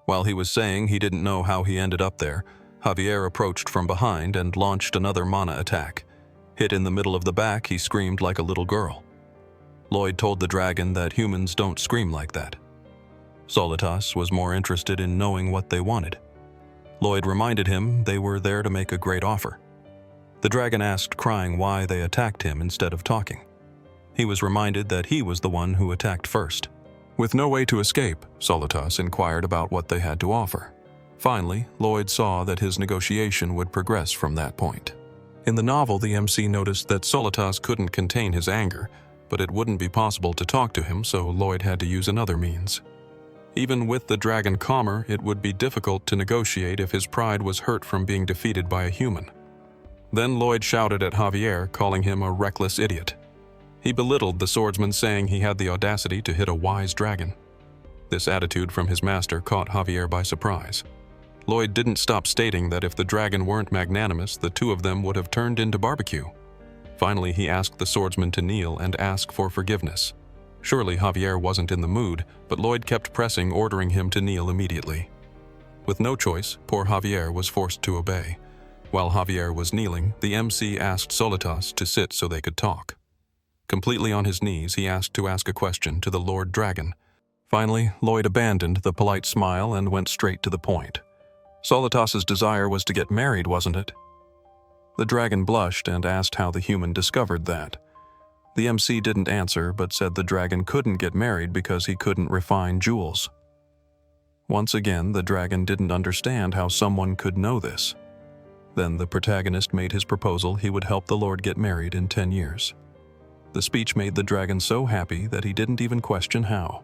While he was saying he didn't know how he ended up there, Javier approached from behind and launched another mana attack. Hit in the middle of the back, he screamed like a little girl. Lloyd told the dragon that humans don't scream like that. Solitas was more interested in knowing what they wanted. Lloyd reminded him they were there to make a great offer. The dragon asked, crying, why they attacked him instead of talking. He was reminded that he was the one who attacked first. With no way to escape, Solitas inquired about what they had to offer. Finally, Lloyd saw that his negotiation would progress from that point. In the novel, the MC noticed that Solitas couldn't contain his anger, but it wouldn't be possible to talk to him, so Lloyd had to use another means. Even with the dragon calmer, it would be difficult to negotiate if his pride was hurt from being defeated by a human. Then Lloyd shouted at Javier, calling him a reckless idiot. He belittled the swordsman, saying he had the audacity to hit a wise dragon. This attitude from his master caught Javier by surprise. Lloyd didn't stop stating that if the dragon weren't magnanimous, the two of them would have turned into barbecue. Finally, he asked the swordsman to kneel and ask for forgiveness. Surely Javier wasn't in the mood, but Lloyd kept pressing, ordering him to kneel immediately. With no choice, poor Javier was forced to obey. While Javier was kneeling, the MC asked Solitas to sit so they could talk. Completely on his knees, he asked a question to the Lord Dragon. Finally, Lloyd abandoned the polite smile and went straight to the point. Solitas's desire was to get married, wasn't it? The dragon blushed and asked how the human discovered that. The MC didn't answer, but said the dragon couldn't get married because he couldn't refine jewels. Once again, the dragon didn't understand how someone could know this. Then the protagonist made his proposal he would help the Lord get married in 10 years. The speech made the dragon so happy that he didn't even question how.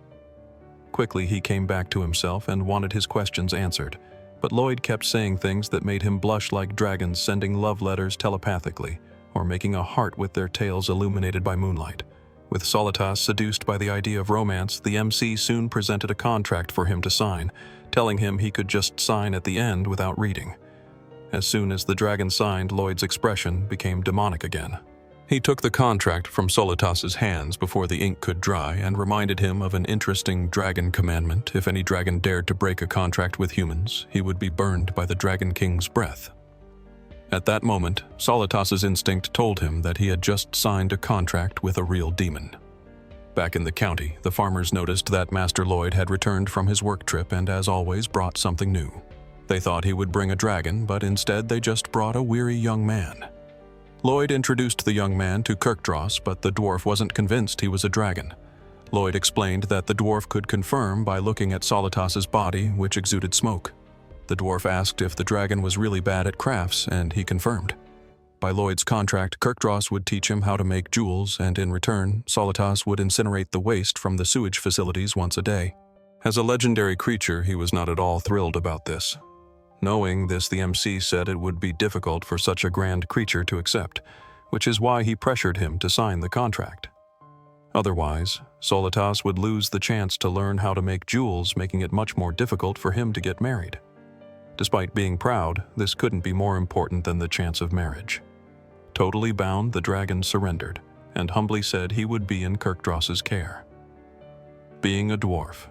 Quickly, he came back to himself and wanted his questions answered, but Lloyd kept saying things that made him blush, like dragons sending love letters telepathically or making a heart with their tails illuminated by moonlight, With Solitas seduced by the idea of romance, the MC soon presented a contract for him to sign, telling him he could just sign at the end without reading. As soon as the dragon signed, Lloyd's expression became demonic again. He took the contract from Solitas's hands before the ink could dry and reminded him of an interesting dragon commandment. If any dragon dared to break a contract with humans, he would be burned by the Dragon King's breath. At that moment, Solitas's instinct told him that he had just signed a contract with a real demon. Back in the county, the farmers noticed that Master Lloyd had returned from his work trip and, as always, brought something new. They thought he would bring a dragon, but instead they just brought a weary young man. Lloyd introduced the young man to Kirkdross, but the dwarf wasn't convinced he was a dragon. Lloyd explained that the dwarf could confirm by looking at Solitas's body, which exuded smoke. The dwarf asked if the dragon was really bad at crafts, and he confirmed. By Lloyd's contract, Kirkdross would teach him how to make jewels, and in return, Solitas would incinerate the waste from the sewage facilities once a day. As a legendary creature, he was not at all thrilled about this. Knowing this, the MC said it would be difficult for such a grand creature to accept, which is why he pressured him to sign the contract. Otherwise, Solitas would lose the chance to learn how to make jewels, making it much more difficult for him to get married. Despite being proud, this couldn't be more important than the chance of marriage. Totally bound, the dragon surrendered, and humbly said he would be in Kirkdross's care. Being a dwarf,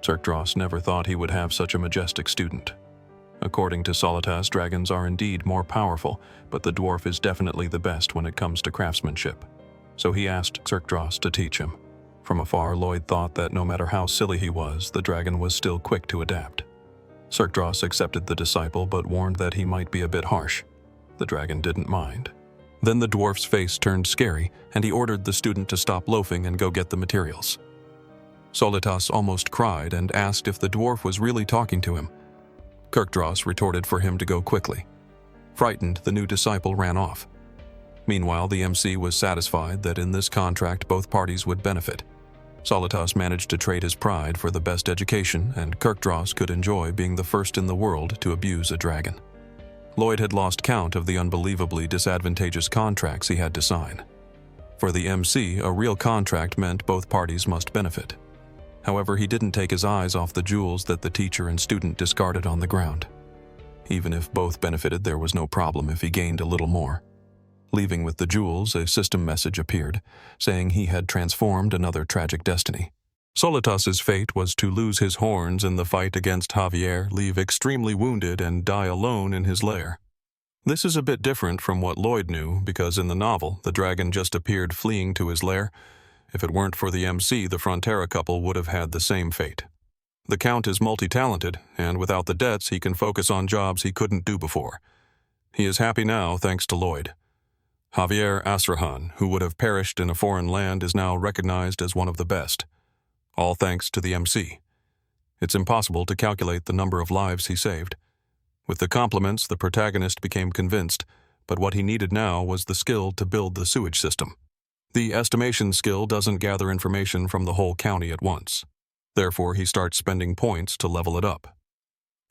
Kirkdross never thought he would have such a majestic student. According to Solitas, dragons are indeed more powerful, but the dwarf is definitely the best when it comes to craftsmanship. So he asked Kirkdross to teach him. From afar, Lloyd thought that no matter how silly he was, the dragon was still quick to adapt. Kirkdross accepted the disciple, but warned that he might be a bit harsh. The dragon didn't mind. Then the dwarf's face turned scary, and he ordered the student to stop loafing and go get the materials. Solitas almost cried and asked if the dwarf was really talking to him. Kirkdross retorted for him to go quickly. Frightened, the new disciple ran off. Meanwhile, the MC was satisfied that in this contract both parties would benefit. Solitas managed to trade his pride for the best education, and Kirkdross could enjoy being the first in the world to abuse a dragon. Lloyd had lost count of the unbelievably disadvantageous contracts he had to sign. For the MC, a real contract meant both parties must benefit. However, he didn't take his eyes off the jewels that the teacher and student discarded on the ground. Even if both benefited, there was no problem if he gained a little more. Leaving with the jewels, a system message appeared, saying he had transformed another tragic destiny. Solitas's fate was to lose his horns in the fight against Javier, leave extremely wounded, and die alone in his lair. This is a bit different from what Lloyd knew, because in the novel, the dragon just appeared fleeing to his lair. If it weren't for the MC, the Frontera couple would have had the same fate. The Count is multi-talented, and without the debts, he can focus on jobs he couldn't do before. He is happy now thanks to Lloyd. Javier Asrahan, who would have perished in a foreign land, is now recognized as one of the best. All thanks to the MC. It's impossible to calculate the number of lives he saved. With the compliments, the protagonist became convinced, but what he needed now was the skill to build the sewage system. The estimation skill doesn't gather information from the whole county at once. Therefore, he starts spending points to level it up.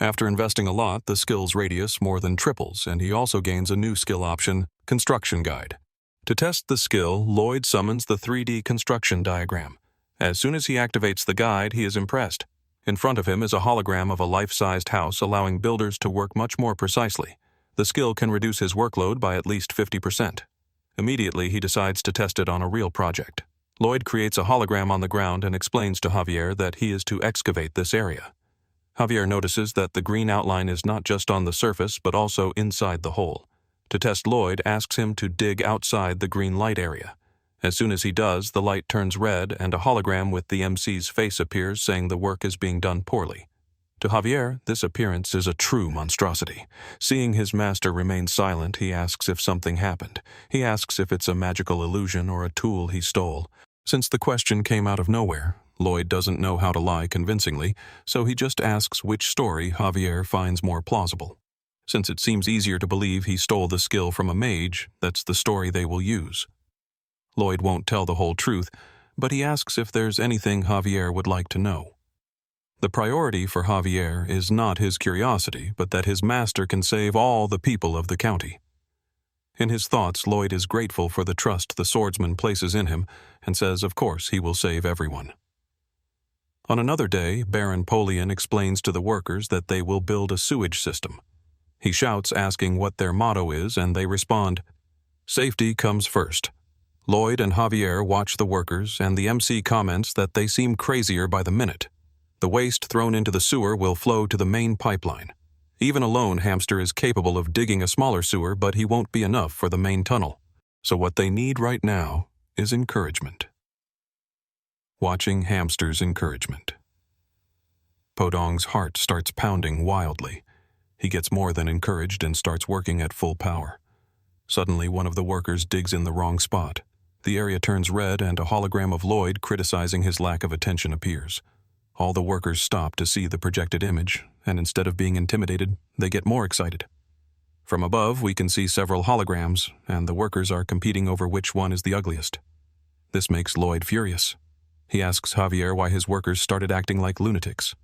After investing a lot, the skill's radius more than triples, and he also gains a new skill option, Construction Guide. To test the skill, Lloyd summons the 3D construction diagram. As soon as he activates the guide, he is impressed. In front of him is a hologram of a life-sized house, allowing builders to work much more precisely. The skill can reduce his workload by at least 50%. Immediately, he decides to test it on a real project. Lloyd creates a hologram on the ground and explains to Javier that he is to excavate this area. Javier notices that the green outline is not just on the surface, but also inside the hole. To test, Lloyd asks him to dig outside the green light area. As soon as he does, the light turns red and a hologram with the MC's face appears, saying the work is being done poorly. To Javier, this appearance is a true monstrosity. Seeing his master remain silent, he asks if something happened. He asks if it's a magical illusion or a tool he stole. Since the question came out of nowhere, Lloyd doesn't know how to lie convincingly, so he just asks which story Javier finds more plausible. Since it seems easier to believe he stole the skill from a mage, that's the story they will use. Lloyd won't tell the whole truth, but he asks if there's anything Javier would like to know. The priority for Javier is not his curiosity, but that his master can save all the people of the county. In his thoughts, Lloyd is grateful for the trust the swordsman places in him and says of course he will save everyone. On another day, Baron Polian explains to the workers that they will build a sewage system. He shouts asking what their motto is and they respond, "Safety comes first." Lloyd and Javier watch the workers and the MC comments that they seem crazier by the minute. The waste thrown into the sewer will flow to the main pipeline. Even alone, Hamster is capable of digging a smaller sewer, but he won't be enough for the main tunnel. So what they need right now is encouragement. Watching Hamster's encouragement. Podong's heart starts pounding wildly. He gets more than encouraged and starts working at full power. Suddenly, one of the workers digs in the wrong spot. The area turns red and a hologram of Lloyd criticizing his lack of attention appears. All the workers stop to see the projected image, and instead of being intimidated, they get more excited. From above, we can see several holograms, and the workers are competing over which one is the ugliest. This makes Lloyd furious. He asks Javier why his workers started acting like lunatics.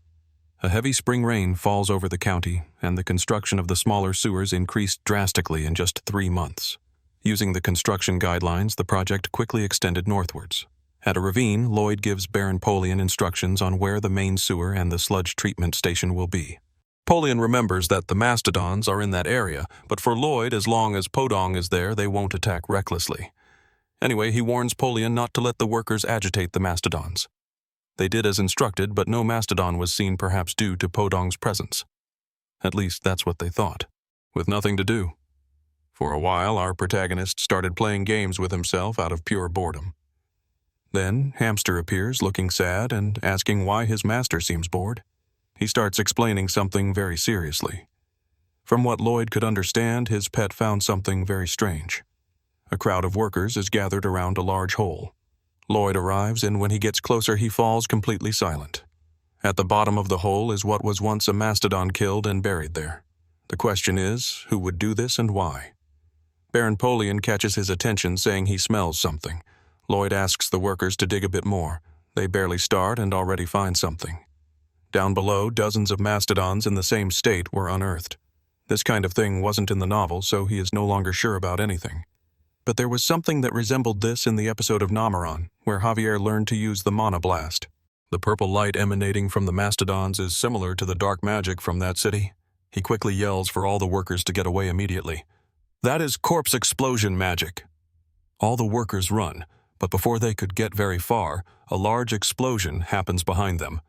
A heavy spring rain falls over the county, and the construction of the smaller sewers increased drastically in just 3 months. Using the construction guidelines, the project quickly extended northwards. At a ravine, Lloyd gives Baron Polian instructions on where the main sewer and the sludge treatment station will be. Polian remembers that the mastodons are in that area, but for Lloyd, as long as Podong is there, they won't attack recklessly. Anyway, he warns Polian not to let the workers agitate the mastodons. They did as instructed, but no mastodon was seen, perhaps due to Podong's presence. At least that's what they thought, with nothing to do. For a while, our protagonist started playing games with himself out of pure boredom. Then, Hamster appears looking sad and asking why his master seems bored. He starts explaining something very seriously. From what Lloyd could understand, his pet found something very strange. A crowd of workers is gathered around a large hole. Lloyd arrives, and when he gets closer, he falls completely silent. At the bottom of the hole is what was once a mastodon killed and buried there. The question is, who would do this and why? Baron Polian catches his attention, saying he smells something. Lloyd asks the workers to dig a bit more. They barely start and already find something. Down below, dozens of mastodons in the same state were unearthed. This kind of thing wasn't in the novel, so he is no longer sure about anything. But there was something that resembled this in the episode of Nameron, where Javier learned to use the mana blast. The purple light emanating from the mastodons is similar to the dark magic from that city. He quickly yells for all the workers to get away immediately. That is corpse explosion magic. All the workers run, but before they could get very far, a large explosion happens behind them.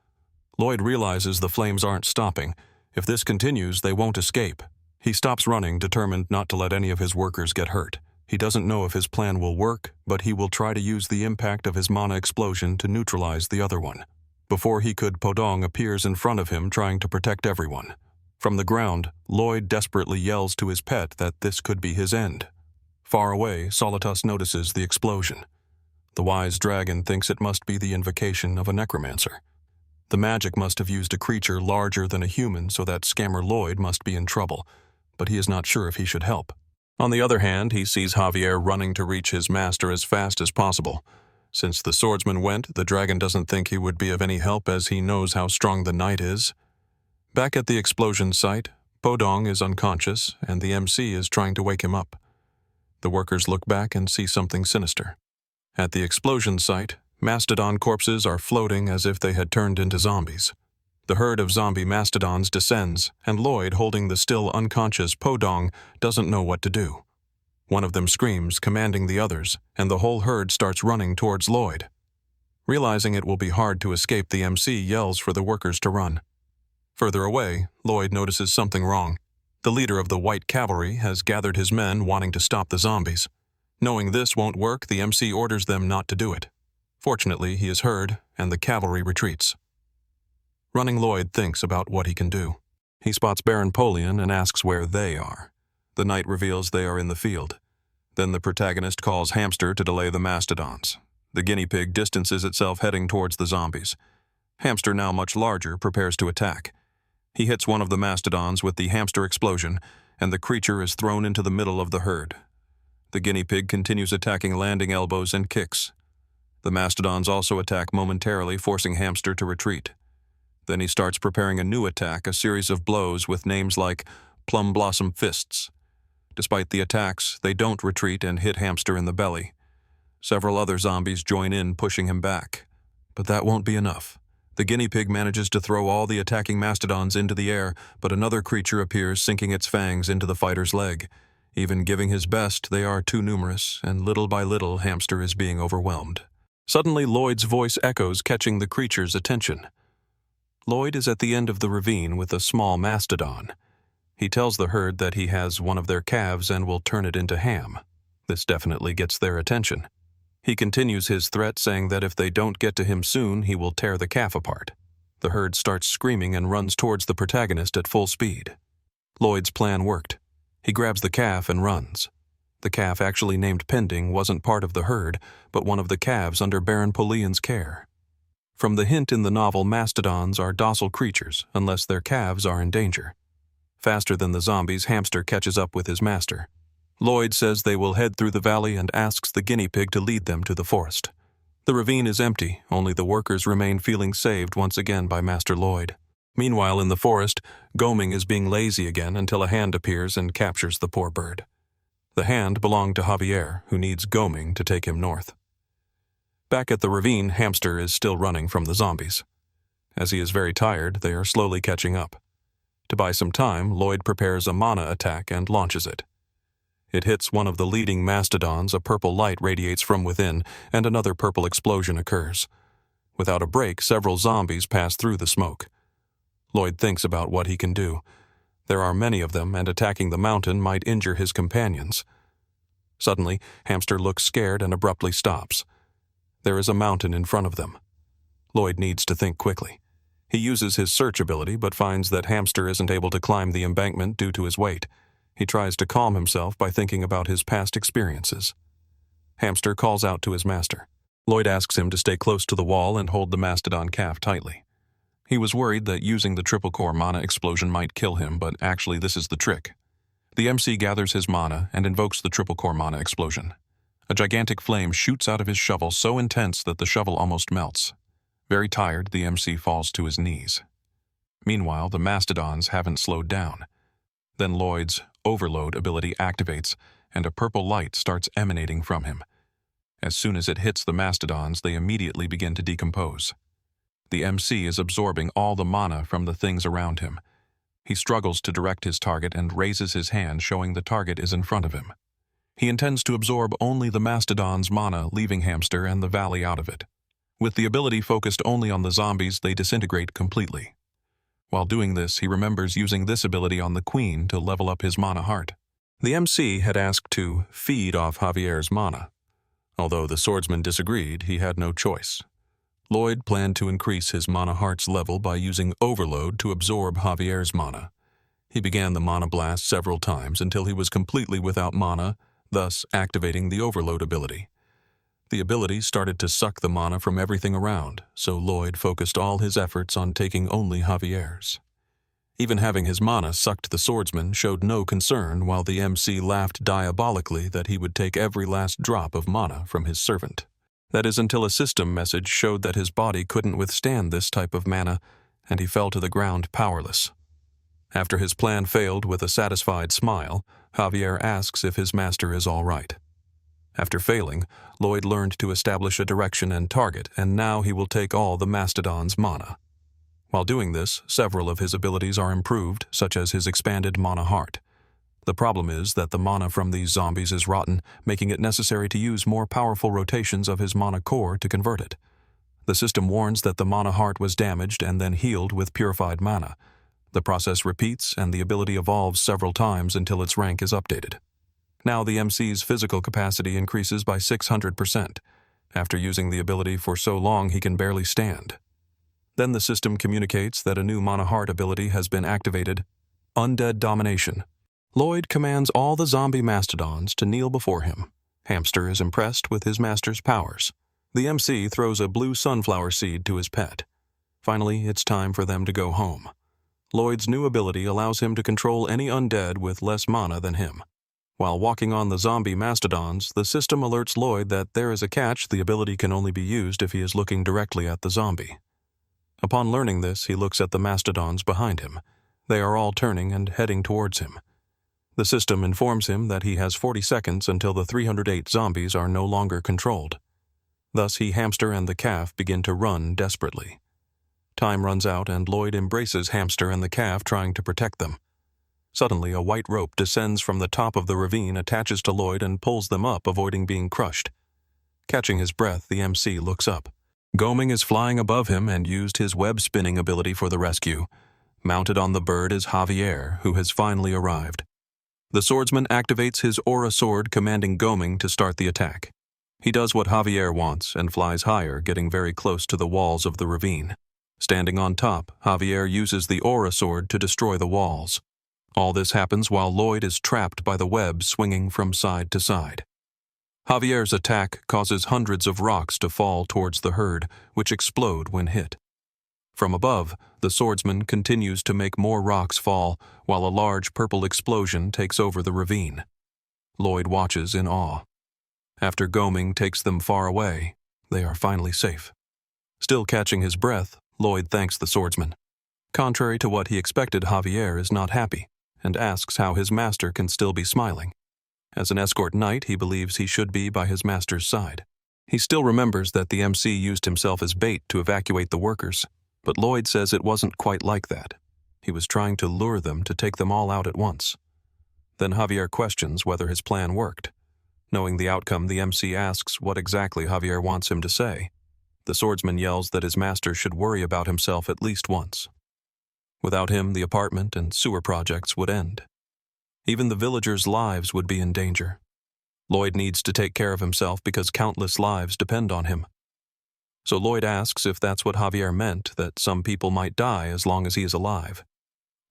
Lloyd realizes the flames aren't stopping. If this continues, they won't escape. He stops running, determined not to let any of his workers get hurt. He doesn't know if his plan will work, but he will try to use the impact of his mana explosion to neutralize the other one. Before he could, Podong appears in front of him, trying to protect everyone. From the ground, Lloyd desperately yells to his pet that this could be his end. Far away, Solitas notices the explosion. The wise dragon thinks it must be the invocation of a necromancer. The magic must have used a creature larger than a human, so that scammer Lloyd must be in trouble, but he is not sure if he should help. On the other hand, he sees Javier running to reach his master as fast as possible. Since the swordsman went, the dragon doesn't think he would be of any help, as he knows how strong the knight is. Back at the explosion site, Podong is unconscious, and the MC is trying to wake him up. The workers look back and see something sinister. At the explosion site, mastodon corpses are floating as if they had turned into zombies. The herd of zombie mastodons descends, and Lloyd, holding the still unconscious Podong, doesn't know what to do. One of them screams, commanding the others, and the whole herd starts running towards Lloyd. Realizing it will be hard to escape, the MC yells for the workers to run. Further away, Lloyd notices something wrong. The leader of the White Cavalry has gathered his men, wanting to stop the zombies. Knowing this won't work, the MC orders them not to do it. Fortunately, he is heard, and the cavalry retreats. Running Lloyd thinks about what he can do. He spots Baron Polian and asks where they are. The knight reveals they are in the field. Then the protagonist calls Hamster to delay the mastodons. The guinea pig distances itself, heading towards the zombies. Hamster, now much larger, prepares to attack. He hits one of the mastodons with the hamster explosion, and the creature is thrown into the middle of the herd. The guinea pig continues attacking, landing elbows and kicks. The mastodons also attack momentarily, forcing Hamster to retreat. Then he starts preparing a new attack, a series of blows with names like Plum Blossom Fists. Despite the attacks, they don't retreat and hit Hamster in the belly. Several other zombies join in, pushing him back. But that won't be enough. The guinea pig manages to throw all the attacking mastodons into the air, but another creature appears, sinking its fangs into the fighter's leg. Even giving his best, they are too numerous, and little by little, Hamster is being overwhelmed. Suddenly, Lloyd's voice echoes, catching the creature's attention. Lloyd is at the end of the ravine with a small mastodon. He tells the herd that he has one of their calves and will turn it into ham. This definitely gets their attention. He continues his threat, saying that if they don't get to him soon, he will tear the calf apart. The herd starts screaming and runs towards the protagonist at full speed. Lloyd's plan worked. He grabs the calf and runs. The calf, actually named Pending, wasn't part of the herd, but one of the calves under Baron Polian's care. From the hint in the novel, mastodons are docile creatures, unless their calves are in danger. Faster than the zombies, Hamster catches up with his master. Lloyd says they will head through the valley and asks the guinea pig to lead them to the forest. The ravine is empty, only the workers remain, feeling saved once again by Master Lloyd. Meanwhile, in the forest, Goming is being lazy again until a hand appears and captures the poor bird. The hand belonged to Javier, who needs Goming to take him north. Back at the ravine, Hamster is still running from the zombies. As he is very tired, they are slowly catching up. To buy some time, Lloyd prepares a mana attack and launches it. It hits one of the leading mastodons, a purple light radiates from within, and another purple explosion occurs. Without a break, several zombies pass through the smoke. Lloyd thinks about what he can do. There are many of them, and attacking the mountain might injure his companions. Suddenly, Hamster looks scared and abruptly stops. There is a mountain in front of them. Lloyd needs to think quickly. He uses his search ability, but finds that Hamster isn't able to climb the embankment due to his weight. He tries to calm himself by thinking about his past experiences. Hamster calls out to his master. Lloyd asks him to stay close to the wall and hold the mastodon calf tightly. He was worried that using the triple core mana explosion might kill him, but actually this is the trick. The MC gathers his mana and invokes the triple core mana explosion. A gigantic flame shoots out of his shovel, so intense that the shovel almost melts. Very tired, the MC falls to his knees. Meanwhile, the mastodons haven't slowed down. Then Lloyd's overload ability activates, and a purple light starts emanating from him. As soon as it hits the mastodons, they immediately begin to decompose. The MC is absorbing all the mana from the things around him. He struggles to direct his target and raises his hand, showing the target is in front of him. He intends to absorb only the mastodon's mana, leaving Hamster and the valley out of it. With the ability focused only on the zombies, they disintegrate completely. While doing this, he remembers using this ability on the Queen to level up his mana heart. The MC had asked to feed off Javier's mana. Although the swordsman disagreed, he had no choice. Lloyd planned to increase his mana heart's level by using overload to absorb Javier's mana. He began the mana blast several times until he was completely without mana, thus activating the overload ability. The ability started to suck the mana from everything around, so Lloyd focused all his efforts on taking only Javier's. Even having his mana sucked, the swordsman showed no concern, while the MC laughed diabolically that he would take every last drop of mana from his servant. That is until a system message showed that his body couldn't withstand this type of mana, and he fell to the ground powerless. After his plan failed, with a satisfied smile, Javier asks if his master is all right. After failing, Lloyd learned to establish a direction and target, and now he will take all the mastodon's mana. While doing this, several of his abilities are improved, such as his expanded mana heart. The problem is that the mana from these zombies is rotten, making it necessary to use more powerful rotations of his mana core to convert it. The system warns that the mana heart was damaged and then healed with purified mana. The process repeats, and the ability evolves several times until its rank is updated. Now the MC's physical capacity increases by 600%. After using the ability for so long, he can barely stand. Then the system communicates that a new mana heart ability has been activated, Undead Domination. Lloyd commands all the zombie mastodons to kneel before him. Hamster is impressed with his master's powers. The MC throws a blue sunflower seed to his pet. Finally, it's time for them to go home. Lloyd's new ability allows him to control any undead with less mana than him. While walking on the zombie mastodons, the system alerts Lloyd that there is a catch: the ability can only be used if he is looking directly at the zombie. Upon learning this, he looks at the mastodons behind him. They are all turning and heading towards him. The system informs him that he has 40 seconds until the 308 zombies are no longer controlled. Thus, Hamster and the calf begin to run desperately. Time runs out and Lloyd embraces Hamster and the calf, trying to protect them. Suddenly, a white rope descends from the top of the ravine, attaches to Lloyd, and pulls them up, avoiding being crushed. Catching his breath, the MC looks up. Goming is flying above him and used his web-spinning ability for the rescue. Mounted on the bird is Javier, who has finally arrived. The swordsman activates his aura sword, commanding Goming to start the attack. He does what Javier wants and flies higher, getting very close to the walls of the ravine. Standing on top, Javier uses the aura sword to destroy the walls. All this happens while Lloyd is trapped by the web swinging from side to side. Javier's attack causes hundreds of rocks to fall towards the herd, which explode when hit. From above, the swordsman continues to make more rocks fall, while a large purple explosion takes over the ravine. Lloyd watches in awe. After Goming takes them far away, they are finally safe. Still catching his breath, Lloyd thanks the swordsman. Contrary to what he expected, Javier is not happy and asks how his master can still be smiling. As an escort knight, he believes he should be by his master's side. He still remembers that the MC used himself as bait to evacuate the workers, but Lloyd says it wasn't quite like that. He was trying to lure them to take them all out at once. Then Javier questions whether his plan worked. Knowing the outcome, the MC asks what exactly Javier wants him to say. The swordsman yells that his master should worry about himself at least once. Without him, the apartment and sewer projects would end. Even the villagers' lives would be in danger. Lloyd needs to take care of himself because countless lives depend on him. So Lloyd asks if that's what Javier meant, that some people might die as long as he is alive.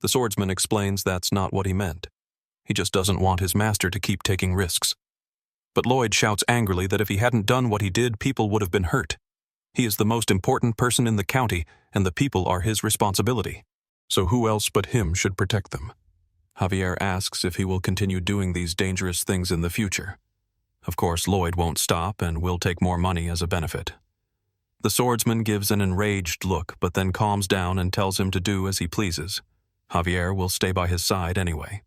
The swordsman explains that's not what he meant. He just doesn't want his master to keep taking risks. But Lloyd shouts angrily that if he hadn't done what he did, people would have been hurt. He is the most important person in the county, and the people are his responsibility. So who else but him should protect them? Javier asks if he will continue doing these dangerous things in the future. Of course, Lloyd won't stop and will take more money as a benefit. The swordsman gives an enraged look, but then calms down and tells him to do as he pleases. Javier will stay by his side anyway.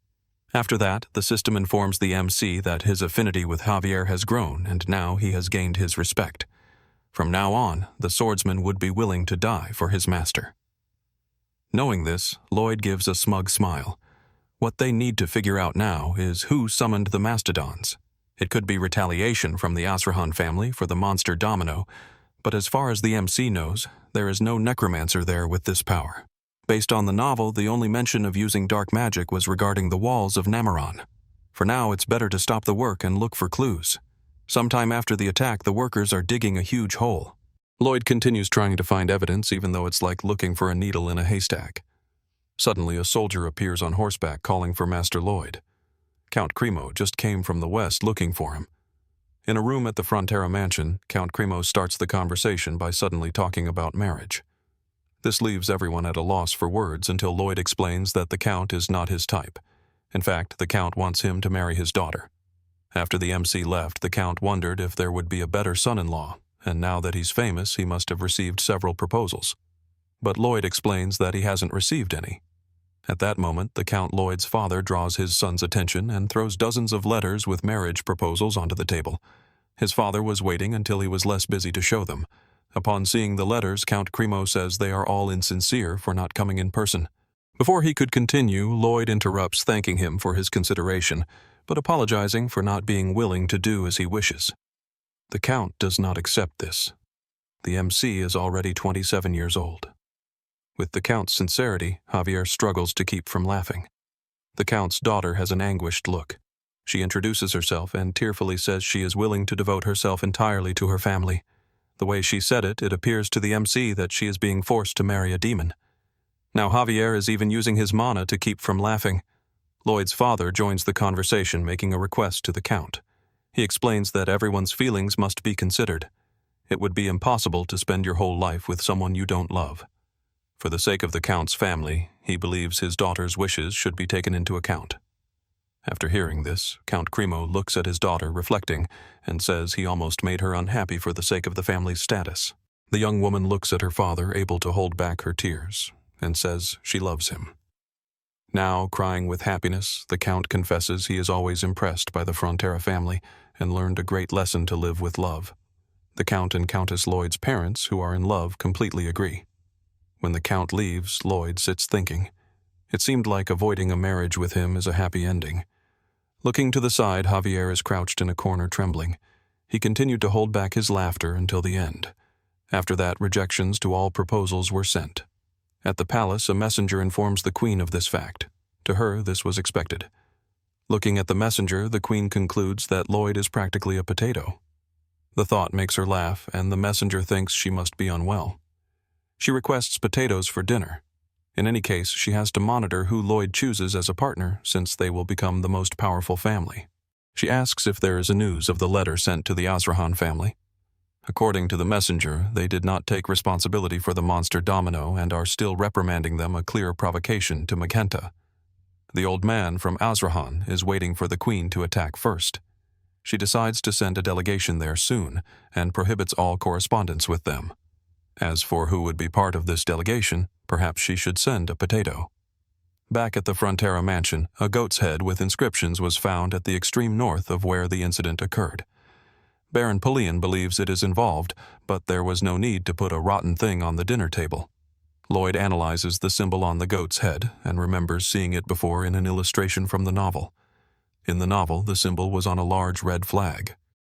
After that, the system informs the MC that his affinity with Javier has grown, and now he has gained his respect. From now on, the swordsman would be willing to die for his master. Knowing this, Lloyd gives a smug smile. What they need to figure out now is who summoned the mastodons. It could be retaliation from the Asrahan family for the monster Domino, but as far as the MC knows, there is no necromancer there with this power. Based on the novel, the only mention of using dark magic was regarding the walls of Namaron. For now, it's better to stop the work and look for clues. Sometime after the attack, the workers are digging a huge hole. Lloyd continues trying to find evidence, even though it's like looking for a needle in a haystack. Suddenly, a soldier appears on horseback calling for Master Lloyd. Count Cremo just came from the west looking for him. In a room at the Frontera mansion, Count Cremo starts the conversation by suddenly talking about marriage. This leaves everyone at a loss for words until Lloyd explains that the Count is not his type. In fact, the Count wants him to marry his daughter. After the MC left, the Count wondered if there would be a better son-in-law, and now that he's famous, he must have received several proposals. But Lloyd explains that he hasn't received any. At that moment, the Count Lloyd's father draws his son's attention and throws dozens of letters with marriage proposals onto the table. His father was waiting until he was less busy to show them. Upon seeing the letters, Count Cremo says they are all insincere for not coming in person. Before he could continue, Lloyd interrupts, thanking him for his consideration, but apologizing for not being willing to do as he wishes. The Count does not accept this. The MC is already 27 years old. With the Count's sincerity, Javier struggles to keep from laughing. The Count's daughter has an anguished look. She introduces herself and tearfully says she is willing to devote herself entirely to her family. The way she said it, it appears to the MC that she is being forced to marry a demon. Now Javier is even using his mana to keep from laughing. Lloyd's father joins the conversation, making a request to the Count. He explains that everyone's feelings must be considered. It would be impossible to spend your whole life with someone you don't love. For the sake of the Count's family, he believes his daughter's wishes should be taken into account. After hearing this, Count Cremo looks at his daughter, reflecting, and says he almost made her unhappy for the sake of the family's status. The young woman looks at her father, able to hold back her tears, and says she loves him. Now, crying with happiness, the Count confesses he is always impressed by the Frontera family and learned a great lesson to live with love. The Count and Countess Lloyd's parents, who are in love, completely agree. When the Count leaves, Lloyd sits thinking. It seemed like avoiding a marriage with him is a happy ending. Looking to the side, Javier is crouched in a corner trembling. He continued to hold back his laughter until the end. After that, rejections to all proposals were sent. At the palace, a messenger informs the queen of this fact. To her, this was expected. Looking at the messenger, the queen concludes that Lloyd is practically a potato. The thought makes her laugh, and the messenger thinks she must be unwell. She requests potatoes for dinner. In any case, she has to monitor who Lloyd chooses as a partner, since they will become the most powerful family. She asks if there is a news of the letter sent to the Azrahan family. According to the messenger, they did not take responsibility for the monster Domino and are still reprimanding them, a clear provocation to Magenta. The old man from Azrahan is waiting for the queen to attack first. She decides to send a delegation there soon and prohibits all correspondence with them. As for who would be part of this delegation, perhaps she should send a potato. Back at the Frontera mansion, a goat's head with inscriptions was found at the extreme north of where the incident occurred. Baron Pelion believes it is involved, but there was no need to put a rotten thing on the dinner table. Lloyd analyzes the symbol on the goat's head and remembers seeing it before in an illustration from the novel. In the novel, the symbol was on a large red flag.